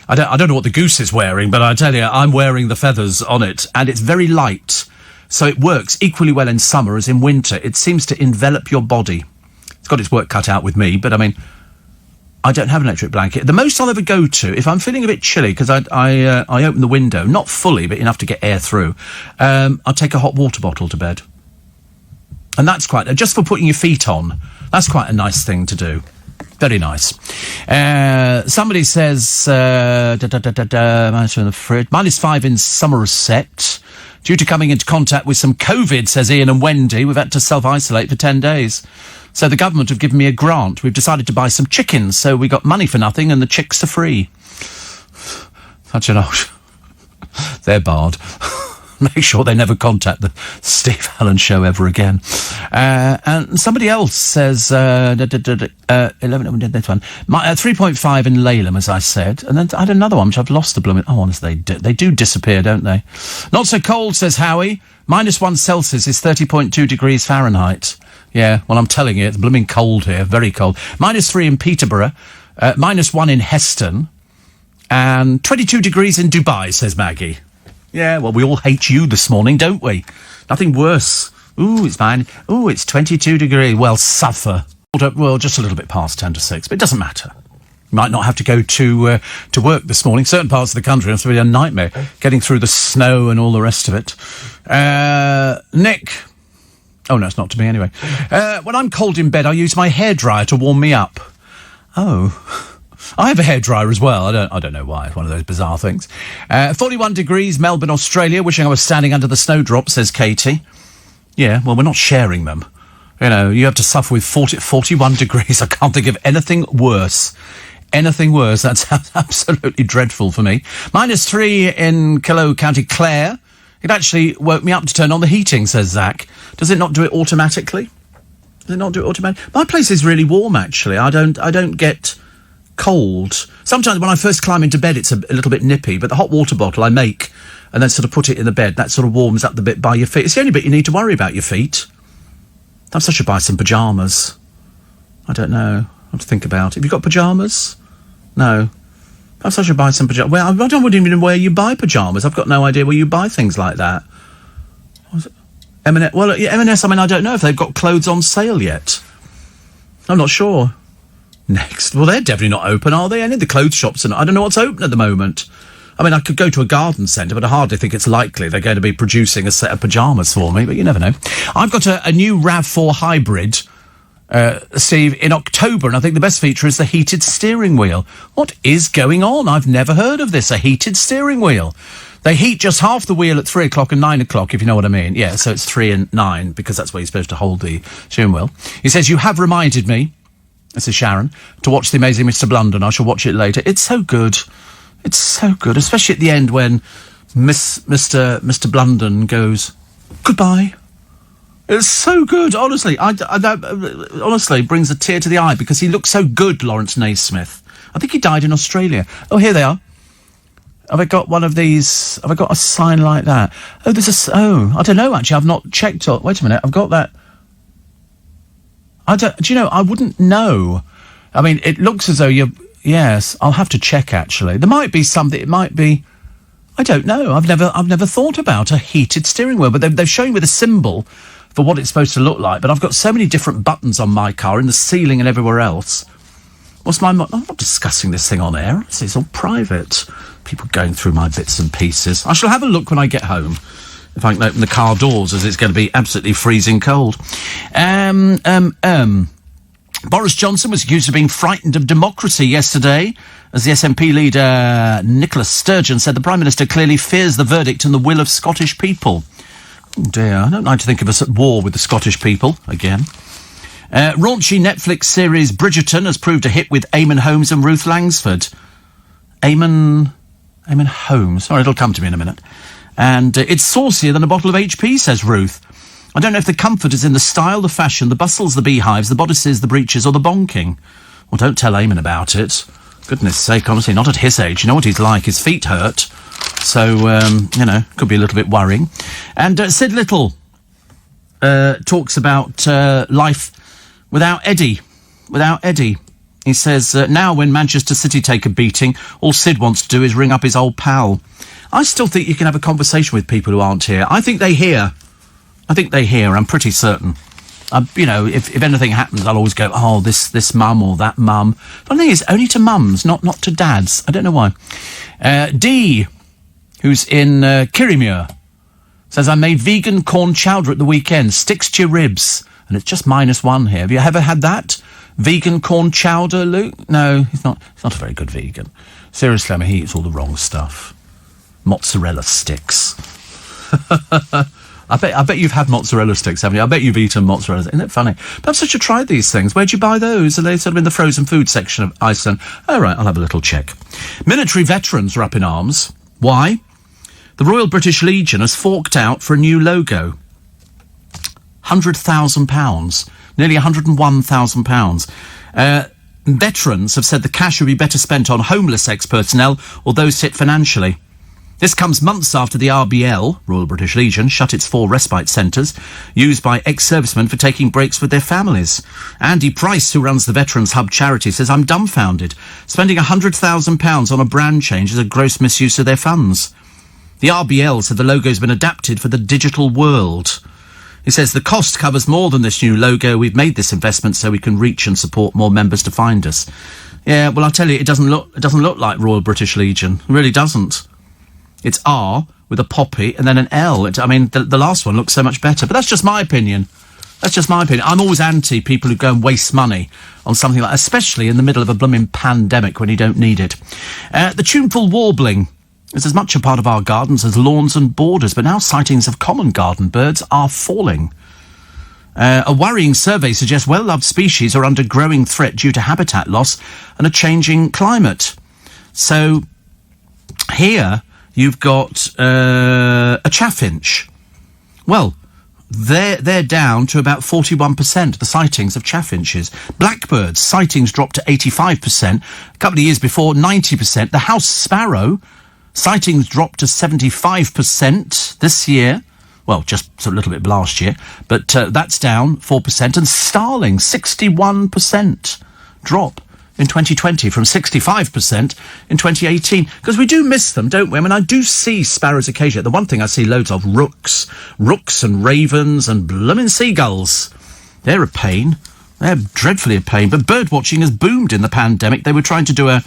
I don't know what the goose is wearing, but I tell you, I'm wearing the feathers on it, and it's very light. So it works equally well in summer as in winter. It seems to envelop your body. It's got its work cut out with me, but I mean, I don't have an electric blanket. The most I'll ever go to, if I'm feeling a bit chilly, because I open the window, not fully, but enough to get air through, I'll take a hot water bottle to bed. And that's just for putting your feet on, that's quite a nice thing to do. Very nice. Somebody says, -5 in Somerset. Due to coming into contact with some COVID, says Ian and Wendy, we've had to self-isolate for 10 days. So the government have given me a grant. We've decided to buy some chickens, so we got money for nothing and the chicks are free. Such an old... They're barred. make sure they never contact the Steve Allen Show ever again. And somebody else says 11. This one, 3.5 in Laleham, as I said, and then I had another one which I've lost the blooming. Oh, honestly, they do disappear, don't they? Not so cold, says Howie. -1 Celsius is 30.2 degrees Fahrenheit. Yeah, well, I'm telling you, it's blooming cold here, very cold. -3 in Peterborough, -1 in Heston, and 22 degrees in Dubai, says Maggie. Yeah, well, we all hate you this morning, don't we? Nothing worse. Ooh, it's fine. Ooh, it's 22 degrees. Well, suffer. Well, just a little bit past 10 to 6, but it doesn't matter. You might not have to go to work this morning. Certain parts of the country, it's really a nightmare, getting through the snow and all the rest of it. Nick. Oh, no, it's not to me anyway. When I'm cold in bed, I use my hairdryer to warm me up. Oh. I have a hairdryer as well. I don't know why. It's one of those bizarre things. 41 degrees, Melbourne, Australia. Wishing I was standing under the snowdrop, says Katie. Yeah, well, we're not sharing them. You know, you have to suffer with 41 degrees. I can't think of anything worse. Anything worse. That's absolutely dreadful for me. -3 in Kilo, County Clare. It actually woke me up to turn on the heating, says Zach. Does it not do it automatically? Does it not do it automatically? My place is really warm, actually. I don't get cold. Sometimes when I first climb into bed, it's a little bit nippy, but the hot water bottle I make and then sort of put it in the bed, that sort of warms up the bit by your feet. It's the only bit you need to worry about, your feet. Perhaps I should buy some pyjamas. I don't know. I have to think about it. Have you got pyjamas? No. Perhaps I should buy some pyjamas. Well, I don't even know where you buy pyjamas. I've got no idea where you buy things like that. M&S, well, yeah, M&S, I mean, I don't know if they've got clothes on sale yet. I'm not sure. Next. Well, they're definitely not open, are they? Any of the clothes shops, I don't know what's open at the moment. I mean, I could go to a garden centre, but I hardly think it's likely they're going to be producing a set of pyjamas for me, but you never know. I've got a new RAV4 hybrid, Steve, in October, and I think the best feature is the heated steering wheel. What is going on? I've never heard of this, a heated steering wheel. They heat just half the wheel at 3 o'clock and 9 o'clock, if you know what I mean. Yeah, so it's 3 and 9, because that's where you're supposed to hold the steering wheel. He says, you have reminded me, this is Sharon, to watch The Amazing Mr. Blunden. I shall watch it later. It's so good. It's so good, especially at the end when Mr. Blunden goes, goodbye. It's so good, honestly. That honestly brings a tear to the eye because he looks so good, Lawrence Naismith. I think he died in Australia. Oh, here they are. Have I got one of these? Have I got a sign like that? Oh, I don't know, actually. I've not checked. Wait a minute. I've got that. Do you know, I wouldn't know. I mean, it looks as though yes, I'll have to check, actually. There might be something, it might be, I don't know. I've never thought about a heated steering wheel, but they're showing me the symbol for what it's supposed to look like, but I've got so many different buttons on my car, in the ceiling and everywhere else. I'm not discussing this thing on air. It's all private. People going through my bits and pieces. I shall have a look when I get home. If I can open the car doors, as it's going to be absolutely freezing cold. Boris Johnson was accused of being frightened of democracy yesterday, as the SNP leader Nicola Sturgeon said the Prime Minister clearly fears the verdict and the will of Scottish people. Oh dear, I don't like to think of us at war with the Scottish people, again. Raunchy Netflix series Bridgerton has proved a hit with Eamon Holmes and Ruth Langsford. Eamon Holmes. Sorry, it'll come to me in a minute. And it's saucier than a bottle of HP, says Ruth. I don't know if the comfort is in the style, the fashion, the bustles, the beehives, the bodices, the breeches, or the bonking. Well, don't tell Eamon about it. Goodness sake, honestly, not at his age. You know what he's like. His feet hurt. So, could be a little bit worrying. And Sid Little talks about life without Eddie. Without Eddie. He says, now when Manchester City take a beating, all Sid wants to do is ring up his old pal. I still think you can have a conversation with people who aren't here. I think they hear. I'm pretty certain. If anything happens, I'll always go, oh, this mum or that mum. But the thing is, only to mums, not to dads. I don't know why. Dee, who's in Kirriemuir, says, I made vegan corn chowder at the weekend. Sticks to your ribs. And it's just -1 here. Have you ever had that? Vegan corn chowder, Luke? No, he's not a very good vegan. Seriously, I mean, he eats all the wrong stuff. Mozzarella sticks. I bet you've had mozzarella sticks, haven't you? I bet you've eaten mozzarella. Isn't it funny? Perhaps I should try these things. Where'd you buy those? Are they sort of in the frozen food section of Iceland? All right, I'll have a little check. Military veterans are up in arms. Why? The Royal British Legion has forked out for a new logo. £100,000. Nearly £101,000. Veterans have said the cash would be better spent on homeless ex-personnel or those hit financially. This comes months after the RBL, Royal British Legion, shut its 4 respite centres, used by ex-servicemen for taking breaks with their families. Andy Price, who runs the Veterans Hub charity, says, I'm dumbfounded. Spending £100,000 on a brand change is a gross misuse of their funds. The RBL said the logo's been adapted for the digital world. He says the cost covers more than this new logo. We've made this investment so we can reach and support more members to find us. Yeah, well, I'll tell you, it doesn't look like Royal British Legion. It really doesn't. It's R with a poppy and then an L. The last one looks so much better. But that's just my opinion. I'm always anti people who go and waste money on something like, especially in the middle of a blooming pandemic when you don't need it. The tuneful warbling is as much a part of our gardens as lawns and borders, but now sightings of common garden birds are falling. A worrying survey suggests well-loved species are under growing threat due to habitat loss and a changing climate. So here you've got a chaffinch. Well, they're down to about 41%, the sightings of chaffinches. Blackbirds, sightings dropped to 85%. A couple of years before, 90%. The house sparrow, sightings dropped to 75% this year. Well, just a little bit last year. But that's down 4%. And starling, 61% drop in 2020 from 65% in 2018. Because we do miss them, don't we? I mean, I do see sparrows occasionally. The one thing I see loads of, rooks and ravens and blooming seagulls. They're a pain. They're dreadfully a pain. But bird watching has boomed in the pandemic. They were trying to do a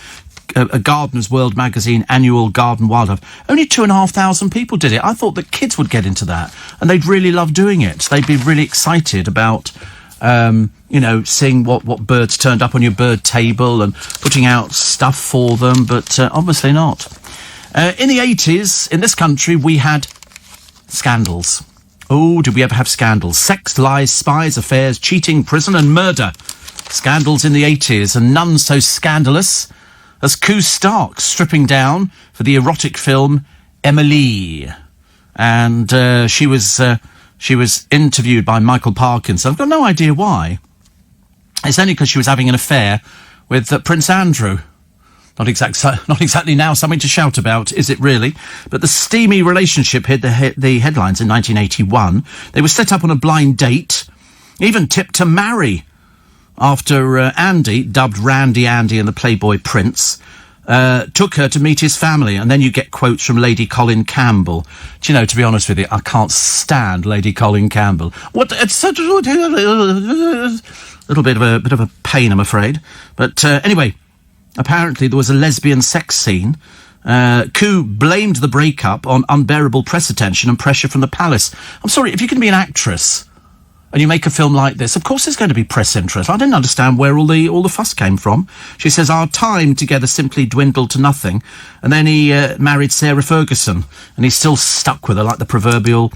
Gardener's World magazine annual garden wildlife. Only 2,500 people did it. I thought that kids would get into that and they'd really love doing it. They'd be really excited about seeing what birds turned up on your bird table and putting out stuff for them, but obviously not. In the 80s, in this country, we had scandals. Oh, did we ever have scandals? Sex, lies, spies, affairs, cheating, prison and murder. Scandals in the 80s, and none so scandalous as Koo Stark stripping down for the erotic film Emily. And she was interviewed by Michael Parkinson. I've got no idea why. It's only because she was having an affair with Prince Andrew. Not exactly now something to shout about, is it really? But the steamy relationship hit the headlines in 1981. They were set up on a blind date, even tipped to marry, after Andy, dubbed Randy Andy and the Playboy Prince, took her to meet his family. And then you get quotes from Lady Colin Campbell. Do you know, to be honest with you, I can't stand Lady Colin Campbell. It's such a little bit of a pain, I'm afraid. But anyway, apparently there was a lesbian sex scene. Koo blamed the breakup on unbearable press attention and pressure from the palace. I'm sorry, if you can be an actress and you make a film like this, of course there's going to be press interest. I didn't understand where all the fuss came from. She says, our time together simply dwindled to nothing. And then he married Sarah Ferguson, and he's still stuck with her like the proverbial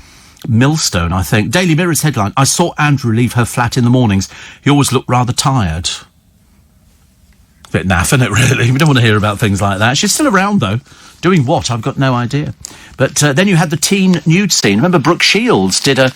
millstone, I think. Daily Mirror's headline, I saw Andrew leave her flat in the mornings. He always looked rather tired. A bit naff, isn't it, really? We don't want to hear about things like that. She's still around, though. Doing what? I've got no idea. But then you had the teen nude scene. Remember, Brooke Shields did a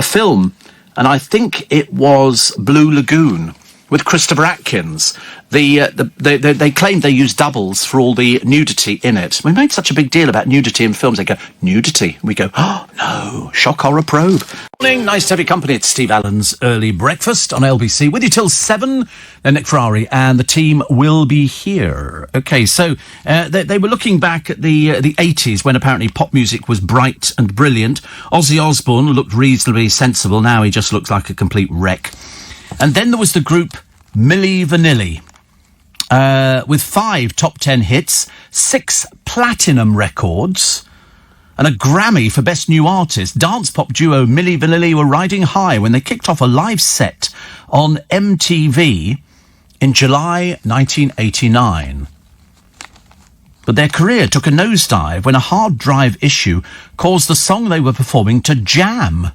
film, and I think it was Blue Lagoon with Christopher Atkins. They claimed they used doubles for all the nudity in it. We made such a big deal about nudity in films. They go, nudity. We go, oh, no. Shock horror probe. Morning, nice to have your company. It's Steve Allen's Early Breakfast on LBC. With you till 7. Then Nick Ferrari and the team will be here. Okay, so they were looking back at the 80s when apparently pop music was bright and brilliant. Ozzy Osbourne looked reasonably sensible. Now he just looks like a complete wreck. And then there was the group Milli Vanilli, with 5 top 10 hits, 6 platinum records, and a Grammy for Best New Artist. Dance pop duo Milli Vanilli were riding high when they kicked off a live set on MTV in July 1989. But their career took a nosedive when a hard drive issue caused the song they were performing to jam,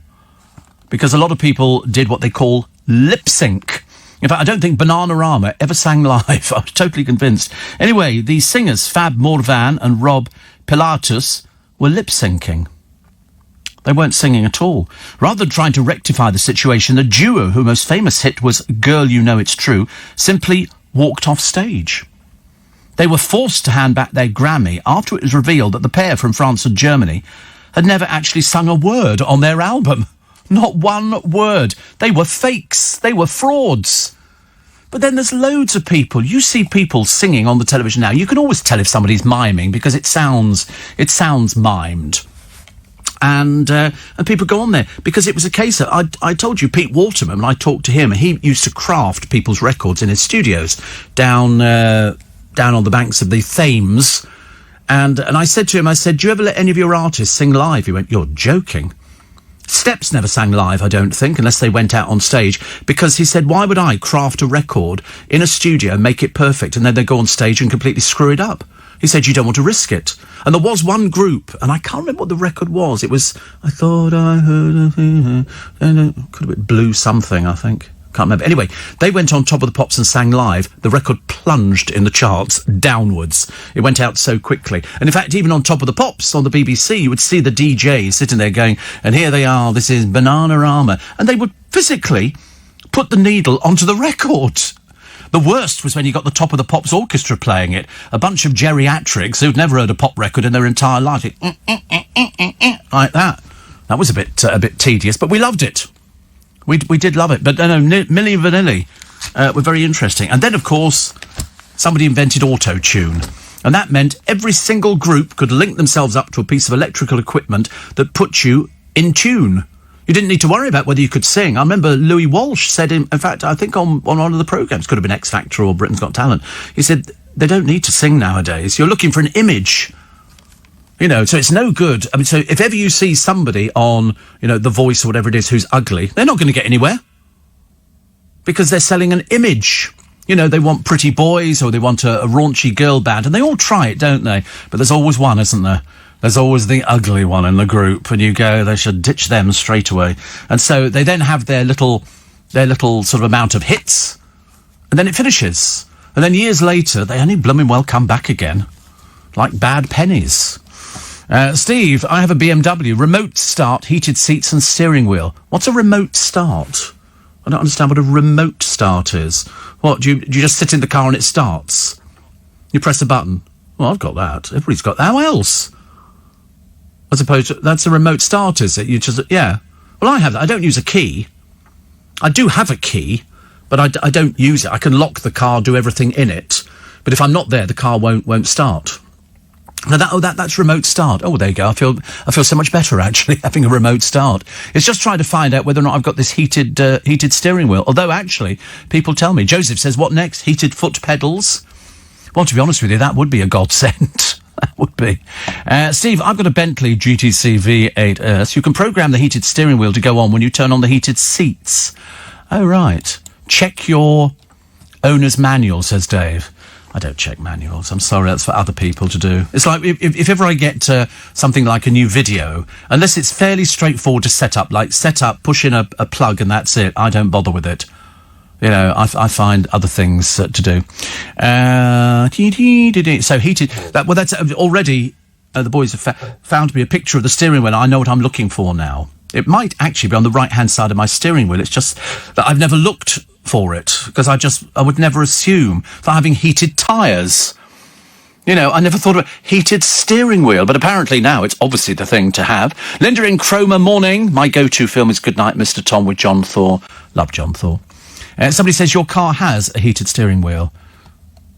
because a lot of people did what they call lip sync. In fact, I don't think Bananarama ever sang live. I'm totally convinced. Anyway, the singers Fab Morvan and Rob Pilatus were lip-syncing. They weren't singing at all. Rather than trying to rectify the situation, the duo, whose most famous hit was Girl You Know It's True, simply walked off stage. They were forced to hand back their Grammy after it was revealed that the pair from France and Germany had never actually sung a word on their album. Not one word. They were fakes. They were frauds. But then there's loads of people. You see people singing on the television now. You can always tell if somebody's miming because it sounds mimed. And people go on there because it was a case of, I told you, Pete Waterman, when I talked to him, he used to craft people's records in his studios down on the banks of the Thames. And I said to him, do you ever let any of your artists sing live? He went, you're joking. Steps never sang live, I don't think, unless they went out on stage, because he said, why would I craft a record in a studio, make it perfect, and then they go on stage and completely screw it up? He said, you don't want to risk it. And there was one group, and I can't remember what the record was. It was, I thought I heard a thing, could have been Blue something, I think. Can't remember. Anyway, they went on Top of the Pops and sang live. The record plunged in the charts downwards. It went out so quickly. And in fact, even on Top of the Pops on the BBC, you would see the DJ sitting there going, and here they are, this is Bananarama. And they would physically put the needle onto the record. The worst was when you got the Top of the Pops orchestra playing it. A bunch of geriatrics who'd never heard a pop record in their entire life. Like that. That was a bit tedious, but we loved it. We did love it. But no, Milli Vanilli were very interesting. And then, of course, somebody invented auto-tune. And that meant every single group could link themselves up to a piece of electrical equipment that put you in tune. You didn't need to worry about whether you could sing. I remember Louis Walsh said, in fact, I think on one of the programmes, could have been X Factor or Britain's Got Talent, he said, they don't need to sing nowadays. You're looking for an image. You know, so it's no good. I mean, so if ever you see somebody on, The Voice or whatever it is who's ugly, they're not going to get anywhere. Because they're selling an image. They want pretty boys or they want a raunchy girl band. And they all try it, don't they? But there's always one, isn't there? There's always the ugly one in the group, and you go, they should ditch them straight away. And so they then have their little sort of amount of hits, and then it finishes. And then years later, they only blooming well come back again, like bad pennies. Steve, I have a BMW, remote start, heated seats and steering wheel. What's a remote start? I don't understand what a remote start is. What, do you just sit in the car and it starts? You press a button? Well, I've got that. Everybody's got that. How else? As opposed to, that's a remote start, is it? You just, yeah. Well, I have that. I don't use a key. I do have a key, but I don't use it. I can lock the car, do everything in it. But if I'm not there, the car won't start. Now that's remote start. Oh, there you go. I feel so much better, actually, having a remote start. It's just trying to find out whether or not I've got this heated steering wheel. Although, actually, people tell me. Joseph says, what next? Heated foot pedals? Well, to be honest with you, that would be a godsend. That would be. Steve, I've got a Bentley GTC V8S. You can program the heated steering wheel to go on when you turn on the heated seats. Oh, right. Check your owner's manual, says Dave. I don't check manuals. I'm sorry, that's for other people to do. It's like if ever I get something like a new video, unless it's fairly straightforward to set up, like set up, push in a plug and that's it, I don't bother with it. I find other things to do. So heated. That's already. The boys have found me a picture of the steering wheel. I know what I'm looking for now. It might actually be on the right-hand side of my steering wheel. It's just that I've never looked for it because I would never assume for having heated tyres. I never thought of a heated steering wheel, but apparently now it's obviously the thing to have. Linda in Cromer, morning. My go-to film is Goodnight, Mr. Tom with John Thor. Love John Thor. Somebody says your car has a heated steering wheel.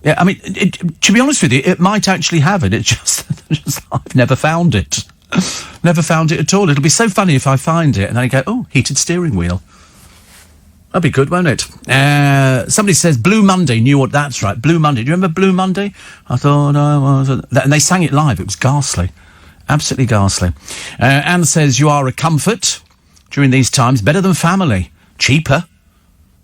Yeah, I mean, to be honest with you, it might actually have it. It's just I've never found it. Never found it at all. It'll be so funny if I find it and then I go, oh, heated steering wheel. That'd be good, won't it? Somebody says Blue Monday. Knew what that's right. Blue Monday. Do you remember Blue Monday? I thought I was... And they sang it live. It was ghastly. Absolutely ghastly. Anne says you are a comfort during these times. Better than family. Cheaper.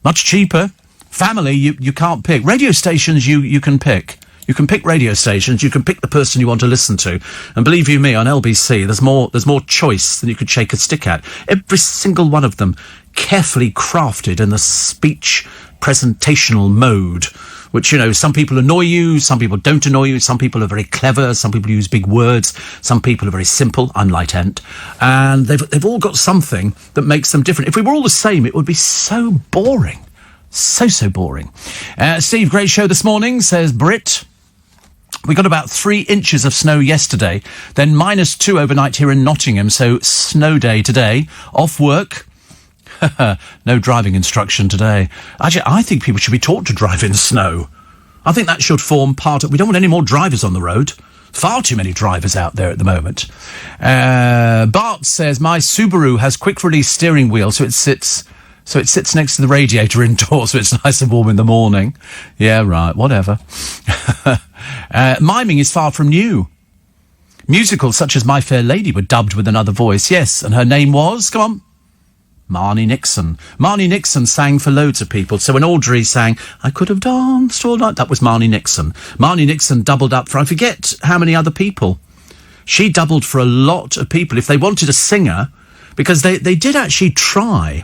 Much cheaper. Family, you can't pick. Radio stations, you can pick. You can pick radio stations. You can pick the person you want to listen to. And believe you me, on LBC, there's more choice than you could shake a stick at. Every single one of them carefully crafted in the speech presentational mode, which, some people annoy you, some people don't annoy you, some people are very clever, some people use big words, some people are very simple. I'm light ent. And they've all got something that makes them different. If we were all the same, it would be so boring. So boring. Steve, great show this morning, says Britt. We got about 3 inches of snow yesterday, then -2 overnight here in Nottingham, so snow day today. Off work. No driving instruction today. Actually, I think people should be taught to drive in snow. I think that should form part of... We don't want any more drivers on the road. Far too many drivers out there at the moment. Bart says, my Subaru has quick-release steering wheel, so it sits next to the radiator indoors, so it's nice and warm in the morning. Yeah, right, whatever. Miming is far from new. Musicals such as My Fair Lady were dubbed with another voice, yes, and her name was, come on, Marnie Nixon. Marnie Nixon sang for loads of people. So when Audrey sang, I could have danced all night, that was Marnie Nixon. Marnie Nixon doubled up for, I forget how many other people. She doubled for a lot of people. If they wanted a singer, because they did actually try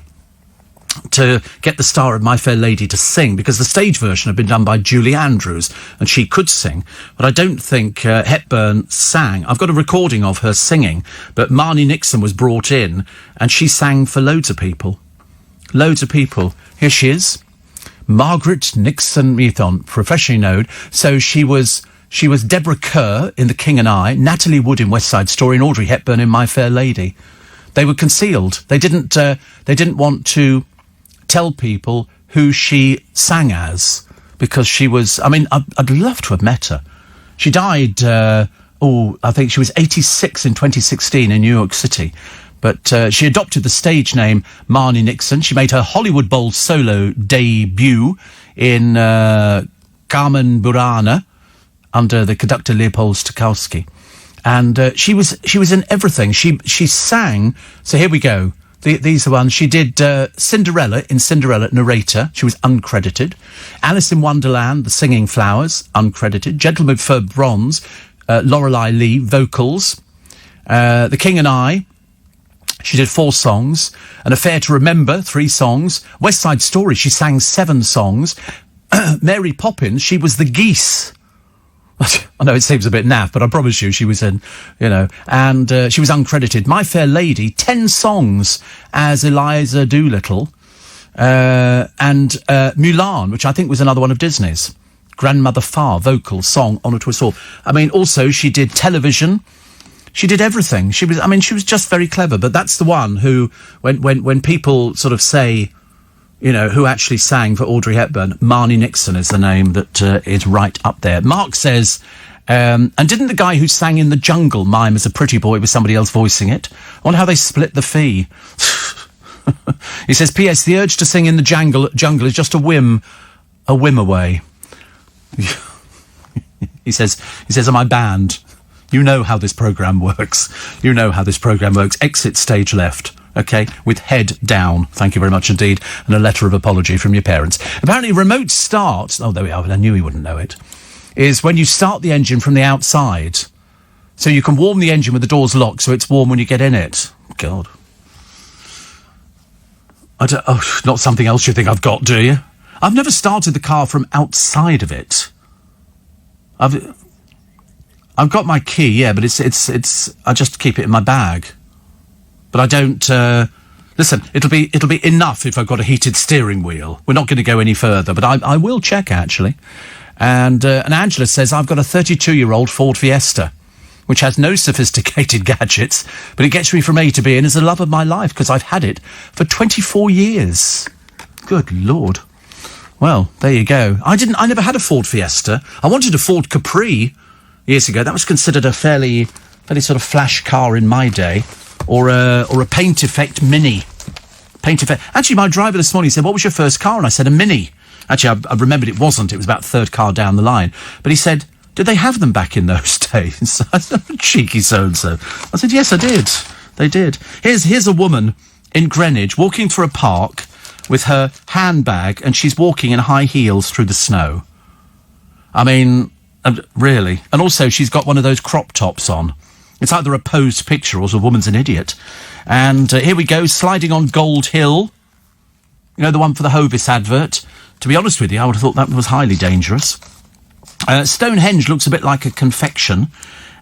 to get the star of My Fair Lady to sing, because the stage version had been done by Julie Andrews, and she could sing, but I don't think Hepburn sang. I've got a recording of her singing, but Marnie Nixon was brought in, and she sang for loads of people. Loads of people. Here she is. Margaret Nixon Methon, professionally known. So she was Deborah Kerr in The King and I, Natalie Wood in West Side Story, and Audrey Hepburn in My Fair Lady. They were concealed. They didn't want to tell people who she sang as, because she was... I mean, I'd love to have met her. She died, I think she was 86 in 2016 in New York City. But she adopted the stage name Marnie Nixon. She made her Hollywood Bowl solo debut in Carmen Burana under the conductor Leopold Stokowski. And she was in everything. She sang... So here we go. These are ones. She did Cinderella in Cinderella, narrator. She was uncredited. Alice in Wonderland, The Singing Flowers, uncredited. Gentleman for Bronze, Lorelei Lee, vocals. The King and I, she did 4 songs. An Affair to Remember, 3 songs. West Side Story, she sang 7 songs. Mary Poppins, she was the geese. I know it seems a bit naff, but I promise you she was in, and she was uncredited. My Fair Lady, 10 songs as Eliza Doolittle, and Mulan, which I think was another one of Disney's. Grandmother Farr, vocal, song, Honour to Us All. I mean, also she did television. She did everything. She was just very clever, but that's the one who, when people sort of say, who actually sang for Audrey Hepburn, Marnie Nixon is the name that is right up there. Mark says, and didn't the guy who sang in The Jungle mime as a pretty boy with somebody else voicing it? I wonder how they split the fee. He says, P.S. The urge to sing in the jungle is just a whim away. He says, am I banned? You know how this programme works. Exit stage left. Okay, with head down. Thank you very much indeed. And a letter of apology from your parents. Apparently, remote start... Oh, there we are. I knew he wouldn't know it. Is when you start the engine from the outside. So you can warm the engine with the doors locked so it's warm when you get in it. God. Not something else you think I've got, do you? I've never started the car from outside of it. I've got my key, yeah, but it's I just keep it in my bag. But I don't... listen, it'll be enough if I've got a heated steering wheel. We're not going to go any further, but I will check, actually. And Angela says, I've got a 32-year-old Ford Fiesta, which has no sophisticated gadgets, but it gets me from A to B and is the love of my life, because I've had it for 24 years. Good Lord. Well, there you go. I never had a Ford Fiesta. I wanted a Ford Capri years ago. That was considered a fairly sort of flash car in my day. Or a Paint Effect Mini. Paint Effect. Actually, my driver this morning said, what was your first car? And I said, a Mini. Actually, I remembered it wasn't. It was about third car down the line. But he said, did they have them back in those days? I said, cheeky so-and-so. I said, yes, I did. They did. Here's a woman in Greenwich walking through a park with her handbag, and she's walking in high heels through the snow. I mean, really. And also, she's got one of those crop tops on. It's either a posed picture or a woman's an idiot. And here we go, sliding on Gold Hill. The one for the Hovis advert. To be honest with you, I would have thought that was highly dangerous. Stonehenge looks a bit like a confection.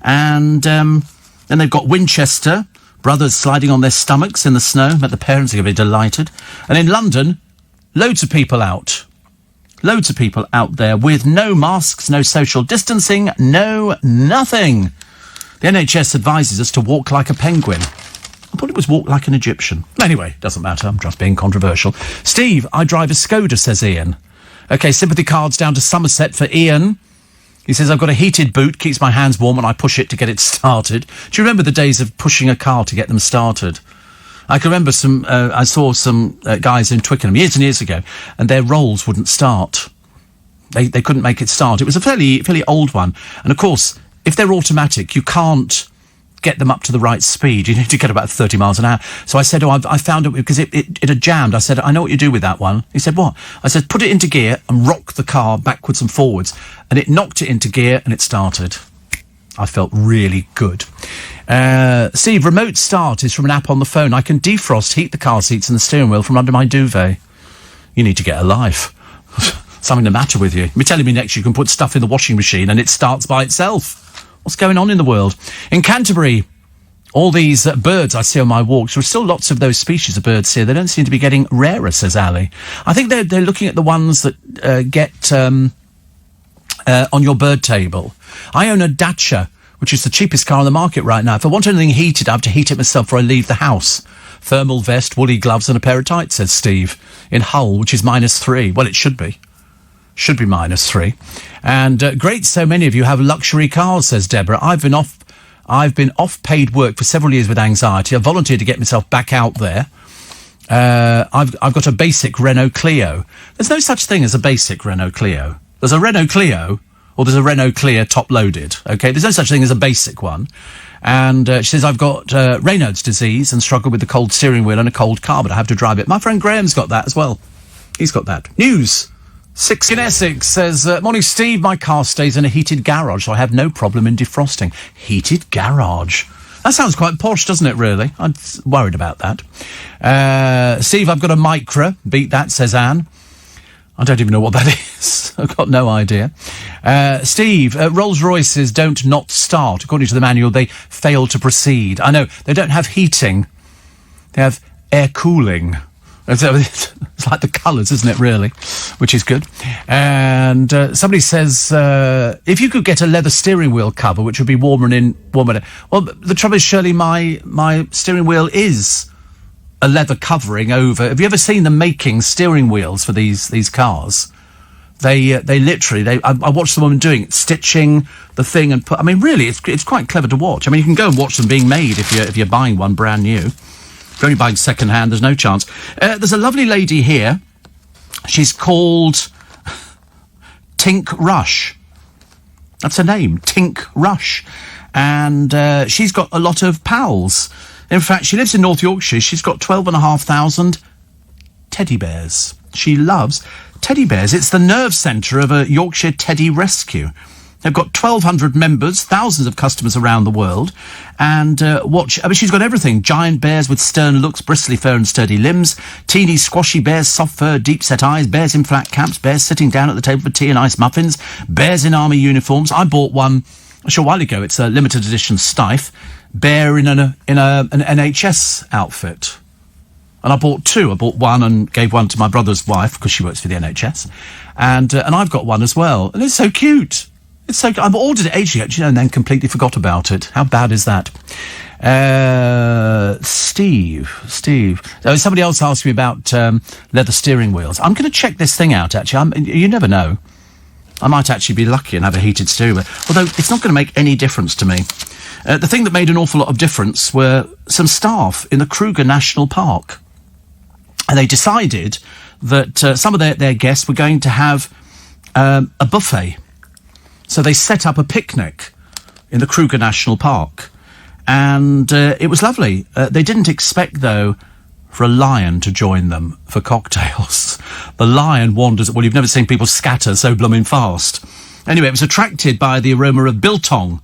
And then they've got Winchester, brothers sliding on their stomachs in the snow. But the parents are going to be delighted. And in London, loads of people out. Loads of people out there with no masks, no social distancing, no nothing. The NHS advises us to walk like a penguin. I thought it was walk like an Egyptian. Anyway, doesn't matter. I'm just being controversial. Steve, I drive a Skoda, says Ian. OK, sympathy cards down to Somerset for Ian. He says, I've got a heated boot, keeps my hands warm when I push it to get it started. Do you remember the days of pushing a car to get them started? I can remember I saw some guys in Twickenham years and years ago, and their Rolls wouldn't start. They couldn't make it start. It was a fairly old one. And of course, if they're automatic, you can't get them up to the right speed. You need to get about 30 miles an hour. So I said, I found it because it had jammed. I said, I know what you do with that one. He said, what? I said, put it into gear and rock the car backwards and forwards. And it knocked it into gear and it started. I felt really good. Steve, remote start is from an app on the phone. I can defrost, heat the car seats and the steering wheel from under my duvet. You need to get a life. Something the matter with you. You're telling me next you can put stuff in the washing machine and it starts by itself. What's going on in the world? In Canterbury, all these birds I see on my walks, there are still lots of those species of birds here. They don't seem to be getting rarer, says Ali. I think they're looking at the ones that get on your bird table. I own a Dacia, which is the cheapest car on the market right now. If I want anything heated, I have to heat it myself before I leave the house. Thermal vest, woolly gloves and a pair of tights, says Steve. In Hull, which is -3. Well, it should be. Should be -3. And great, so many of you have luxury cars, says Deborah. I've been off paid work for several years with anxiety. I volunteered to get myself back out there. I've got a basic Renault Clio. There's no such thing as a basic Renault Clio. There's a Renault Clio, or there's a Renault Clio top-loaded, OK? There's no such thing as a basic one. And she says, I've got Raynaud's disease and struggle with the cold steering wheel and a cold car, but I have to drive it. My friend Graham's got that as well. He's got that. News. 6 in Essex says, morning Steve, my car stays in a heated garage, so I have no problem in defrosting. Heated garage. That sounds quite posh, doesn't it, really? I'm worried about that. Steve, I've got a Micra. Beat that, says Anne. I don't even know what that is. I've got no idea. Steve, Rolls-Royces don't not start. According to the manual, they fail to proceed. I know, they don't have heating. They have air cooling. It's like the colours, isn't it, really? Which is good. And somebody says, if you could get a leather steering wheel cover, which would be warmer. Well, the trouble is, Shirley, my steering wheel is a leather covering over. Have you ever seen them making steering wheels for these cars? They literally, I watched the woman doing it, stitching the thing and put. I mean, really, it's quite clever to watch. I mean, you can go and watch them being made if you're buying one brand new. If you're only buying second hand, there's no chance. There's a lovely lady here. She's called Tink Rush. That's her name, Tink Rush. And she's got a lot of pals. In fact, she lives in North Yorkshire. She's got 12,500 teddy bears. She loves teddy bears. It's the nerve centre of a Yorkshire teddy rescue. They've got 1,200 members, thousands of customers around the world. And she's got everything. Giant bears with stern looks, bristly fur and sturdy limbs. Teeny squashy bears, soft fur, deep-set eyes. Bears in flat caps. Bears sitting down at the table for tea and ice muffins. Bears in army uniforms. I bought one a short while ago. It's a limited edition Stife. Bear in an NHS outfit. And I bought two. I bought one and gave one to my brother's wife because she works for the NHS. And I've got one as well. And it's so cute. It's so. I've ordered it ages ago, and then completely forgot about it. How bad is that? Steve. Somebody else asked me about leather steering wheels. I'm going to check this thing out, actually. You never know. I might actually be lucky and have a heated steering wheel. Although, it's not going to make any difference to me. The thing that made an awful lot of difference were some staff in the Kruger National Park. And they decided that some of their guests were going to have a buffet. So they set up a picnic in the Kruger National Park. And it was lovely. They didn't expect, though, for a lion to join them for cocktails. The lion wanders... Well, you've never seen people scatter so blooming fast. Anyway, it was attracted by the aroma of biltong,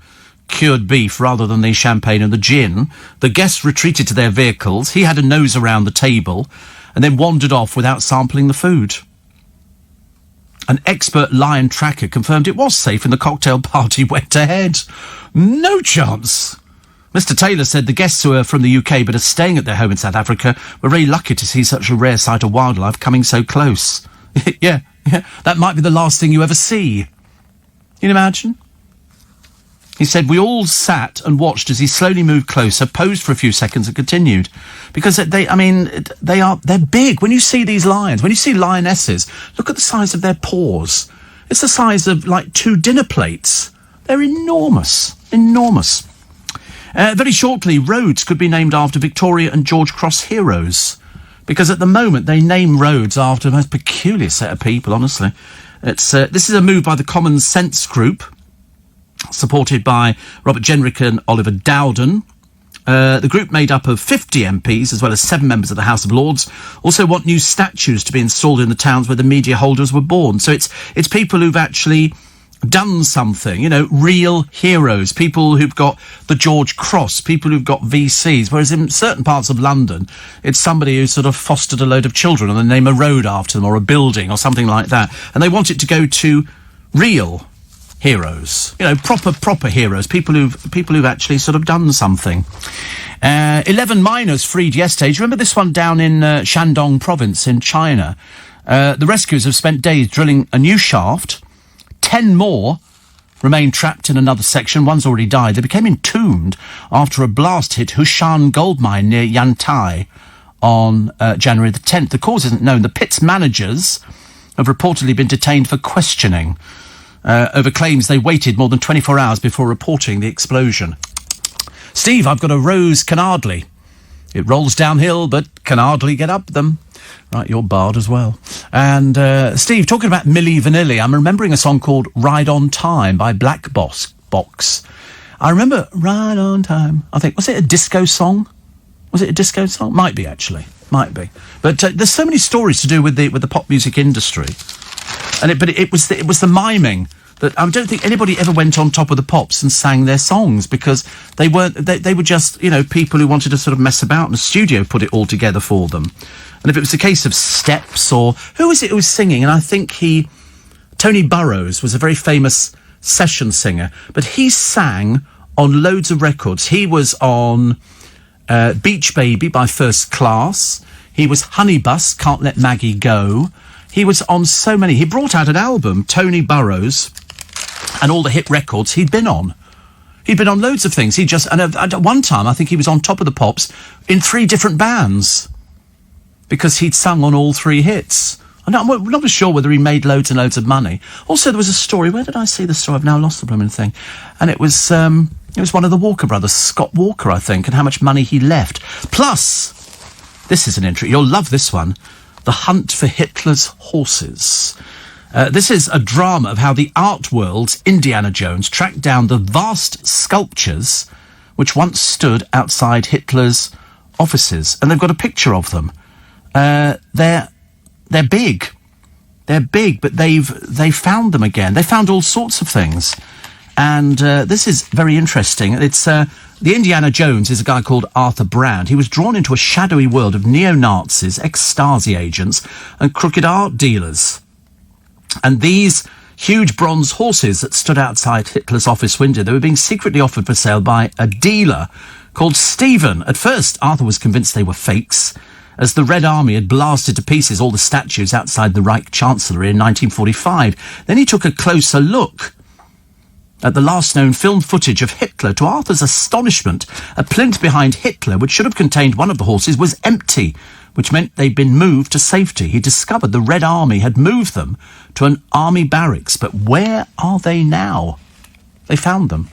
cured beef, rather than the champagne and the gin. The guests retreated to their vehicles. He had a nose around the table and then wandered off without sampling the food. An expert lion tracker confirmed it was safe and the cocktail party went ahead. No chance. Mr. Taylor said the guests who are from the UK but are staying at their home in South Africa were very lucky to see such a rare sight of wildlife coming so close. yeah, that might be the last thing you ever see. Can you imagine? He said, we all sat and watched as he slowly moved closer, posed for a few seconds and continued. Because they're big. When you see these lions, when you see lionesses, look at the size of their paws. It's the size of, like, 2 dinner plates. They're enormous. Enormous. Very shortly, roads could be named after Victoria and George Cross heroes. Because at the moment, they name roads after the most peculiar set of people, honestly. This is a move by the Common Sense Group, supported by Robert Jenrick and Oliver Dowden. The group, made up of 50 MPs, as well as 7 members of the House of Lords, also want new statues to be installed in the towns where the media holders were born. So it's people who've actually done something, you know, real heroes, people who've got the George Cross, people who've got VCs, whereas in certain parts of London, it's somebody who sort of fostered a load of children and they name a road after them or a building or something like that. And they want it to go to real heroes, you know, proper heroes, people who've actually sort of done something. 11 miners freed yesterday. Do you remember this one down in Shandong province in China? The rescuers have spent days drilling a new shaft. 10 more remain trapped in another section. One's already died. They became entombed after a blast hit Hushan gold mine near Yantai on January the 10th. The cause isn't known. The pit's managers have reportedly been detained for questioning over claims they waited more than 24 hours before reporting the explosion. Steve, I've got a Rose Canardly. It rolls downhill, but can hardly get up them. Right, you're barred as well. And, Steve, talking about Milli Vanilli, I'm remembering a song called Ride on Time by Black Box. I remember Ride on Time. I think, was it a disco song? Might be, actually. Might be. But there's so many stories to do with the pop music industry. But it was the miming that I don't think anybody ever went on Top of the Pops and sang their songs, because they were just, you know, people who wanted to sort of mess about, and the studio put it all together for them. And if it was a case of Steps, or who was it who was singing? And I think Tony Burrows was a very famous session singer, but he sang on loads of records. He was on Beach Baby by First Class. He was Honey Bus, Can't Let Maggie Go. He was on so many. He brought out an album, Tony Burrows, and all the hit records he'd been on. He'd been on loads of things. And at one time, I think he was on Top of the Pops in 3 different bands, because he'd sung on all 3 hits. I'm not sure whether he made loads and loads of money. Also, there was a story. Where did I see the story? I've now lost the blooming thing. And it was one of the Walker brothers, Scott Walker, I think, and how much money he left. Plus, this is an interesting. You'll love this one. The Hunt for Hitler's Horses. This is a drama of how the art world's Indiana Jones tracked down the vast sculptures which once stood outside Hitler's offices. And they've got a picture of them. They're big. They're big, but they've found them again. They found all sorts of things. And this is very interesting. It's the Indiana Jones is a guy called Arthur Brand. He was drawn into a shadowy world of neo-Nazis, ex-Stasi agents, and crooked art dealers. And these huge bronze horses that stood outside Hitler's office window, they were being secretly offered for sale by a dealer called Stephen. At first, Arthur was convinced they were fakes, as the Red Army had blasted to pieces all the statues outside the Reich Chancellery in 1945. Then he took a closer look at the last known film footage of Hitler. To Arthur's astonishment, a plinth behind Hitler, which should have contained one of the horses, was empty, which meant they'd been moved to safety. He discovered the Red Army had moved them to an army barracks. But where are they now? They found them.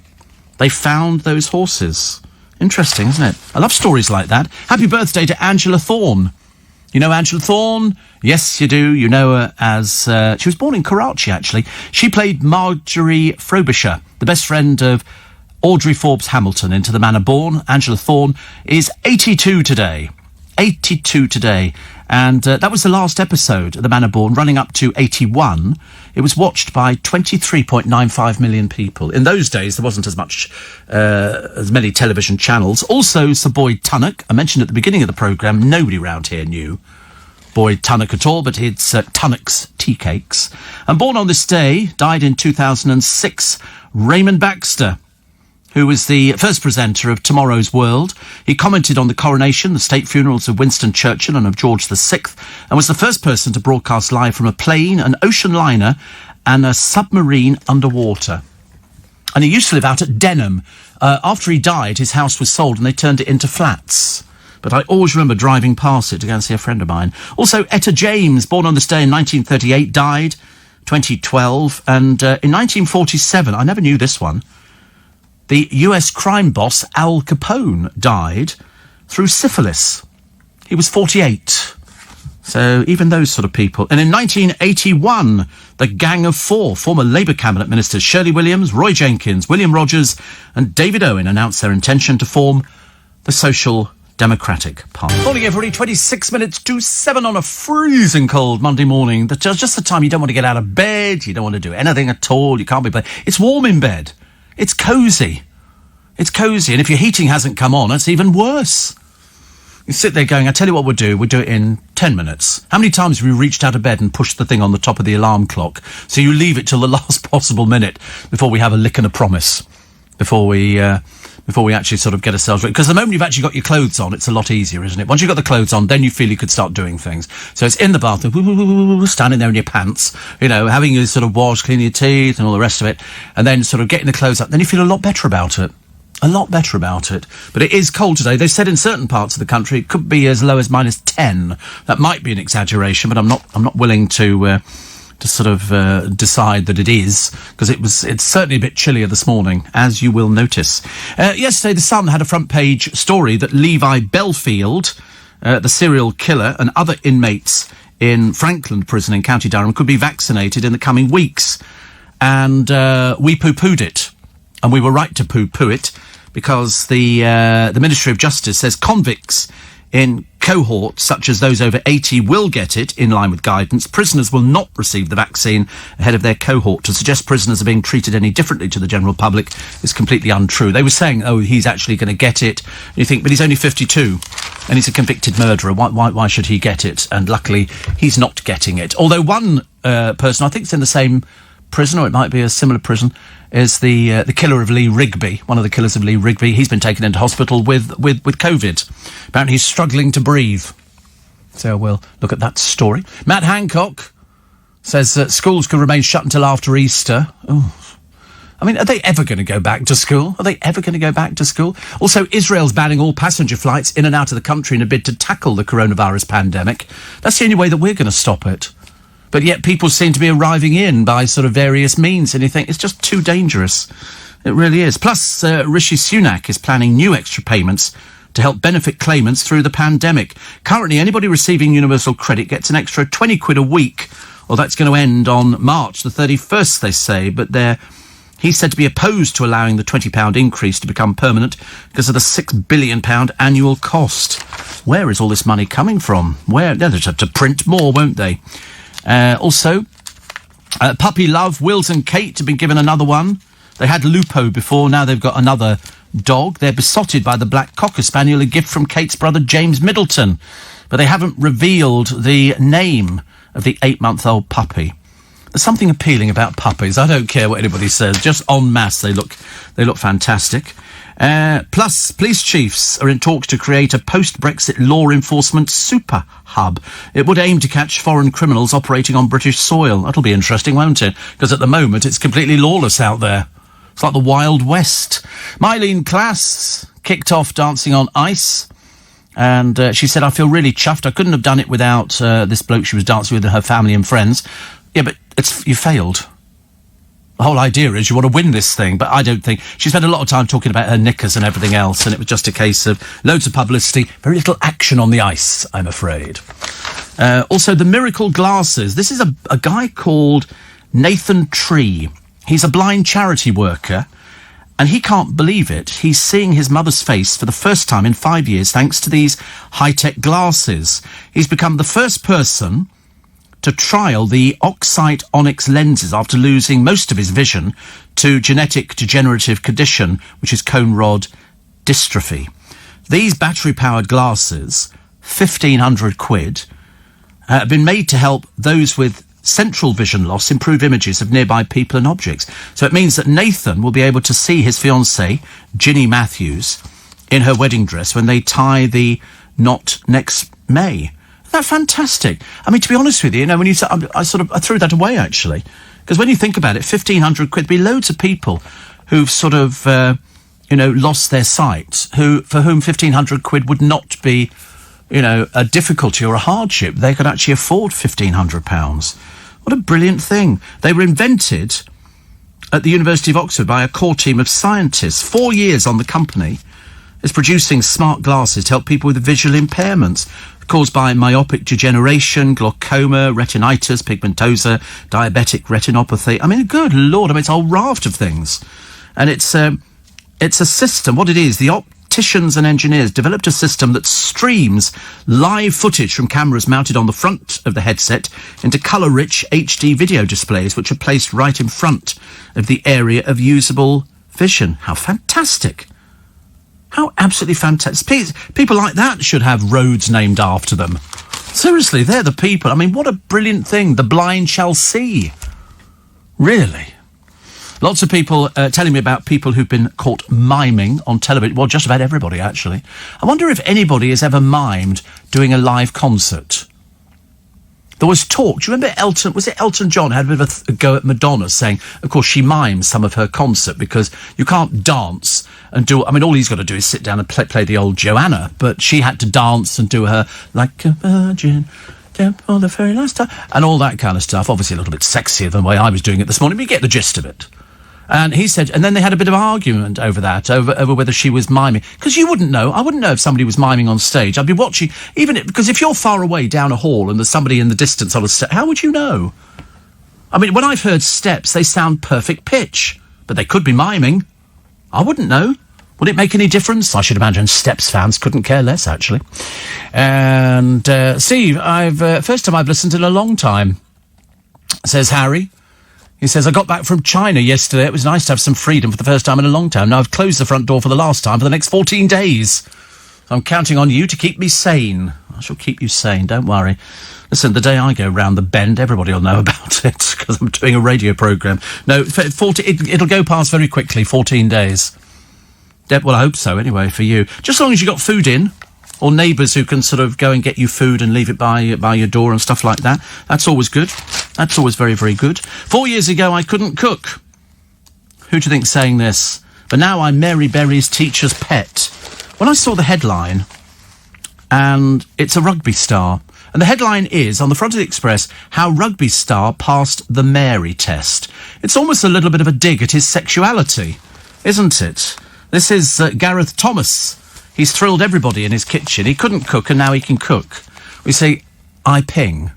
They found those horses. Interesting, isn't it? I love stories like that. Happy birthday to Angela Thorne. You know Angela Thorne? Yes, you do. You know her as... she was born in Karachi, actually. She played Marjorie Frobisher, the best friend of Audrey Forbes Hamilton in To the Manor Born. Angela Thorne is 82 today. 82 today. And that was the last episode of The Manor Born, running up to 81. It was watched by 23.95 million people. In those days, there wasn't as many television channels. Also, Sir Boyd Tunnock, I mentioned at the beginning of the programme, nobody round here knew Boyd Tunnock at all, but it's Tunnock's Tea Cakes. And born on this day, died in 2006, Raymond Baxter, who was the first presenter of Tomorrow's World. He commented on the coronation, the state funerals of Winston Churchill and of George VI, and was the first person to broadcast live from a plane, an ocean liner, and a submarine underwater. And he used to live out at Denham. After he died, his house was sold and they turned it into flats. But I always remember driving past it to go and see a friend of mine. Also, Etta James, born on this day in 1938, died 2012. And in 1947, I never knew this one, the US crime boss Al Capone died through syphilis. He was 48. So even those sort of people. And in 1981, the Gang of Four, former Labour cabinet ministers Shirley Williams, Roy Jenkins, William Rogers and David Owen announced their intention to form the Social Democratic Party. Morning, everybody. 26 minutes to 7 on a freezing cold Monday morning. That's just the time you don't want to get out of bed. You don't want to do anything at all. You can't be playing. It's warm in bed. It's cosy. It's cosy. And if your heating hasn't come on, it's even worse. You sit there going, I tell you what we'll do it in 10 minutes. How many times have you reached out of bed and pushed the thing on the top of the alarm clock? So you leave it till the last possible minute before we have a lick and a promise. Before we actually sort of get ourselves ready. Because the moment you've actually got your clothes on, it's a lot easier, isn't it? Once you've got the clothes on, then you feel you could start doing things. So it's in the bathroom, standing there in your pants, having your sort of wash, cleaning your teeth and all the rest of it, and then sort of getting the clothes up. Then you feel a lot better about it. A lot better about it. But it is cold today. They said in certain parts of the country it could be as low as -10. That might be an exaggeration, but I'm not willing to sort of decide that it is, because it's certainly a bit chillier this morning, as you will notice. Yesterday, The Sun had a front page story that Levi Belfield, the serial killer, and other inmates in Frankland Prison in County Durham could be vaccinated in the coming weeks. And we poo-pooed it. And we were right to poo-poo it, because the Ministry of Justice says convicts in cohorts such as those over 80 will get it in line with guidance. Prisoners will not receive the vaccine ahead of their cohort. To suggest prisoners are being treated any differently to the general public is completely untrue. They were saying, oh, he's actually going to get it. And you think, but he's only 52 and he's a convicted murderer. Why should he get it? And luckily, he's not getting it. Although one person, I think it's in the same prison, or it might be a similar prison, is the killer of Lee Rigby, one of the killers of Lee Rigby. He's been taken into hospital with COVID. Apparently he's struggling to breathe. So we'll look at that story. Matt Hancock says that schools could remain shut until after Easter. Oh, I mean, are they ever going to go back to school? Are they ever going to go back to school? Also, Israel's banning all passenger flights in and out of the country in a bid to tackle the coronavirus pandemic. That's the only way that we're going to stop it. But yet people seem to be arriving in by sort of various means, and you think it's just too dangerous. It really is. Plus, Rishi Sunak is planning new extra payments to help benefit claimants through the pandemic. Currently, anybody receiving universal credit gets an extra 20 quid a week. Well, that's going to end on March the 31st, they say, but he's said to be opposed to allowing the £20 increase to become permanent because of the £6 billion annual cost. Where is all this money coming from? They'll just have to print more, won't they? Also, puppy love, Wills and Kate have been given another one. They had Lupo before, now they've got another dog. They're besotted by the Black Cocker Spaniel, a gift from Kate's brother James Middleton. But they haven't revealed the name of the 8-month-old puppy. There's something appealing about puppies. I don't care what anybody says. Just en masse, they look fantastic. Plus, police chiefs are in talks to create a post-Brexit law enforcement super hub. It would aim to catch foreign criminals operating on British soil. That'll be interesting, won't it? Because at the moment, it's completely lawless out there. It's like the Wild West. Mylene Klass kicked off Dancing on Ice. And she said, I feel really chuffed. I couldn't have done it without this bloke she was dancing with and her family and friends. Yeah, but you failed. The whole idea is you want to win this thing, but I don't think... She spent a lot of time talking about her knickers and everything else, and it was just a case of loads of publicity, very little action on the ice, I'm afraid. Also, the Miracle Glasses. This is a guy called Nathan Tree. He's a blind charity worker, and he can't believe it. He's seeing his mother's face for the first time in 5 years thanks to these high-tech glasses. He's become the first person to trial the Oxite Onyx lenses after losing most of his vision to genetic degenerative condition, which is cone rod dystrophy. These battery-powered glasses, 1,500 quid, have been made to help those with central vision loss improve images of nearby people and objects. So it means that Nathan will be able to see his fiancée, Ginny Matthews, in her wedding dress when they tie the knot next May. Isn't that fantastic? I mean, to be honest with you, you know, when you say, I threw that away, actually. Because when you think about it, 1,500 quid, there'd be loads of people who've sort of, lost their sight, for whom 1,500 quid would not be, a difficulty or a hardship. They could actually afford £1,500. What a brilliant thing. They were invented at the University of Oxford by a core team of scientists. 4 years on the company is producing smart glasses to help people with visual impairments caused by myopic degeneration, glaucoma, retinitis pigmentosa, diabetic retinopathy. I mean, good Lord, it's a whole raft of things. And it's a system. What it is, the opticians and engineers developed a system that streams live footage from cameras mounted on the front of the headset into colour-rich HD video displays, which are placed right in front of the area of usable vision. How fantastic. How absolutely fantastic. People like that should have roads named after them. Seriously, they're the people. I mean, what a brilliant thing. The blind shall see. Really. Lots of people telling me about people who've been caught miming on television. Well, just about everybody, actually. I wonder if anybody has ever mimed doing a live concert. There was talk. Do you remember Elton John had a bit of a go at Madonna, saying, of course, she mimes some of her concert because you can't dance and do... I mean, all he's got to do is sit down and play the old Joanna, but she had to dance and do her like a virgin, for the very last time, and all that kind of stuff. Obviously a little bit sexier than the way I was doing it this morning, but you get the gist of it. And he said, and then they had a bit of argument over that, over whether she was miming. Because you wouldn't know. I wouldn't know if somebody was miming on stage. I'd be watching, because if you're far away down a hall and there's somebody in the distance on a stage, how would you know? I mean, when I've heard steps, they sound perfect pitch. But they could be miming. I wouldn't know. Would it make any difference? I should imagine Steps fans couldn't care less, actually. And, Steve, first time I've listened in a long time, says Harry. He says, I got back from China yesterday. It was nice to have some freedom for the first time in a long time. Now I've closed the front door for the last time for the next 14 days. I'm counting on you to keep me sane. I shall keep you sane, don't worry. Listen, the day I go round the bend, everybody will know about it, because I'm doing a radio programme. No, it'll go past very quickly, 14 days. Well, I hope so, anyway, for you. Just as long as you got food in, or neighbours who can sort of go and get you food and leave it by your door and stuff like that. That's always good. That's always very, very good. 4 years ago, I couldn't cook. Who do you think's saying this? But now I'm Mary Berry's teacher's pet. When I saw the headline, and it's a rugby star, and the headline is, on the front of the Express, how rugby star passed the Mary test. It's almost a little bit of a dig at his sexuality, isn't it? This is Gareth Thomas. He's thrilled everybody in his kitchen. He couldn't cook, and now he can cook. We say, I ping.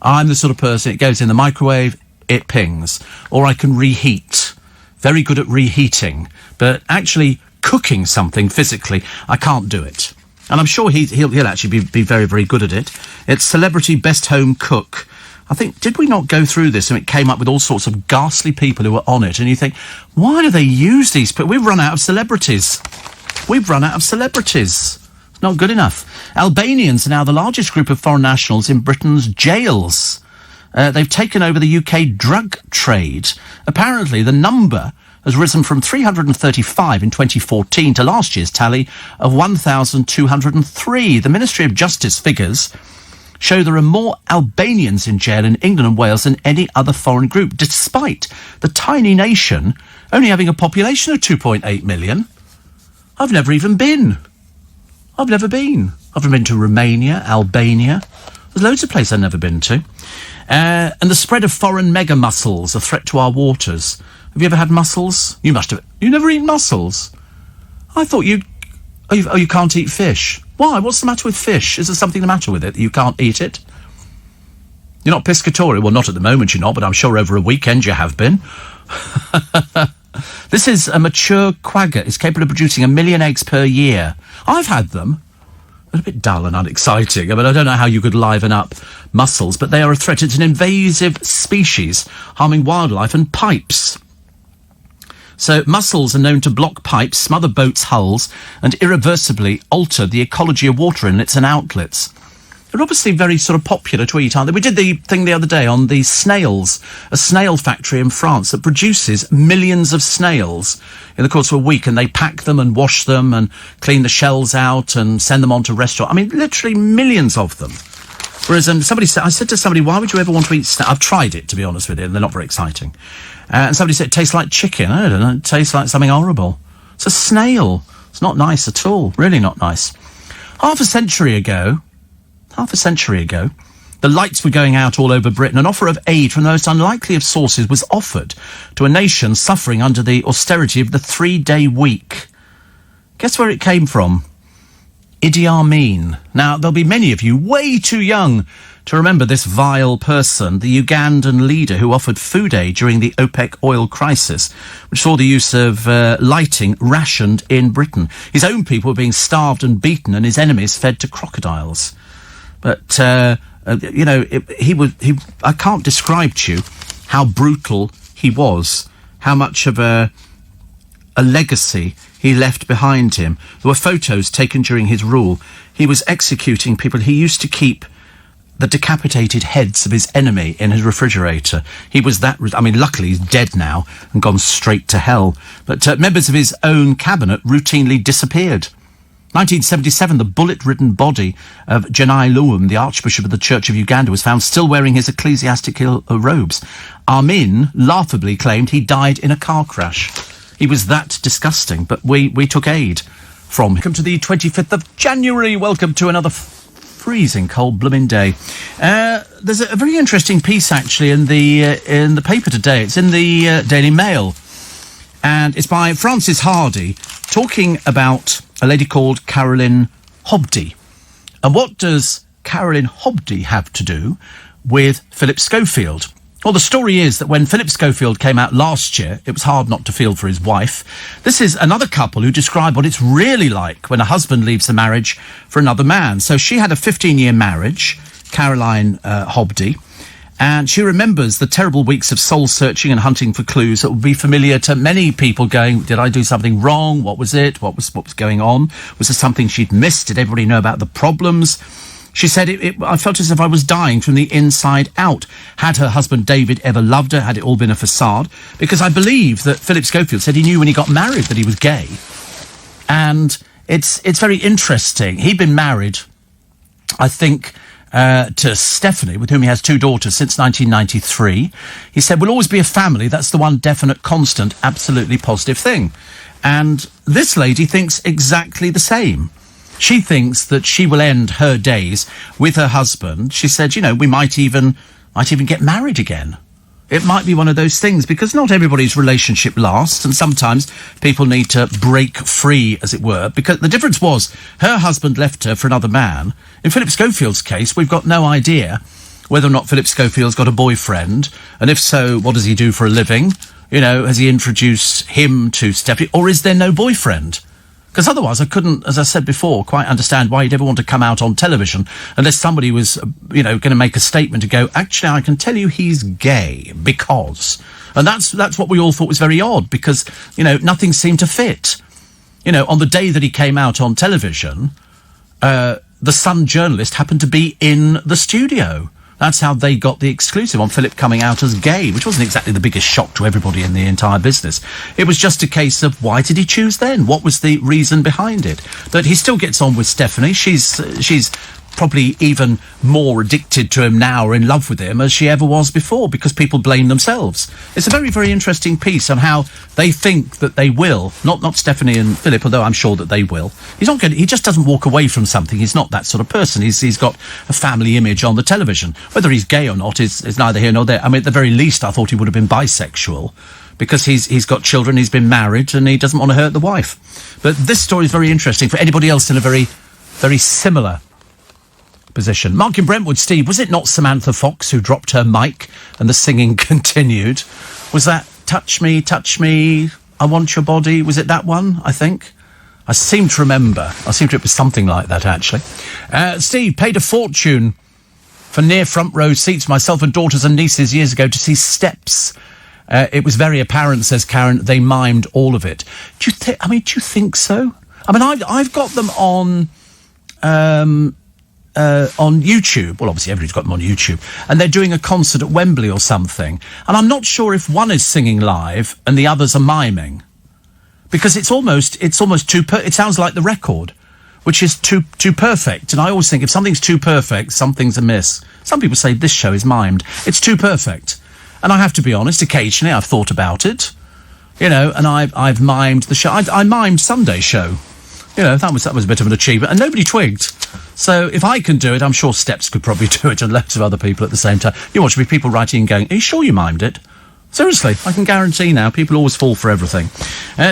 I'm the sort of person, it goes in the microwave, it pings. Or I can reheat. Very good at reheating. But actually cooking something physically, I can't do it. And I'm sure he'll actually be very, very good at it. It's Celebrity Best Home Cook. I think, did we not go through this and it came up with all sorts of ghastly people who were on it? And you think, why do they use these people? We've run out of celebrities. We've run out of celebrities. It's not good enough. Albanians are now the largest group of foreign nationals in Britain's jails. They've taken over the UK drug trade. Apparently, the number has risen from 335 in 2014 to last year's tally of 1,203. The Ministry of Justice figures show there are more Albanians in jail in England and Wales than any other foreign group, despite the tiny nation only having a population of 2.8 million. I've never even been. I've never been. I've been to Romania, Albania. There's loads of places I've never been to. And the spread of foreign mega mussels, a threat to our waters. Have you ever had mussels? You must have. You never eaten mussels? I thought you can't eat fish. Why? What's the matter with fish? Is there something the matter with it that you can't eat it? You're not piscatorial. Well, not at the moment you're not, but I'm sure over a weekend you have been. This is a mature quagga. It's capable of producing 1 million eggs per year. I've had them. They're a bit dull and unexciting. I mean, I don't know how you could liven up mussels, but they are a threat. It's an invasive species, harming wildlife and pipes. So mussels are known to block pipes, smother boats' hulls, and irreversibly alter the ecology of water inlets and outlets. They're obviously very sort of popular to eat, aren't they? We did the thing the other day on the snails, a snail factory in France that produces millions of snails in the course of a week, and they pack them and wash them and clean the shells out and send them on to restaurants. I mean, literally millions of them. Whereas somebody said, I said to somebody, why would you ever want to eat snail? I've tried it, to be honest with you, and they're not very exciting. And somebody said, it tastes like chicken. I don't know, it tastes like something horrible. It's a snail. It's not nice at all. Really not nice. Half a century ago, the lights were going out all over Britain. An offer of aid from the most unlikely of sources was offered to a nation suffering under the austerity of the 3-day week. Guess where it came from? Idi Amin. Now, there'll be many of you way too young to remember this vile person, the Ugandan leader who offered food aid during the OPEC oil crisis, which saw the use of lighting rationed in Britain. His own people were being starved and beaten, and his enemies fed to crocodiles. But, you know, I can't describe to you how brutal he was, how much of a legacy he left behind him. There were photos taken during his rule. He was executing people. He used to keep the decapitated heads of his enemy in his refrigerator. He was that... I mean, luckily he's dead now and gone straight to hell. But members of his own cabinet routinely disappeared. 1977, the bullet-ridden body of Janai Luwum, the Archbishop of the Church of Uganda, was found still wearing his ecclesiastical robes. Amin laughably claimed he died in a car crash. He was that disgusting, but we took aid from him. Welcome to the 25th of January. Welcome to another freezing cold blooming day. There's a very interesting piece, actually, in the paper today. It's in the Daily Mail, and it's by Frances Hardy, talking about a lady called Caroline Hobdy. And what does Caroline Hobdy have to do with Philip Schofield? Well, the story is that when Philip Schofield came out last year, it was hard not to feel for his wife. This is another couple who describe what it's really like when a husband leaves the marriage for another man. So she had a 15-year marriage, Caroline Hobdy, and she remembers the terrible weeks of soul-searching and hunting for clues that would be familiar to many people, going, did I do something wrong? What was it? What was going on? Was there something she'd missed? Did everybody know about the problems? She said, I felt as if I was dying from the inside out. Had her husband David ever loved her? Had it all been a facade? Because I believe that Philip Schofield said he knew when he got married that he was gay. And it's very interesting. He'd been married, I think, to Stephanie, with whom he has 2 daughters, since 1993. He said, we'll always be a family. That's the one definite, constant, absolutely positive thing. And this lady thinks exactly the same. She thinks that she will end her days with her husband. She said, you know, we might even get married again. It might be one of those things, because not everybody's relationship lasts, and sometimes people need to break free, as it were, because the difference was her husband left her for another man. In Philip Schofield's case, we've got no idea whether or not Philip Schofield's got a boyfriend, and if so, what does he do for a living? You know, has he introduced him to Stephanie, or is there no boyfriend? Because otherwise I couldn't, as I said before, quite understand why you'd ever want to come out on television unless somebody was, you know, going to make a statement to go, actually, I can tell you he's gay because... And that's what we all thought was very odd, because, you know, nothing seemed to fit. You know, on the day that he came out on television, the Sun journalist happened to be in the studio. That's how they got the exclusive on Philip coming out as gay, which wasn't exactly the biggest shock to everybody in the entire business. It was just a case of, why did he choose then? What was the reason behind it? But he still gets on with Stephanie. She's probably even more addicted to him now, or in love with him, as she ever was before, because people blame themselves. It's a very, very interesting piece on how they think that they will, not Stephanie and Philip, although I'm sure that they will. He just doesn't walk away from something. He's not that sort of person. He's got a family image on the television. Whether he's gay or not is neither here nor there. I mean, at the very least, I thought he would have been bisexual, because he's got children, he's been married, and he doesn't want to hurt the wife. But this story is very interesting for anybody else in a very, very similar position. Mark in Brentwood, Steve, was it not Samantha Fox who dropped her mic and the singing continued? Was that Touch Me, I Want Your Body? Was it that one, I think? I seem to remember. It was something like that, actually. Steve paid a fortune for near front row seats, myself and daughters and nieces years ago, to see Steps. It was very apparent, says Karen, they mimed all of it. Do you think so? I mean, I've got them on on YouTube. Well, obviously everybody's got them on YouTube, and they're doing a concert at Wembley or something. And I'm not sure if one is singing live and the others are miming, because it's almost too. It sounds like the record, which is too perfect. And I always think if something's too perfect, something's amiss. Some people say this show is mimed. It's too perfect, and I have to be honest. Occasionally, I've thought about it, and I've mimed the show. I mimed Sunday's show. That was a bit of an achievement, and nobody twigged. So if I can do it, I'm sure Steps could probably do it, and loads of other people at the same time. You watch me, people writing and going, "Are you sure you mimed it?" Seriously, I can guarantee now, people always fall for everything.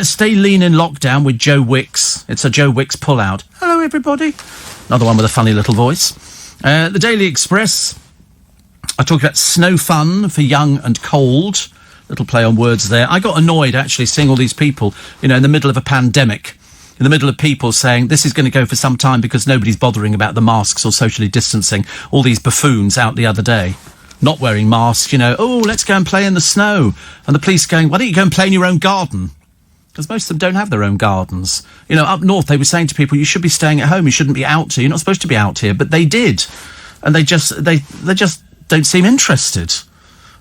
Stay lean in lockdown with Joe Wicks. It's a Joe Wicks pull-out. Hello, everybody. Another one with a funny little voice. The Daily Express. I talked about snow fun for young and cold. Little play on words there. I got annoyed, actually, seeing all these people, in the middle of a pandemic. In the middle of people saying, this is going to go for some time because nobody's bothering about the masks or socially distancing. All these buffoons out the other day, not wearing masks, oh, let's go and play in the snow. And the police going, why don't you go and play in your own garden? Because most of them don't have their own gardens. Up north, they were saying to people, you should be staying at home, you shouldn't be out here, you're not supposed to be out here. But they did. And they just don't seem interested.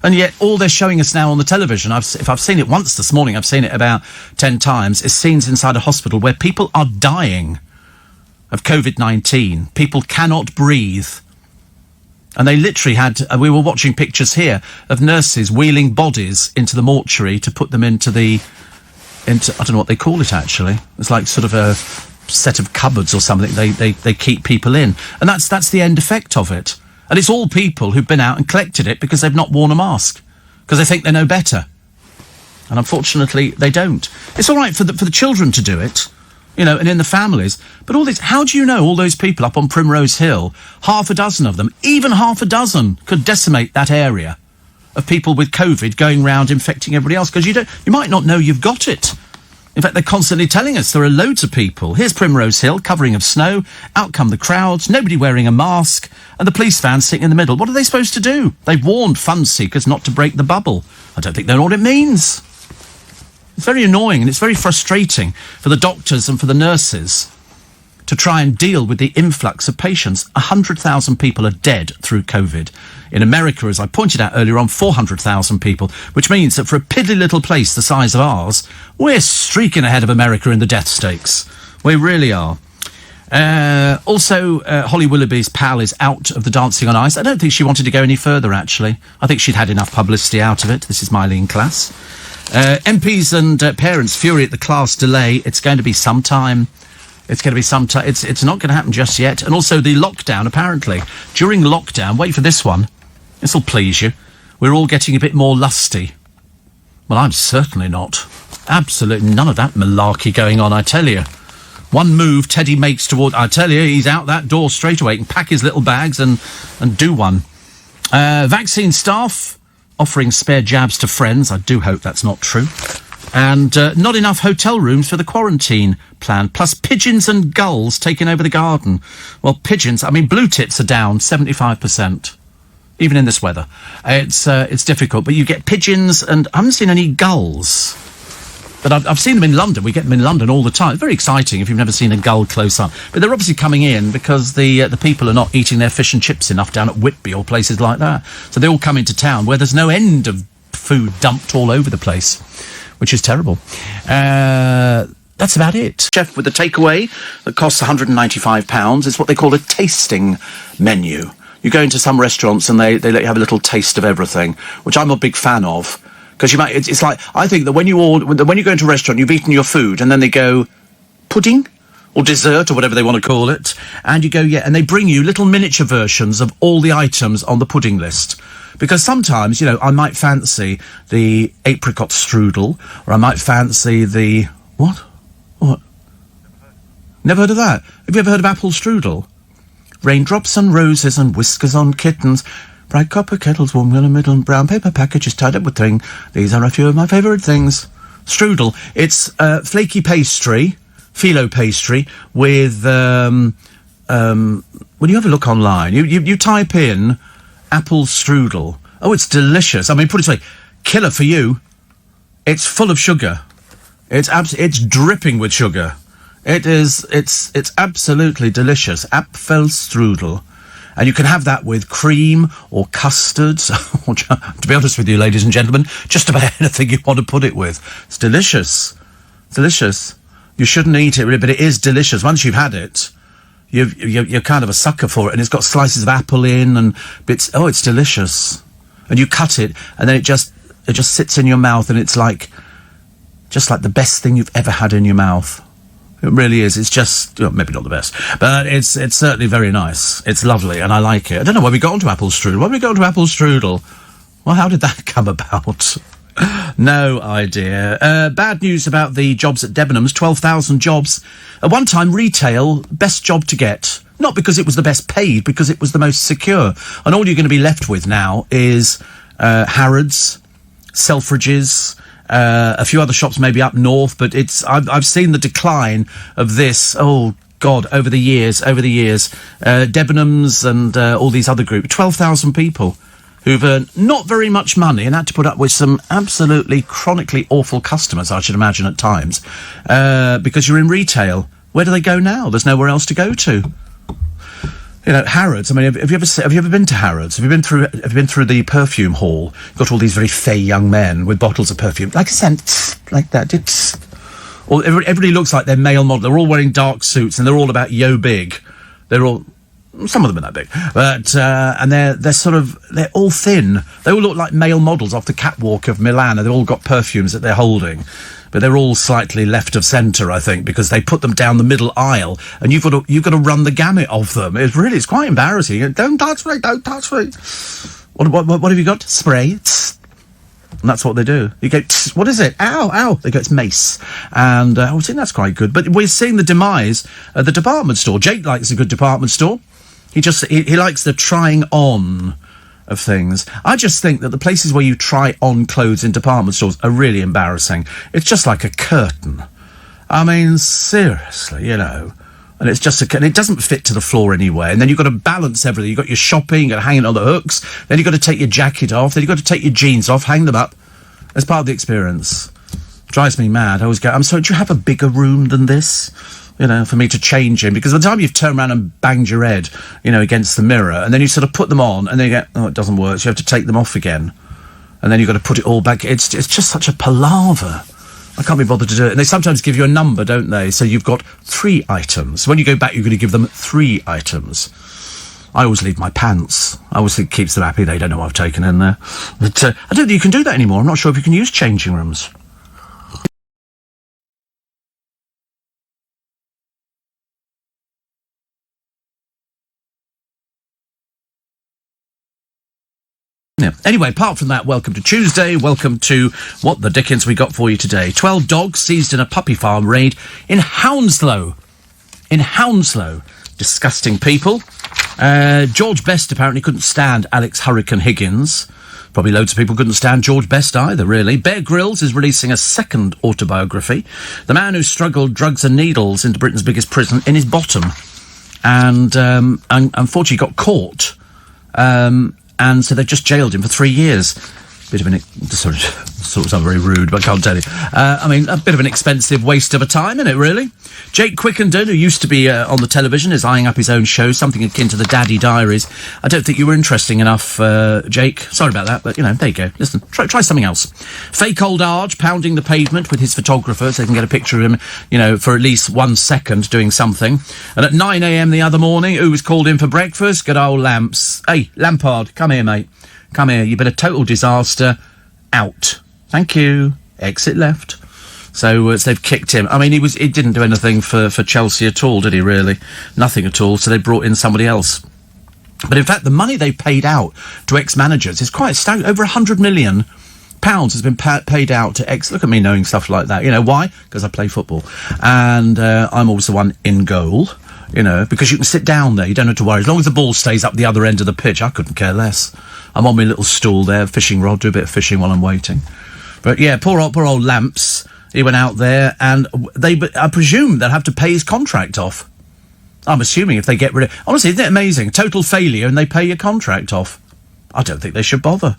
And yet all they're showing us now on the television, if I've seen it once this morning, I've seen it about 10 times, is scenes inside a hospital where people are dying of COVID-19. People cannot breathe. And they literally we were watching pictures here of nurses wheeling bodies into the mortuary to put them into I don't know what they call it actually. It's like sort of a set of cupboards or something they keep people in. And that's the end effect of it. And it's all people who've been out and collected it because they've not worn a mask, because they think they know better. And unfortunately, they don't. It's all right for the children to do it, and in the families. But all this, how do you know all those people up on Primrose Hill, half a dozen of them, even half a dozen, could decimate that area of people with COVID going round infecting everybody else? Because you might not know you've got it. In fact, they're constantly telling us there are loads of people. Here's Primrose Hill, covering of snow. Out come the crowds, nobody wearing a mask, and the police van sitting in the middle. What are they supposed to do? They've warned fun seekers not to break the bubble. I don't think they know what it means. It's very annoying and it's very frustrating for the doctors and for the nurses to try and deal with the influx of patients. 100,000 people are dead through COVID. In America, as I pointed out earlier on, 400,000 people, which means that for a piddly little place the size of ours, we're streaking ahead of America in the death stakes. We really are. Also, Holly Willoughby's pal is out of the Dancing on Ice. I don't think she wanted to go any further, actually. I think she'd had enough publicity out of it. This is Miley in class. MPs and parents fury at the class delay. It's going to be some time. It's not going to happen just yet. And also the lockdown, apparently. During lockdown, wait for this one. This'll please you. We're all getting a bit more lusty. Well, I'm certainly not. Absolutely none of that malarkey going on, I tell you. One move Teddy makes toward... I tell you, he's out that door straight away. He can pack his little bags and do one. Vaccine staff offering spare jabs to friends. I do hope that's not true. And not enough hotel rooms for the quarantine plan. Plus pigeons and gulls taking over the garden. Well, pigeons... blue tits are down 75%. Even in this weather. It's difficult. But you get pigeons and... I haven't seen any gulls. But I've seen them in London. We get them in London all the time. It's very exciting if you've never seen a gull close up. But they're obviously coming in because the people are not eating their fish and chips enough down at Whitby or places like that. So they all come into town where there's no end of food dumped all over the place, which is terrible. That's about it. Chef with a takeaway that costs £195 is what they call a tasting menu. You go into some restaurants and they let you have a little taste of everything, which I'm a big fan of. Because it's like, I think that when you go into a restaurant, you've eaten your food, and then they go, pudding? Or dessert, or whatever they want to call it. And you go, yeah, and they bring you little miniature versions of all the items on the pudding list. Because sometimes, I might fancy the apricot strudel, or I might fancy the... What? Never heard of that? Have you ever heard of apple strudel? Raindrops on roses and whiskers on kittens... Bright copper kettles, warm yellow, middle and brown paper packages tied up with string. These are a few of my favourite things. Strudel. It's flaky pastry, phyllo pastry, with... when you have a look online, you type in apple strudel. Oh, it's delicious. Put it this way, killer for you. It's full of sugar. It's dripping with sugar. It's absolutely delicious. Apfelstrudel. And you can have that with cream or custards, or, to be honest with you, ladies and gentlemen, just about anything you want to put it with. It's delicious. Delicious. You shouldn't eat it, really, but it is delicious. Once you've had it, you're kind of a sucker for it, and it's got slices of apple in and bits. Oh, it's delicious. And you cut it, and then it just sits in your mouth, and it's just like the best thing you've ever had in your mouth. It really is. It's just, well, maybe not the best, but it's certainly very nice. It's lovely, and I like it. I don't know why we got onto apple strudel. Why did we go onto apple strudel? Well, how did that come about? No idea. Bad news about the jobs at Debenhams. 12,000 jobs. At one time, retail, best job to get. Not because it was the best paid, because it was the most secure. And all you're going to be left with now is Harrods, Selfridges, a few other shops maybe up north, but I've seen the decline of this, oh God, over the years, Debenhams and all these other groups, 12,000 people who've earned not very much money and had to put up with some absolutely chronically awful customers, I should imagine at times, because you're in retail. Where do they go now? There's nowhere else to go to. You know, Harrods. I mean, have you ever been to Harrods? Have you been through the perfume hall? Got all these very fey young men with bottles of perfume, like a scent, like that. Or everybody looks like they're male model. They're all wearing dark suits, and they're all about yo big. They're all, some of them are that big, but and they're all thin. They all look like male models off the catwalk of Milan, and they've all got perfumes that they're holding. But they're all slightly left of centre, I think, because they put them down the middle aisle, and you've got to run the gamut of them. It's quite embarrassing. Don't touch me! Don't touch me! What have you got? Spray. Tss. And that's what they do. You go, tss, what is it? Ow, ow! They go, it's mace. And I think that's quite good. But we're seeing the demise of the department store. Jake likes a good department store. He likes the trying on of things. I just think that the places where you try on clothes in department stores are really embarrassing. It's just like a curtain. I mean, seriously, you know. And it's just and it doesn't fit to the floor anyway. And then you've got to balance everything. You've got your shopping, you've got to hang it on the hooks. Then you've got to take your jacket off. Then you've got to take your jeans off, hang them up. As part of the experience. Drives me mad. I always go, I'm sorry, do you have a bigger room than this? You know, for me to change in, because by the time you've turned around and banged your head, you know, against the mirror, and then you sort of put them on, and then you go, oh, it doesn't work, so you have to take them off again, and then you've got to put it all back. It's just such a palaver. I can't be bothered to do it. And they sometimes give you a number, don't they? So you've got 3 items. When you go back, you're going to give them 3 items. I always leave my pants. I always think it keeps them happy. They don't know what I've taken in there. But I don't think you can do that anymore. I'm not sure if you can use changing rooms. Yeah. Anyway, apart from that, welcome to Tuesday. Welcome to What the Dickens we got for you today. 12 dogs seized in a puppy farm raid in Hounslow. Disgusting people. George Best apparently couldn't stand Alex Hurricane Higgins. Probably loads of people couldn't stand George Best either, really. Bear Grylls is releasing a second autobiography. The man who struggled drugs and needles into Britain's biggest prison in his bottom. And unfortunately got caught. And so they've just jailed him for 3 years. Bit of an... Sort of sound very rude, but I can't tell you. I mean, a bit of an expensive waste of a time, isn't it, really? Jake Quickenden, who used to be on the television, is eyeing up his own show, something akin to the Daddy Diaries. I don't think you were interesting enough, Jake. Sorry about that, but, you know, there you go. Listen, try something else. Fake old Arge pounding the pavement with his photographer so they can get a picture of him, you know, for at least 1 second doing something. And at 9 a.m. the other morning, who was called in for breakfast? Good old Lamps. Hey, Lampard, come here, mate. Come here. You've been a total disaster. Out. Thank you. Exit left. So they've kicked him. I mean, he didn't do anything for Chelsea at all, did he, really? Nothing at all, so they brought in somebody else. But in fact, the money they paid out to ex-managers is quite staggering. Over £100 million has been paid out to ex... Look at me knowing stuff like that. You know, why? Because I play football. And I'm always the one in goal, you know, because you can sit down there. You don't have to worry. As long as the ball stays up the other end of the pitch, I couldn't care less. I'm on my little stool there, fishing rod, do a bit of fishing while I'm waiting. But yeah, poor old Lamps. He went out there, and I presume they'll have to pay his contract off. I'm assuming if they get rid of... Honestly, isn't it amazing? Total failure, and they pay your contract off. I don't think they should bother.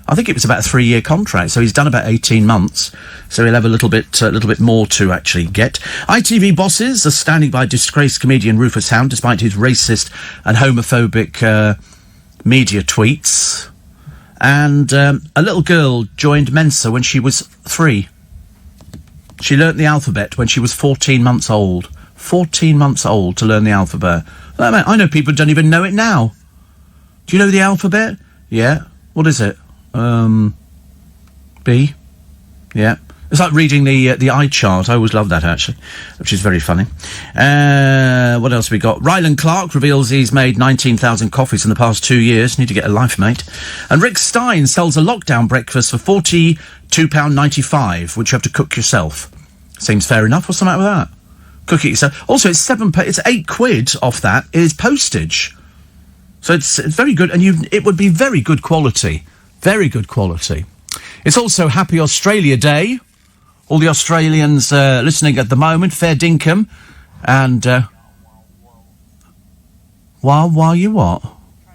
I think it was about a 3-year contract, so he's done about 18 months. So he'll have a little bit more to actually get. ITV bosses are standing by disgraced comedian Rufus Hound, despite his racist and homophobic media tweets. And a little girl joined Mensa when she was 3. She learnt the alphabet when she was 14 months old. 14 months old to learn the alphabet. I know people don't even know it now. Do you know the alphabet? Yeah. What is it? B. Yeah. It's like reading the eye chart. I always love that, actually, which is very funny. What else we got? Ryland Clark reveals he's made 19,000 coffees in the past 2 years. Need to get a life, mate. And Rick Stein sells a lockdown breakfast for £42.95, which you have to cook yourself. Seems fair enough. What's the matter with that? Cook it yourself. Also, it's it's £8 off that is postage. So it's very good, and it would be very good quality. Very good quality. It's also Happy Australia Day. All the Australians listening at the moment, fair dinkum. And, why you what?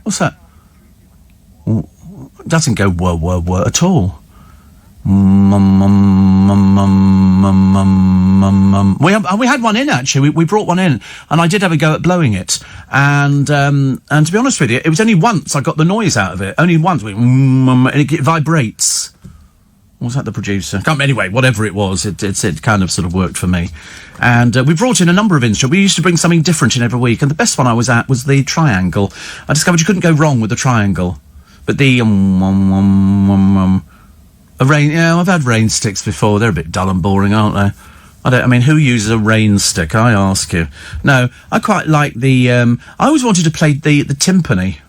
What's that? It doesn't go whoa at all. We had one in, actually. We brought one in, and I did have a go at blowing it. And to be honest with you, it was only once I got the noise out of it. Only once. And it vibrates. Was that the producer? Anyway, whatever it was, it kind of sort of worked for me. And we brought in a number of instruments. We used to bring something different in every week, and the best one I was at was the triangle. I discovered you couldn't go wrong with the triangle. But the I've had rain sticks before. They're a bit dull and boring, aren't they? I mean, who uses a rain stick, I ask you? No, I quite like the, I always wanted to play the timpani.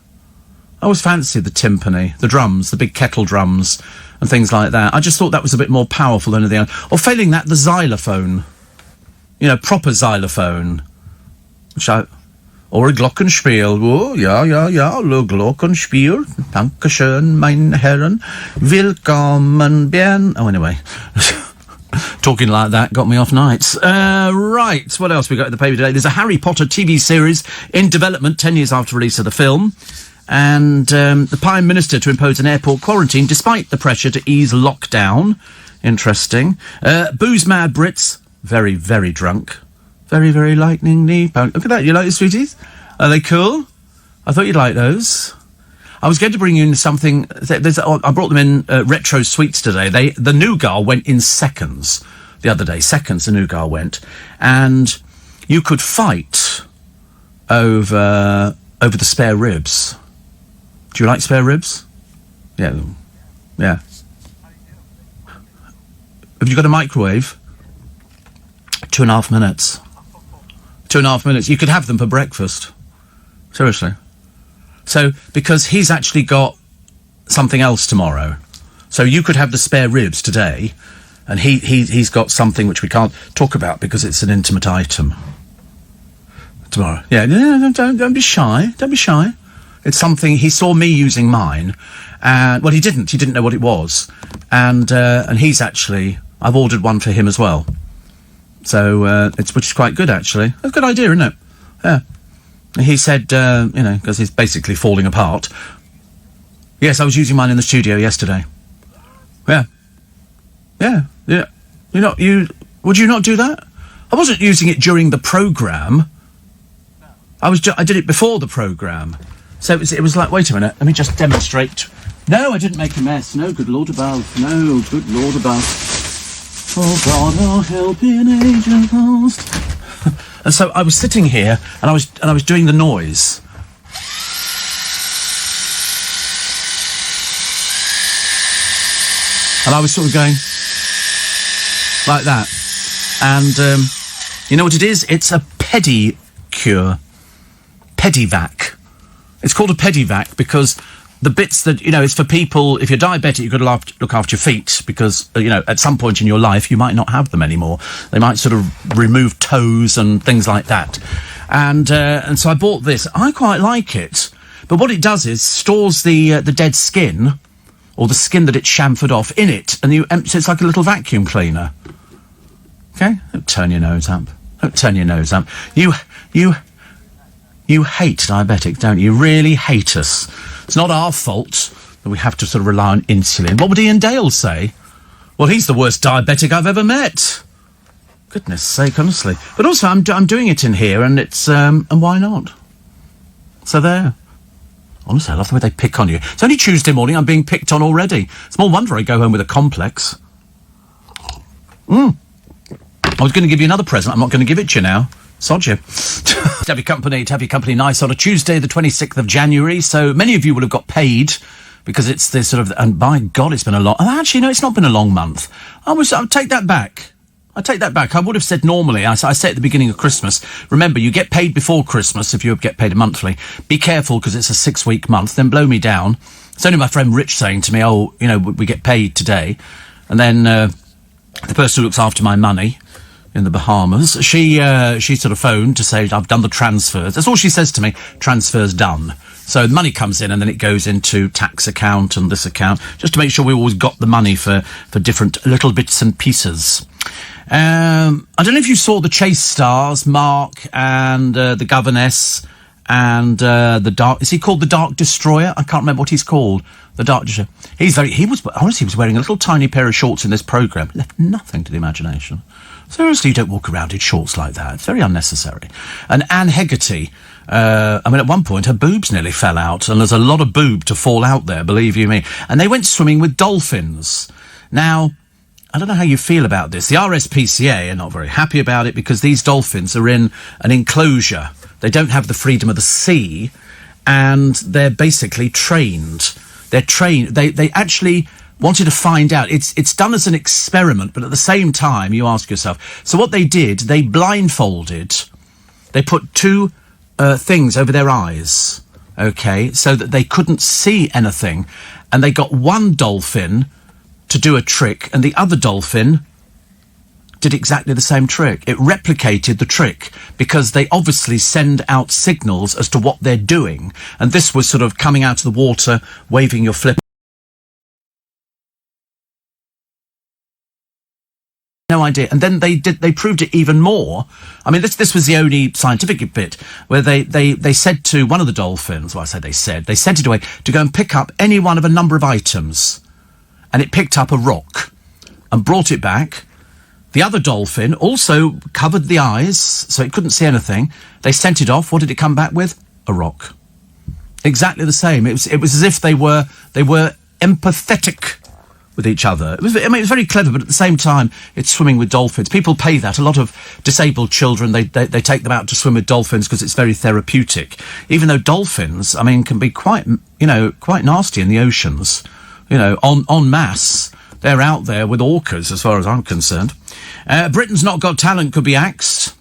I always fancied the timpani, the drums, the big kettle drums, and things like that. I just thought that was a bit more powerful than anything else. Or failing that, the xylophone. You know, proper xylophone. Or a Glockenspiel. Oh, ja, Glockenspiel. Dankeschön, mein Herren. Willkommen, bien. Oh, anyway. Talking like that got me off nights. Right, what else we got in the paper today? There's a Harry Potter TV series in development 10 years after release of the film. And the Prime Minister to impose an airport quarantine despite the pressure to ease lockdown. Interesting. Booze-mad Brits. Very, very drunk. Very, very lightning-y. Look at that. You like the sweeties? Are they cool? I thought you'd like those. I was going to bring you in something. I brought them in retro sweets today. The nougat went in seconds the other day. Seconds, the nougat went. And you could fight over the spare ribs. Do you like spare ribs? Yeah. Yeah. Have you got a microwave? 2.5 minutes. 2.5 minutes. You could have them for breakfast. Seriously. So, because he's actually got something else tomorrow. So you could have the spare ribs today, and he's got something which we can't talk about because it's an intimate item. Tomorrow. Yeah, don't be shy. Don't be shy. It's something, he saw me using mine, and, well, he didn't know what it was. And he's actually, I've ordered one for him as well. So, which is quite good, actually. That's a good idea, isn't it? Yeah. He said, because he's basically falling apart. Yes, I was using mine in the studio yesterday. Yeah. Yeah, yeah. Would you not do that? I wasn't using it during the programme. I did it before the programme. So it was like, wait a minute, let me just demonstrate. No, I didn't make a mess. No, good Lord above. No, good Lord above. Oh, God, oh, help in ages past. And so I was sitting here, and I was doing the noise. And I was sort of going like that. And you know what it is? It's a pedicure. Pedivac. It's called a pedivac because the bits that, it's for people, if you're diabetic, you've got to look after your feet because, at some point in your life, you might not have them anymore. They might sort of remove toes and things like that. And so I bought this. I quite like it. But what it does is stores the dead skin, or the skin that it's chamfered off, in it. And so it's like a little vacuum cleaner. Okay? Don't turn your nose up. Don't turn your nose up. You hate diabetics, don't you? You really hate us. It's not our fault We have to sort of rely on insulin. What would Ian Dale say? Well, he's the worst diabetic I've ever met. Goodness sake, honestly. But also, I'm doing it in here, and it's, and why not? So there. Honestly, I love the way they pick on you. It's only Tuesday morning, I'm being picked on already. Small wonder I go home with a complex. I was going to give you another present. I'm not going to give it to you now. Sod you. to have your company nice on a Tuesday, the 26th of January. So many of you will have got paid because it's this sort of, and by God, it's been a long, actually, no, it's not been a long month. I'll take that back. I would have said normally, I say at the beginning of Christmas, remember, you get paid before Christmas if you get paid monthly. Be careful because it's a 6-week month, then blow me down. It's only my friend Rich saying to me, oh, you know, we get paid today. And then the person who looks after my money in the Bahamas, she sort of phoned to say, I've done the transfers. That's all she says to me, transfers done. So the money comes in and then it goes into tax account and this account, just to make sure we always got the money for different little bits and pieces. I don't know if you saw the Chase Stars, Mark and the Governess and the Dark... Is he called the Dark Destroyer? I can't remember what he's called. The Dark Destroyer. He was wearing a little tiny pair of shorts in this programme. Left nothing to the imagination. Seriously, you don't walk around in shorts like that. It's very unnecessary. And Anne Hegarty... at one point, her boobs nearly fell out, and there's a lot of boob to fall out there, believe you me. And they went swimming with dolphins. Now, I don't know how you feel about this. The RSPCA are not very happy about it because these dolphins are in an enclosure. They don't have the freedom of the sea, and they're basically trained. They're trained. They actually wanted to find out. It's done as an experiment, but at the same time, you ask yourself. So what they did, they blindfolded. They put two things over their eyes, okay, so that they couldn't see anything. And they got one dolphin to do a trick, and the other dolphin did exactly the same trick. It replicated the trick because they obviously send out signals as to what they're doing. And this was sort of coming out of the water, waving your flip. No idea. And then they proved it even more. I mean, this was the only scientific bit where they said to one of the dolphins, well, I say they sent it away to go and pick up any one of a number of items. And it picked up a rock and brought it back. The other dolphin also covered the eyes, so it couldn't see anything. They sent it off. What did it come back with? A rock. Exactly the same. It was as if they were empathetic with each other. It was very clever, but at the same time, it's swimming with dolphins. People pay that. A lot of disabled children, they take them out to swim with dolphins because it's very therapeutic. Even though dolphins, I mean, can be quite nasty in the oceans. You know, en masse, they're out there with orcas, as far as I'm concerned. Britain's Not Got Talent could be axed,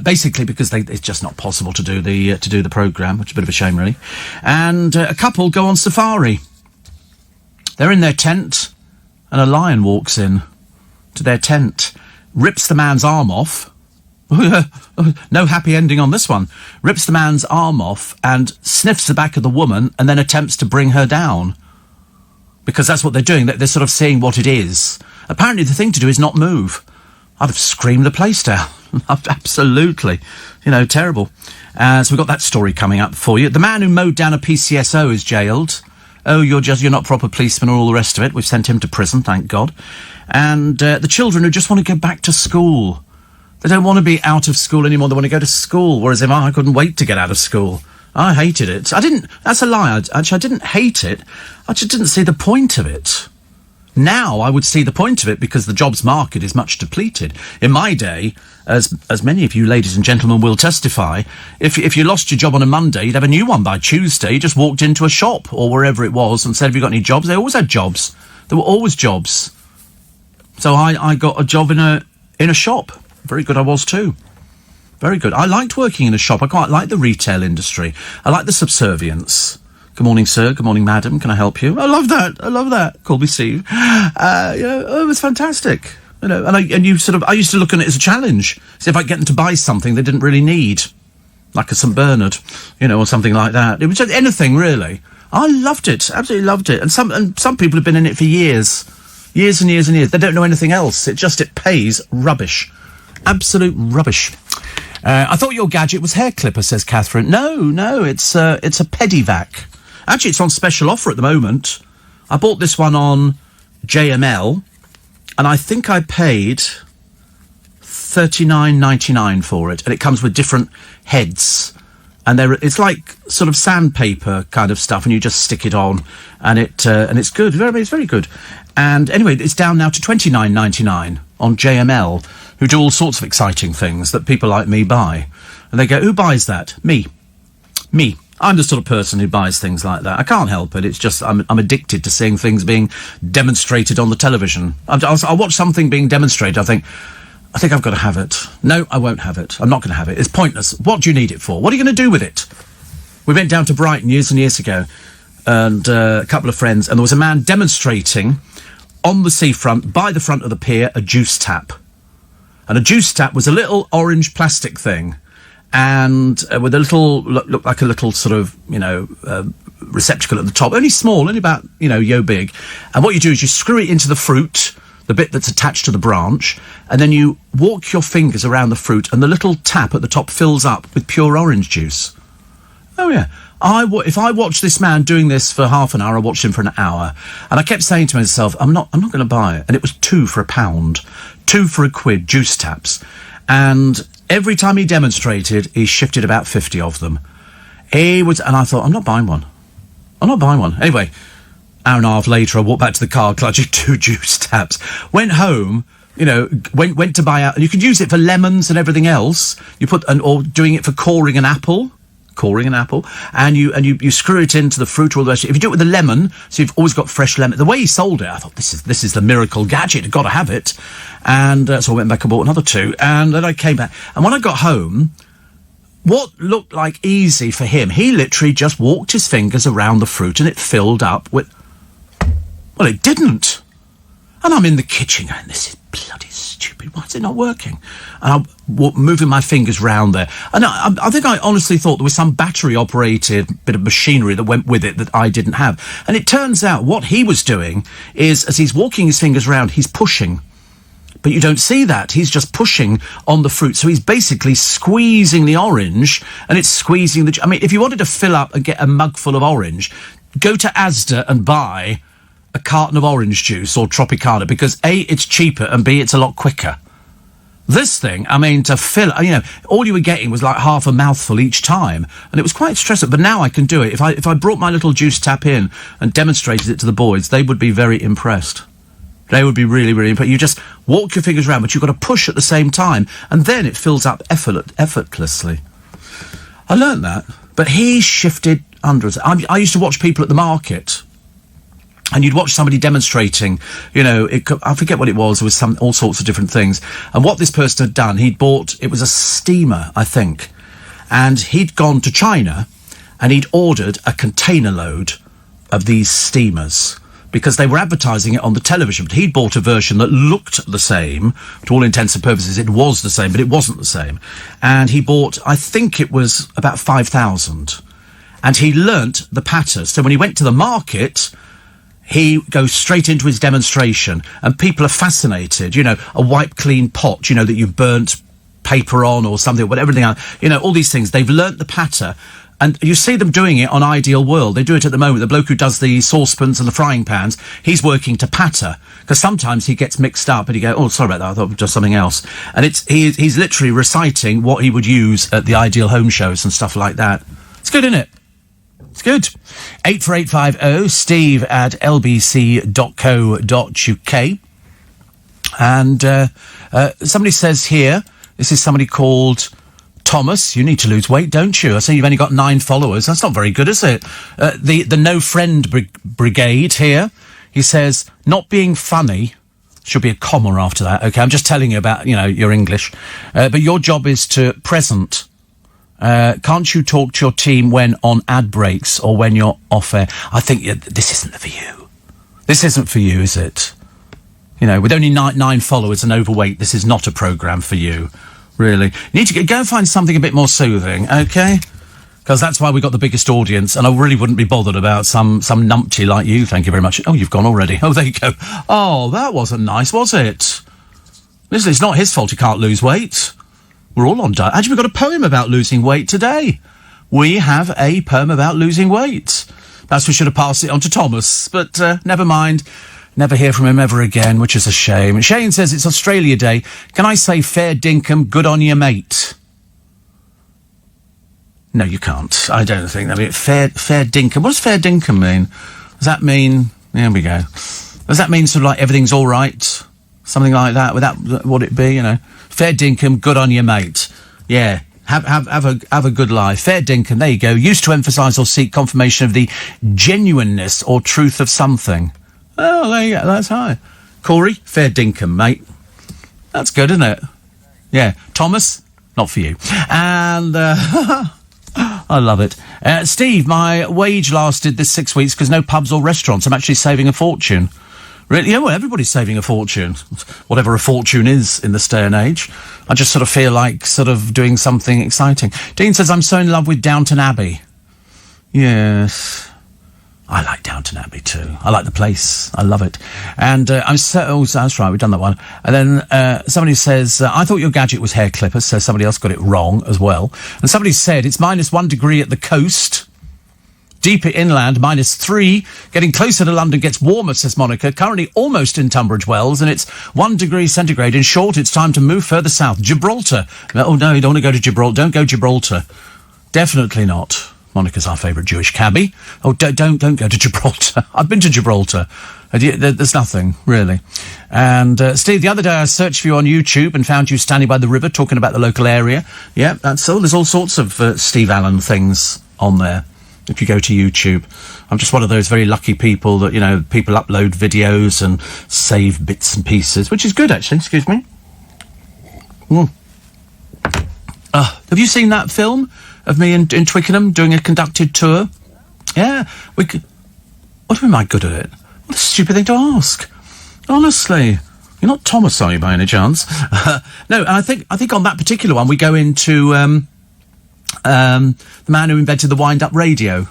basically because it's just not possible to do the programme, which is a bit of a shame, really. And a couple go on safari. They're in their tent, and a lion walks in to their tent, rips the man's arm off. No happy ending on this one. Rips the man's arm off and sniffs the back of the woman and then attempts to bring her down. Because that's what they're doing. They're sort of seeing what it is. Apparently the thing to do is not move. I'd have screamed the place down. Absolutely. You know, terrible. So we've got that story coming up for you. The man who mowed down a PCSO is jailed. Oh, you're not proper policeman or all the rest of it. We've sent him to prison, thank God. And the children who just want to go back to school. They don't want to be out of school anymore. They want to go to school. Whereas I couldn't wait to get out of school. I hated it. That's a lie. I didn't hate it. I just didn't see the point of it. Now I would see the point of it because the jobs market is much depleted. In my day, as many of you ladies and gentlemen will testify, if you lost your job on a Monday, you'd have a new one by Tuesday. You just walked into a shop or wherever it was and said, have you got any jobs? They always had jobs. There were always jobs. So I got a job in a shop. Very good I was too. Very good. I liked working in a shop. I quite like the retail industry. I like the subservience. Good morning, sir. Good morning, madam. Can I help you? I love that. Call me Steve. It was fantastic. You know, I used to look at it as a challenge. See if I could get them to buy something they didn't really need, like a St. Bernard, or something like that. It was just anything really. I loved it. Absolutely loved it. And some people have been in it for years and years and years. They don't know anything else. It pays rubbish. Absolute rubbish. I thought your gadget was hair clipper, says Catherine. No, it's a pedivac. Actually, it's on special offer at the moment. I bought this one on JML, and I think I paid $39.99 for it, and it comes with different heads. And it's like sort of sandpaper kind of stuff, and you just stick it on, and it's good. It's very good. And anyway, it's down now to $29.99 on JML, who do all sorts of exciting things that people like me buy. And they go, who buys that? Me. I'm the sort of person who buys things like that. I can't help it. It's just I'm addicted to seeing things being demonstrated on the television. I'll watch something being demonstrated. I think I've got to have it. No, I won't have it. I'm not going to have it. It's pointless. What do you need it for? What are you going to do with it? We went down to Brighton years and years ago, and a couple of friends, and there was a man demonstrating on the seafront, by the front of the pier, a juice tap. And a juice tap was a little orange plastic thing, and with a little, looked like a little sort of, receptacle at the top, only small, only about, yo big. And what you do is you screw it into the fruit, the bit that's attached to the branch, and then you walk your fingers around the fruit, and the little tap at the top fills up with pure orange juice. Oh, yeah. If I watched this man doing this for half an hour, I watched him for an hour. And I kept saying to myself, I'm not going to buy it. And it was £2 for £1. £2 for £1, juice taps. And every time he demonstrated, he shifted about 50 of them. And I thought, I'm not buying one. Anyway, hour and a half later, I walked back to the car, clutching 2 juice taps. Went home, went to buy out. And you could use it for lemons and everything else. Or doing it for coring an apple, and you screw it into the fruit or all the rest. If you do it with a lemon, so you've always got fresh lemon. The way he sold it, I thought, this is the miracle gadget. I've got to have it. And so I went back and bought another 2. And then I came back. And when I got home, what looked like easy for him, he literally just walked his fingers around the fruit and it filled up with... Well, it didn't. And I'm in the kitchen going, this is bloody stupid. Why is it not working? And I'm moving my fingers round there. And I think I honestly thought there was some battery-operated bit of machinery that went with it that I didn't have. And it turns out what he was doing is, as he's walking his fingers around, he's pushing. But you don't see that. He's just pushing on the fruit. So he's basically squeezing the orange, and it's squeezing the... I mean, if you wanted to fill up and get a mug full of orange, go to Asda and buy a carton of orange juice or Tropicana, because A, it's cheaper, and B, it's a lot quicker. This thing, I mean, to fill, all you were getting was like half a mouthful each time, and it was quite stressful. But now I can do it. If I brought my little juice tap in and demonstrated it to the boys, they would be very impressed. They would be really, really impressed. You just walk your fingers around, but you've got to push at the same time, and then it fills up effortlessly. I learned that, but he shifted hundreds. I used to watch people at the market. And you'd watch somebody demonstrating, I forget what it was. There was all sorts of different things. And what this person had done, it was a steamer, I think. And he'd gone to China and he'd ordered a container load of these steamers because they were advertising it on the television. But he'd bought a version that looked the same. To all intents and purposes, it was the same, but it wasn't the same. And he bought, I think it was about 5,000. And he learnt the patter. So when he went to the market... he goes straight into his demonstration, and people are fascinated. A wipe clean pot, that you've burnt paper on or something, whatever, everything else. All these things. They've learnt the patter, and you see them doing it on Ideal World. They do it at the moment. The bloke who does the saucepans and the frying pans, he's working to patter, because sometimes he gets mixed up and he goes, oh, sorry about that, I thought it was something else. And he's literally reciting what he would use at the Ideal Home shows and stuff like that. It's good, isn't it? It's good. 84850 steve at lbc.co.uk. And somebody says here, this is somebody called Thomas, you need to lose weight, don't you? I see you've only got 9 followers. That's not very good, is it? The No Friend Brigade here, he says, not being funny, should be a comma after that. Okay, I'm just telling you about, your English. But your job is to present... can't you talk to your team when on ad breaks or when you're off air? I think this isn't for you. This isn't for you, is it? With only 9 followers and overweight, this is not a programme for you, really. You need to go and find something a bit more soothing, okay? Because that's why we got the biggest audience, and I really wouldn't be bothered about some numpty like you. Thank you very much. Oh, you've gone already. Oh, there you go. Oh, that wasn't nice, was it? Listen, it's not his fault he can't lose weight. We're all on diet. Actually, we've got a poem about losing weight today. We have a poem about losing weight. Perhaps we should have passed it on to Thomas, but never mind. Never hear from him ever again, which is a shame. Shane says it's Australia Day. Can I say fair dinkum, good on you, mate? No, you can't. I don't think. I mean, fair dinkum. What does fair dinkum mean? Does that mean... There we go. Does that mean sort of like everything's all right? Something like that? Would that would it be, you know? Fair dinkum, good on you, mate. Yeah. Have a good life. Fair dinkum, there you go. Used to emphasise or seek confirmation of the genuineness or truth of something. Oh, there you go. That's high. Corey, fair dinkum, mate. That's good, isn't it? Yeah. Thomas, not for you. And... I love it. Steve, my wage lasted this 6 weeks because no pubs or restaurants. I'm actually saving a fortune. Really? Yeah, well, everybody's saving a fortune. Whatever a fortune is in this day and age. I just sort of feel like sort of doing something exciting. Dean says, I'm so in love with Downton Abbey. Yes. I like Downton Abbey too. I like the place. I love it. And that's right, we've done that one. And then somebody says, I thought your gadget was hair clippers, so somebody else got it wrong as well. And somebody said, it's -1 degree at the coast. Deeper inland, -3. Getting closer to London gets warmer, says Monica. Currently almost in Tunbridge Wells, and it's 1 degree centigrade. In short, it's time to move further south. Gibraltar. Oh, no, you don't want to go to Gibraltar. Don't go Gibraltar. Definitely not. Monica's our favourite Jewish cabbie. Oh, don't go to Gibraltar. I've been to Gibraltar. There's nothing, really. And, Steve, the other day I searched for you on YouTube and found you standing by the river talking about the local area. Yeah, that's all. There's all sorts of Steve Allen things on there if you go to YouTube. I'm just one of those very lucky people that, you know, people upload videos and save bits and pieces, which is good, actually. Excuse me. Have you seen that film of me in Twickenham doing a conducted tour? Yeah. What do you mean, am I good at it? What a stupid thing to ask. Honestly. You're not Thomas, are you, by any chance? No, and I think on that particular one, we go into the man who invented the wind-up radio.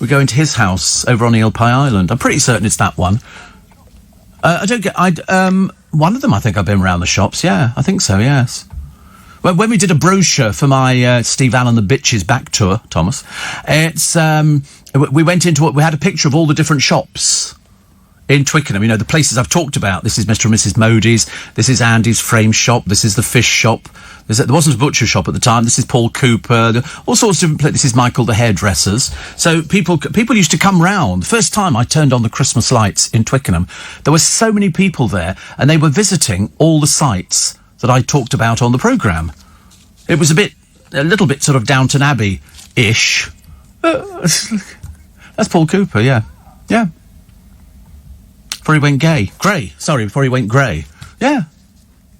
We go into his house over on Eel Pie Island. I'm pretty certain it's that one. One of them, I think I've been around the shops. Yeah, I think so, yes. Well, when we did a brochure for my Steve Allen the Bitches back tour, Thomas, it's we went into it. We had a picture of all the different shops in Twickenham. You know, the places I've talked about. This is Mr. and Mrs. Modi's. This is Andy's frame shop. This is the fish shop. There wasn't a butcher shop at the time. This is Paul Cooper. All sorts of different places. This is Michael the hairdressers. So people used to come round. First time I turned on the Christmas lights in Twickenham, there were so many people there, and they were visiting all the sites that I talked about on the programme. It was a little bit sort of Downton Abbey-ish. That's Paul Cooper, yeah. Yeah. Before he went gay. Before he went grey. Yeah.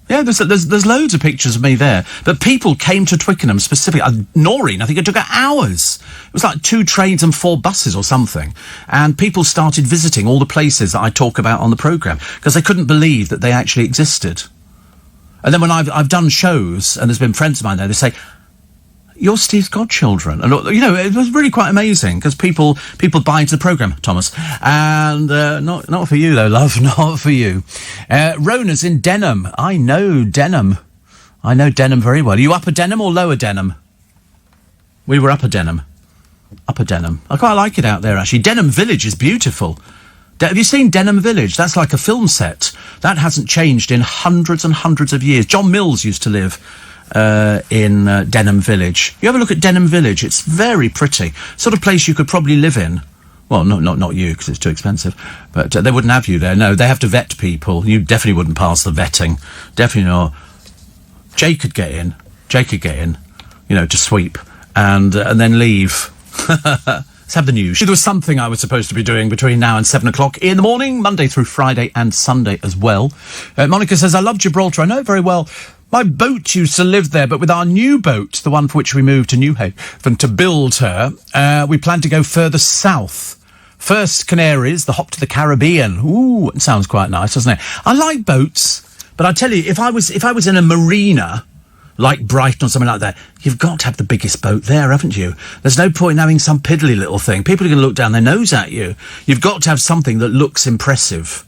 Yeah, there's loads of pictures of me there. But people came to Twickenham specifically. Noreen, I think it took her hours. It was like 2 trains and 4 buses or something. And people started visiting all the places that I talk about on the programme because they couldn't believe that they actually existed. And then when I've done shows, and there's been friends of mine there, they say, you're Steve's godchildren. And, you know, it was really quite amazing, because people buy into the programme, Thomas. And not for you, though, love, not for you. Rona's in Denham. I know Denham. I know Denham very well. Are you Upper Denham or Lower Denham? We were Upper Denham. Upper Denham. I quite like it out there, actually. Denham Village is beautiful. Have you seen Denham Village? That's like a film set. That hasn't changed in hundreds and hundreds of years. John Mills used to live in Denham Village. You ever look at Denham Village? It's very pretty. Sort of place you could probably live in. Well, not you, because it's too expensive. But they wouldn't have you there. No, they have to vet people. You definitely wouldn't pass the vetting. Definitely not. Jay could get in, you know, to sweep and then leave. Let's have the news. There was something I was supposed to be doing between now and 7 o'clock in the morning, Monday through Friday and Sunday as well. Monica says, I love Gibraltar. I know it very well. My boat used to live there, but with our new boat, the one for which we moved to Newhaven to build her, we plan to go further south. First, Canaries, the hop to the Caribbean. Ooh, it sounds quite nice, doesn't it? I like boats, but I tell you, if I was in a marina like Brighton or something like that, you've got to have the biggest boat there, haven't you? There's no point in having some piddly little thing. People are going to look down their nose at you. You've got to have something that looks impressive.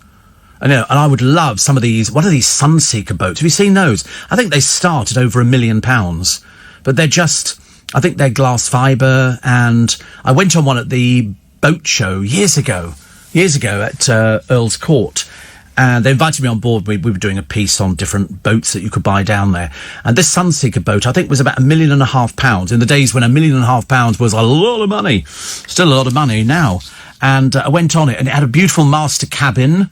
And, you know, and I would love some of these, what are these Sunseeker boats? Have you seen those? I think they start at over £1 million. But they're just, I think they're glass fibre, and I went on one at the boat show years ago at Earl's Court. And they invited me on board. We were doing a piece on different boats that you could buy down there. And this Sunseeker boat, I think, was about £1.5 million in the days when £1.5 million was a lot of money. Still a lot of money now. And I went on it, and it had a beautiful master cabin.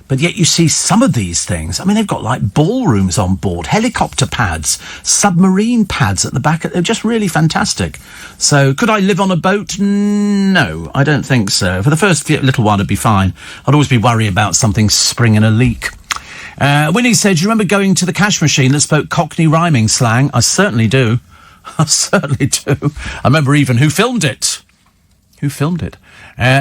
But yet you see some of these things. I mean, they've got like ballrooms on board, helicopter pads, submarine pads at the back. They're just really fantastic. So could I live on a boat? No, I don't think so. For the first little while, it'd be fine. I'd always be worried about something springing a leak. Winnie said, do you remember going to the cash machine that spoke Cockney rhyming slang? I certainly do. I certainly do. I remember even who filmed it.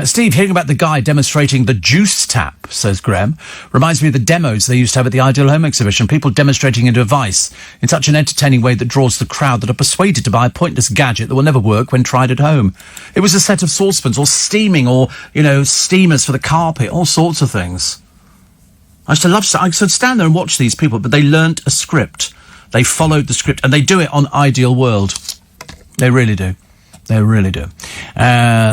Steve, hearing about the guy demonstrating the juice tap, says Graham, reminds me of the demos they used to have at the Ideal Home exhibition, people demonstrating a device in such an entertaining way that draws the crowd that are persuaded to buy a pointless gadget that will never work when tried at home. It was a set of saucepans or steaming or, steamers for the carpet, all sorts of things. I could stand there and watch these people, but they learnt a script. They followed the script, and they do it on Ideal World. They really do. They really do.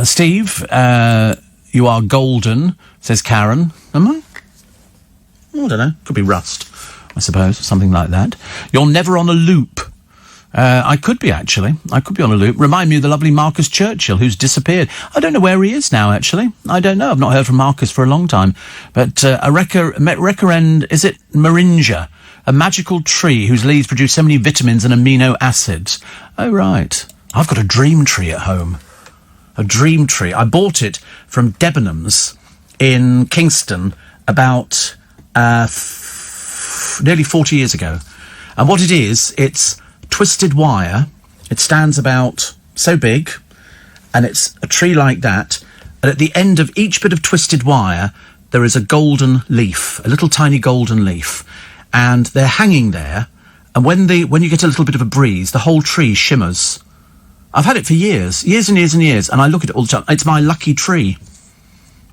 Steve, you are golden, says Karen. Am I? I don't know. Could be rust, I suppose, or something like that. You're never on a loop. I could be, actually. I could be on a loop. Remind me of the lovely Marcus Churchill, who's disappeared. I don't know where he is now, actually. I don't know. I've not heard from Marcus for a long time. But I recommend, is it Moringa? A magical tree whose leaves produce so many vitamins and amino acids. Oh, right. I've got a dream tree at home. A dream tree. I bought it from Debenhams in Kingston about nearly 40 years ago. And what it is, it's twisted wire. It stands about so big, and it's a tree like that. And at the end of each bit of twisted wire, there is a golden leaf, a little tiny golden leaf. And they're hanging there. And when you get a little bit of a breeze, the whole tree shimmers. I've had it for years and years and years, and I look at it all the time. It's my lucky tree.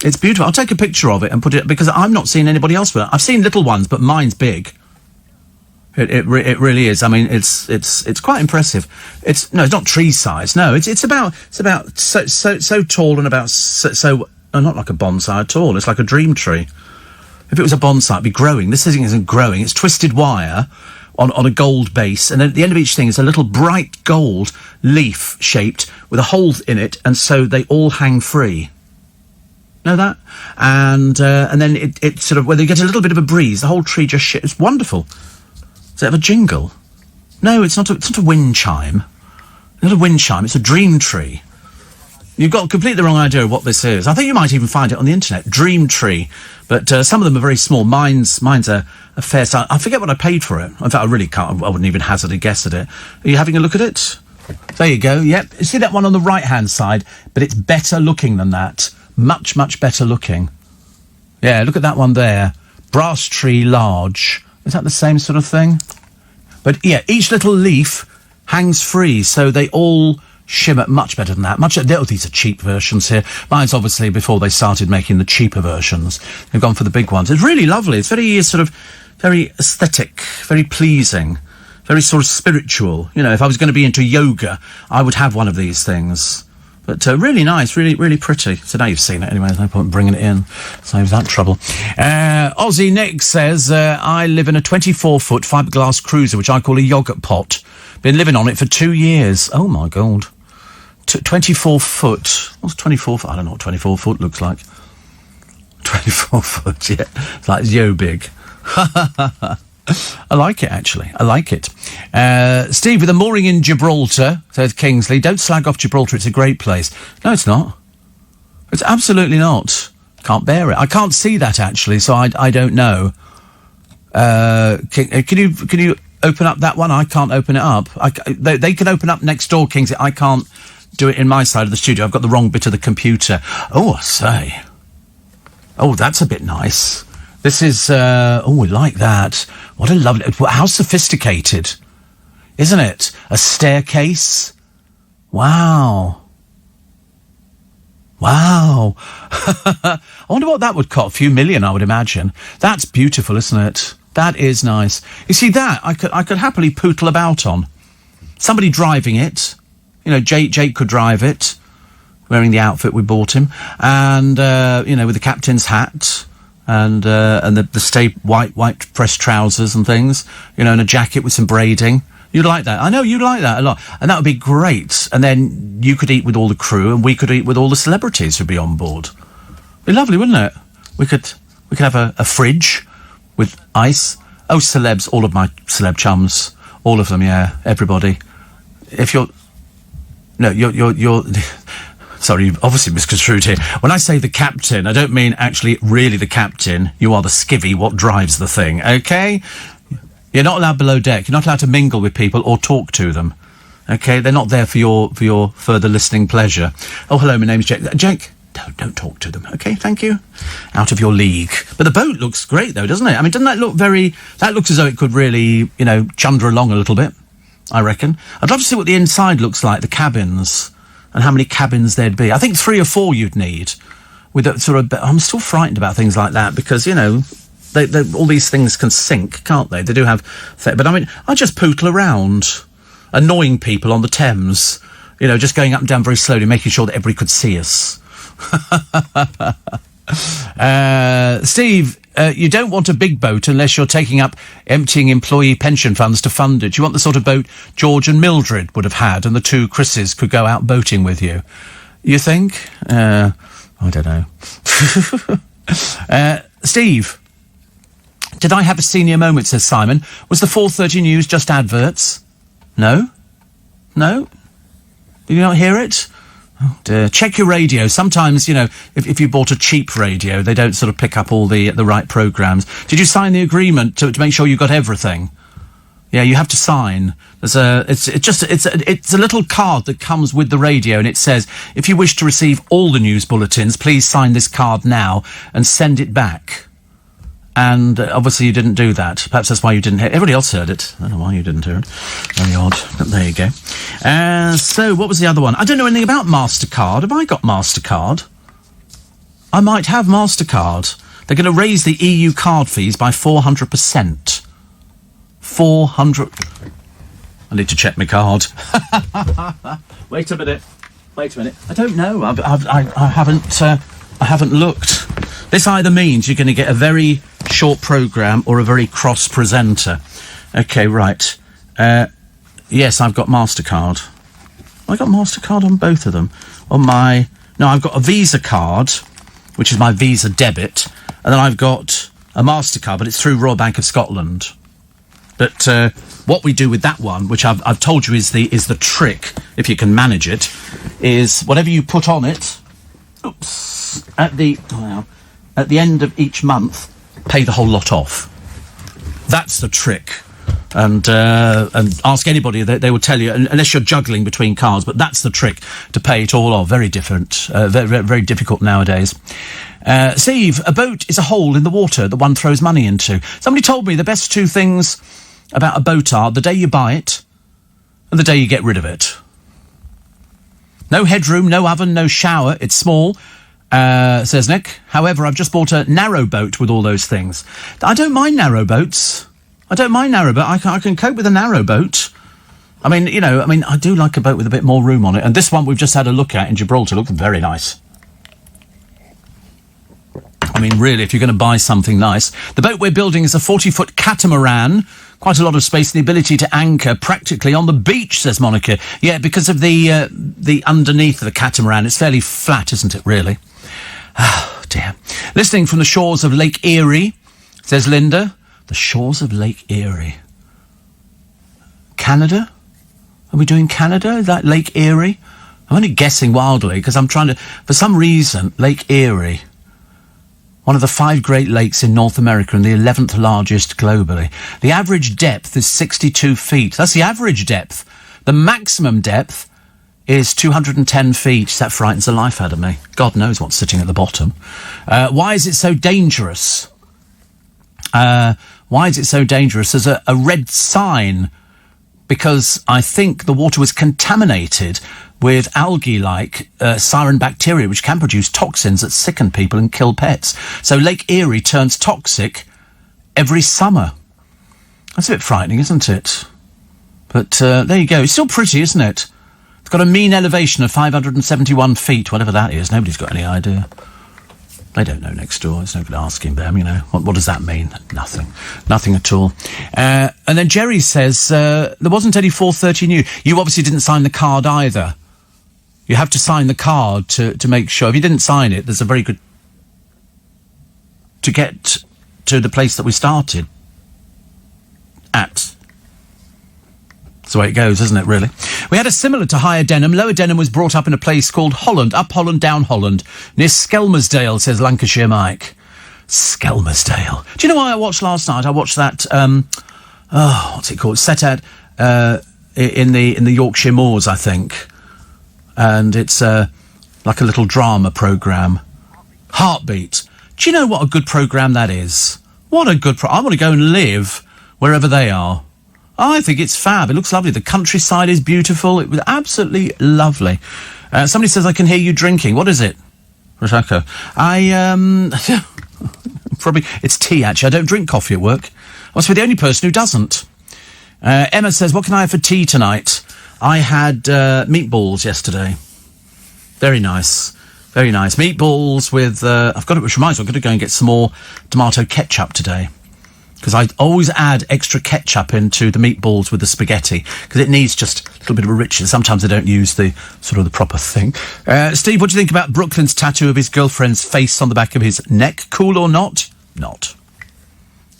It's beautiful. I'll take a picture of it and put it, because I'm not seeing anybody else with it. I've seen little ones, but mine's big. It really is. I mean, it's quite impressive. It's not tree size. No, it's about so tall and about so not like a bonsai at all. It's like a dream tree. If it was a bonsai, it'd be growing. This thing isn't growing. It's twisted wire on a gold base, and at the end of each thing is a little bright gold leaf shaped with a hole in it, and so they all hang free. Know that? And then it sort of, when they get a little bit of a breeze, the whole tree just it's wonderful. Does it have a jingle? No, it's not a wind chime. Not a wind chime, it's a dream tree. You've got completely the wrong idea of what this is. I think you might even find it on the internet. Dream tree. But some of them are very small. Mine's a fair size. I forget what I paid for it. In fact, I really can't. I wouldn't even hazard a guess at it. Are you having a look at it? There you go. Yep. You see that one on the right-hand side? But it's better looking than that. Much, much better looking. Yeah, look at that one there. Brass tree large. Is that the same sort of thing? But yeah, each little leaf hangs free, so they all shimmer much better than that. These are cheap versions here. Mine's obviously before they started making the cheaper versions. They've gone for the big ones. It's really lovely. It's very very aesthetic, very pleasing, very sort of spiritual. If I was going to be into yoga, I would have one of these things. But really nice, really, really pretty. So now you've seen it anyway. There's no point bringing it in. Saves that trouble. Aussie Nick says, I live in a 24-foot fiberglass cruiser, which I call a yoghurt pot. Been living on it for 2 years. Oh, my God. 24 foot. What's 24 foot? I don't know what 24 foot looks like. 24 foot, yeah. It's like yo big. I like it, actually. I like it. Steve, with a mooring in Gibraltar, says Kingsley, don't slag off Gibraltar. It's a great place. No, it's not. It's absolutely not. Can't bear it. I can't see that, actually, so I don't know. Can you open up that one? I can't open it up. They can open up next door, Kingsley. I can't do it in my side of the studio. I've got the wrong bit of the computer. Oh, I say. Oh, that's a bit nice. This is, we like that. What a lovely, how sophisticated, isn't it? A staircase. Wow. I wonder what that would cost. A few million, I would imagine. That's beautiful, isn't it? That is nice. You see, that I could happily pootle about on. Somebody driving it. Jake could drive it. wearing the outfit we bought him, and with the captain's hat. And the stay white pressed trousers and things, and a jacket with some braiding. You'd like that. I know you'd like that a lot. And that would be great. And then you could eat with all the crew and we could eat with all the celebrities who'd be on board. Be lovely, wouldn't it? We could have a fridge with ice. Oh, celebs, all of my celeb chums. All of them, yeah. Everybody. If you're sorry, you've obviously misconstrued here. When I say the captain, I don't mean actually really the captain. You are the skivvy, what drives the thing, okay? You're not allowed below deck. You're not allowed to mingle with people or talk to them, okay? They're not there for your further listening pleasure. Oh, hello, my name's Jake. Jake, don't talk to them, okay? Thank you. Out of your league. But the boat looks great, though, doesn't it? I mean, doesn't that look that looks as though it could really, chunder along a little bit, I reckon. I'd love to see what the inside looks like, the cabins. And how many cabins there'd be. I think 3 or 4 you'd need. With a sort of, I'm still frightened about things like that because, all these things can sink, can't they? They do have... But I mean, I just pootle around, annoying people on the Thames, just going up and down very slowly, making sure that everybody could see us. Steve, you don't want a big boat unless you're taking up emptying employee pension funds to fund it. You want the sort of boat George and Mildred would have had and the 2 Chris's could go out boating with you. You think? I don't know. Steve, did I have a senior moment, says Simon. Was the 4:30 news just adverts? No? Did you not hear it? Oh dear. Check your radio. Sometimes, if you bought a cheap radio, they don't sort of pick up all the right programmes. Did you sign the agreement to make sure you got everything? Yeah, you have to sign. It's a little card that comes with the radio, and it says, if you wish to receive all the news bulletins, please sign this card now and send it back. And obviously you didn't do that. Perhaps that's why you didn't hear it. Everybody else heard it. I don't know why you didn't hear it. Very odd. But there you go. So what was the other one? I don't know anything about MasterCard. Have I got MasterCard? I might have MasterCard. They're going to raise the EU card fees by 400%. 400... I need to check my card. Wait a minute. I don't know. I haven't looked. This either means you're going to get a very short programme or a very cross presenter. Okay, right. Yes, I've got MasterCard. I got MasterCard on both of them. I've got a Visa card, which is my Visa debit, and then I've got a MasterCard, but it's through Royal Bank of Scotland. But what we do with that one, which I've told you is the trick, if you can manage it, is whatever you put on it, at the end of each month, pay the whole lot off. That's the trick. And ask anybody, they will tell you, unless you're juggling between cards, but that's the trick, to pay it all off. Very different, very, very difficult nowadays. Steve, a boat is a hole in the water that one throws money into. Somebody told me the best 2 things about a boat are the day you buy it and the day you get rid of it. No headroom, no oven, no shower. It's small, says Nick. However, I've just bought a narrow boat with all those things. I don't mind narrow boats. I can cope with a narrow boat. I mean, I do like a boat with a bit more room on it. And this one we've just had a look at in Gibraltar looks very nice. I mean, really, if you're going to buy something nice. The boat we're building is a 40-foot catamaran. Quite a lot of space and the ability to anchor practically on the beach, says Monica. Yeah, because of the underneath of the catamaran. It's fairly flat, isn't it, really? Oh, dear. Listening from the shores of Lake Erie, says Linda. The shores of Lake Erie. Canada? Are we doing Canada? Is that Lake Erie? I'm only guessing wildly because I'm trying to... For some reason, Lake Erie, one of the 5 Great Lakes in North America and the 11th largest globally. The average depth is 62 feet. That's the average depth. The maximum depth is 210 feet. That frightens the life out of me. God knows what's sitting at the bottom. Why is it so dangerous? Why is it so dangerous? There's a red sign because I think the water was contaminated with algae-like siren bacteria, which can produce toxins that sicken people and kill pets. So Lake Erie turns toxic every summer. That's a bit frightening, isn't it? But there you go. It's still pretty, isn't it? It's got a mean elevation of 571 feet, whatever that is. Nobody's got any idea. They don't know next door. There's nobody asking them, you know. What does that mean? Nothing. Nothing at all. And then Jerry says, there wasn't any 4:30 new. You obviously didn't sign the card either. You have to sign the card to make sure. If you didn't sign it, there's a very good... to get to the place that we started at. That's the way it goes, isn't it, really? We had a similar to Higher Denham. Lower Denham was brought up in a place called Holland, Up Holland, Down Holland, near Skelmersdale, says Lancashire Mike. Skelmersdale. Do you know what I watched last night? I watched that, what's it called? Set out in the Yorkshire Moors, I think. And it's like a little drama programme. Heartbeat. Do you know what a good programme that is? What a good I want to go and live wherever they are. I think it's fab. It looks lovely. The countryside is beautiful. It was absolutely lovely. Somebody says, I can hear you drinking. What is it? Rosako. Probably, it's tea, actually. I don't drink coffee at work. I must be the only person who doesn't. Emma says, what can I have for tea tonight? I had meatballs yesterday. Very nice. Very nice. Meatballs with, which reminds me, I'm going to go and get some more tomato ketchup today. Because I always add extra ketchup into the meatballs with the spaghetti, because it needs just a little bit of a richness. Sometimes I don't use the sort of the proper thing. Steve, what do you think about Brooklyn's tattoo of his girlfriend's face on the back of his neck? Cool or not? Not.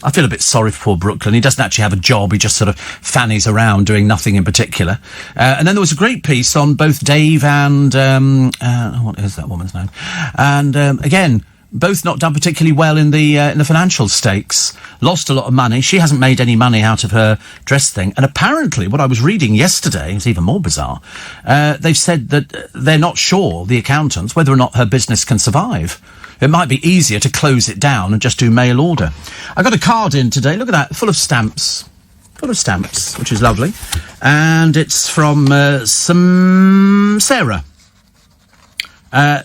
I feel a bit sorry for poor Brooklyn. He doesn't actually have a job. He just sort of fannies around doing nothing in particular. And then there was a great piece on both Dave and... what is that woman's name? And, again... both not done particularly well in the financial stakes. Lost a lot of money. She hasn't made any money out of her dress thing. And apparently, what I was reading yesterday is even more bizarre. They've said that they're not sure, the accountants, whether or not her business can survive. It might be easier to close it down and just do mail order. I got a card in today. Look at that, full of stamps. Full of stamps, which is lovely. And it's from some Sarah.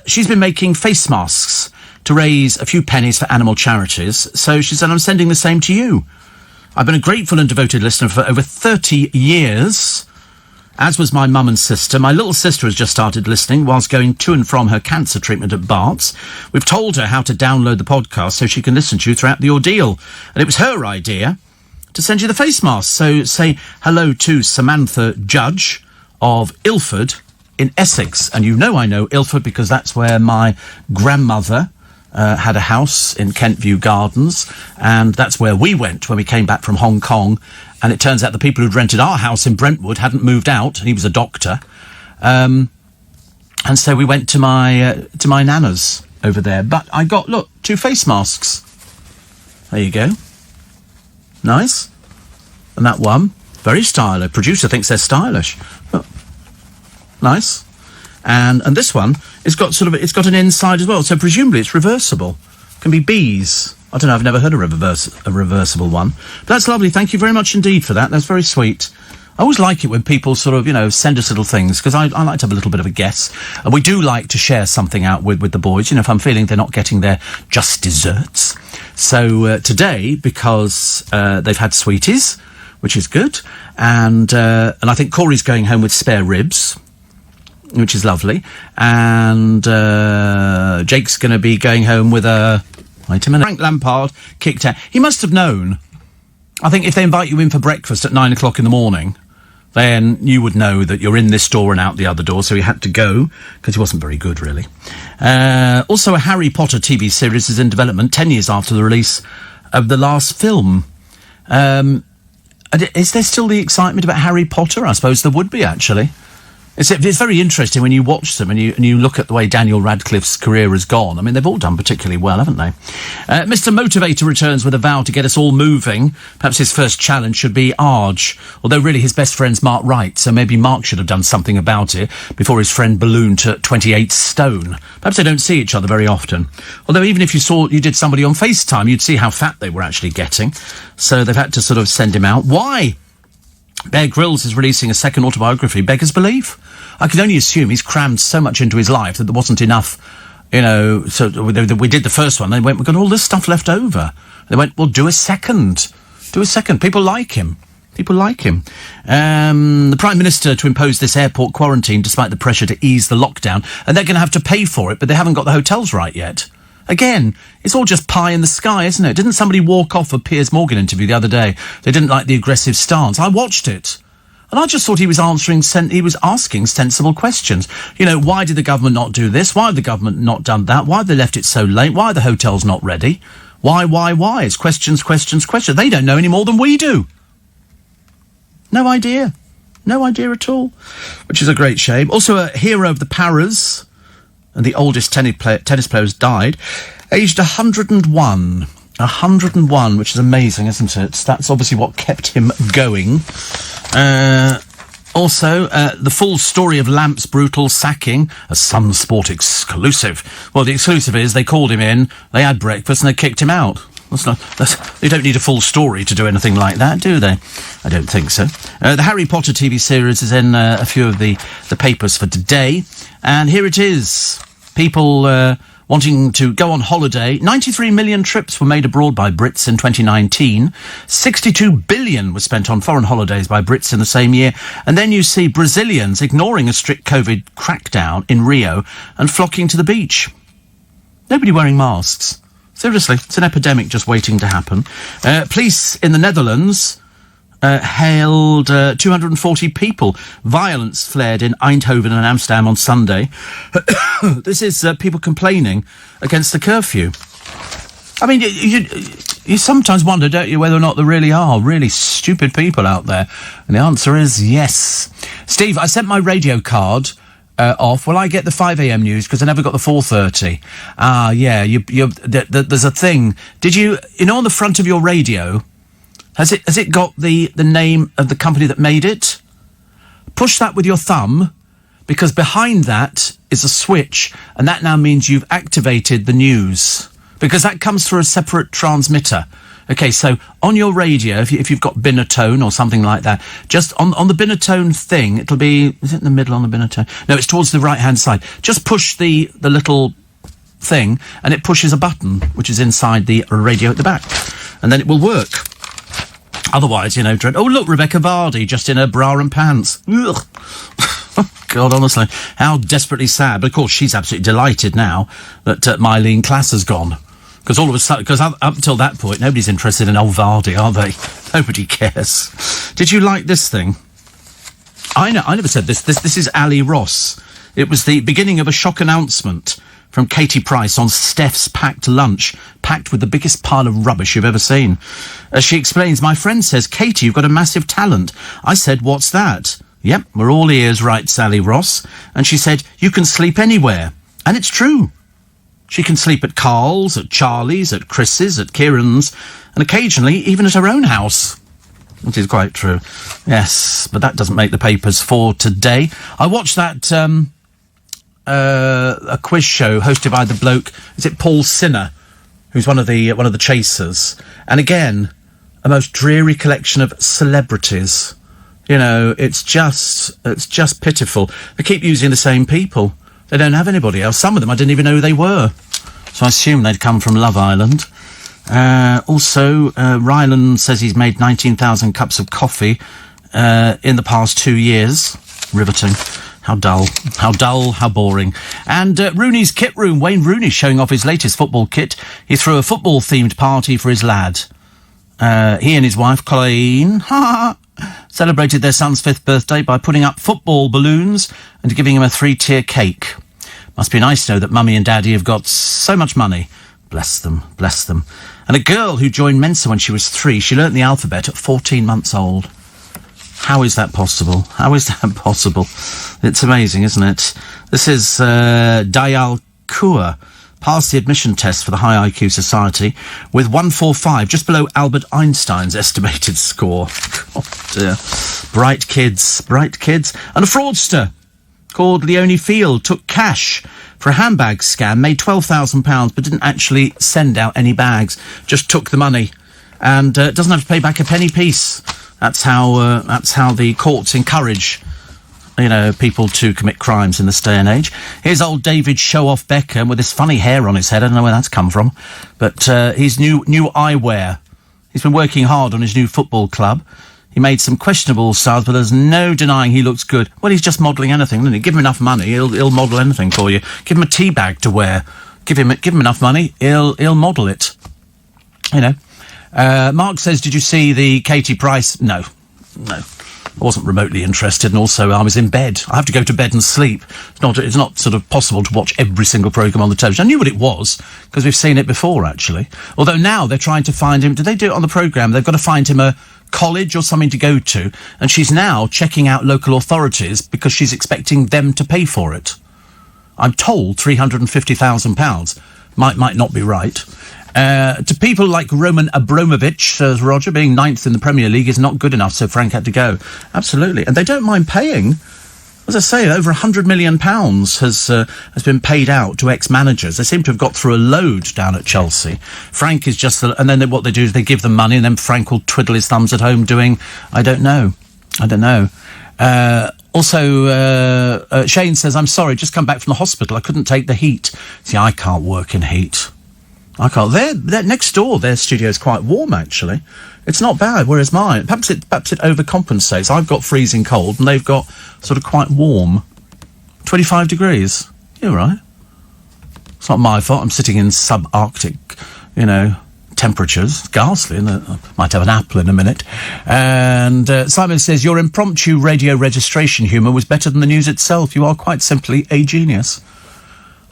She's been making face masks to raise a few pennies for animal charities. So she said, I'm sending the same to you. I've been a grateful and devoted listener for over 30 years, as was my mum and sister. My little sister has just started listening whilst going to and from her cancer treatment at Bart's. We've told her how to download the podcast so she can listen to you throughout the ordeal. And it was her idea to send you the face mask. So say hello to Samantha Judge of Ilford in Essex. And you know I know Ilford because that's where my grandmother... had a house in Kentview Gardens, and that's where we went when we came back from Hong Kong. And it turns out the people who'd rented our house in Brentwood hadn't moved out, and he was a doctor. And so we went to my nana's over there. But I got, look, 2 face masks. There you go. Nice. And that one, very stylish. Producer thinks they're stylish. Look. Nice. And this one, it's got an inside as well, so presumably it's reversible. Can be bees. I don't know, I've never heard of a reversible one. But that's lovely, thank you very much indeed for that, that's very sweet. I always like it when people sort of, send us little things, because I like to have a little bit of a guess. And we do like to share something out with the boys, if I'm feeling they're not getting their just desserts. So today, because they've had sweeties, which is good, and I think Corey's going home with spare ribs, which is lovely, and Jake's going to be going home with wait a minute, Frank Lampard kicked out. He must have known. I think if they invite you in for breakfast at 9 o'clock in the morning, then you would know that you're in this door and out the other door, so he had to go, because he wasn't very good, really. Also, a Harry Potter TV series is in development 10 years after the release of the last film. Is there still the excitement about Harry Potter? I suppose there would be, actually. It's very interesting when you watch them and you look at the way Daniel Radcliffe's career has gone. I mean, they've all done particularly well, haven't they? Mr. Motivator returns with a vow to get us all moving. Perhaps his first challenge should be Arge, although really his best friend's Mark Wright, so maybe Mark should have done something about it before his friend ballooned to 28 stone. Perhaps they don't see each other very often. Although even if you did somebody on FaceTime, you'd see how fat they were actually getting. So they've had to sort of send him out. Why? Bear Grylls is releasing a second autobiography, Beggar's Belief. I can only assume he's crammed so much into his life that there wasn't enough, so we did the first one, they went, we've got all this stuff left over. They went, well, do a second. People like him. People like him. The Prime Minister to impose this airport quarantine despite the pressure to ease the lockdown, and they're going to have to pay for it, but they haven't got the hotels right yet. Again, it's all just pie in the sky, isn't it? Didn't somebody walk off a Piers Morgan interview the other day? They didn't like the aggressive stance. I watched it. And I just thought he was asking sensible questions. You know, why did the government not do this? Why have the government not done that? Why have they left it so late? Why are the hotels not ready? Why? It's questions. They don't know any more than we do. No idea. No idea at all. Which is a great shame. Also a hero of the Paras, and the oldest tennis player has died, aged 101. 101, which is amazing, isn't it? That's obviously what kept him going. Also, the full story of Lamp's brutal sacking, a Sun Sport exclusive. Well, the exclusive is they called him in, they had breakfast, and they kicked him out. They don't need a full story to do anything like that, do they? I don't think so. The Harry Potter TV series is in a few of the papers for today. And here it is. People wanting to go on holiday. 93 million trips were made abroad by Brits in 2019. 62 billion was spent on foreign holidays by Brits in the same year. And then you see Brazilians ignoring a strict COVID crackdown in Rio and flocking to the beach. Nobody wearing masks. Seriously, it's an epidemic just waiting to happen. Police in the Netherlands hailed 240 people. Violence flared in Eindhoven and Amsterdam on Sunday. This is people complaining against the curfew. I mean, you sometimes wonder, don't you, whether or not there really are really stupid people out there. And the answer is yes. Steve, I sent my radio card off. Will I get the 5 a.m. news? Because I never got the 4:30. Yeah, there's a thing. Did you know, on the front of your radio, has it got the name of the company that made it? Push that with your thumb, because behind that is a switch, and that now means you've activated the news, because that comes through a separate transmitter. Okay, so on your radio, if you've got Binatone or something like that, just on the Binatone thing, it'll be... Is it in the middle on the Binatone? No, it's towards the right-hand side. Just push the little thing, and it pushes a button, which is inside the radio at the back. And then it will work. Otherwise, you know... Oh, look, Rebecca Vardy, just in her bra and pants. Ugh. God, honestly, how desperately sad. But, of course, she's absolutely delighted now that Mylene Klass has gone. Because all of a sudden, because up until that point, nobody's interested in old Vardy, are they? Nobody cares. Did you like this thing? I never said this. This is Ali Ross. It was the beginning of a shock announcement from Katie Price on Steph's packed lunch, packed with the biggest pile of rubbish you've ever seen. As she explains, my friend says, Katie, you've got a massive talent. I said, what's that? Yep, we're all ears, writes Ali Ross. And she said, you can sleep anywhere. And it's true. She can sleep at Carl's, at Charlie's, at Chris's, at Kieran's, and occasionally even at her own house. Which is quite true. Yes, but that doesn't make the papers for today. I watched that a quiz show hosted by the bloke, is it Paul Sinner, who's one of the chasers. And again, a most dreary collection of celebrities. You know, it's just pitiful. They keep using the same people. They don't have anybody else. Some of them I didn't even know who they were. So I assume they'd come from Love Island. Also, Ryland says he's made 19,000 cups of coffee in the past 2 years. Riveting. How dull, how boring. And Rooney's kit room. Wayne Rooney showing off his latest football kit. He threw a football-themed party for his lad. He and his wife, Colleen, celebrated their son's 5th birthday by putting up football balloons and giving him a 3-tier cake. Must be nice to know that Mummy and Daddy have got so much money. Bless them, bless them. And a girl who joined Mensa when she was 3, she learnt the alphabet at 14 months old. How is that possible? How is that possible? It's amazing, isn't it? This is Dayal Kaur, passed the admission test for the High IQ Society with 145, just below Albert Einstein's estimated score. Oh dear. Bright kids. And a fraudster called Leonie Field took cash for a handbag scam, made £12,000, but didn't actually send out any bags, just took the money, and doesn't have to pay back a penny piece. That's how the courts encourage, you know, people to commit crimes in this day and age. Here's old David Show-Off Beckham with this funny hair on his head. I don't know where that's come from, but his new eyewear. He's been working hard on his new football club. He made some questionable styles, but there's no denying he looks good. Well, he's just modelling anything, isn't he? Give him enough money, he'll model anything for you. Give him a tea bag to wear. Give him enough money, he'll model it. You know. Mark says, did you see the Katie Price? No. I wasn't remotely interested, and also I was in bed. I have to go to bed and sleep. It's not sort of possible to watch every single programme on the television. I knew what it was, because we've seen it before, actually. Although now they're trying to find him... Did they do it on the programme? They've got to find him a college or something to go to, and she's now checking out local authorities because she's expecting them to pay for it. I'm told £350,000. Might not be right. To people like Roman Abramovich, says Roger, being 9th in the Premier League is not good enough, so Frank had to go. Absolutely. And they don't mind paying. As I say, over £100 million has been paid out to ex-managers. They seem to have got through a load down at Chelsea. Frank is just... and then what they do is they give them money, and then Frank will twiddle his thumbs at home doing... I don't know. Also, Shane says, I'm sorry, just come back from the hospital. I couldn't take the heat. See, I can't work in heat. I can't. They're next door. Their studio is quite warm, actually. It's not bad, whereas mine... Perhaps it overcompensates. I've got freezing cold, and they've got sort of quite warm. 25 degrees. You're right. It's not my fault. I'm sitting in subarctic, temperatures. Ghastly, and I might have an apple in a minute. And Simon says, your impromptu radio registration humour was better than the news itself. You are quite simply a genius.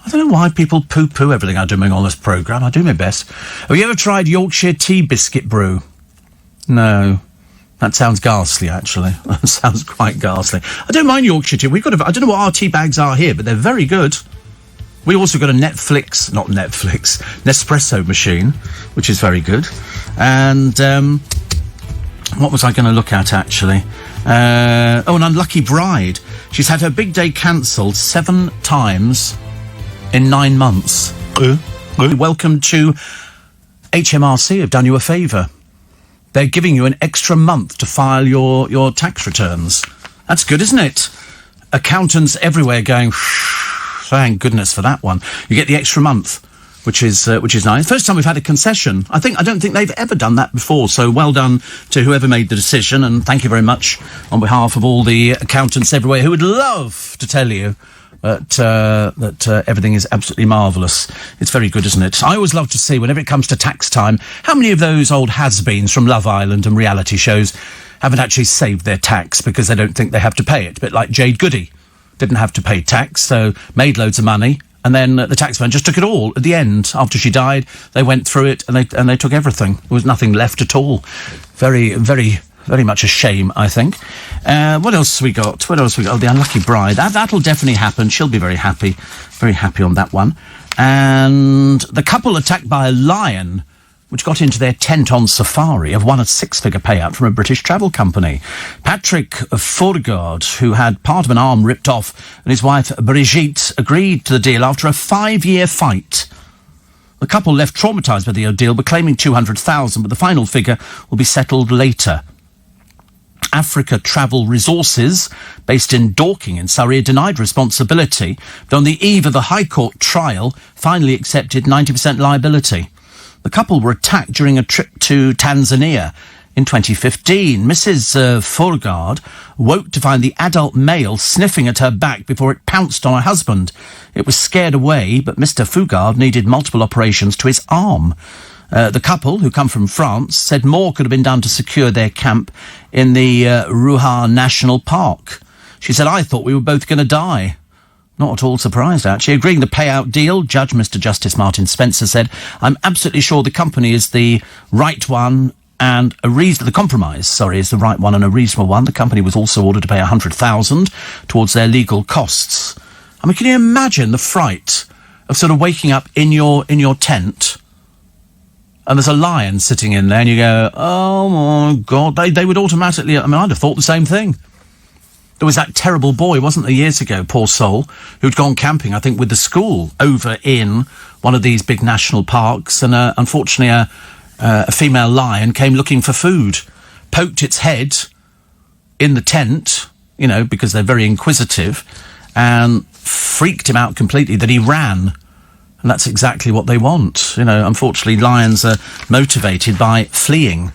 I don't know why people poo-poo everything I'm doing on this programme. I do my best. Have you ever tried Yorkshire tea biscuit brew? No. That sounds ghastly, actually. That sounds quite ghastly. I don't mind Yorkshire tea. I don't know what our tea bags are here, but they're very good. We also got a Nespresso machine, which is very good. And, what was I going to look at, actually? An unlucky bride. She's had her big day cancelled 7 times... in 9 months. Welcome to HMRC. Have done you a favour. They're giving you an extra month to file your tax returns. That's good, isn't it? Accountants everywhere going, thank goodness for that one. You get the extra month, which is nice. First time we've had a concession. I don't think they've ever done that before. So well done to whoever made the decision, and thank you very much on behalf of all the accountants everywhere who would love to tell you that everything is absolutely marvellous. It's very good, isn't it? I always love to see, whenever it comes to tax time, how many of those old has-beens from Love Island and reality shows haven't actually saved their tax because they don't think they have to pay it. A bit like Jade Goody. Didn't have to pay tax, so made loads of money, and then the taxman just took it all at the end. After she died, they went through it, and they took everything. There was nothing left at all. Very, very... very much a shame, I think. What else we got? Oh, the unlucky bride. That'll definitely happen. She'll be very happy on that one. And the couple attacked by a lion, which got into their tent on safari, have won a 6-figure payout from a British travel company. Patrick Fourgard, who had part of an arm ripped off, and his wife Brigitte agreed to the deal after a 5-year fight. The couple left traumatised by the deal, but claiming $200,000, but the final figure will be settled later. Africa Travel Resources, based in Dorking in Surrey, are denied responsibility, but on the eve of the High Court trial, finally accepted 90% liability. The couple were attacked during a trip to Tanzania in 2015. Mrs. Fourgard woke to find the adult male sniffing at her back before it pounced on her husband. It was scared away, but Mr. Fourgard needed multiple operations to his arm. The couple, who come from France, said more could have been done to secure their camp in the Ruaha National Park. She said, I thought we were both going to die. Not at all surprised, actually. Agreeing the payout deal, Judge Mr. Justice Martin Spencer said, I'm absolutely sure the company is the right one and the compromise, is the right one and a reasonable one. The company was also ordered to pay $100,000 towards their legal costs. I mean, can you imagine the fright of sort of waking up in your tent... and there's a lion sitting in there, and you go, oh, my God. They would automatically... I mean, I'd have thought the same thing. There was that terrible boy, wasn't there, years ago, poor soul, who'd gone camping, I think, with the school over in one of these big national parks, and unfortunately a female lion came looking for food, poked its head in the tent, because they're very inquisitive, and freaked him out completely that he ran. And that's exactly what they want. Unfortunately, lions are motivated by fleeing.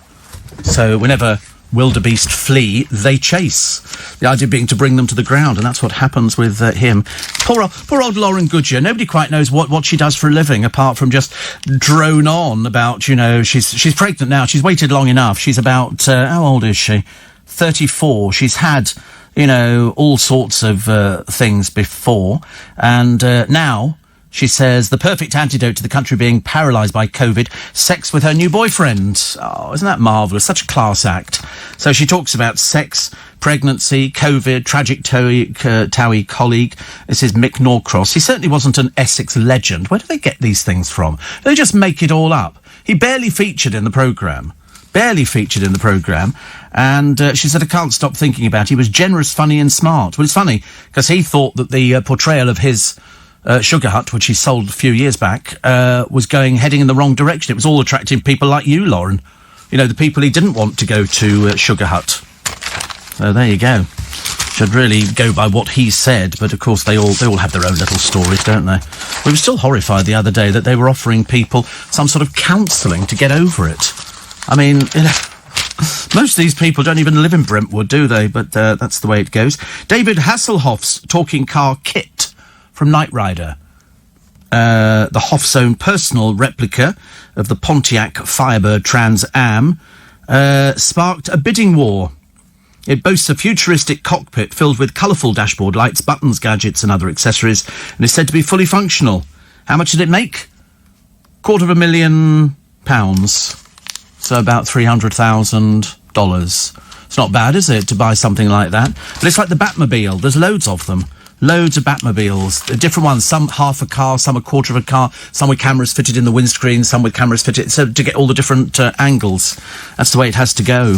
So whenever wildebeest flee, they chase. The idea being to bring them to the ground, and that's what happens with him. Poor old Lauren Goodyear. Nobody quite knows what she does for a living, apart from just drone on about, you know, she's pregnant now. She's waited long enough. She's about, how old is she? 34. She's had, you know, all sorts of things before, and now she says the perfect antidote to the country being paralysed by COVID, sex with her new boyfriend. Oh, isn't that marvellous? Such a class act. So she talks about sex, pregnancy, COVID, tragic Towie colleague. This is Mick Norcross. He certainly wasn't an Essex legend. Where do they get these things from? They just make it all up. He barely featured in the programme. And she said, I can't stop thinking about it. He was generous, funny and smart. Well, it's funny, because he thought that the portrayal of his Sugar Hut, which he sold a few years back, was heading in the wrong direction. It was all attracting people like you, Lauren. You know, the people he didn't want to go to Sugar Hut. So there you go. Should really go by what he said, but of course they all have their own little stories, don't they? We were still horrified the other day that they were offering people some sort of counselling to get over it. I mean, you know, most of these people don't even live in Brentwood, do they? But that's the way it goes. David Hasselhoff's talking car Kit from Knight Rider. The Hoff's own personal replica of the Pontiac Firebird Trans Am sparked a bidding war. It boasts a futuristic cockpit filled with colourful dashboard lights, buttons, gadgets and other accessories, and is said to be fully functional. How much did it make? £250,000. So about $300,000. It's not bad, is it, to buy something like that? But it's like the Batmobile. There's loads of them. Loads of Batmobiles. Different ones. Some half a car, some a quarter of a car, some with cameras fitted in the windscreen, some with cameras fitted... So to get all the different angles. That's the way it has to go.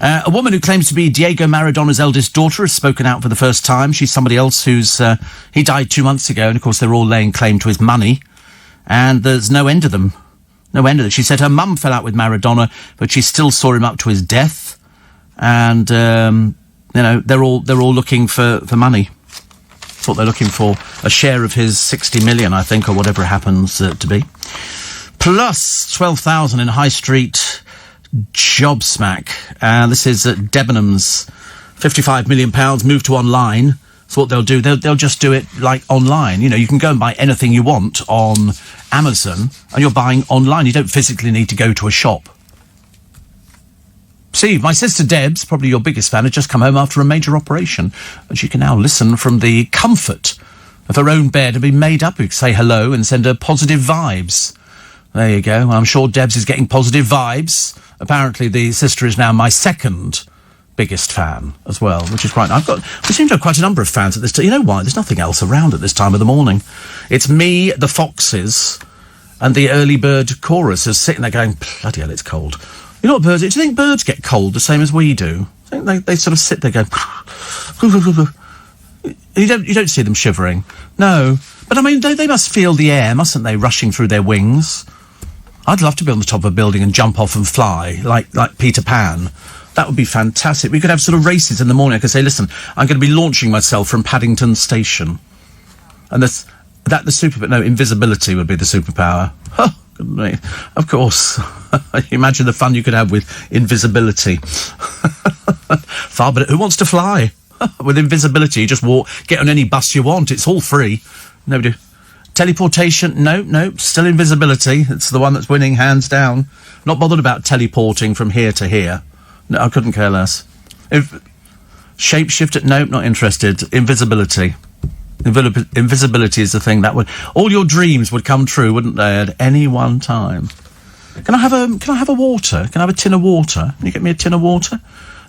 A woman who claims to be Diego Maradona's eldest daughter has spoken out for the first time. She's somebody else who's... he died 2 months ago, and of course they're all laying claim to his money. And there's no end of them. No end of it. She said her mum fell out with Maradona, but she still saw him up to his death. And, you know, they're all looking for money. That's what they're looking for. A share of his 60 million, I think, or whatever it happens to be. Plus 12,000 in High Street Jobsmack. This is at Debenhams. £55 million moved to online. So what they'll do, they'll just do it like online. You know, you can go and buy anything you want on Amazon, and you're buying online. You don't physically need to go to a shop. See, my sister Debs, probably your biggest fan, had just come home after a major operation, and she can now listen from the comfort of her own bed and be made up. You can say hello and send her positive vibes. There you go. I'm sure Debs is getting positive vibes. Apparently the sister is now my second biggest fan as well, which is quite... we seem to have quite a number of fans at this time. You know why? There's nothing else around at this time of the morning. It's me, the Foxes, and the early bird chorus is sitting there going, bloody hell, it's cold. You know what birds... Do you think birds get cold the same as we do? I think they sort of sit there going... You don't see them shivering. No. But I mean, they must feel the air, mustn't they, rushing through their wings? I'd love to be on the top of a building and jump off and fly, like Peter Pan. That would be fantastic. We could have sort of races in the morning. I could say, listen, I'm going to be launching myself from Paddington Station. And invisibility would be the superpower. Oh, goodness. Of course. Imagine the fun you could have with invisibility. Far better. Who wants to fly? With invisibility, you just get on any bus you want. It's all free. Nobody... Teleportation? No, still invisibility. It's the one that's winning, hands down. Not bothered about teleporting from here to here. No, I couldn't care less. Shapeshifter? Nope, not interested. Invisibility. Invisibility is the thing that would... All your dreams would come true, wouldn't they, at any one time? Can I have a water? Can I have a tin of water? Can you get me a tin of water?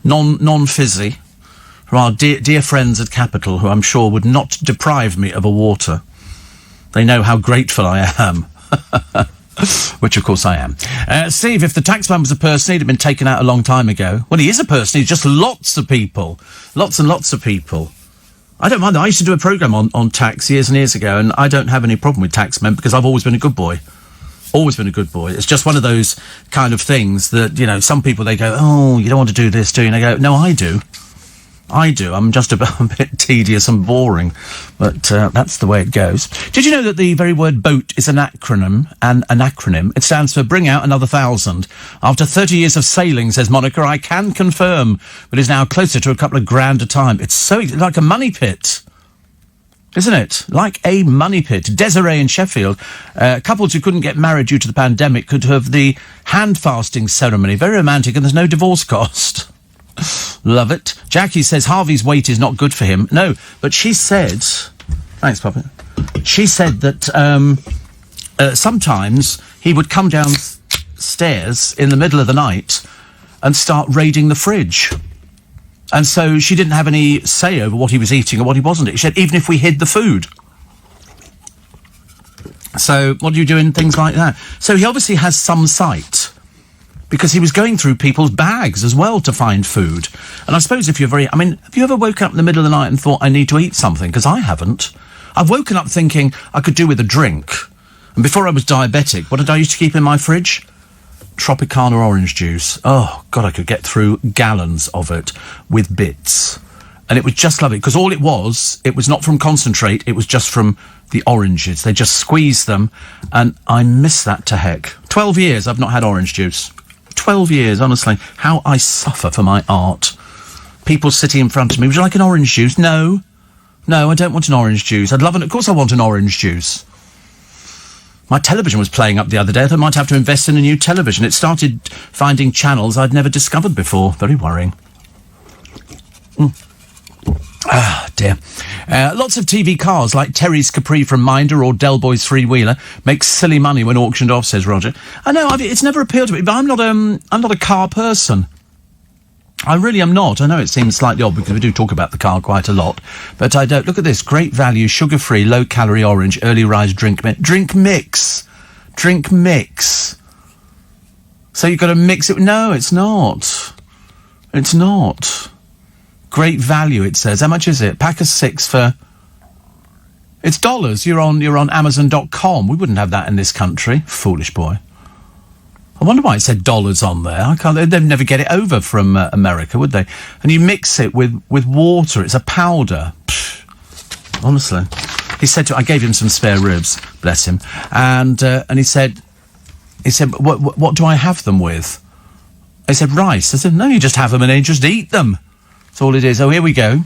Non-fizzy. From our dear friends at Capital, who I'm sure would not deprive me of a water. They know how grateful I am. Which, of course, I am. Steve, if the taxman was a person, he'd have been taken out a long time ago. Well, he is a person. He's just lots of people. Lots and lots of people. I don't mind. I used to do a programme on tax years and years ago, and I don't have any problem with taxmen because I've always been a good boy. Always been a good boy. It's just one of those kind of things that, you know, some people, they go, oh, you don't want to do this, do you? And I go, no, I do. I do. I'm just a bit tedious and boring, but that's the way it goes. Did you know that the very word boat is an acronym? It stands for Bring Out Another 1,000. After 30 years of sailing, says Monica, I can confirm, but is now closer to a couple of grand a time. It's so like a money pit. Isn't it? Like a money pit. Desiree in Sheffield. Couples who couldn't get married due to the pandemic could have the hand fasting ceremony. Very romantic, and there's no divorce cost. Love it. Jackie says Harvey's weight is not good for him. No, but she said... Thanks, Puppet. She said that sometimes he would come downstairs in the middle of the night and start raiding the fridge. And so she didn't have any say over what he was eating or what he wasn't. She said, even if we hid the food. So what do you do in things like that? So he obviously has some sight, because he was going through people's bags as well to find food. And I suppose if you're have you ever woken up in the middle of the night and thought, I need to eat something? Because I haven't. I've woken up thinking I could do with a drink. And before I was diabetic, what did I used to keep in my fridge? Tropicana orange juice. Oh, God, I could get through gallons of it with bits. And it was just lovely, because all it was not from concentrate, it was just from the oranges. They just squeezed them, and I miss that to heck. 12 years I've not had orange juice. 12 years, honestly. How I suffer for my art. People sitting in front of me, would you like an orange juice? No, I don't want an orange juice. I'd love it. Of course I want an orange juice. My television was playing up the other day. I thought I might have to invest in a new television. It started finding channels I'd never discovered before. Very worrying. Ah, dear. Lots of TV cars like Terry's Capri from Minder or Del Boy's Three-Wheeler make silly money when auctioned off, says Roger. I know, it's never appealed to me, but I'm not a car person. I really am not. I know it seems slightly odd because we do talk about the car quite a lot, but I don't. Look at this. Great value, sugar-free, low-calorie orange, early rise drink mix. Drink mix. So you've got to mix it. No, it's not. It's not. Great value, it says. How much is it? Pack of 6 for... It's dollars. You're on Amazon.com. We wouldn't have that in this country. Foolish boy. I wonder why it said dollars on there. They'd never get it over from America, would they? And you mix it with water. It's a powder. Pfft. Honestly. He said I gave him some spare ribs, bless him. And he said, what do I have them with? I said, rice. I said, no, you just have them and then just eat them. That's all it is. Oh, here we go.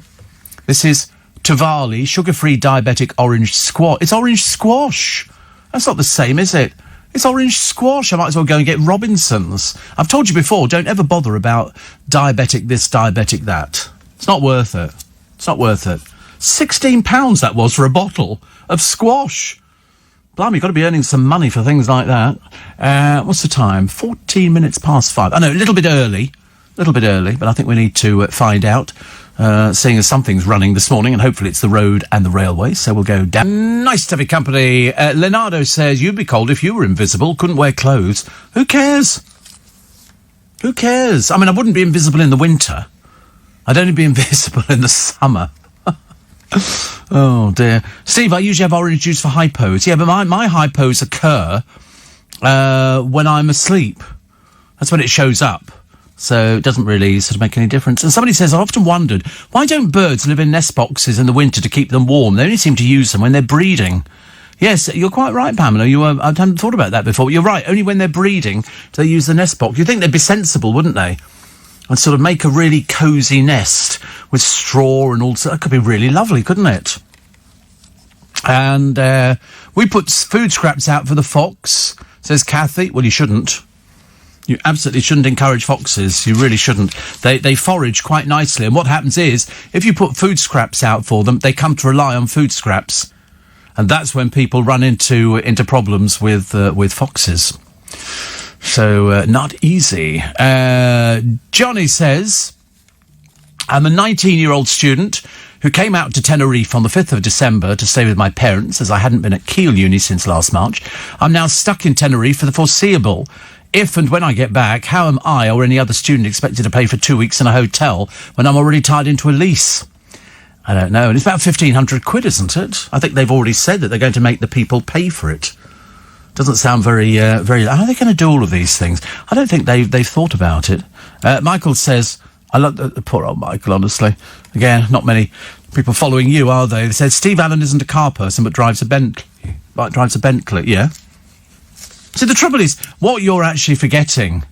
This is Tavali, sugar-free diabetic orange squash. It's orange squash. That's not the same, is it? It's orange squash. I might as well go and get Robinson's. I've told you before, don't ever bother about diabetic this, diabetic that. It's not worth it. It's not worth it. £16 that was for a bottle of squash. Blimey, you've got to be earning some money for things like that. What's the time? 14 minutes past 5. I know, a little bit early, but I think we need to find out. Seeing as something's running this morning, and hopefully it's the road and the railway, so we'll go down. Nice to have your company. Leonardo says, you'd be cold if you were invisible, couldn't wear clothes. Who cares? Who cares? I mean, I wouldn't be invisible in the winter. I'd only be invisible in the summer. Oh, dear. Steve, I usually have orange juice for hypos. Yeah, but my hypos occur when I'm asleep. That's when it shows up. So it doesn't really sort of make any difference. And somebody says, I often wondered, why don't birds live in nest boxes in the winter to keep them warm? They only seem to use them when they're breeding. Yes, you're quite right, Pamela. I hadn't thought about that before. You're right. Only when they're breeding do they use the nest box. You'd think they'd be sensible, wouldn't they? And sort of make a really cosy nest with straw and all. That could be really lovely, couldn't it? And we put food scraps out for the fox, says Kathy. Well, you shouldn't. You absolutely shouldn't encourage foxes. You really shouldn't. They forage quite nicely. And what happens is, if you put food scraps out for them, they come to rely on food scraps. And that's when people run into problems with foxes. So, not easy. Johnny says, I'm a 19-year-old student who came out to Tenerife on the 5th of December to stay with my parents, as I hadn't been at Keele Uni since last March. I'm now stuck in Tenerife for the foreseeable. If and when I get back, how am I or any other student expected to pay for 2 weeks in a hotel when I'm already tied into a lease? I don't know. And it's about 1,500 quid, isn't it? I think they've already said that they're going to make the people pay for it. Doesn't sound very... How are they going to do all of these things? I don't think they've thought about it. Michael says, I love the poor old Michael, honestly. Again, not many people following you, are they? They said Steve Allen isn't a car person, but drives a Bentley. Yeah. See, the trouble is, what you're actually forgetting,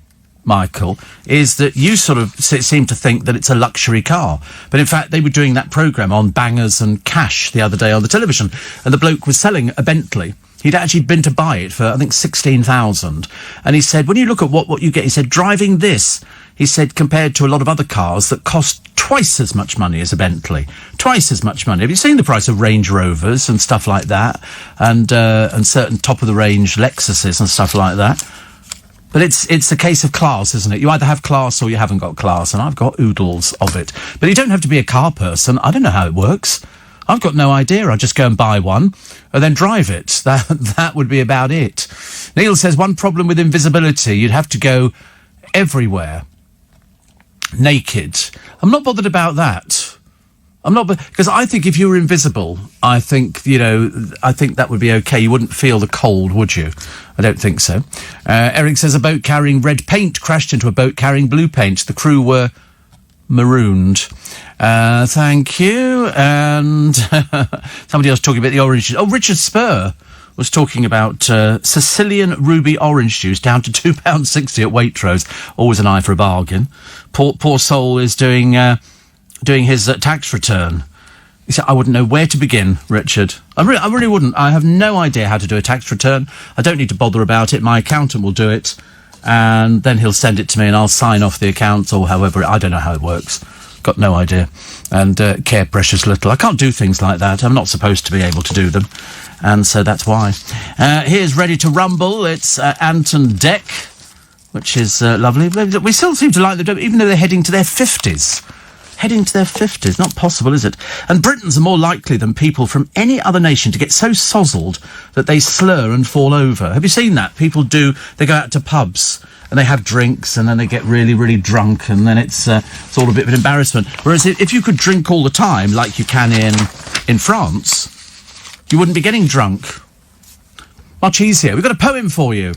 Michael, is that you sort of seem to think that it's a luxury car. But in fact, they were doing that programme on Bangers and Cash the other day on the television, and the bloke was selling a Bentley. He'd actually been to buy it for, I think, 16,000. And he said, when you look at what you get, he said, driving this, he said, compared to a lot of other cars that cost twice as much money as a Bentley. Twice as much money. Have you seen the price of Range Rovers and stuff like that? And certain top-of-the-range Lexuses and stuff like that? But it's a case of class, isn't it? You either have class or you haven't got class, and I've got oodles of it. But you don't have to be a car person. I don't know how it works. I've got no idea. I just go and buy one and then drive it. That would be about it. Neil says, one problem with invisibility, you'd have to go everywhere naked. I'm not bothered about that. Because I think if you were invisible, I think that would be okay. You wouldn't feel the cold, would you? I don't think so. Eric says, a boat carrying red paint crashed into a boat carrying blue paint. The crew were marooned. Thank you. And somebody else talking about the orange juice. Oh, Richard Spur was talking about Sicilian ruby orange juice down to £2.60 at Waitrose. Always an eye for a bargain. Poor soul is doing his tax return. He said, I wouldn't know where to begin, Richard. I really wouldn't. I have no idea how to do a tax return. I don't need to bother about it. My accountant will do it, and then he'll send it to me, and I'll sign off the accounts, or however. I don't know how it works. Got no idea. And care precious little. I can't do things like that. I'm not supposed to be able to do them. And so that's why. Here's Ready to Rumble. It's Anton Deck, which is lovely. We still seem to like them, even though they're heading to their 50s. Heading to their 50s. Not possible, is it? And Britons are more likely than people from any other nation to get so sozzled that they slur and fall over. Have you seen that? People do. They go out to pubs and they have drinks and then they get really, really drunk and then it's all a bit of an embarrassment. Whereas if you could drink all the time, like you can in France, you wouldn't be getting drunk. Much easier. We've got a poem for you.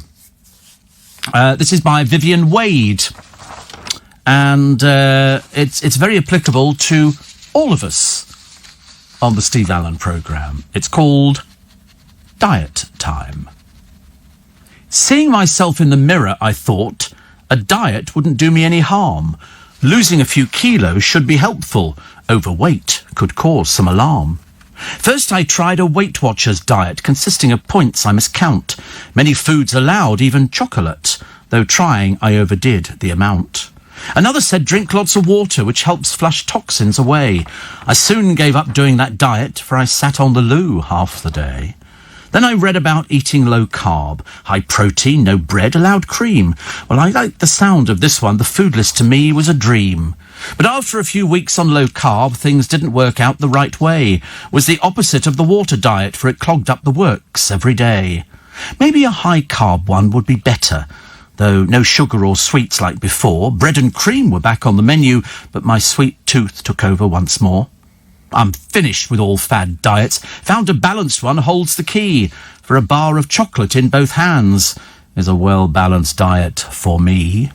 This is by Vivian Wade. And it's very applicable to all of us on the Steve Allen programme. It's called Diet Time. Seeing myself in the mirror, I thought, a diet wouldn't do me any harm. Losing a few kilos should be helpful. Overweight could cause some alarm. First I tried a Weight Watchers diet consisting of points I must count. Many foods allowed, even chocolate, though trying I overdid the amount. Another said drink lots of water, which helps flush toxins away. I soon gave up doing that diet, for I sat on the loo half the day. Then I read about eating low carb, high protein, no bread, allowed cream. Well, I liked the sound of this one. The food list to me was a dream. But after a few weeks on low carb, things didn't work out the right way. Was the opposite of the water diet, for it clogged up the works every day. Maybe a high carb one would be better. Though no sugar or sweets like before. Bread and cream were back on the menu, but my sweet tooth took over once more. I'm finished with all fad diets. Found a balanced one holds the key. For a bar of chocolate in both hands is a well-balanced diet for me.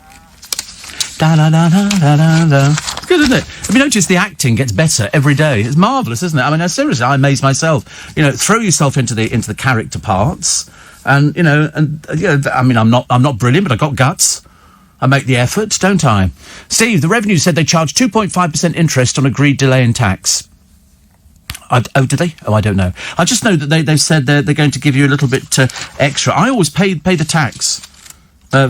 Da-da-da-da-da-da. Good, isn't it? Have you noticed the acting gets better every day? It's marvellous, isn't it? I mean, seriously, I amaze myself. You know, throw yourself into the character parts. And, I mean, I'm not brilliant, but I've got guts. I make the effort, don't I? Steve, the Revenue said they charge 2.5% interest on agreed delay in tax. Did they? Oh, I don't know. I just know that they've said they're going to give you a little bit extra. I always pay the tax.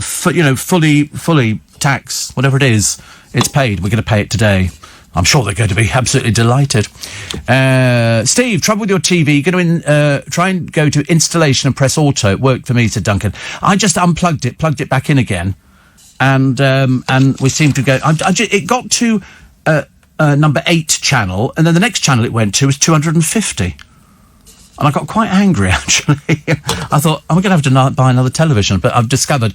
Fully tax, whatever it is, it's paid. We're going to pay it today. I'm sure they're going to be absolutely delighted. Steve, trouble with your TV. Going to try and go to installation and press auto. It worked for me, said Duncan. I just unplugged it, plugged it back in again, and we seem to go. It got to number 8 channel, and then the next channel it went to was 250. And I got quite angry, actually. I thought, I'm going to have to buy another television, but I've discovered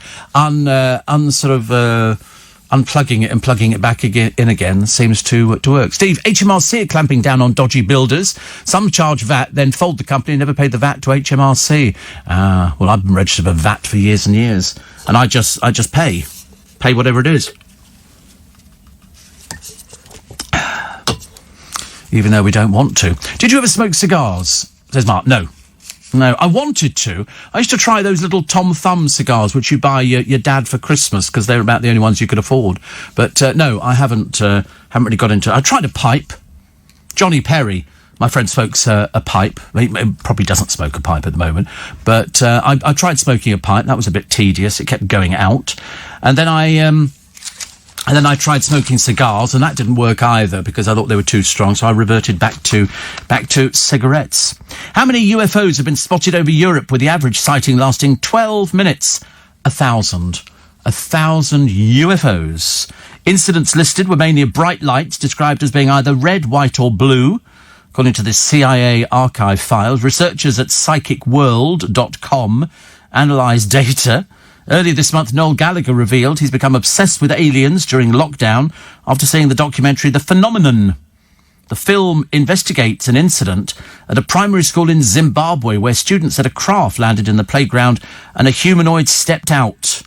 unplugging it and plugging it back in again seems to work. Steve, HMRC are clamping down on dodgy builders. Some charge VAT, then fold the company and never pay the VAT to HMRC. Well, I've been registered for VAT for years and years, and I just pay whatever it is. even though we don't want to. Did you ever smoke cigars? Says Mark. No, I wanted to. I used to try those little Tom Thumb cigars, which you buy your dad for Christmas, because they're about the only ones you could afford. But no, I haven't really got into it. I tried a pipe. Johnny Perry, my friend, smokes a pipe. He probably doesn't smoke a pipe at the moment. But I tried smoking a pipe. That was a bit tedious. It kept going out. And then I tried smoking cigars, and that didn't work either because I thought they were too strong, so I reverted back to cigarettes. How many UFOs have been spotted over Europe, with the average sighting lasting 12 minutes? 1,000. 1,000 UFOs. Incidents listed were mainly of bright lights, described as being either red, white or blue. According to the CIA archive files, researchers at psychicworld.com analysed data. Earlier this month, Noel Gallagher revealed he's become obsessed with aliens during lockdown after seeing the documentary The Phenomenon. The film investigates an incident at a primary school in Zimbabwe where students at a craft landed in the playground and a humanoid stepped out.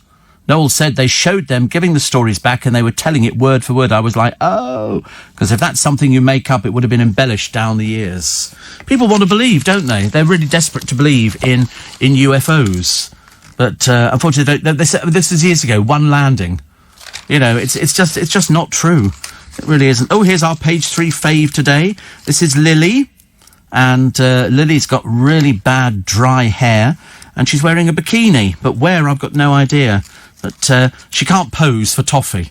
Noel said they showed them giving the stories back and they were telling it word for word. I was like, oh, because if that's something you make up, it would have been embellished down the years. People want to believe, don't they? They're really desperate to believe in UFOs. But unfortunately, this is years ago. One landing, it's just not true. It really isn't. Oh, here's our page 3 fave today. This is Lily, and Lily's got really bad dry hair, and she's wearing a bikini. But where, I've got no idea. But she can't pose for toffee.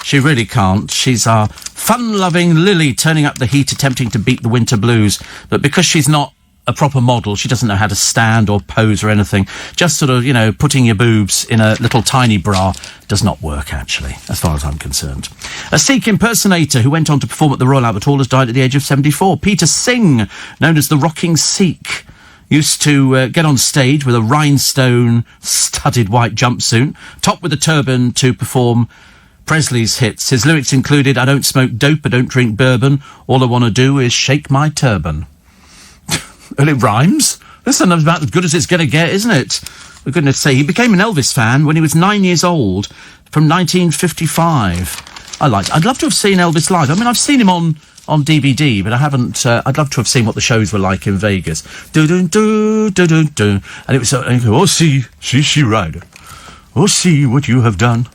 She really can't. She's our fun-loving Lily, turning up the heat, attempting to beat the winter blues. But because she's not a proper model, she doesn't know how to stand or pose or anything. Just sort of, putting your boobs in a little tiny bra does not work, actually, as far as I'm concerned. A Sikh impersonator who went on to perform at the Royal Albert Hall has died at the age of 74. Peter Singh, known as the Rocking Sikh, used to get on stage with a rhinestone-studded white jumpsuit, topped with a turban, to perform Presley's hits. His lyrics included, "I don't smoke dope, I don't drink bourbon, all I want to do is shake my turban." Well, it rhymes. Listen, that's about as good as it's going to get, isn't it? For goodness sake. He became an Elvis fan when he was 9 years old, from 1955. I'd love to have seen Elvis live. I mean, I've seen him on DVD, but I haven't. I'd love to have seen what the shows were like in Vegas. Do-do-do-do-do-do. And it was oh, see, rider. Oh, see what you have done.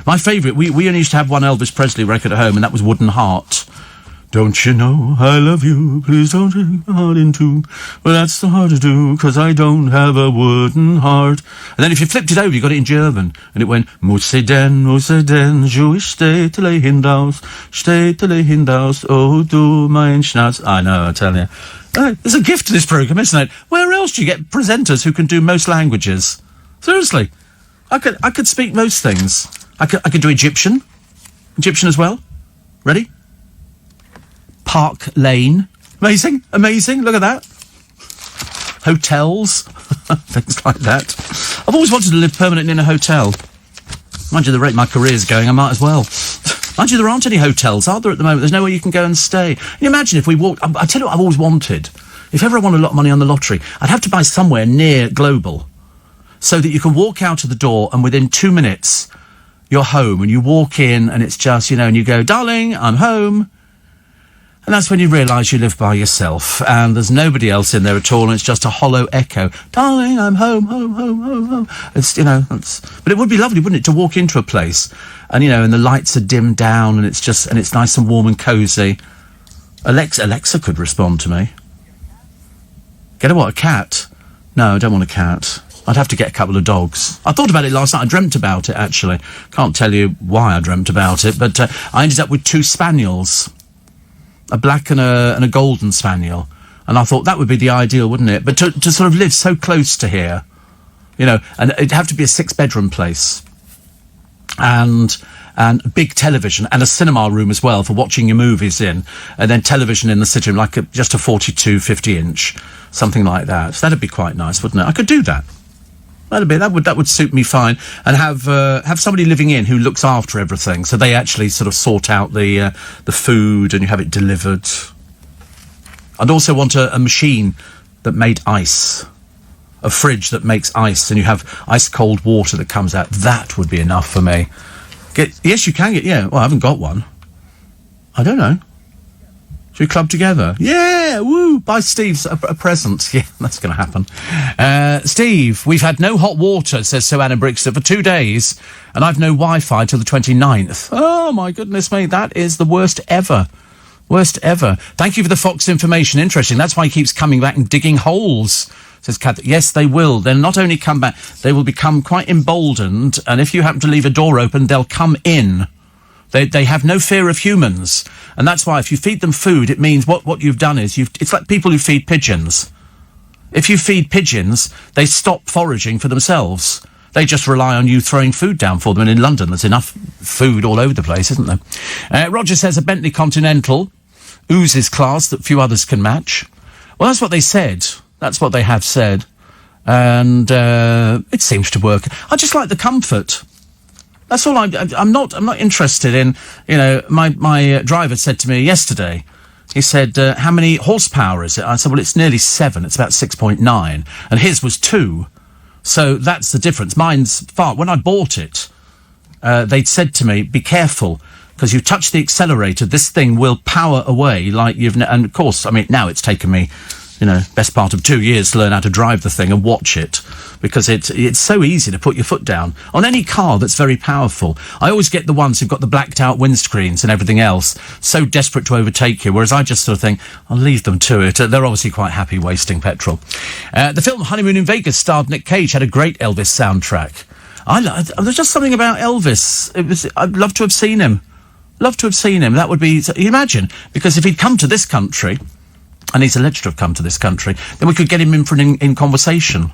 My favourite, we only used to have one Elvis Presley record at home, and that was Wooden Heart. Don't you know I love you, please don't take my heart in two. Well, that's so hard to do, 'cause I don't have a wooden heart. And then if you flipped it over, you got it in German. And it went, muss denn, du steht hinaus, oh du mein Schnatz. I know, I tell you. There's a gift to this programme, isn't it? Where else do you get presenters who can do most languages? Seriously. I could speak most things. I could do Egyptian as well. Ready? Park Lane. Amazing. Look at that. Hotels. Things like that. I've always wanted to live permanently in a hotel. Mind you, the rate my career's going, I might as well. Mind you, there aren't any hotels, are there, at the moment? There's nowhere you can go and stay. Can you imagine if we walked... I tell you what I've always wanted. If ever I won a lot of money on the lottery, I'd have to buy somewhere near Global so that you can walk out of the door and within 2 minutes you're home, and you walk in and it's just, and you go, "Darling, I'm home." And that's when you realise you live by yourself and there's nobody else in there at all, and it's just a hollow echo. "Darling, I'm home, home." It's, but it would be lovely, wouldn't it, to walk into a place and, and the lights are dimmed down and it's nice and warm and cosy. Alexa could respond to me. Get a cat? No, I don't want a cat. I'd have to get a couple of dogs. I thought about it last night. I dreamt about it, actually. Can't tell you why I dreamt about it, but I ended up with 2 spaniels. A black and a golden spaniel. And I thought that would be the ideal, wouldn't it? But to sort of live so close to here, and it'd have to be a 6-bedroom place. And a big television and a cinema room as well for watching your movies in. And then television in the sitting room, like just a 42, 50-inch, something like that. So that'd be quite nice, wouldn't it? I could do that. That would suit me fine, and have somebody living in who looks after everything, so they actually sort of sort out the food and you have it delivered. I'd also want a machine that made ice, a fridge that makes ice, and you have ice cold water that comes out. That would be enough for me. Yes, you can get. Yeah, well, I haven't got one. I don't know. Should we club together? Yeah, woo! Buy Steve a present. Yeah, that's going to happen. Steve, we've had no hot water, says Sue Anna Brixton, for 2 days, and I've no Wi-Fi till the 29th. Oh, my goodness me, that is the worst ever. Worst ever. Thank you for the Fox information. Interesting. That's why he keeps coming back and digging holes, says Kath. Yes, they will. They'll not only come back, they will become quite emboldened, and if you happen to leave a door open, they'll come in. They have no fear of humans. And that's why if you feed them food, it means what you've done is it's like people who feed pigeons. If you feed pigeons, they stop foraging for themselves. They just rely on you throwing food down for them. And in London, there's enough food all over the place, isn't there? Roger says a Bentley Continental oozes class that few others can match. Well, that's what they said. That's what they have said. And it seems to work. I just like the comfort. That's all. I'm not interested in, my driver said to me yesterday, he said, how many horsepower is it? I said, well, it's nearly 7. It's about 6.9. And his was 2. So that's the difference. Mine's far. When I bought it, they'd said to me, be careful, because you touch the accelerator, this thing will power away like and of course, now it's taken me, best part of 2 years to learn how to drive the thing and watch it, because it's so easy to put your foot down on any car that's very powerful. I always get the ones who've got the blacked out windscreens and everything else, so desperate to overtake you, whereas I just sort of think, I'll leave them to it. They're obviously quite happy wasting petrol. The film Honeymoon in Vegas starred Nick Cage, had a great Elvis soundtrack. There's just something about Elvis. I'd love to have seen him. That would be, you imagine, because if he'd come to this country, and he's alleged to have come to this country, then we could get him in for in conversation.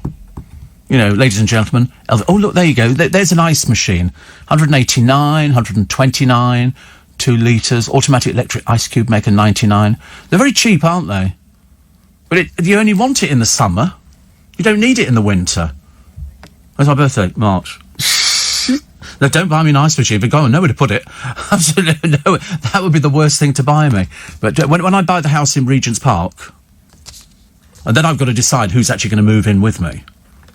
Ladies and gentlemen, Elvis. Oh, look, there you go. There's an ice machine. 189, 129, 2 litres, automatic electric ice cube maker, 99. They're very cheap, aren't they? But you only want it in the summer. You don't need it in the winter. When's my birthday? March. No, don't buy me an ice machine, but go on, nowhere to put it. Absolutely no. That would be the worst thing to buy me. But when I buy the house in Regent's Park, and then I've got to decide who's actually going to move in with me,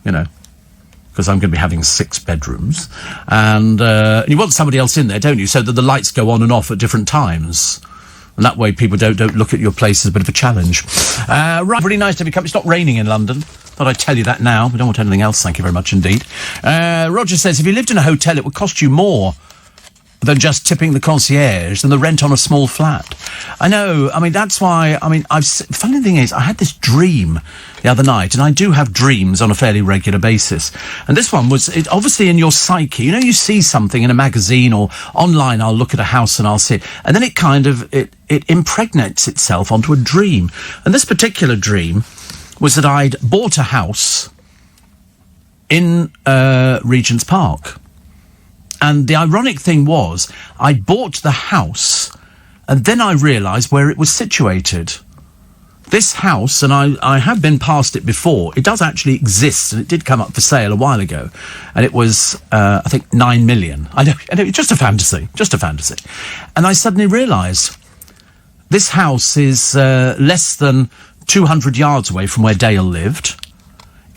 because I'm going to be having 6 bedrooms, and you want somebody else in there, don't you, so that the lights go on and off at different times. And that way people don't look at your place as a bit of a challenge. Right, really nice to be coming. It's not raining in London. Thought I'd tell you that now. We don't want anything else, thank you very much indeed. Roger says, if you lived in a hotel, it would cost you more than just tipping the concierge than the rent on a small flat. I know, that's why, funny thing is, I had this dream the other night, and I do have dreams on a fairly regular basis. And this one was, obviously in your psyche, you see something in a magazine or online, I'll look at a house and I'll see it, and then it impregnates itself onto a dream. And this particular dream was that I'd bought a house in Regent's Park. And the ironic thing was, I bought the house, and then I realised where it was situated. This house, and I have been past it before, it does actually exist, and it did come up for sale a while ago, and it was, I think, 9 million. I know, it's just a fantasy. And I suddenly realised this house is less than 200 yards away from where Dale lived.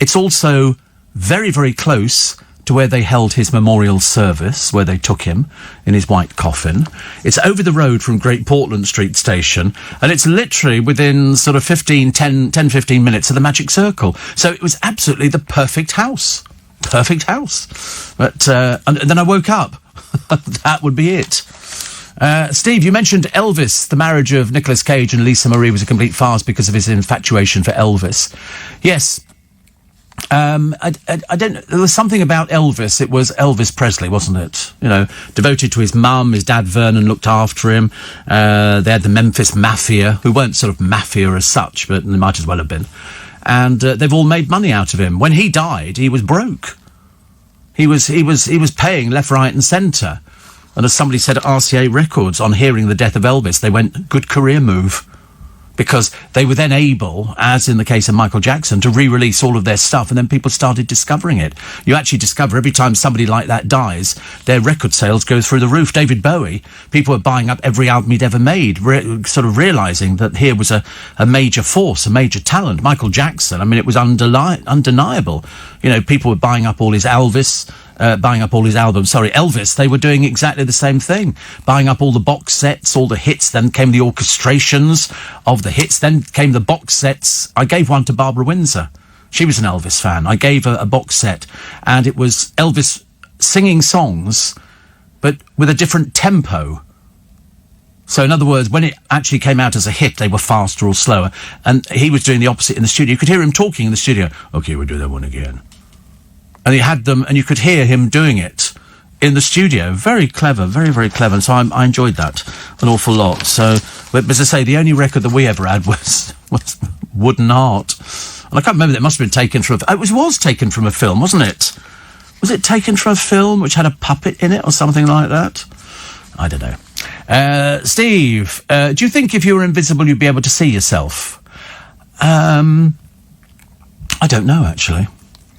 It's also very, very close to where they held his memorial service, where they took him in his white coffin. It's over the road from Great Portland Street Station, and it's literally within sort of 15 minutes of the Magic Circle. So it was absolutely the perfect house. But, and then I woke up. That would be it. Steve, you mentioned Elvis. The marriage of Nicolas Cage and Lisa Marie was a complete farce because of his infatuation for Elvis. Yes. I don't. There was something about Elvis. It was Elvis Presley, wasn't it? Devoted to his mum. His dad Vernon looked after him. They had the Memphis Mafia, who weren't sort of mafia as such, but they might as well have been. And they've all made money out of him. When he died, he was broke. He was paying left, right, and centre. And as somebody said at RCA Records, on hearing the death of Elvis, they went, good career move. Because they were then able, as in the case of Michael Jackson, to re-release all of their stuff, and then people started discovering it. You actually discover every time somebody like that dies, their record sales go through the roof. David Bowie, people were buying up every album he'd ever made, sort of realising that here was a major force, a major talent. Michael Jackson, it was undeniable. People were buying up all his Elvis buying up all his albums. Sorry, Elvis, they were doing exactly the same thing. Buying up all the box sets, all the hits, then came the orchestrations of the hits, then came the box sets. I gave one to Barbara Windsor. She was an Elvis fan. I gave her a box set, and it was Elvis singing songs, but with a different tempo. So, in other words, when it actually came out as a hit, they were faster or slower. And he was doing the opposite in the studio. You could hear him talking in the studio. OK, we'll do that one again. And he had them, and you could hear him doing it in the studio. Very clever, very, very clever. And so I enjoyed that an awful lot. So, but as I say, the only record that we ever had was Wooden Heart. And I can't remember, that must have been taken from... It was taken from a film, wasn't it? Was it taken from a film which had a puppet in it or something like that? I don't know. Steve, do you think if you were invisible you'd be able to see yourself? I don't know, actually.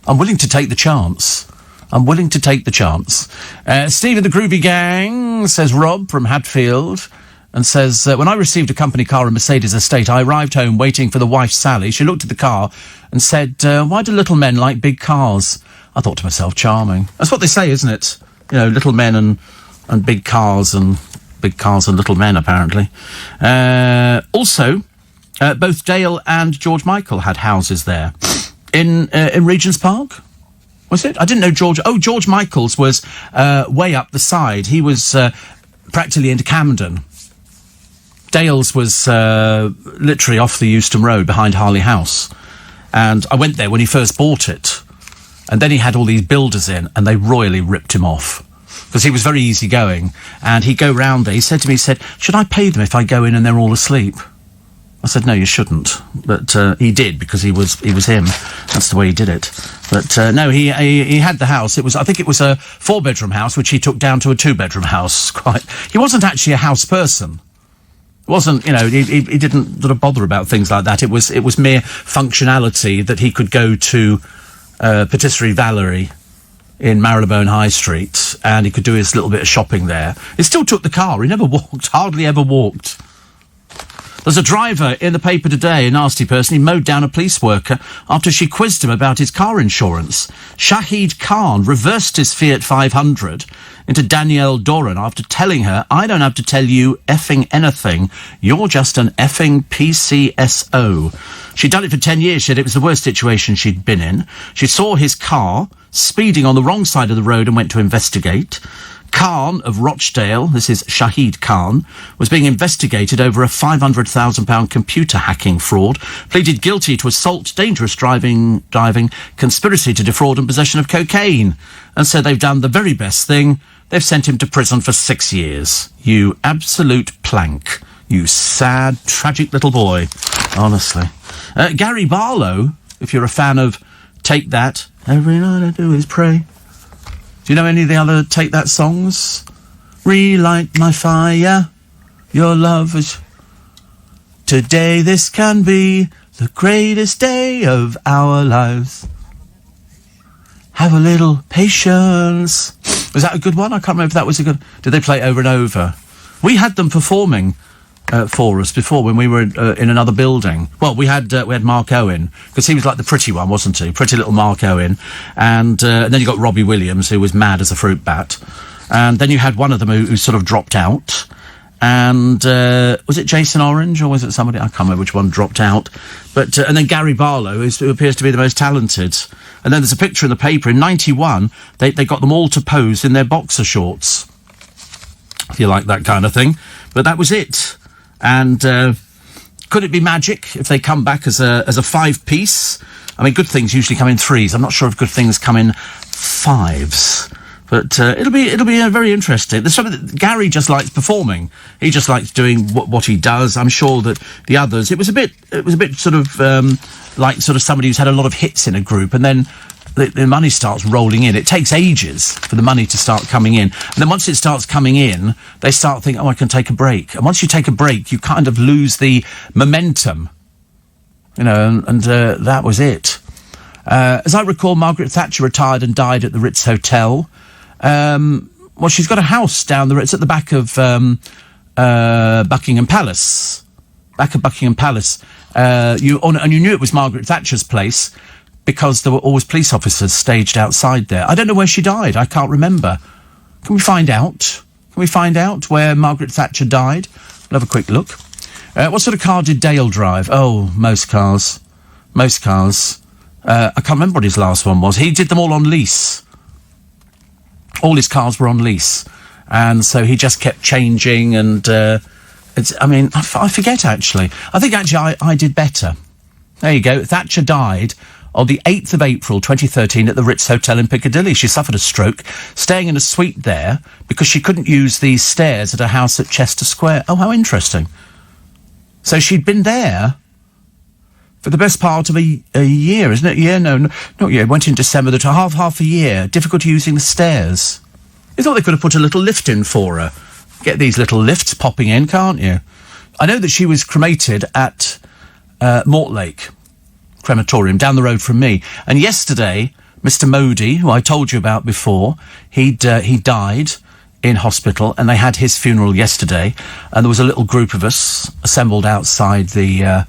I'm willing to take the chance. Steve and the Groovy Gang, says Rob from Hatfield, and says, when I received a company car in Mercedes estate, I arrived home waiting for the wife, Sally. She looked at the car and said, why do little men like big cars? I thought to myself, charming. That's what they say, isn't it? You know, little men and big cars and little men, apparently. Also, both Dale and George Michael had houses there. In Regent's Park? Was it? I didn't know George... Oh, George Michael's was way up the side. He was practically into Camden. Dale's was literally off the Euston Road behind Harley House. And I went there when he first bought it. And then he had all these builders in, and they royally ripped him off. Because he was very easygoing. And he'd go round there. He said to me, should I pay them if I go in and they're all asleep? I said, no, you shouldn't. But he did, because he was him. That's the way he did it. But no, he had the house. I think it was a 4-bedroom house, which he took down to a 2-bedroom house. He wasn't actually a house person. It wasn't, you know, he didn't sort of bother about things like that. It was mere functionality that he could go to Patisserie Valerie in Marylebone High Street, and he could do his little bit of shopping there. He still took the car. He never walked, hardly ever walked. There's a driver in the paper today, a nasty person. He mowed down a police worker after she quizzed him about his car insurance. Shahid Khan reversed his Fiat 500 into Danielle Doran after telling her, I don't have to tell you effing anything. You're just an effing PCSO. She'd done it for 10 years. She said it was the worst situation she'd been in. She saw his car speeding on the wrong side of the road and went to investigate. Khan of Rochdale, this is Shahid Khan, was being investigated over a £500,000 computer hacking fraud, pleaded guilty to assault, dangerous driving, conspiracy to defraud and possession of cocaine, and said they've done the very best thing. They've sent him to prison for 6 years. You absolute plank. You sad, tragic little boy. Honestly. Gary Barlow, if you're a fan of Take That, every night I do is pray. Do you know any of the other Take That songs? Relight my fire, your love is... Today this can be the greatest day of our lives. Have a little patience. Was that a good one? I can't remember if that was a good... Did they play it over and over? We had them performing for us before when we were in another building. Well, we had Mark Owen, because he was like the pretty one, wasn't he? Pretty little Mark Owen. And then you got Robbie Williams, who was mad as a fruit bat. And then you had one of them who sort of dropped out. And was it Jason Orange, or was it somebody? I can't remember which one dropped out. But and then Gary Barlow, who appears to be the most talented. And then there's a picture in the paper. In 91, they got them all to pose in their boxer shorts, if you like that kind of thing. But that was it. And could it be magic if they come back as a 5-piece? I mean, good things usually come in 3s. I'm not sure if good things come in 5s. But it'll be very interesting. There's something that Gary just likes performing. He just likes doing what he does. I'm sure that the others, it was a bit sort of like sort of somebody who's had a lot of hits in a group, and then the money starts rolling in. It takes ages for the money to start coming in. And then once it starts coming in, they start thinking, I can take a break. And once you take a break, you kind of lose the momentum. You know, and that was it. As I recall, Margaret Thatcher retired and died at the Ritz Hotel. Well, she's got a house down the Ritz at the back of Buckingham Palace. Back of Buckingham Palace. And you knew it was Margaret Thatcher's place, because there were always police officers staged outside there. I don't know where she died. I can't remember. Can we find out? Can we find out where Margaret Thatcher died? We'll have a quick look. What sort of car did Dale drive? Oh, most cars. Most cars. I can't remember what his last one was. He did them all on lease. All his cars were on lease. And so he just kept changing and, I forget actually. I think actually I did better. There you go. Thatcher died on the 8th of April 2013 at the Ritz Hotel in Piccadilly. She suffered a stroke, staying in a suite there because she couldn't use the stairs at her house at Chester Square. Oh, how interesting. So she'd been there for the best part of a year, isn't it? Yeah, no, not yet. It went in December, half a year. Difficulty using the stairs. You thought they could have put a little lift in for her. Get these little lifts popping in, can't you? I know that she was cremated at Mortlake Crematorium, down the road from me. And yesterday, Mr. Modi, who I told you about before, he died in hospital, and they had his funeral yesterday. And there was a little group of us assembled outside the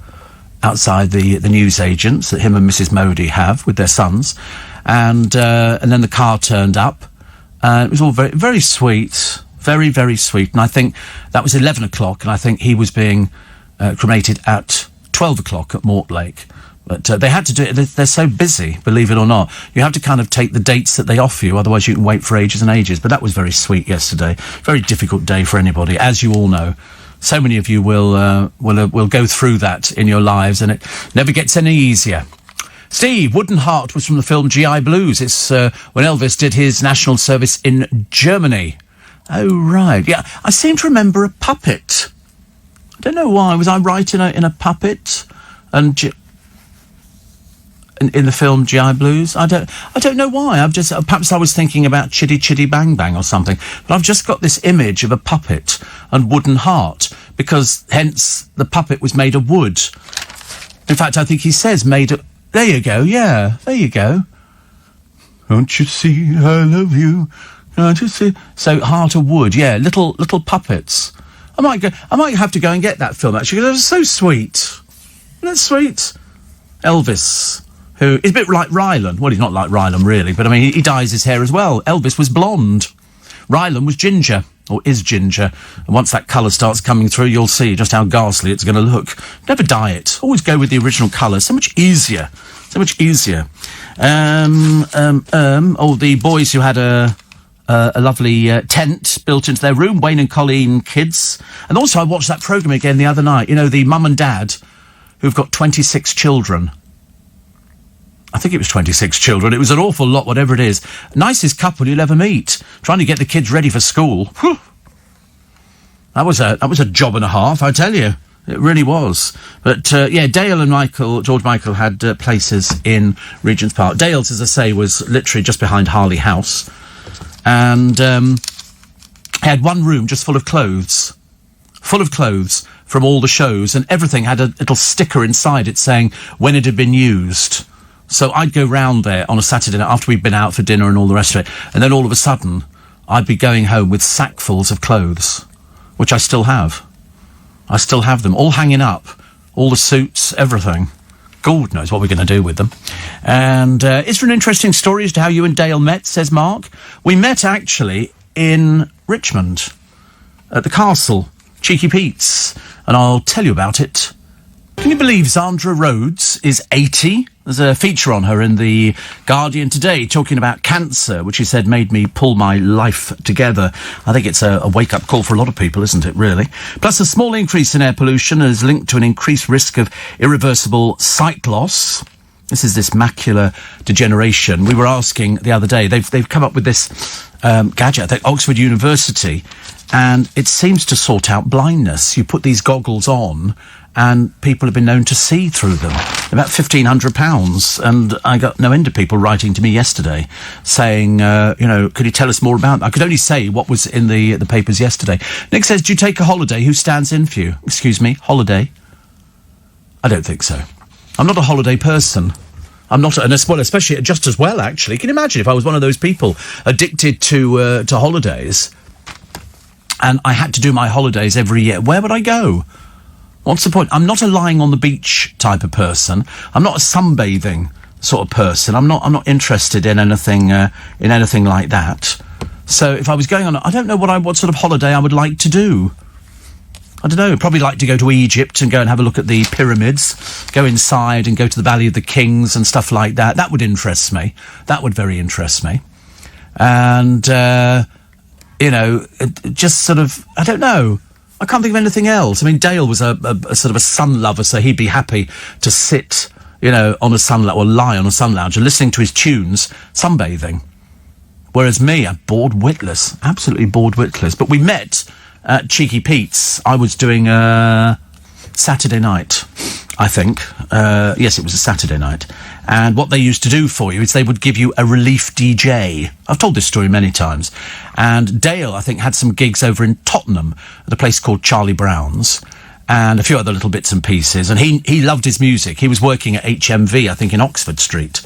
newsagents that him and Mrs. Modi have with their sons, and then the car turned up. It was all very, very sweet, very, very sweet. And I think that was 11 o'clock, and I think he was being cremated at 12 o'clock at Mortlake. But they had to do it. They're so busy, believe it or not. You have to kind of take the dates that they offer you, otherwise you can wait for ages and ages. But that was very sweet yesterday. Very difficult day for anybody, as you all know. So many of you will go through that in your lives, and it never gets any easier. Steve, Wooden Heart was from the film G.I. Blues. It's when Elvis did his national service in Germany. Oh, right. Yeah, I seem to remember a puppet. I don't know why. Was I right in a puppet? And in the film G.I. Blues? I don't know why. Perhaps I was thinking about Chitty Chitty Bang Bang or something. But I've just got this image of a puppet and Wooden Heart, because hence the puppet was made of wood. In fact, I think he says made of... There you go, yeah, there you go. Don't you see I love you? Don't you see? So, heart of wood, yeah, little puppets. I might have to go and get that film, actually, because it was so sweet. Isn't that sweet? Elvis, who is a bit like Rylan. Well, he's not like Rylan, really, but I mean, he dyes his hair as well. Elvis was blonde. Rylan was ginger, or is ginger. And once that colour starts coming through, you'll see just how ghastly it's going to look. Never dye it. Always go with the original colour. So much easier. So much easier. The boys who had a lovely tent built into their room, Wayne and Colleen kids. And also I watched that programme again the other night. You know, the mum and dad who've got 26 children. I think it was 26 children. It was an awful lot, whatever it is. Nicest couple you'll ever meet. Trying to get the kids ready for school. Whew. That was a job and a half, I tell you. It really was. But, Dale and George Michael had places in Regent's Park. Dale's, as I say, was literally just behind Harley House. And he had one room just full of clothes. Full of clothes from all the shows. And everything had a little sticker inside it saying when it had been used. So I'd go round there on a Saturday night after we'd been out for dinner and all the rest of it. And then all of a sudden, I'd be going home with sackfuls of clothes, which I still have. I still have them, all hanging up. All the suits, everything. God knows what we're going to do with them. And is there an interesting story as to how you and Dale met, says Mark? We met, actually, in Richmond, at the castle, Cheeky Pete's. And I'll tell you about it. Can you believe Zandra Rhodes is 80? There's a feature on her in The Guardian today talking about cancer, which he said made me pull my life together. I think it's a wake-up call for a lot of people, isn't it, really? Plus, a small increase in air pollution is linked to an increased risk of irreversible sight loss. This is this macular degeneration. We were asking the other day, they've come up with this gadget, I think, Oxford University, and it seems to sort out blindness. You put these goggles on, and people have been known to see through them. About £1,500, and I got no end of people writing to me yesterday saying, could you tell us more about that? I could only say what was in the papers yesterday. Nick says, do you take a holiday? Who stands in for you? Excuse me, holiday? I don't think so. I'm not a holiday person. I'm not, especially just as well, actually. Can you imagine if I was one of those people addicted to holidays, and I had to do my holidays every year? Where would I go? What's the point? I'm not a lying on the beach type of person. I'm not a sunbathing sort of person. I'm not interested in anything like that. So if I was going on, I don't know what sort of holiday I would like to do. I don't know, probably like to go to Egypt and go and have a look at the pyramids, go inside and go to the Valley of the Kings and stuff like that. That would interest me. That would very interest me. And, just sort of, I don't know. I can't think of anything else. I mean, Dale was a sort of a sun lover, so he'd be happy to sit, on a sun lounge, or lie on a sun lounge and listening to his tunes, sunbathing. Whereas me, I'm bored witless, absolutely bored witless. But we met at Cheeky Pete's. I was doing Saturday night, I think. Yes, it was a Saturday night. And what they used to do for you is they would give you a relief DJ. I've told this story many times. And Dale, I think, had some gigs over in Tottenham at a place called Charlie Brown's, and a few other little bits and pieces. And he loved his music. He was working at HMV, I think, in Oxford Street.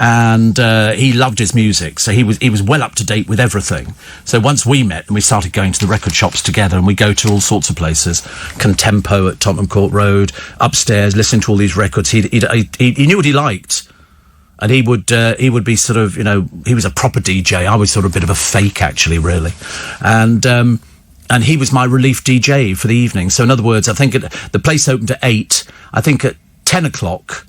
And he loved his music, so he was well up to date with everything. So once we met and we started going to the record shops together, and we go to all sorts of places, Contempo at Tottenham Court Road, upstairs, listening to all these records. He knew what he liked, and he would be sort of, he was a proper DJ. I was sort of a bit of a fake, actually, really, and he was my relief DJ for the evening. So in other words, I think the place opened at 8. I think at 10 o'clock.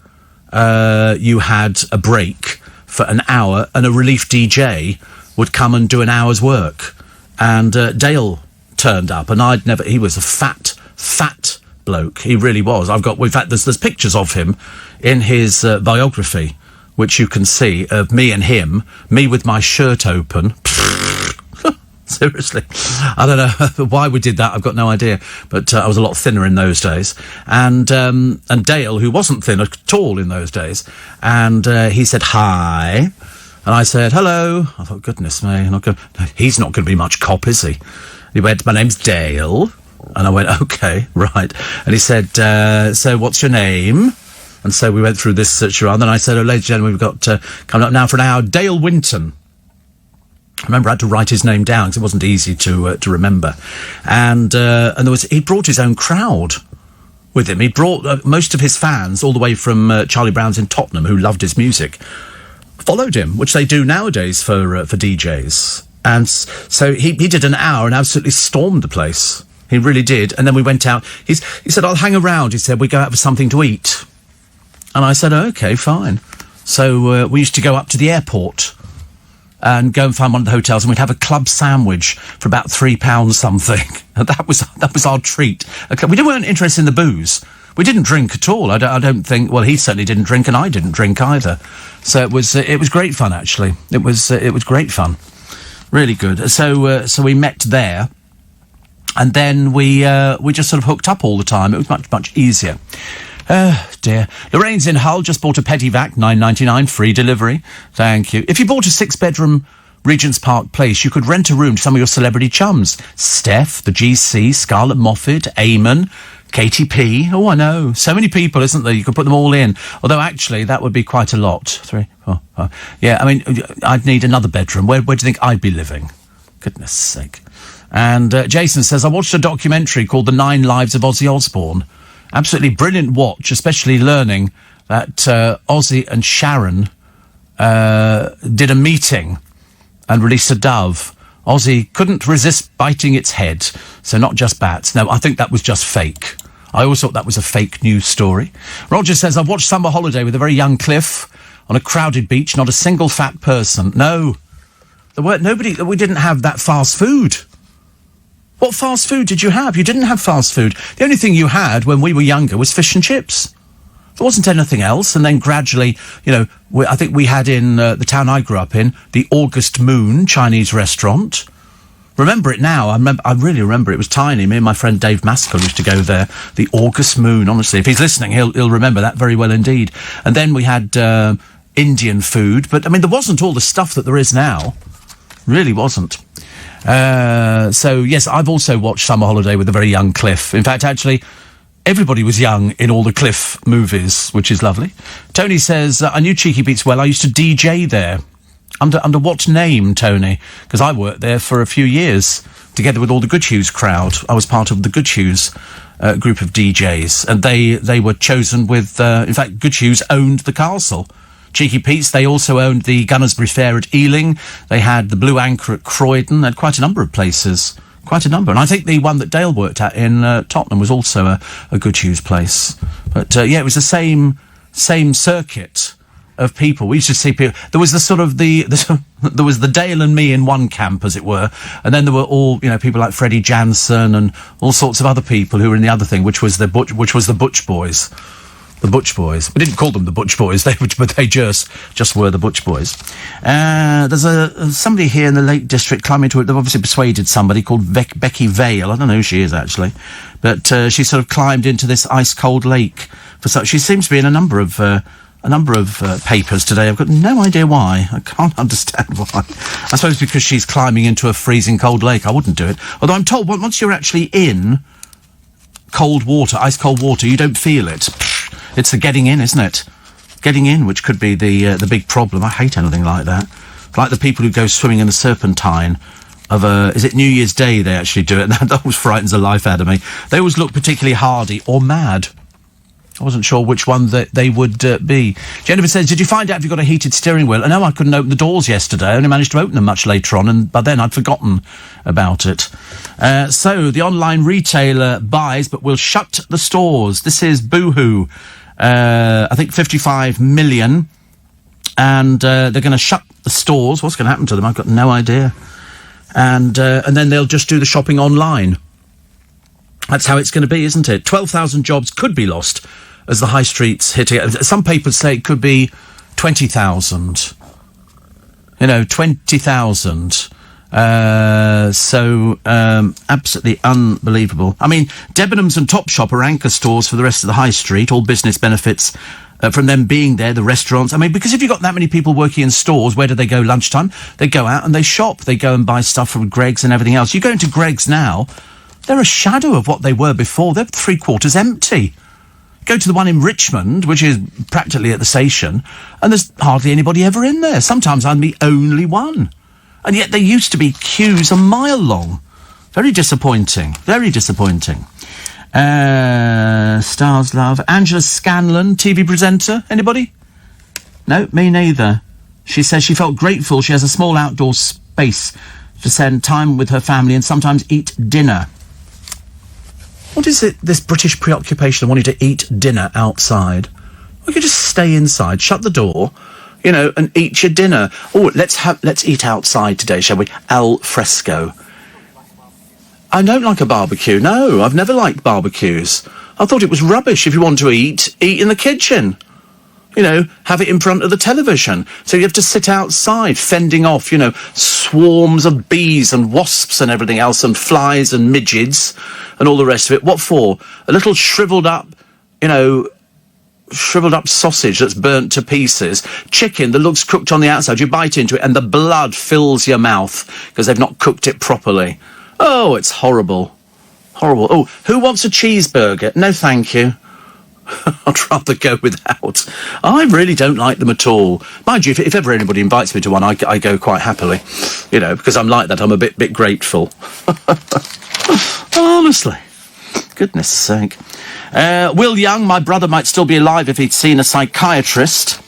You had a break for an hour, and a relief DJ would come and do an hour's work. And Dale turned up, and he was a fat bloke. He really was. In fact, there's pictures of him in his biography, which you can see, of me and him, me with my shirt open. Seriously. I don't know why we did that. I've got no idea. But I was a lot thinner in those days. And Dale, who wasn't thin at all in those days, and he said, hi. And I said, hello. I thought, goodness me, he's not going to be much cop, is he? He went, my name's Dale. And I went, okay, right. And he said, so what's your name? And so we went through this charade. And then I said, ladies and gentlemen, we've got coming up now for an hour, Dale Winton. I remember I had to write his name down because it wasn't easy to remember. And he brought his own crowd with him. He brought most of his fans all the way from Charlie Brown's in Tottenham, who loved his music, followed him, which they do nowadays for DJs. And so he did an hour and absolutely stormed the place. He really did. And then we went out. He said, I'll hang around. He said, we go out for something to eat. And I said, okay, fine. So we used to go up to the airport and go and find one of the hotels, and we'd have a club sandwich for about £3 something. And that was our treat. We weren't interested in the booze. We didn't drink at all. I don't think. Well, he certainly didn't drink, and I didn't drink either. So it was great fun, actually. It was great fun, really good. So we met there, and then we just sort of hooked up all the time. It was much easier. Oh, dear. Lorraine's in Hull, just bought a Petivac, $9.99, free delivery. Thank you. If you bought a 6-bedroom Regent's Park place, you could rent a room to some of your celebrity chums. Steph, the GC, Scarlett Moffat, Eamon, Katy P. Oh, I know. So many people, isn't there? You could put them all in. Although, actually, that would be quite a lot. 3, 4, 5. Yeah, I mean, I'd need another bedroom. Where do you think I'd be living? Goodness sake. And Jason says, I watched a documentary called The 9 Lives of Ozzy Osbourne. Absolutely brilliant watch, especially learning that Ozzy and Sharon did a meeting and released a dove. Ozzy couldn't resist biting its head, so not just bats. No, I think that was just fake. I always thought that was a fake news story. Roger says, I watched Summer Holiday with a very young Cliff on a crowded beach, not a single fat person. No, there weren't nobody. We didn't have that fast food. What fast food did you have? You didn't have fast food. The only thing you had when we were younger was fish and chips. There wasn't anything else. And then gradually, I think we had in the town I grew up in, the August Moon Chinese restaurant. Remember it now. I really remember it. It was tiny. Me and my friend Dave Maskell used to go there. The August Moon, honestly. If he's listening, he'll remember that very well indeed. And then we had Indian food. But, I mean, there wasn't all the stuff that there is now. Really wasn't. So, yes, I've also watched Summer Holiday with a very young Cliff. In fact, actually, everybody was young in all the Cliff movies, which is lovely. Tony says, I knew Cheeky Beats well. I used to DJ there. Under what name, Tony? Because I worked there for a few years, together with all the Good Hughes crowd. I was part of the Good Hughes group of DJs, and they were chosen with... in fact, Good Hughes owned the castle. Cheeky Pete's. They also owned the Gunnersbury Fair at Ealing. They had the Blue Anchor at Croydon. They had quite a number of places. Quite a number. And I think the one that Dale worked at in Tottenham was also a good Hughes place. But, it was the same circuit of people. We used to see people. There was the sort of there was the Dale and me in one camp, as it were, and then there were all people like Freddie Jansen and all sorts of other people who were in the other thing, which was the Butch Boys. The Butch Boys. We didn't call them the Butch Boys, but they just were the Butch Boys. There's somebody here in the Lake District climbing to it. They've obviously persuaded somebody called Becky Vale. I don't know who she is actually, but she sort of climbed into this ice cold lake she seems to be in a number of papers today. I've got no idea why. I can't understand why. I suppose because she's climbing into a freezing cold lake. I wouldn't do it. Although I'm told once you're actually in cold water, ice cold water, you don't feel it. It's the getting in, isn't it? Getting in, which could be the big problem. I hate anything like that. Like the people who go swimming in the Serpentine of is it New Year's Day they actually do it? That always frightens the life out of me. They always look particularly hardy or mad. I wasn't sure which one that they would be. Jennifer says, did you find out if you got a heated steering wheel? No, I couldn't open the doors yesterday. I only managed to open them much later on, and by then I'd forgotten about it. So, the online retailer buys, but will shut the stores. This is Boohoo. I think 55 million. And they're going to shut the stores. What's going to happen to them? I've got no idea. And then they'll just do the shopping online. That's how it's going to be, isn't it? 12,000 jobs could be lost as the high streets hit it. Some papers say it could be 20,000. 20,000. Absolutely unbelievable. I mean, Debenhams and Topshop are anchor stores for the rest of the high street. All business benefits from them being there, the restaurants. I mean, because if you've got that many people working in stores, where do they go lunchtime? They go out and they shop. They go and buy stuff from Greggs and everything else. You go into Greggs now, they're a shadow of what they were before. They're 3/4 empty. Go to the one in Richmond, which is practically at the station, and there's hardly anybody ever in there. Sometimes I'm the only one. And yet there used to be queues a mile long. Very disappointing. Very disappointing. Stars Love. Angela Scanlon, TV presenter. Anybody? No, me neither. She says she felt grateful she has a small outdoor space to spend time with her family and sometimes eat dinner. What is it, this British preoccupation of wanting to eat dinner outside? We could just stay inside, shut the door, and eat your dinner. Oh, let's eat outside today, shall we? Al fresco. I don't like a barbecue. No, I've never liked barbecues. I thought it was rubbish. If you want to eat in the kitchen. Have it in front of the television. So you have to sit outside, fending off, swarms of bees and wasps and everything else, and flies and midgets and all the rest of it. What for? A little shriveled up sausage that's burnt to pieces. Chicken that looks cooked on the outside. You bite into it and the blood fills your mouth because they've not cooked it properly. Oh, it's horrible. Horrible. Oh, who wants a cheeseburger? No, thank you. I'd rather go without. I really don't like them at all. Mind you, if ever anybody invites me to one, I go quite happily. Because I'm like that. I'm a bit grateful. Honestly. Goodness sake. Will Young, my brother, might still be alive if he'd seen a psychiatrist.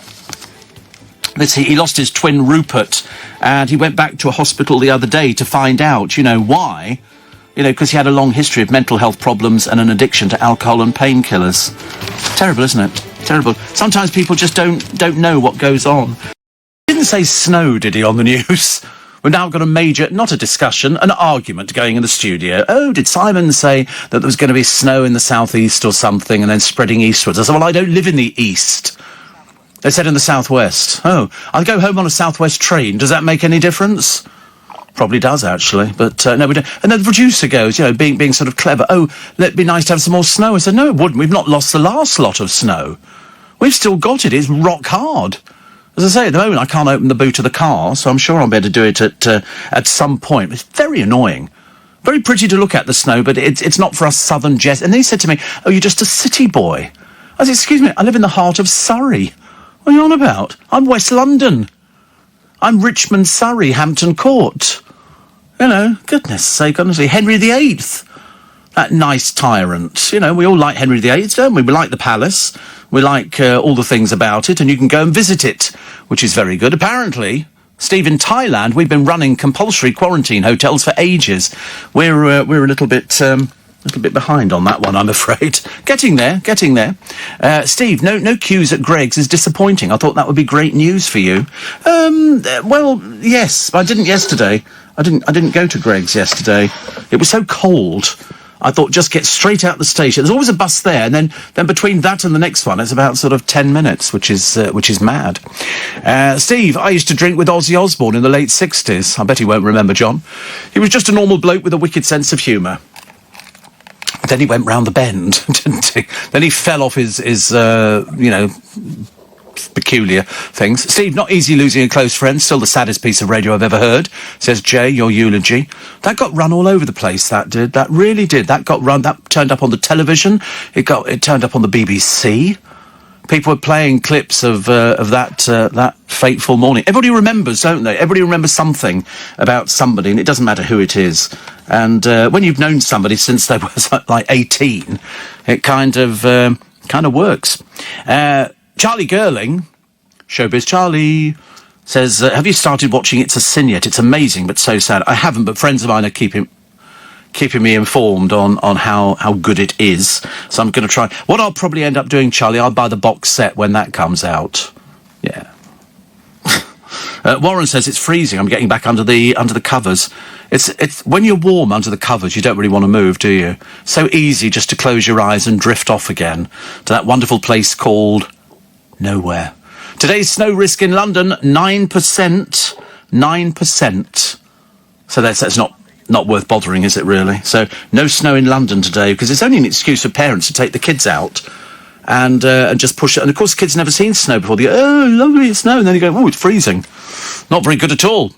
He lost his twin Rupert, and he went back to a hospital the other day to find out, why. Because he had a long history of mental health problems and an addiction to alcohol and painkillers. Terrible, isn't it? Terrible. Sometimes people just don't know what goes on. He didn't say snow, did he, on the news? We've now got a major, not a discussion, an argument going in the studio. Oh, did Simon say that there was going to be snow in the southeast or something and then spreading eastwards? I said, well, I don't live in the east. They said in the southwest. Oh, I'll go home on a southwest train. Does that make any difference? Probably does, actually, but no, we don't. And then the producer goes, being sort of clever. Oh, it'd be nice to have some more snow. I said, no, it wouldn't. We've not lost the last lot of snow. We've still got it. It's rock hard. As I say, at the moment, I can't open the boot of the car, so I'm sure I'll be able to do it at some point. It's very annoying. Very pretty to look at, the snow, but it's not for us southern jets. And then he said to me, oh, you're just a city boy. I said, excuse me, I live in the heart of Surrey. What are you on about? I'm West London. I'm Richmond, Surrey, Hampton Court. Goodness sake, honestly. Henry VIII. that nice tyrant. You know, we all like Henry VIII, don't we? We like the palace. We like all the things about it, and you can go and visit it, which is very good. Apparently, Steve, in Thailand, we've been running compulsory quarantine hotels for ages. We're a little bit behind on that one, I'm afraid. Getting there. Steve, no queues at Greg's is disappointing. I thought that would be great news for you. Well, yes, I didn't yesterday. I didn't go to Greg's yesterday. It was so cold. I thought just get straight out the station. There's always a bus there, and then between that and the next one, it's about sort of 10 minutes, which is mad. Steve, I used to drink with Ozzy Osbourne in the late 60s. I bet he won't remember, John. He was just a normal bloke with a wicked sense of humour. Then he went round the bend, didn't he? Then he fell off his peculiar things. Steve, not easy losing a close friend. Still the saddest piece of radio I've ever heard, says Jay, your eulogy. That got run all over the place, that did. That really did. That got run. That turned up on the television. It turned up on the BBC. People were playing clips of that fateful morning. Everybody remembers, don't they? Everybody remembers something about somebody, and it doesn't matter who it is. And when you've known somebody since they were like 18, it kind of works. Charlie Girling, Showbiz Charlie, says, have you started watching It's a Sin yet? It's amazing, but so sad. I haven't, but friends of mine are keeping me informed on how good it is. So I'm going to try. What I'll probably end up doing, Charlie, I'll buy the box set when that comes out. Yeah. Warren says it's freezing. I'm getting back under the covers. It's when you're warm under the covers, you don't really want to move, do you? So easy just to close your eyes and drift off again to that wonderful place called nowhere. Today's snow risk in London, 9%. 9%. So that's not worth bothering, is it really? So no snow in London today, because it's only an excuse for parents to take the kids out and just push it. And of course, the kids never seen snow before. They go, oh, lovely, it's snow. And then you go, oh, it's freezing. Not very good at all.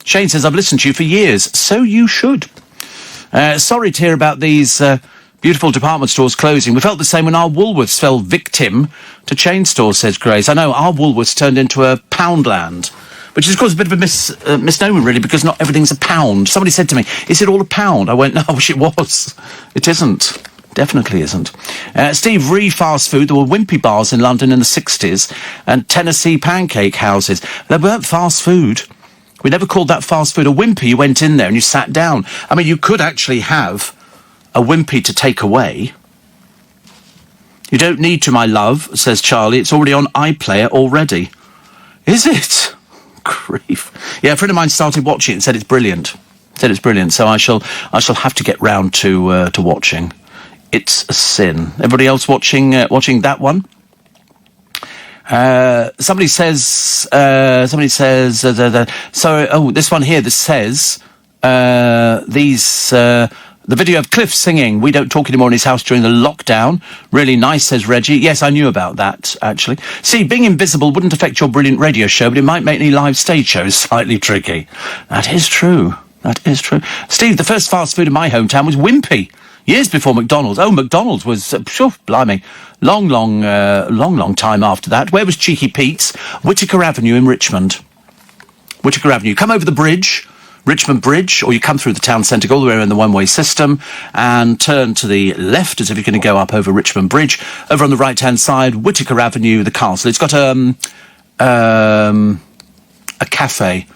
Shane says, I've listened to you for years. So you should. Sorry to hear about these beautiful department stores closing. We felt the same when our Woolworths fell victim to chain stores, says Grace. I know, our Woolworths turned into a Poundland, which is, of course, a bit of a misnomer, really, because not everything's a pound. Somebody said to me, is it all a pound? I went, no, I wish it was. It isn't. Definitely isn't. Steve, fast food. There were Wimpy bars in London in the 60s and Tennessee pancake houses. They weren't fast food. We never called that fast food. A Wimpy, you went in there and you sat down. I mean, you could actually have a Wimpy to take away. You don't need to, my love, says Charlie. It's already on iPlayer already. Is it? Grief. Yeah, a friend of mine started watching it and said it's brilliant. So I shall have to get round to watching It's a Sin. Everybody else watching that one? Somebody says this one here that says the video of Cliff singing We Don't Talk Anymore in his house during the lockdown. Really nice, says Reggie. Yes, I knew about that, actually. See, being invisible wouldn't affect your brilliant radio show, but it might make any live stage shows slightly tricky. That is true. Steve, the first fast food in my hometown was Wimpy. Years before McDonald's. Oh, McDonald's was, blimey, long time after that. Where was Cheeky Pete's? Whittaker Avenue in Richmond. Whittaker Avenue. Come over the bridge, Richmond Bridge, or you come through the town centre, go all the way around the one-way system, and turn to the left as if you're going to go up over Richmond Bridge. Over on the right-hand side, Whittaker Avenue, the castle. It's got a cafe.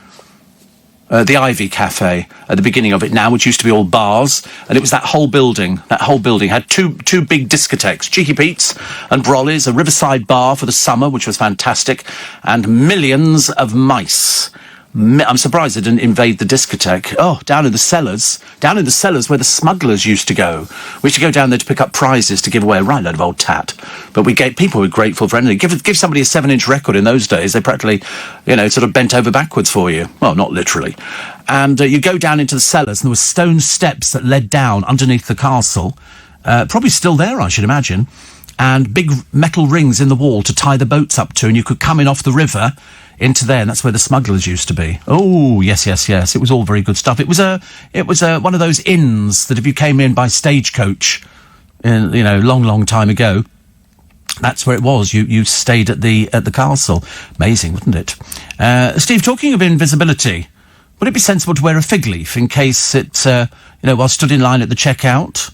The Ivy Cafe at the beginning of it now, which used to be all bars, and it was that whole building had two big discotheques, Cheeky Pete's and Brolly's, a riverside bar for the summer, which was fantastic, and millions of mice. I'm surprised they didn't invade the discotheque. Oh, down in the cellars where the smugglers used to go. We used to go down there to pick up prizes to give away a right load of old tat. But people were grateful for anything. Give somebody a 7-inch record in those days, they practically, sort of bent over backwards for you. Well, not literally. And you go down into the cellars, and there were stone steps that led down underneath the castle. Probably still there, I should imagine. And big metal rings in the wall to tie the boats up to, and you could come in off the river into there, and that's where the smugglers used to be. Oh, yes. It was all very good stuff. It was one of those inns that if you came in by stagecoach, long time ago, that's where it was. You stayed at the castle. Amazing, wasn't it? Steve, talking of invisibility, would it be sensible to wear a fig leaf in case it, while stood in line at the checkout?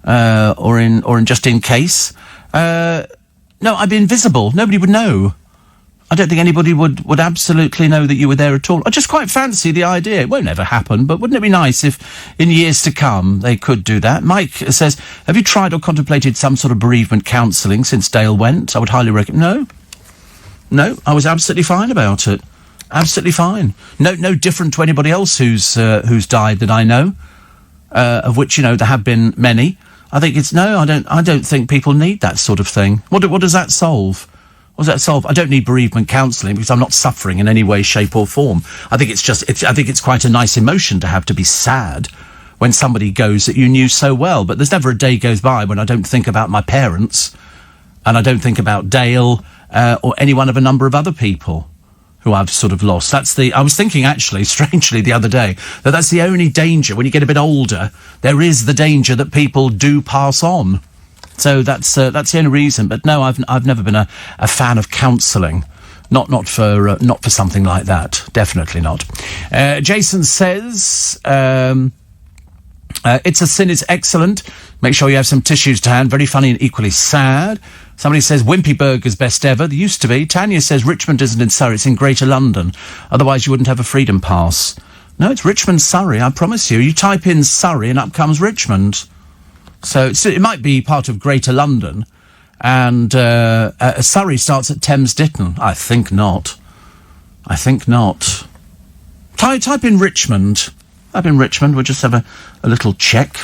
or in just in case. No, I'd be invisible. Nobody would know. I don't think anybody would absolutely know that you were there at all. I just quite fancy the idea. It won't ever happen, but wouldn't it be nice if in years to come they could do that? Mike says, have you tried or contemplated some sort of bereavement counselling since Dale went? I would highly recommend. No, I was absolutely fine about it. Absolutely fine. No different to anybody else who's died that I know, of which, there have been many. I think I don't think people need that sort of thing. What does that solve? What does that solve? I don't need bereavement counselling because I'm not suffering in any way, shape or form. I think it's quite a nice emotion to have, to be sad when somebody goes that you knew so well. But there's never a day goes by when I don't think about my parents, and I don't think about Dale, or any one of a number of other people who I've sort of lost. I was thinking actually, strangely, the other day, that's the only danger when you get a bit older. There is the danger that people do pass on. So that's the only reason. But no, I've never been a fan of counselling. Not for something like that. Definitely not. Jason says, It's a Sin is excellent. Make sure you have some tissues to hand. Very funny and equally sad. Somebody says Wimpy Burger's best ever. There used to be. Tanya says Richmond isn't in Surrey, it's in Greater London. Otherwise you wouldn't have a Freedom Pass. No, it's Richmond, Surrey, I promise you. You type in Surrey and up comes Richmond. So it might be part of Greater London. And Surrey starts at Thames Ditton. I think not. Type in Richmond. Type in Richmond. We'll just have a little check.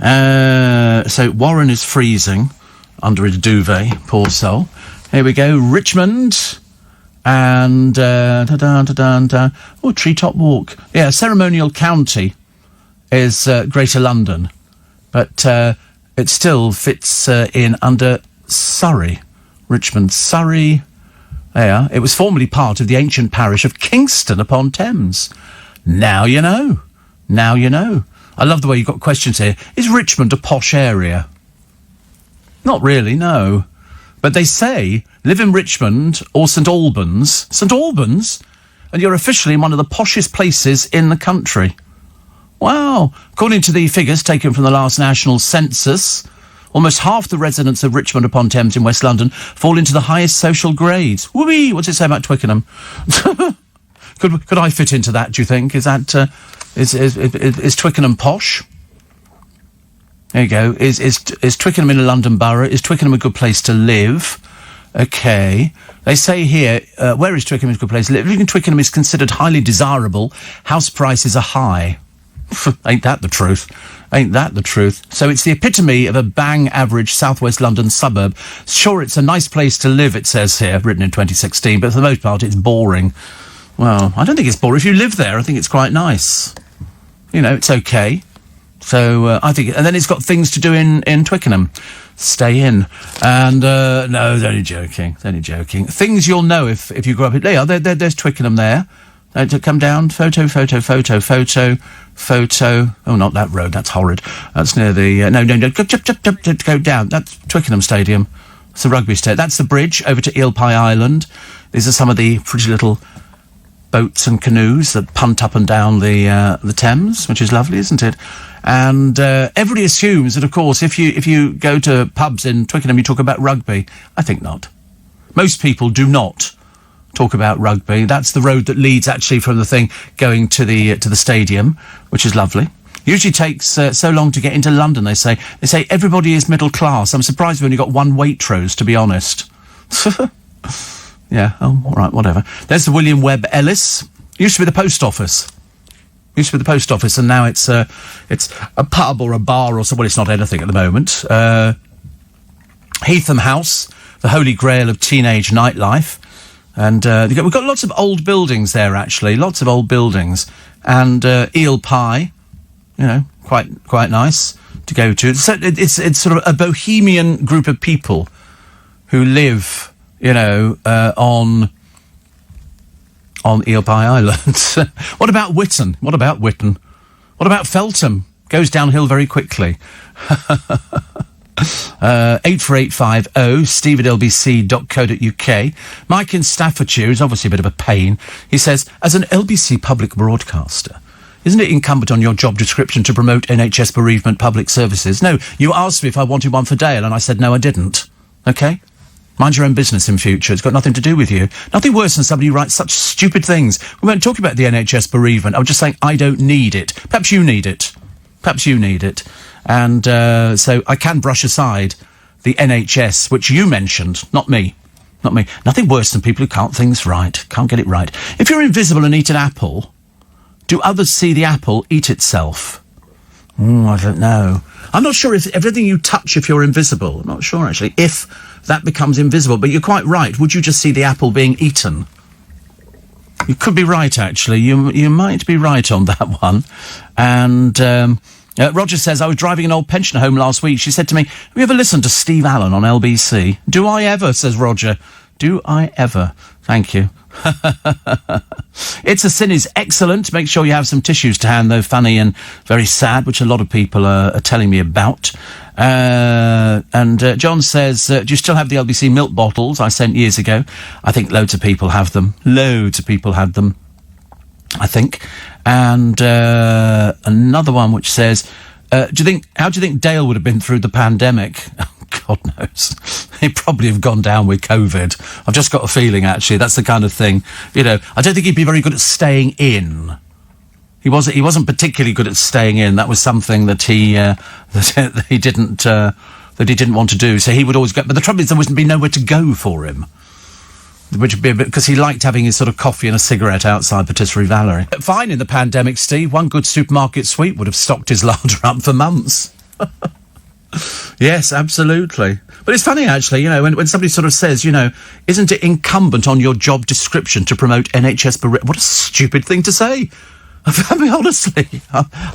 So Warren is freezing under his duvet, poor soul. Here we go, Richmond, and Treetop Walk. Yeah, Ceremonial County is Greater London, but it still fits in under Surrey. Richmond, Surrey. There, it was formerly part of the ancient parish of Kingston upon Thames. Now you know. I love the way you've got questions here. Is Richmond a posh area? Not really, no. But they say, live in Richmond or St Albans. St Albans? And you're officially in one of the poshest places in the country. Wow. According to the figures taken from the last national census, almost half the residents of Richmond upon Thames in West London fall into the highest social grades. Whee! What's it say about Twickenham? Could I fit into that, do you think? Is that... Is Twickenham posh? There you go. Is Twickenham in a London borough? Is Twickenham a good place to live? Okay. They say here, where is Twickenham a good place to live? Living in Twickenham is considered highly desirable. House prices are high. Ain't that the truth? So it's the epitome of a bang average southwest London suburb. Sure, it's a nice place to live, it says here, written in 2016, but for the most part it's boring. Well, I don't think it's boring. If you live there, I think it's quite nice. It's okay. So I think, and then it's got things to do in Twickenham. Stay in. And no, they're only joking. Things you'll know if you grow up in. There's Twickenham there. Come down. Photo. Oh, not that road. That's horrid. That's near the. No. Go down. That's Twickenham Stadium. It's the rugby stadium. That's the bridge over to Eel Pie Island. These are some of the pretty little boats and canoes that punt up and down the Thames, which is lovely, isn't it? And everybody assumes that, of course, if you go to pubs in Twickenham, you talk about rugby. I think not. Most people do not talk about rugby. That's the road that leads actually from the thing going to the stadium, which is lovely. Usually takes so long to get into London. They say everybody is middle class. I'm surprised we've only got one Waitrose, to be honest. Yeah, oh, all right, whatever. There's the William Webb Ellis. Used to be the post office. And now it's a pub or a bar or something. Well, it's not anything at the moment. Heatham House, the holy grail of teenage nightlife. And we've got lots of old buildings there, actually. Lots of old buildings. And Eel Pie, quite nice to go to. So it's sort of a bohemian group of people who live... on Eel Pie Island. What about Whitton? What about Feltham? Goes downhill very quickly. 84850 steve@lbc.co.uk. Mike in Staffordshire is obviously a bit of a pain. He says, as an LBC public broadcaster, Isn't it incumbent on your job description to promote NHS bereavement public services? No, you asked me if I wanted one for Dale, and I said no, I didn't. OK? Mind your own business in future. It's got nothing to do with you. Nothing worse than somebody who writes such stupid things. We weren't talking about the NHS bereavement. I was just saying I don't need it. Perhaps you need it. Perhaps you need it. And so I can brush aside the NHS, which you mentioned, not me. Not me. Nothing worse than people who can't things right. Can't get it right. If you're invisible and eat an apple, do others see the apple eat itself? I don't know. I'm not sure if everything you touch, if you're invisible. I'm not sure, actually, if that becomes invisible. But you're quite right. Would you just see the apple being eaten? You could be right, actually. You might be right on that one. And Roger says, I was driving an old pensioner home last week. She said to me, have you ever listened to Steve Allen on LBC? Do I ever, says Roger. Do I ever? Thank you. It's a Sin is excellent. Make sure you have some tissues to hand, though. Funny and very sad, which a lot of people are telling me about. And John says, do you still have the LBC milk bottles I sent years ago? I think loads of people have them. Loads of people had them, I think. And another one which says, how do you think Dale would have been through the pandemic? God knows. He'd probably have gone down with COVID. I've just got a feeling, actually. That's the kind of thing. You know, I don't think he'd be very good at staying in. He wasn't particularly good at staying in. That was something that he didn't want to do. So he would always go. But the trouble is, there wouldn't be nowhere to go for him. Which would be a bit, because he liked having his sort of coffee and a cigarette outside Patisserie Valerie. Fine in the pandemic, Steve. One good supermarket sweep would have stocked his larder up for months. Yes, absolutely. But it's funny, actually, you know, when somebody sort of says, you know, isn't it incumbent on your job description to promote NHS bereavement? What a stupid thing to say. I mean, honestly,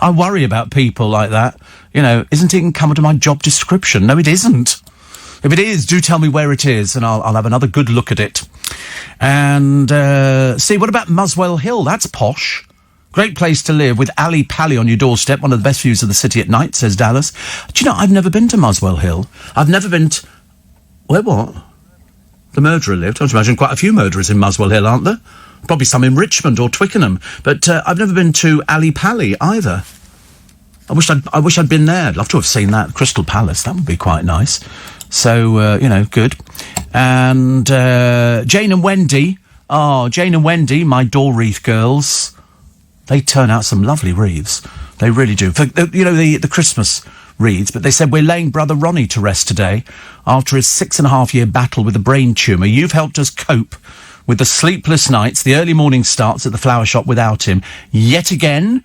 I worry about people like that. You know, isn't it incumbent on my job description? No, it isn't. If it is, do tell me where it is, and I'll have another good look at it. And, see, what about Muswell Hill? That's posh. Great place to live, with Ali Pally on your doorstep, one of the best views of the city at night, says Dallas. Do you know, I've never been to Muswell Hill. I've never been to... Where what? The murderer lived. I would imagine quite a few murderers in Muswell Hill, aren't there? Probably some in Richmond or Twickenham. But I've never been to Ali Pally either. I wish I'd been there. I'd love to have seen that. Crystal Palace, that would be quite nice. So, you know, good. And Jane and Wendy. Oh, Jane and Wendy, my door wreath girls. They turn out some lovely wreaths. They really do. For, you know, the Christmas wreaths. But they said, we're laying brother Ronnie to rest today. After his 6.5-year battle with a brain tumour, you've helped us cope with the sleepless nights, the early morning starts at the flower shop without him. Yet again,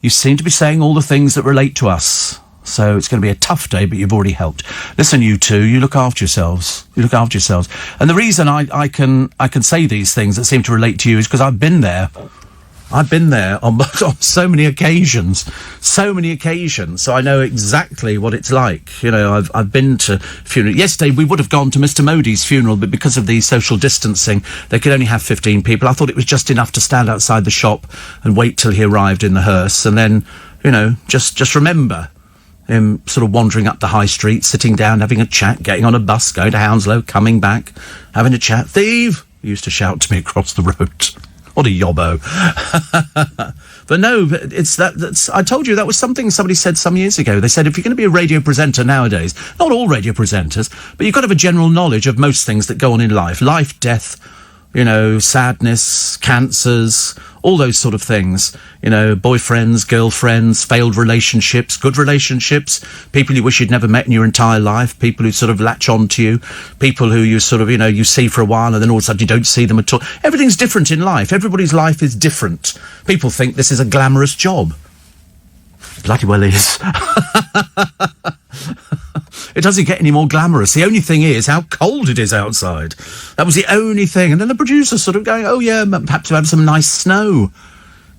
you seem to be saying all the things that relate to us. So it's going to be a tough day, but you've already helped. Listen, you two, you look after yourselves. You look after yourselves. And the reason I can say these things that seem to relate to you is because I've been there. I've been there on so many occasions. So many occasions. So I know exactly what it's like. You know, I've been to funerals. Yesterday we would have gone to Mr. Modi's funeral, but because of the social distancing, they could only have 15 people. I thought it was just enough to stand outside the shop and wait till he arrived in the hearse. And then, you know, just remember him sort of wandering up the high street, sitting down, having a chat, getting on a bus, going to Hounslow, coming back, having a chat. Thief! He used to shout to me across the road. What a yobbo. But no, that's I told you that was something somebody said some years ago. They said if you're going to be a radio presenter nowadays, not all radio presenters, but you've got to have a general knowledge of most things that go on in life. Life, death, you know, sadness, cancers, all those sort of things. You know, boyfriends, girlfriends, failed relationships, good relationships, people you wish you'd never met in your entire life, people who sort of latch on to you, people who you sort of, you know, you see for a while and then all of a sudden you don't see them at all. Everything's different in life. Everybody's life is different. People think this is a glamorous job. Bloody well is. It doesn't get any more glamorous. The only thing is how cold it is outside. That was the only thing. And then the producer's sort of going, oh yeah, perhaps we'll have some nice snow.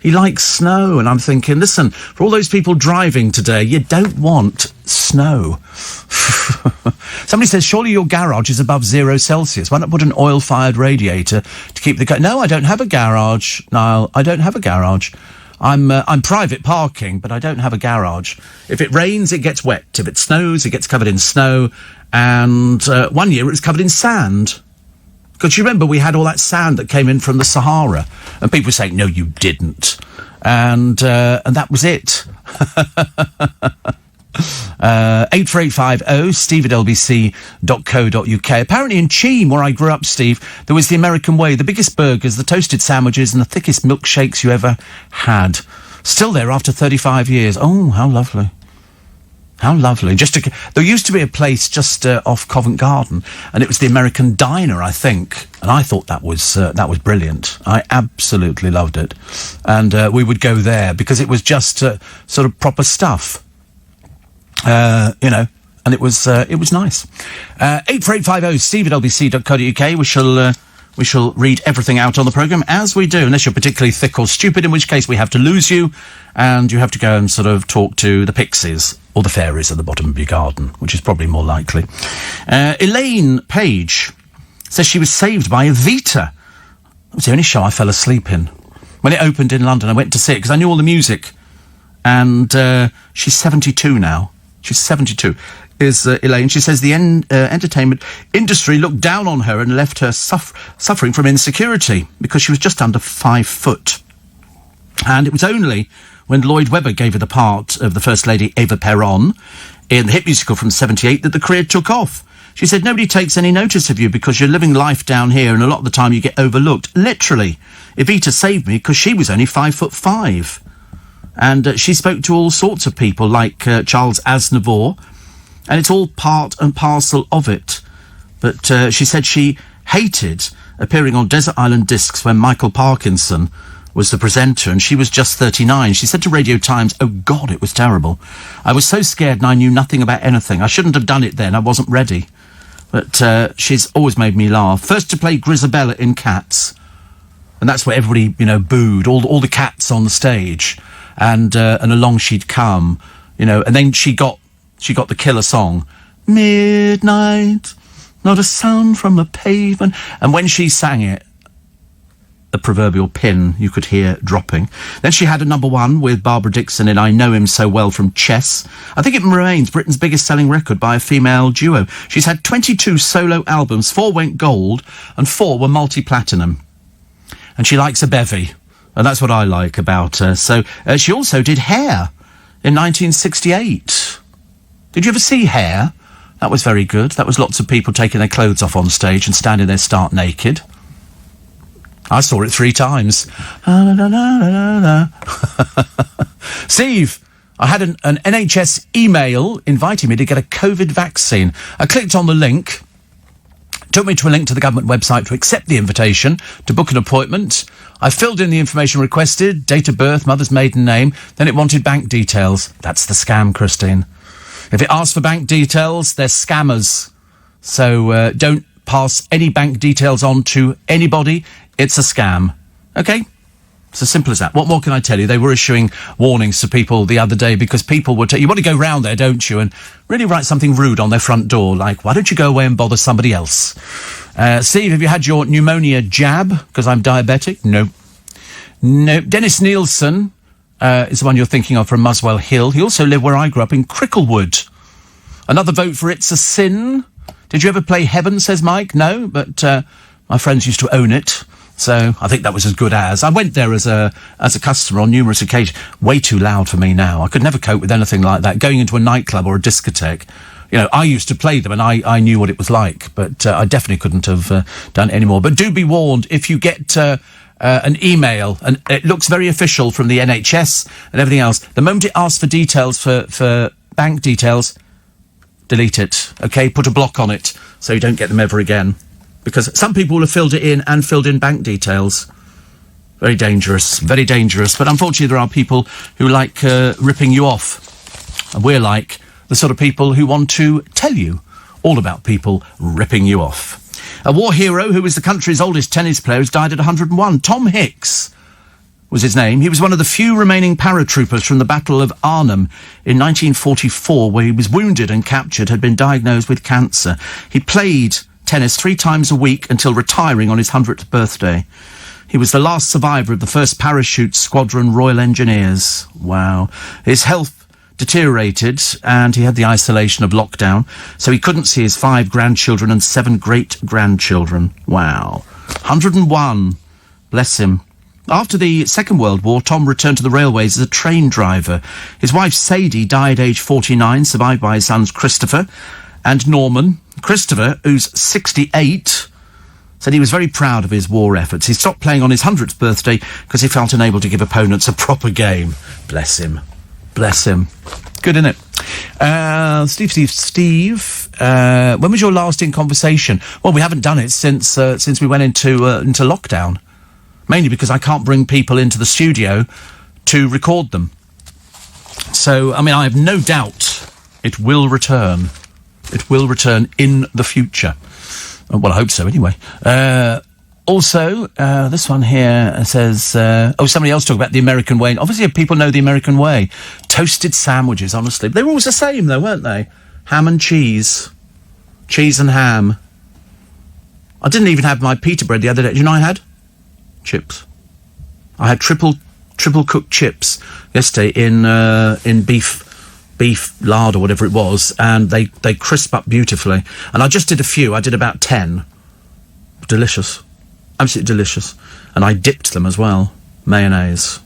He likes snow. And I'm thinking, listen, for all those people driving today, you don't want snow. Somebody says, surely your garage is above 0 Celsius. Why not put an oil-fired radiator to keep the... No, I don't have a garage, Niall. I don't have a garage. I'm private parking, but I don't have a garage. If it rains, it gets wet. If it snows, it gets covered in snow. And one year it was covered in sand. Because you remember we had all that sand that came in from the Sahara. And people were saying, no, you didn't. and that was it. 84850 steve@lbc.co.uk. Apparently in Cheam, where I grew up, Steve, there was the American way, the biggest burgers, the toasted sandwiches and the thickest milkshakes you ever had. Still there after 35 years. Oh, how lovely. How lovely. There used to be a place just off Covent Garden, and it was the American Diner, I think, and I thought that was brilliant. I absolutely loved it. And we would go there because it was just sort of proper stuff. And it was nice. 84850 steve@lbc.co.uk. We shall read everything out on the programme as we do, unless you're particularly thick or stupid, in which case we have to lose you, and you have to go and sort of talk to the pixies or the fairies at the bottom of your garden, which is probably more likely. Elaine Page says she was saved by Evita. That was the only show I fell asleep in. When it opened in London, I went to see it because I knew all the music. And she's 72 now. She's 72, is Elaine. She says the entertainment industry looked down on her and left her suffering from insecurity because she was just under 5 foot. And it was only when Lloyd Webber gave her the part of the First Lady Eva Peron in the hit musical from 78 that the career took off. She said, nobody takes any notice of you because you're living life down here and a lot of the time you get overlooked. Literally, Evita saved me because she was only 5'5". And she spoke to all sorts of people like Charles Aznavour, and it's all part and parcel of it. But she said she hated appearing on Desert Island Discs when Michael Parkinson was the presenter, and she was just 39. She said to Radio Times, oh God, it was terrible. I was so scared and I knew nothing about anything. I shouldn't have done it then. I wasn't ready. But she's always made me laugh. First to play Grisabella in Cats, and that's where everybody, booed, all the cats on the stage. And along she'd come, and then she got the killer song, Midnight, not a sound from the pavement. And when she sang it, the proverbial pin you could hear dropping. Then she had a number one with Barbara Dixon in I Know Him So Well from Chess. I think it remains Britain's biggest selling record by a female duo. She's had 22 solo albums, 4 went gold and 4 were multi-platinum. And she likes a bevy. And that's what I like about her. So she also did Hair in 1968. Did you ever see Hair? That was very good. That was lots of people taking their clothes off on stage and standing there stark naked. I saw it 3 times. Steve, I had an NHS email inviting me to get a COVID vaccine. I clicked on the link. Took me to a link to the government website to accept the invitation to book an appointment. I filled in the information requested, date of birth, mother's maiden name, then it wanted bank details. That's the scam, Christine. If it asks for bank details, they're scammers. So don't pass any bank details on to anybody. It's a scam. Okay? It's as simple as that. What more can I tell you? They were issuing warnings to people the other day because people would... you want to go round there, don't you, and really write something rude on their front door, like, why don't you go away and bother somebody else? Steve, have you had your pneumonia jab? Because I'm diabetic? No. No. Dennis Nielsen is the one you're thinking of from Muswell Hill. He also lived where I grew up, in Cricklewood. Another vote for It's a Sin. Did you ever play Heaven, says Mike? No, but my friends used to own it. So I think that was as good as. I went there as a customer on numerous occasions. Way too loud for me now. I could never cope with anything like that. Going into a nightclub or a discotheque, I used to play them and I knew what it was like, but I definitely couldn't have done it anymore. But do be warned, if you get an email, and it looks very official from the NHS and everything else, the moment it asks for details, for bank details, delete it, okay? Put a block on it so you don't get them ever again. Because some people will have filled it in and filled in bank details. Very dangerous, very dangerous. But unfortunately, there are people who like ripping you off. And we're like the sort of people who want to tell you all about people ripping you off. A war hero who was the country's oldest tennis player has died at 101. Tom Hicks was his name. He was one of the few remaining paratroopers from the Battle of Arnhem in 1944, where he was wounded and captured, had been diagnosed with cancer. He played tennis 3 times a week until retiring on his 100th birthday. He was the last survivor of the 1st Parachute Squadron Royal Engineers. Wow. His health deteriorated and he had the isolation of lockdown, so he couldn't see his 5 grandchildren and 7 great-grandchildren. Wow. 101. Bless him. After the Second World War, Tom returned to the railways as a train driver. His wife Sadie died aged 49, survived by his sons Christopher and Norman. Christopher, who's 68, said he was very proud of his war efforts. He stopped playing on his 100th birthday because he felt unable to give opponents a proper game. Bless him. Bless him. Good, innit? Steve, when was your last in conversation? Well, we haven't done it since we went into lockdown. Mainly because I can't bring people into the studio to record them. So, I mean, I have no doubt it will return. It will return in the future. Well, I hope so, anyway. Also, this one here says... somebody else talked about the American way. Obviously, people know the American way. Toasted sandwiches, honestly. They were always the same, though, weren't they? Ham and cheese. Cheese and ham. I didn't even have my pita bread the other day. Do you know what I had? Chips. I had triple cooked chips yesterday in beef lard or whatever it was, and they crisp up beautifully. And I just did a few. I did about 10. Delicious. Absolutely delicious. And I dipped them as well. Mayonnaise.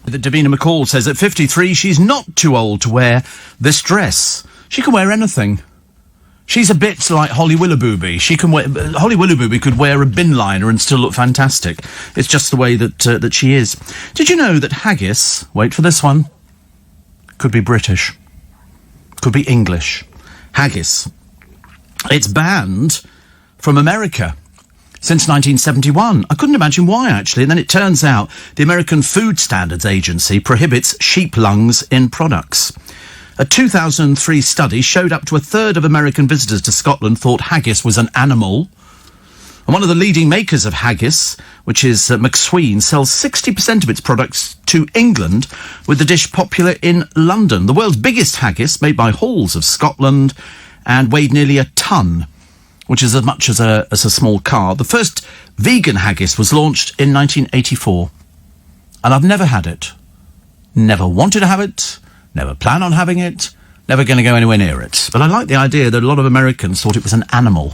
Davina McCall says at 53 she's not too old to wear this dress. She can wear anything. She's a bit like Holly Willoughby. Holly Willoughby could wear a bin liner and still look fantastic. It's just the way that she is. Did you know that haggis, wait for this one, could be British, could be English? Haggis. It's banned from America since 1971. I couldn't imagine why, actually. And then it turns out the American Food Standards Agency prohibits sheep lungs in products. A 2003 study showed up to a third of American visitors to Scotland thought haggis was an animal. And one of the leading makers of haggis, which is McSween, sells 60% of its products to England, with the dish popular in London. The world's biggest haggis, made by Halls of Scotland, and weighed nearly a tonne, which is as much as a small car. The first vegan haggis was launched in 1984. And I've never had it. Never wanted to have it. Never plan on having it. Never going to go anywhere near it. But I like the idea that a lot of Americans thought it was an animal.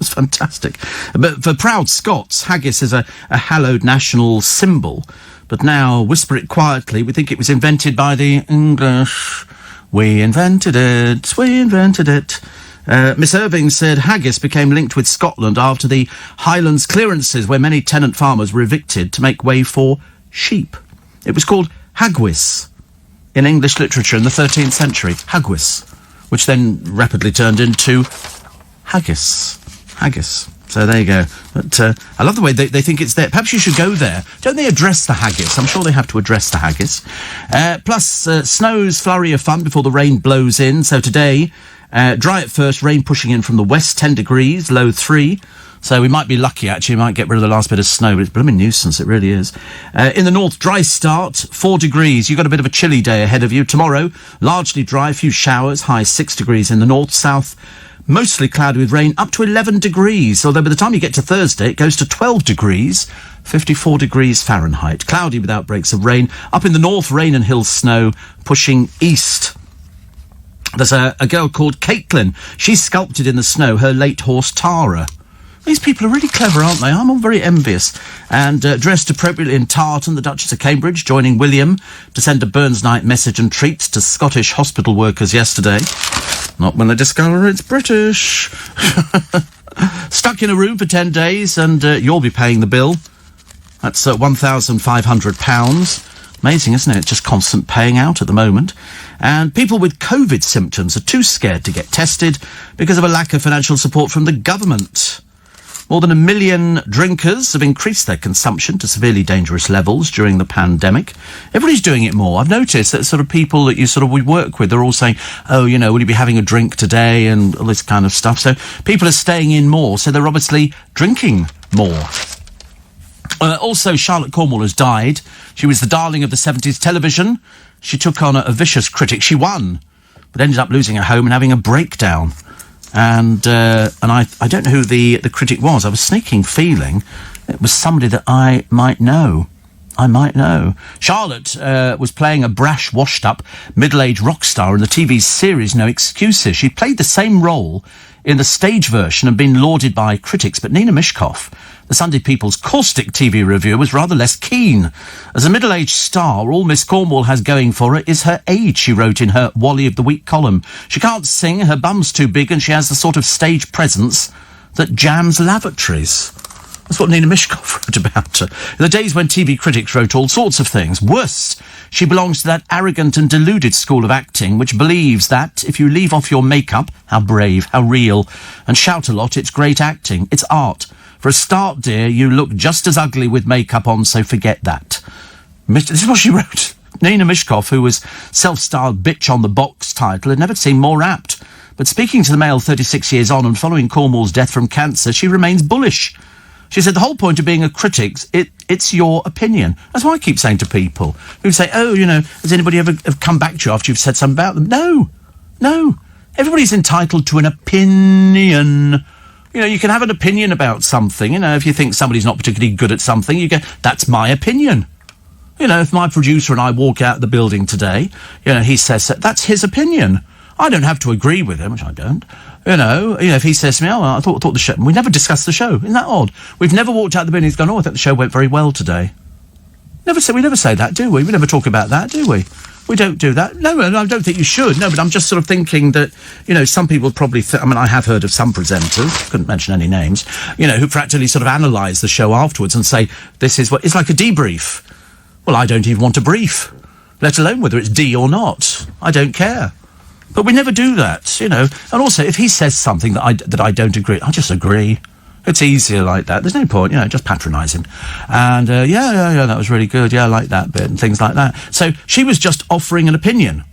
It's fantastic. But for proud Scots, haggis is a hallowed national symbol. But now, whisper it quietly, we think it was invented by the English. We invented it. We invented it. Miss Irving said haggis became linked with Scotland after the Highlands clearances where many tenant farmers were evicted to make way for sheep. It was called haggis in English literature in the 13th century. Haggis, which then rapidly turned into haggis. Haggis. So there you go. But I love the way they think it's there. Perhaps you should go there. Don't they address the haggis? I'm sure they have to address the haggis. Plus, snow's flurry of fun before the rain blows in. So today, dry at first, rain pushing in from the west, 10 degrees, low 3. So we might be lucky, actually. We might get rid of the last bit of snow, but it's a blooming nuisance, it really is. In the north, dry start, 4 degrees. You've got a bit of a chilly day ahead of you. Tomorrow, largely dry, a few showers, high 6 degrees in the north, south, mostly cloudy with rain, up to 11 degrees. Although by the time you get to Thursday, it goes to 12 degrees, 54 degrees Fahrenheit. Cloudy without breaks of rain. Up in the north, rain and hill snow, pushing east. There's a girl called Caitlin. She's sculpted in the snow her late horse, Tara. These people are really clever, aren't they? I'm all very envious. And dressed appropriately in tartan, the Duchess of Cambridge joining William to send a Burns Night message and treats to Scottish hospital workers yesterday. Not when they discover it's British. Stuck in a room for 10 days and you'll be paying the bill. That's £1,500. Amazing, isn't it? Just constant paying out at the moment. And people with COVID symptoms are too scared to get tested because of a lack of financial support from the government. More than 1 million drinkers have increased their consumption to severely dangerous levels during the pandemic. Everybody's doing it more. I've noticed that sort of people that we work with, they're all saying, oh, you know, will you be having a drink today and all this kind of stuff. So people are staying in more, so they're obviously drinking more. Also, Charlotte Cornwall has died. She was the darling of the 70s television. She took on a vicious critic. She won, but ended up losing her home and having a breakdown. And I don't know who the critic was. I was sneaking feeling it was somebody that I might know. Charlotte was playing a brash, washed-up, middle-aged rock star in the TV series No Excuses. She played the same role in the stage version and been lauded by critics, but Nina Mishkov, the Sunday People's caustic TV reviewer, was rather less keen. As a middle-aged star, all Miss Cornwall has going for her is her age, she wrote in her Wally of the Week column. She can't sing, her bum's too big, and she has the sort of stage presence that jams lavatories. That's what Nina Mishkov wrote about her. In the days when TV critics wrote all sorts of things. Worse, she belongs to that arrogant and deluded school of acting which believes that if you leave off your makeup, how brave, how real, and shout a lot, it's great acting, it's art. For a start, dear, you look just as ugly with makeup on, so forget that. This is what she wrote. Nina Mishkov, who was self-styled bitch on the box title, had never seemed more apt. But speaking to the Mail 36 years on and following Cornwall's death from cancer, she remains bullish. She said the whole point of being a critic, it's your opinion. That's what I keep saying to people. People say, oh, you know, has anybody ever come back to you after you've said something about them? No. Everybody's entitled to an opinion. You know, you can have an opinion about something. You know, if you think somebody's not particularly good at something, you go, that's my opinion. You know, if my producer and I walk out of the building today, you know, he says that, that's his opinion. I don't have to agree with him, which I don't. You know, if he says to me, oh, I thought the show... We never discussed the show. Isn't that odd? We've never walked out the building and gone, oh, I think the show went very well today. We never say that, do we? We never talk about that, do we? We don't do that. No, I don't think you should. No, but I'm just sort of thinking that, you know, some people probably... I mean, I have heard of some presenters, couldn't mention any names, you know, who practically sort of analyse the show afterwards and say, this is what... It's like a debrief. Well, I don't even want a brief, let alone whether it's D or not. I don't care. But we never do that, you know. And also, if he says something that I don't agree, I just agree. It's easier like that. There's no point, you know, just patronise him. And, yeah, that was really good. Yeah, I like that bit and things like that. So she was just offering an opinion.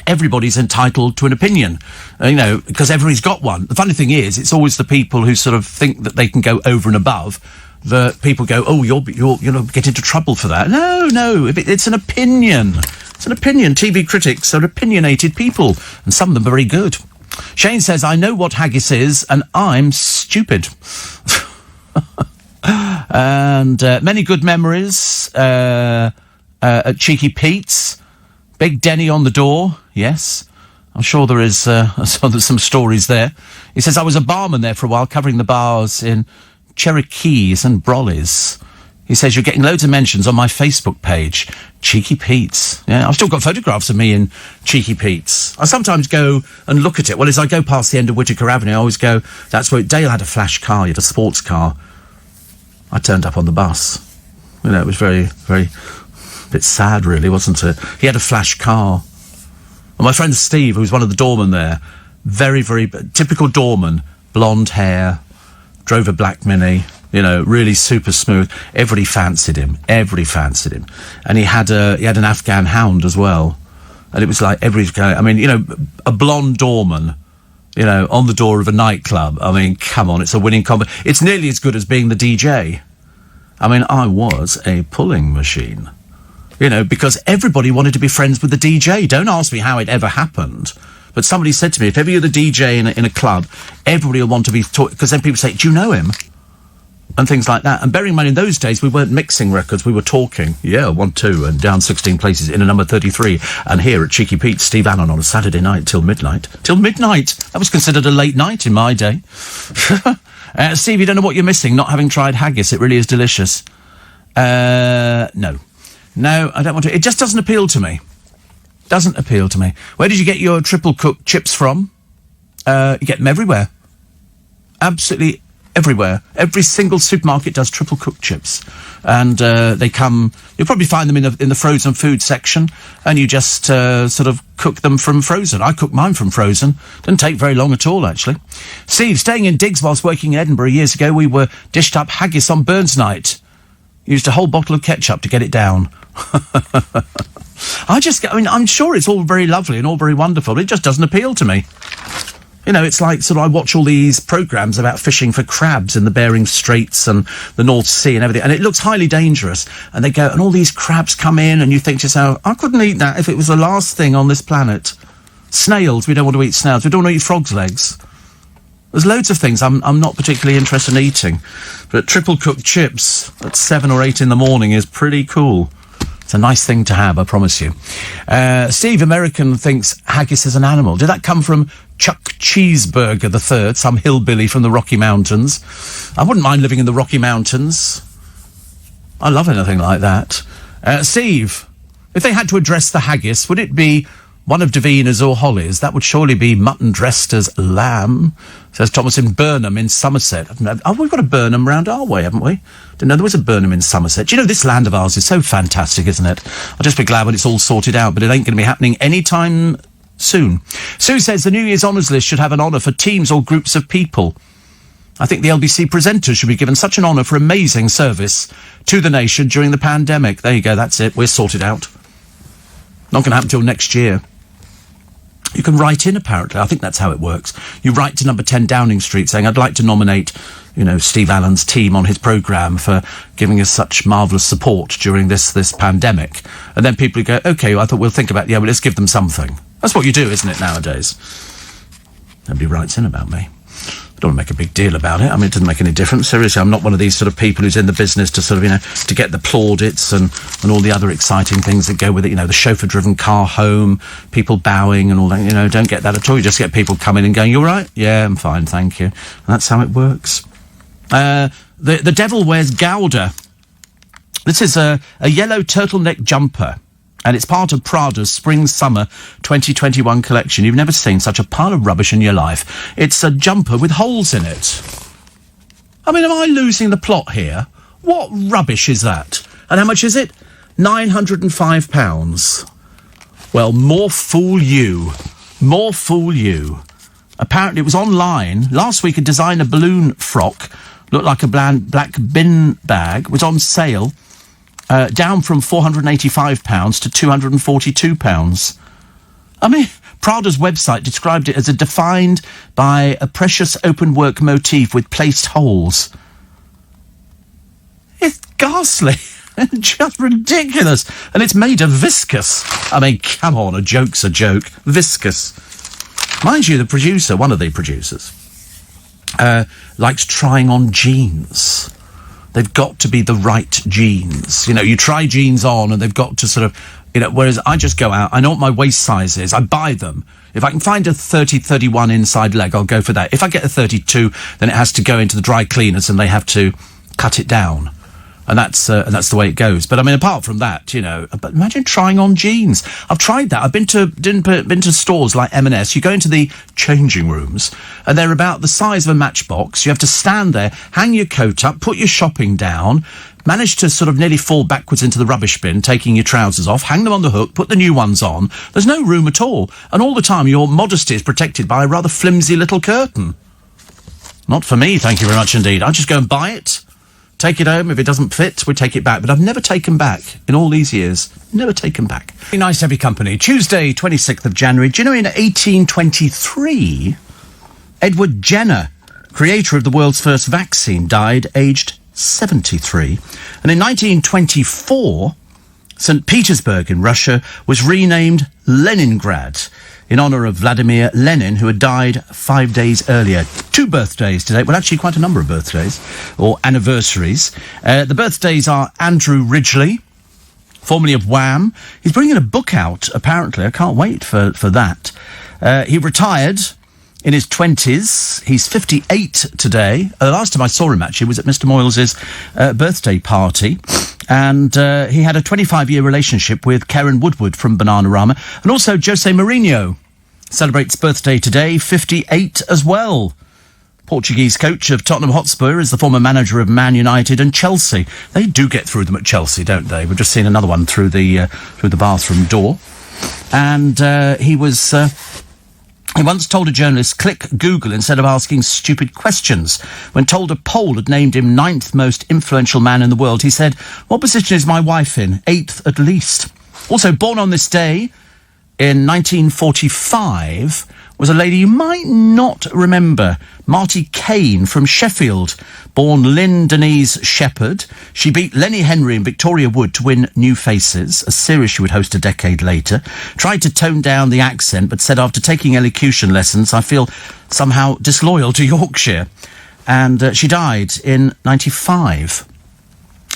Everybody's entitled to an opinion, you know, because everybody's got one. The funny thing is, it's always the people who sort of think that they can go over and above that people go, oh, you'll get into trouble for that. No, it's an opinion. It's an opinion. TV critics are opinionated people, and some of them are very good. Shane says, I know what haggis is, and I'm stupid. And many good memories at Cheeky Pete's. Big Denny on the door, yes. I'm sure there is there's some stories there. He says, I was a barman there for a while, covering the bars in Cherokees and Brollies. He says, you're getting loads of mentions on my Facebook page. Cheeky Pete's. Yeah, I've still got photographs of me in Cheeky Pete's. I sometimes go and look at it. Well, as I go past the end of Whittaker Avenue, I always go, that's where Dale had a flash car, he had a sports car. I turned up on the bus. You know, it was very, very, a bit sad, really, wasn't it? He had a flash car. And my friend Steve, who was one of the doormen there, very, very typical doorman, blonde hair, drove a black Mini, you know, really super smooth. Everybody fancied him. And he had an Afghan hound as well. And it was like everybody's going, I mean, you know, a blonde doorman, you know, on the door of a nightclub. I mean, come on, it's a winning combo. It's nearly as good as being the DJ. I mean, I was a pulling machine. You know, because everybody wanted to be friends with the DJ. Don't ask me how it ever happened. But somebody said to me, if ever you're the DJ in a club, everybody will want to be talking, because then people say, do you know him? And things like that. And bearing in mind, in those days, we weren't mixing records, we were talking. Yeah, 1, 2, and down 16 places in a number 33. And here at Cheeky Pete's, Steve Allen on a Saturday night till midnight. Till midnight! That was considered a late night in my day. Steve, you don't know what you're missing, not having tried haggis. It really is delicious. No. No, I don't want to. It just doesn't appeal to me. Doesn't appeal to me. Where did you get your triple cooked chips from? You get them everywhere. Absolutely everywhere. Every single supermarket does triple cooked chips. And they come... You'll probably find them in the frozen food section, and you just sort of cook them from frozen. I cook mine from frozen. Didn't take very long at all, actually. Steve, staying in digs whilst working in Edinburgh years ago, we were dished up haggis on Burns night. Used a whole bottle of ketchup to get it down. I'm sure it's all very lovely and all very wonderful, but it just doesn't appeal to me. You know, it's like sort of I watch all these programmes about fishing for crabs in the Bering Straits and the North Sea and everything, and it looks highly dangerous. And they go, and all these crabs come in, and you think to yourself, I couldn't eat that if it was the last thing on this planet. Snails, we don't want to eat snails. We don't want to eat frogs' legs. There's loads of things I'm not particularly interested in eating. But triple cooked chips at 7 or 8 in the morning is pretty cool. It's a nice thing to have, I promise you. Steve American thinks haggis is an animal. Did that come from Chuck Cheeseburger III, some hillbilly from the Rocky Mountains? I wouldn't mind living in the Rocky Mountains. I love anything like that. Steve, if they had to address the haggis, would it be one of Davina's or Holly's? That would surely be mutton dressed as lamb, says Thomas in Burnham in Somerset. Oh, we've got a Burnham round our way, haven't we? Didn't know there was a Burnham in Somerset. Do you know, this land of ours is so fantastic, isn't it? I'll just be glad when it's all sorted out, but it ain't going to be happening anytime soon. Sue says the New Year's honours list should have an honour for teams or groups of people. I think the LBC presenters should be given such an honour for amazing service to the nation during the pandemic. There you go, that's it. We're sorted out. Not going to happen till next year. You can write in, apparently. I think that's how it works. You write to number 10 Downing Street saying, I'd like to nominate, Steve Allen's team on his programme for giving us such marvellous support during this pandemic. And then people go, OK, I thought we'll think about, well, let's give them something. That's what you do, isn't it, nowadays? Nobody writes in about me. I don't want to make a big deal about it. I mean, it doesn't make any difference. Seriously, I'm not one of these sort of people who's in the business to sort of, to get the plaudits and all the other exciting things that go with it. The chauffeur-driven car home, people bowing and all that. Don't get that at all. You just get people coming and going, you all right? Yeah, I'm fine, thank you. And that's how it works. The devil wears Gouda. This is a yellow turtleneck jumper. And it's part of Prada's Spring-Summer 2021 collection. You've never seen such a pile of rubbish in your life. It's a jumper with holes in it. I mean, am I losing the plot here? What rubbish is that? And how much is it? £905. Well, more fool you. More fool you. Apparently, it was online. Last week, a designer balloon frock, looked like a black bin bag, was on sale. Down from £485 to £242. I mean, Prada's website described it as defined by a precious open-work motif with placed holes. It's ghastly and just ridiculous. And it's made of viscose. I mean, come on, a joke's a joke. Viscose. Mind you, the producer, one of the producers, likes trying on jeans. They've got to be the right jeans. You try jeans on and they've got to sort of, whereas I just go out, I know what my waist size is, I buy them. If I can find a 30, 31 inside leg, I'll go for that. If I get a 32, then it has to go into the dry cleaners and they have to cut it down. And that's the way it goes. But I mean, apart from that, but imagine trying on jeans. I've tried that. I've been to stores like M&S. You go into the changing rooms and they're about the size of a matchbox. You have to stand there, hang your coat up, put your shopping down, manage to sort of nearly fall backwards into the rubbish bin, taking your trousers off, hang them on the hook, put the new ones on. There's no room at all. And all the time your modesty is protected by a rather flimsy little curtain. Not for me, thank you very much indeed. I'll just go and buy it. Take it home. If it doesn't fit, we take it back. But I've never taken back in all these years. Never taken back. Very nice to have your company. Tuesday, 26th of January. Do you know in 1823, Edward Jenner, creator of the world's first vaccine, died aged 73. And in 1924, St. Petersburg in Russia was renamed Leningrad in honour of Vladimir Lenin, who had died 5 days earlier. 2 birthdays today. Well, actually, quite a number of birthdays, or anniversaries. The birthdays are Andrew Ridgeley, formerly of Wham. He's bringing a book out, apparently. I can't wait for that. He retired in his 20s. He's 58 today. The last time I saw him, actually, was at Mr. Moyles' birthday party. And he had a 25-year relationship with Karen Woodward from Bananarama. And also Jose Mourinho celebrates birthday today, 58 as well. Portuguese coach of Tottenham Hotspur is the former manager of Man United and Chelsea. They do get through them at Chelsea, don't they? We've just seen another one through the bathroom door. And he once told a journalist, click Google instead of asking stupid questions. When told a poll had named him 9th most influential man in the world, he said, what position is my wife in? 8th at least. Also born on this day in 1945 was a lady you might not remember, Marty Kane from Sheffield. Born Lynn Denise Shepherd, she beat Lenny Henry and Victoria Wood to win New Faces, a series she would host a decade later. Tried to tone down the accent, but said after taking elocution lessons, I feel somehow disloyal to Yorkshire. And she died in 95.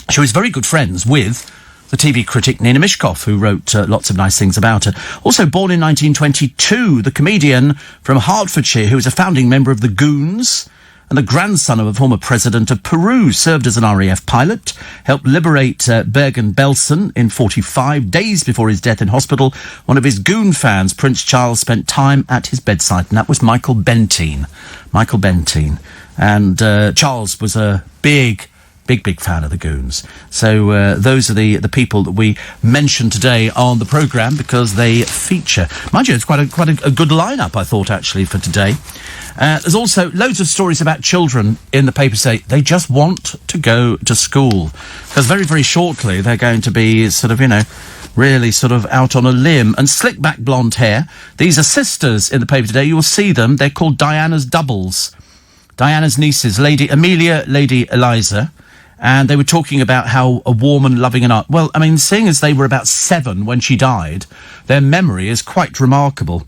She was very good friends with the TV critic Nina Mishkov, who wrote lots of nice things about her. Also born in 1922, the comedian from Hertfordshire, who was a founding member of the Goons and the grandson of a former president of Peru, served as an RAF pilot, helped liberate Bergen-Belsen in 45. Days before his death in hospital, one of his Goon fans, Prince Charles, spent time at his bedside, and that was Michael Bentine. Michael Bentine. And Charles was a big fan of the Goons. So those are the people that we mentioned today on the programme because they feature. Mind you, it's quite a good lineup, I thought, actually, for today. There's also loads of stories about children in the paper say they just want to go to school. Because very, very shortly they're going to be sort of, really sort of out on a limb. And slick back blonde hair. These are sisters in the paper today. You will see them. They're called Diana's doubles. Diana's nieces, Lady Amelia, Lady Eliza. And they were talking about how a warm and loving and well, I mean, seeing as they were about 7 when she died, their memory is quite remarkable.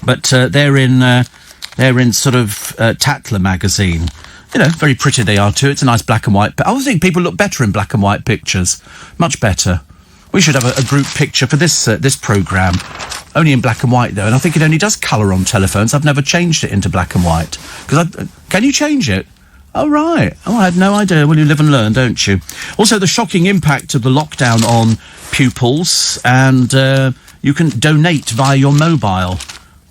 But they're in sort of Tatler magazine. Very pretty they are too. It's a nice black and white. But I think people look better in black and white pictures. Much better. We should have a group picture for this programme. Only in black and white, though. And I think it only does colour on telephones. I've never changed it into black and white. Can you change it? Oh, right. Oh, I had no idea. Well, you live and learn, don't you? Also, the shocking impact of the lockdown on pupils, and you can donate via your mobile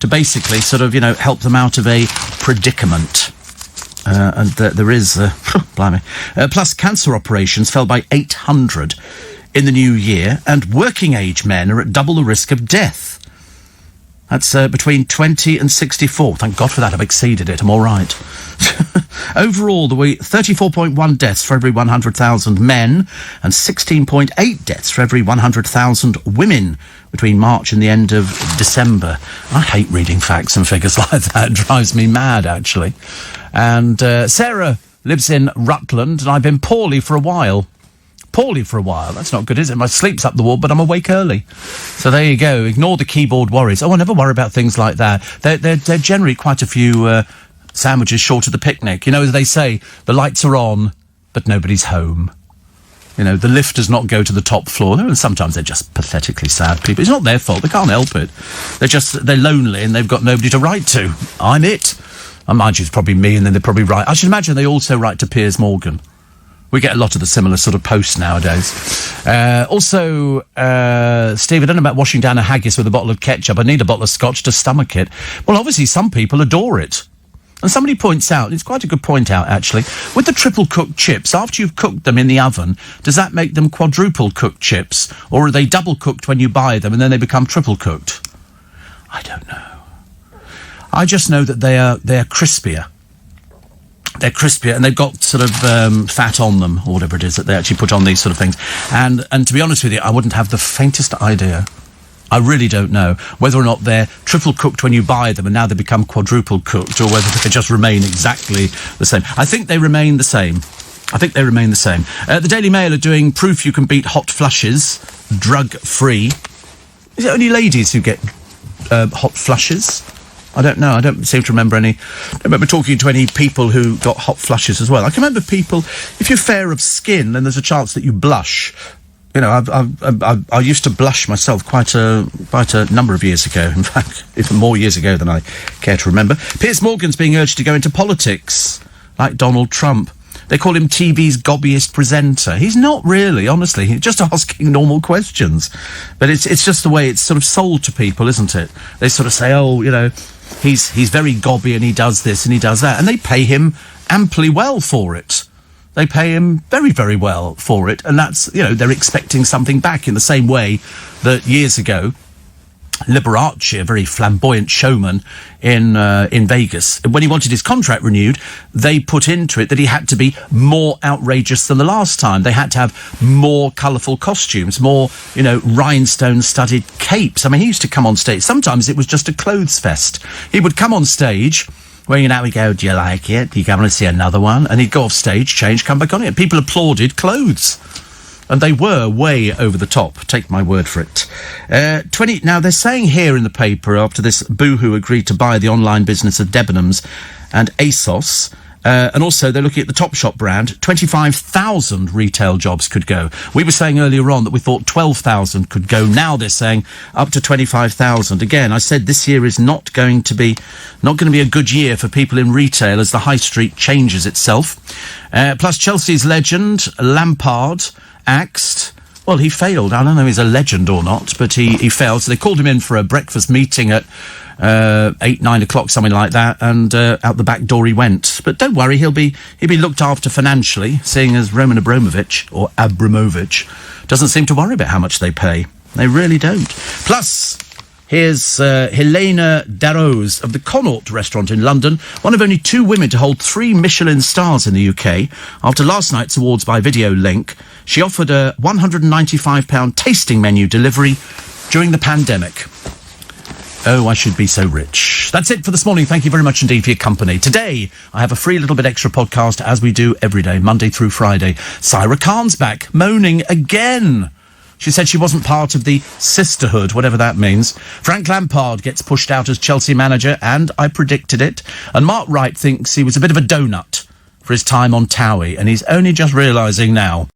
to basically sort of, help them out of a predicament. And there is, blimey. Plus, cancer operations fell by 800 in the new year, and working-age men are at double the risk of death. That's between 20 and 64. Thank God for that. I've exceeded it. I'm all right. Overall, there were 34.1 deaths for every 100,000 men and 16.8 deaths for every 100,000 women between March and the end of December. I hate reading facts and figures like that. It drives me mad, actually. And Sarah lives in Rutland, and I've been poorly for a while. That's not good, is it? My sleep's up the wall, but I'm awake early. So there you go. Ignore the keyboard worries. Oh, I never worry about things like that. They're generally quite a few sandwiches short of the picnic. As they say, the lights are on, but nobody's home. The lift does not go to the top floor. And sometimes they're just pathetically sad people. It's not their fault. They can't help it. They're lonely and they've got nobody to write to. I'm it. Mind you, it's probably me, and then they probably write. I should imagine they also write to Piers Morgan. We get a lot of the similar sort of posts nowadays. Also, Steve, I don't know about washing down a haggis with a bottle of ketchup. I need a bottle of scotch to stomach it. Well, obviously, some people adore it. And somebody points out, it's quite a good point out, actually, with the triple cooked chips, after you've cooked them in the oven, does that make them quadruple cooked chips? Or are they double cooked when you buy them and then they become triple cooked? I don't know. I just know that they are crispier. They're crispier, and they've got sort of fat on them, or whatever it is that they actually put on these sort of things. And to be honest with you, I wouldn't have the faintest idea. I really don't know whether or not they're triple cooked when you buy them and now they become quadruple cooked, or whether they just remain exactly the same. I think they remain the same. The Daily Mail are doing proof you can beat hot flushes drug-free. Is it only ladies who get hot flushes? I don't know. I don't seem to remember any. I don't remember talking to any people who got hot flushes as well. I can remember people. If you're fair of skin, then there's a chance that you blush. I used to blush myself quite a number of years ago. In fact, even more years ago than I care to remember. Piers Morgan's being urged to go into politics, like Donald Trump. They call him TV's gobbiest presenter. He's not really, honestly. He's just asking normal questions. But it's just the way it's sort of sold to people, isn't it? They sort of say, he's very gobby and he does this and he does that. And they pay him amply well for it. They pay him very, very well for it. And that's, they're expecting something back in the same way that years ago, Liberace, a very flamboyant showman in Vegas, when he wanted his contract renewed, they put into it that he had to be more outrageous than the last time. They had to have more colourful costumes, more, rhinestone-studded capes. I mean, he used to come on stage. Sometimes it was just a clothes fest. He would come on stage, where he'd go, do you like it? Do you want to see another one? And he'd go off stage, change, come back on it. People applauded clothes. And they were way over the top, take my word for it. Now, they're saying here in the paper, after this Boohoo agreed to buy the online business of Debenhams and ASOS, And also, they're looking at the Topshop brand. 25,000 retail jobs could go. We were saying earlier on that we thought 12,000 could go. Now they're saying up to 25,000. Again, I said this year is not going to be a good year for people in retail as the high street changes itself. Plus, Chelsea's legend, Lampard, axed. Well, he failed. I don't know if he's a legend or not, but he failed. So they called him in for a breakfast meeting at 8, 9 o'clock, something like that, and out the back door he went. But don't worry, he'll be looked after financially, seeing as Roman Abramovich doesn't seem to worry about how much they pay. They really don't. Plus, here's Helena Darroze of the Connaught restaurant in London, one of only 2 women to hold 3 Michelin stars in the UK. After last night's awards by video link, she offered a £195 tasting menu delivery during the pandemic. Oh, I should be so rich. That's it for this morning. Thank you very much indeed for your company. Today, I have a free little bit extra podcast, as we do every day, Monday through Friday. Syra Khan's back, moaning again. She said she wasn't part of the sisterhood, whatever that means. Frank Lampard gets pushed out as Chelsea manager, and I predicted it. And Mark Wright thinks he was a bit of a donut for his time on Towie, and he's only just realising now.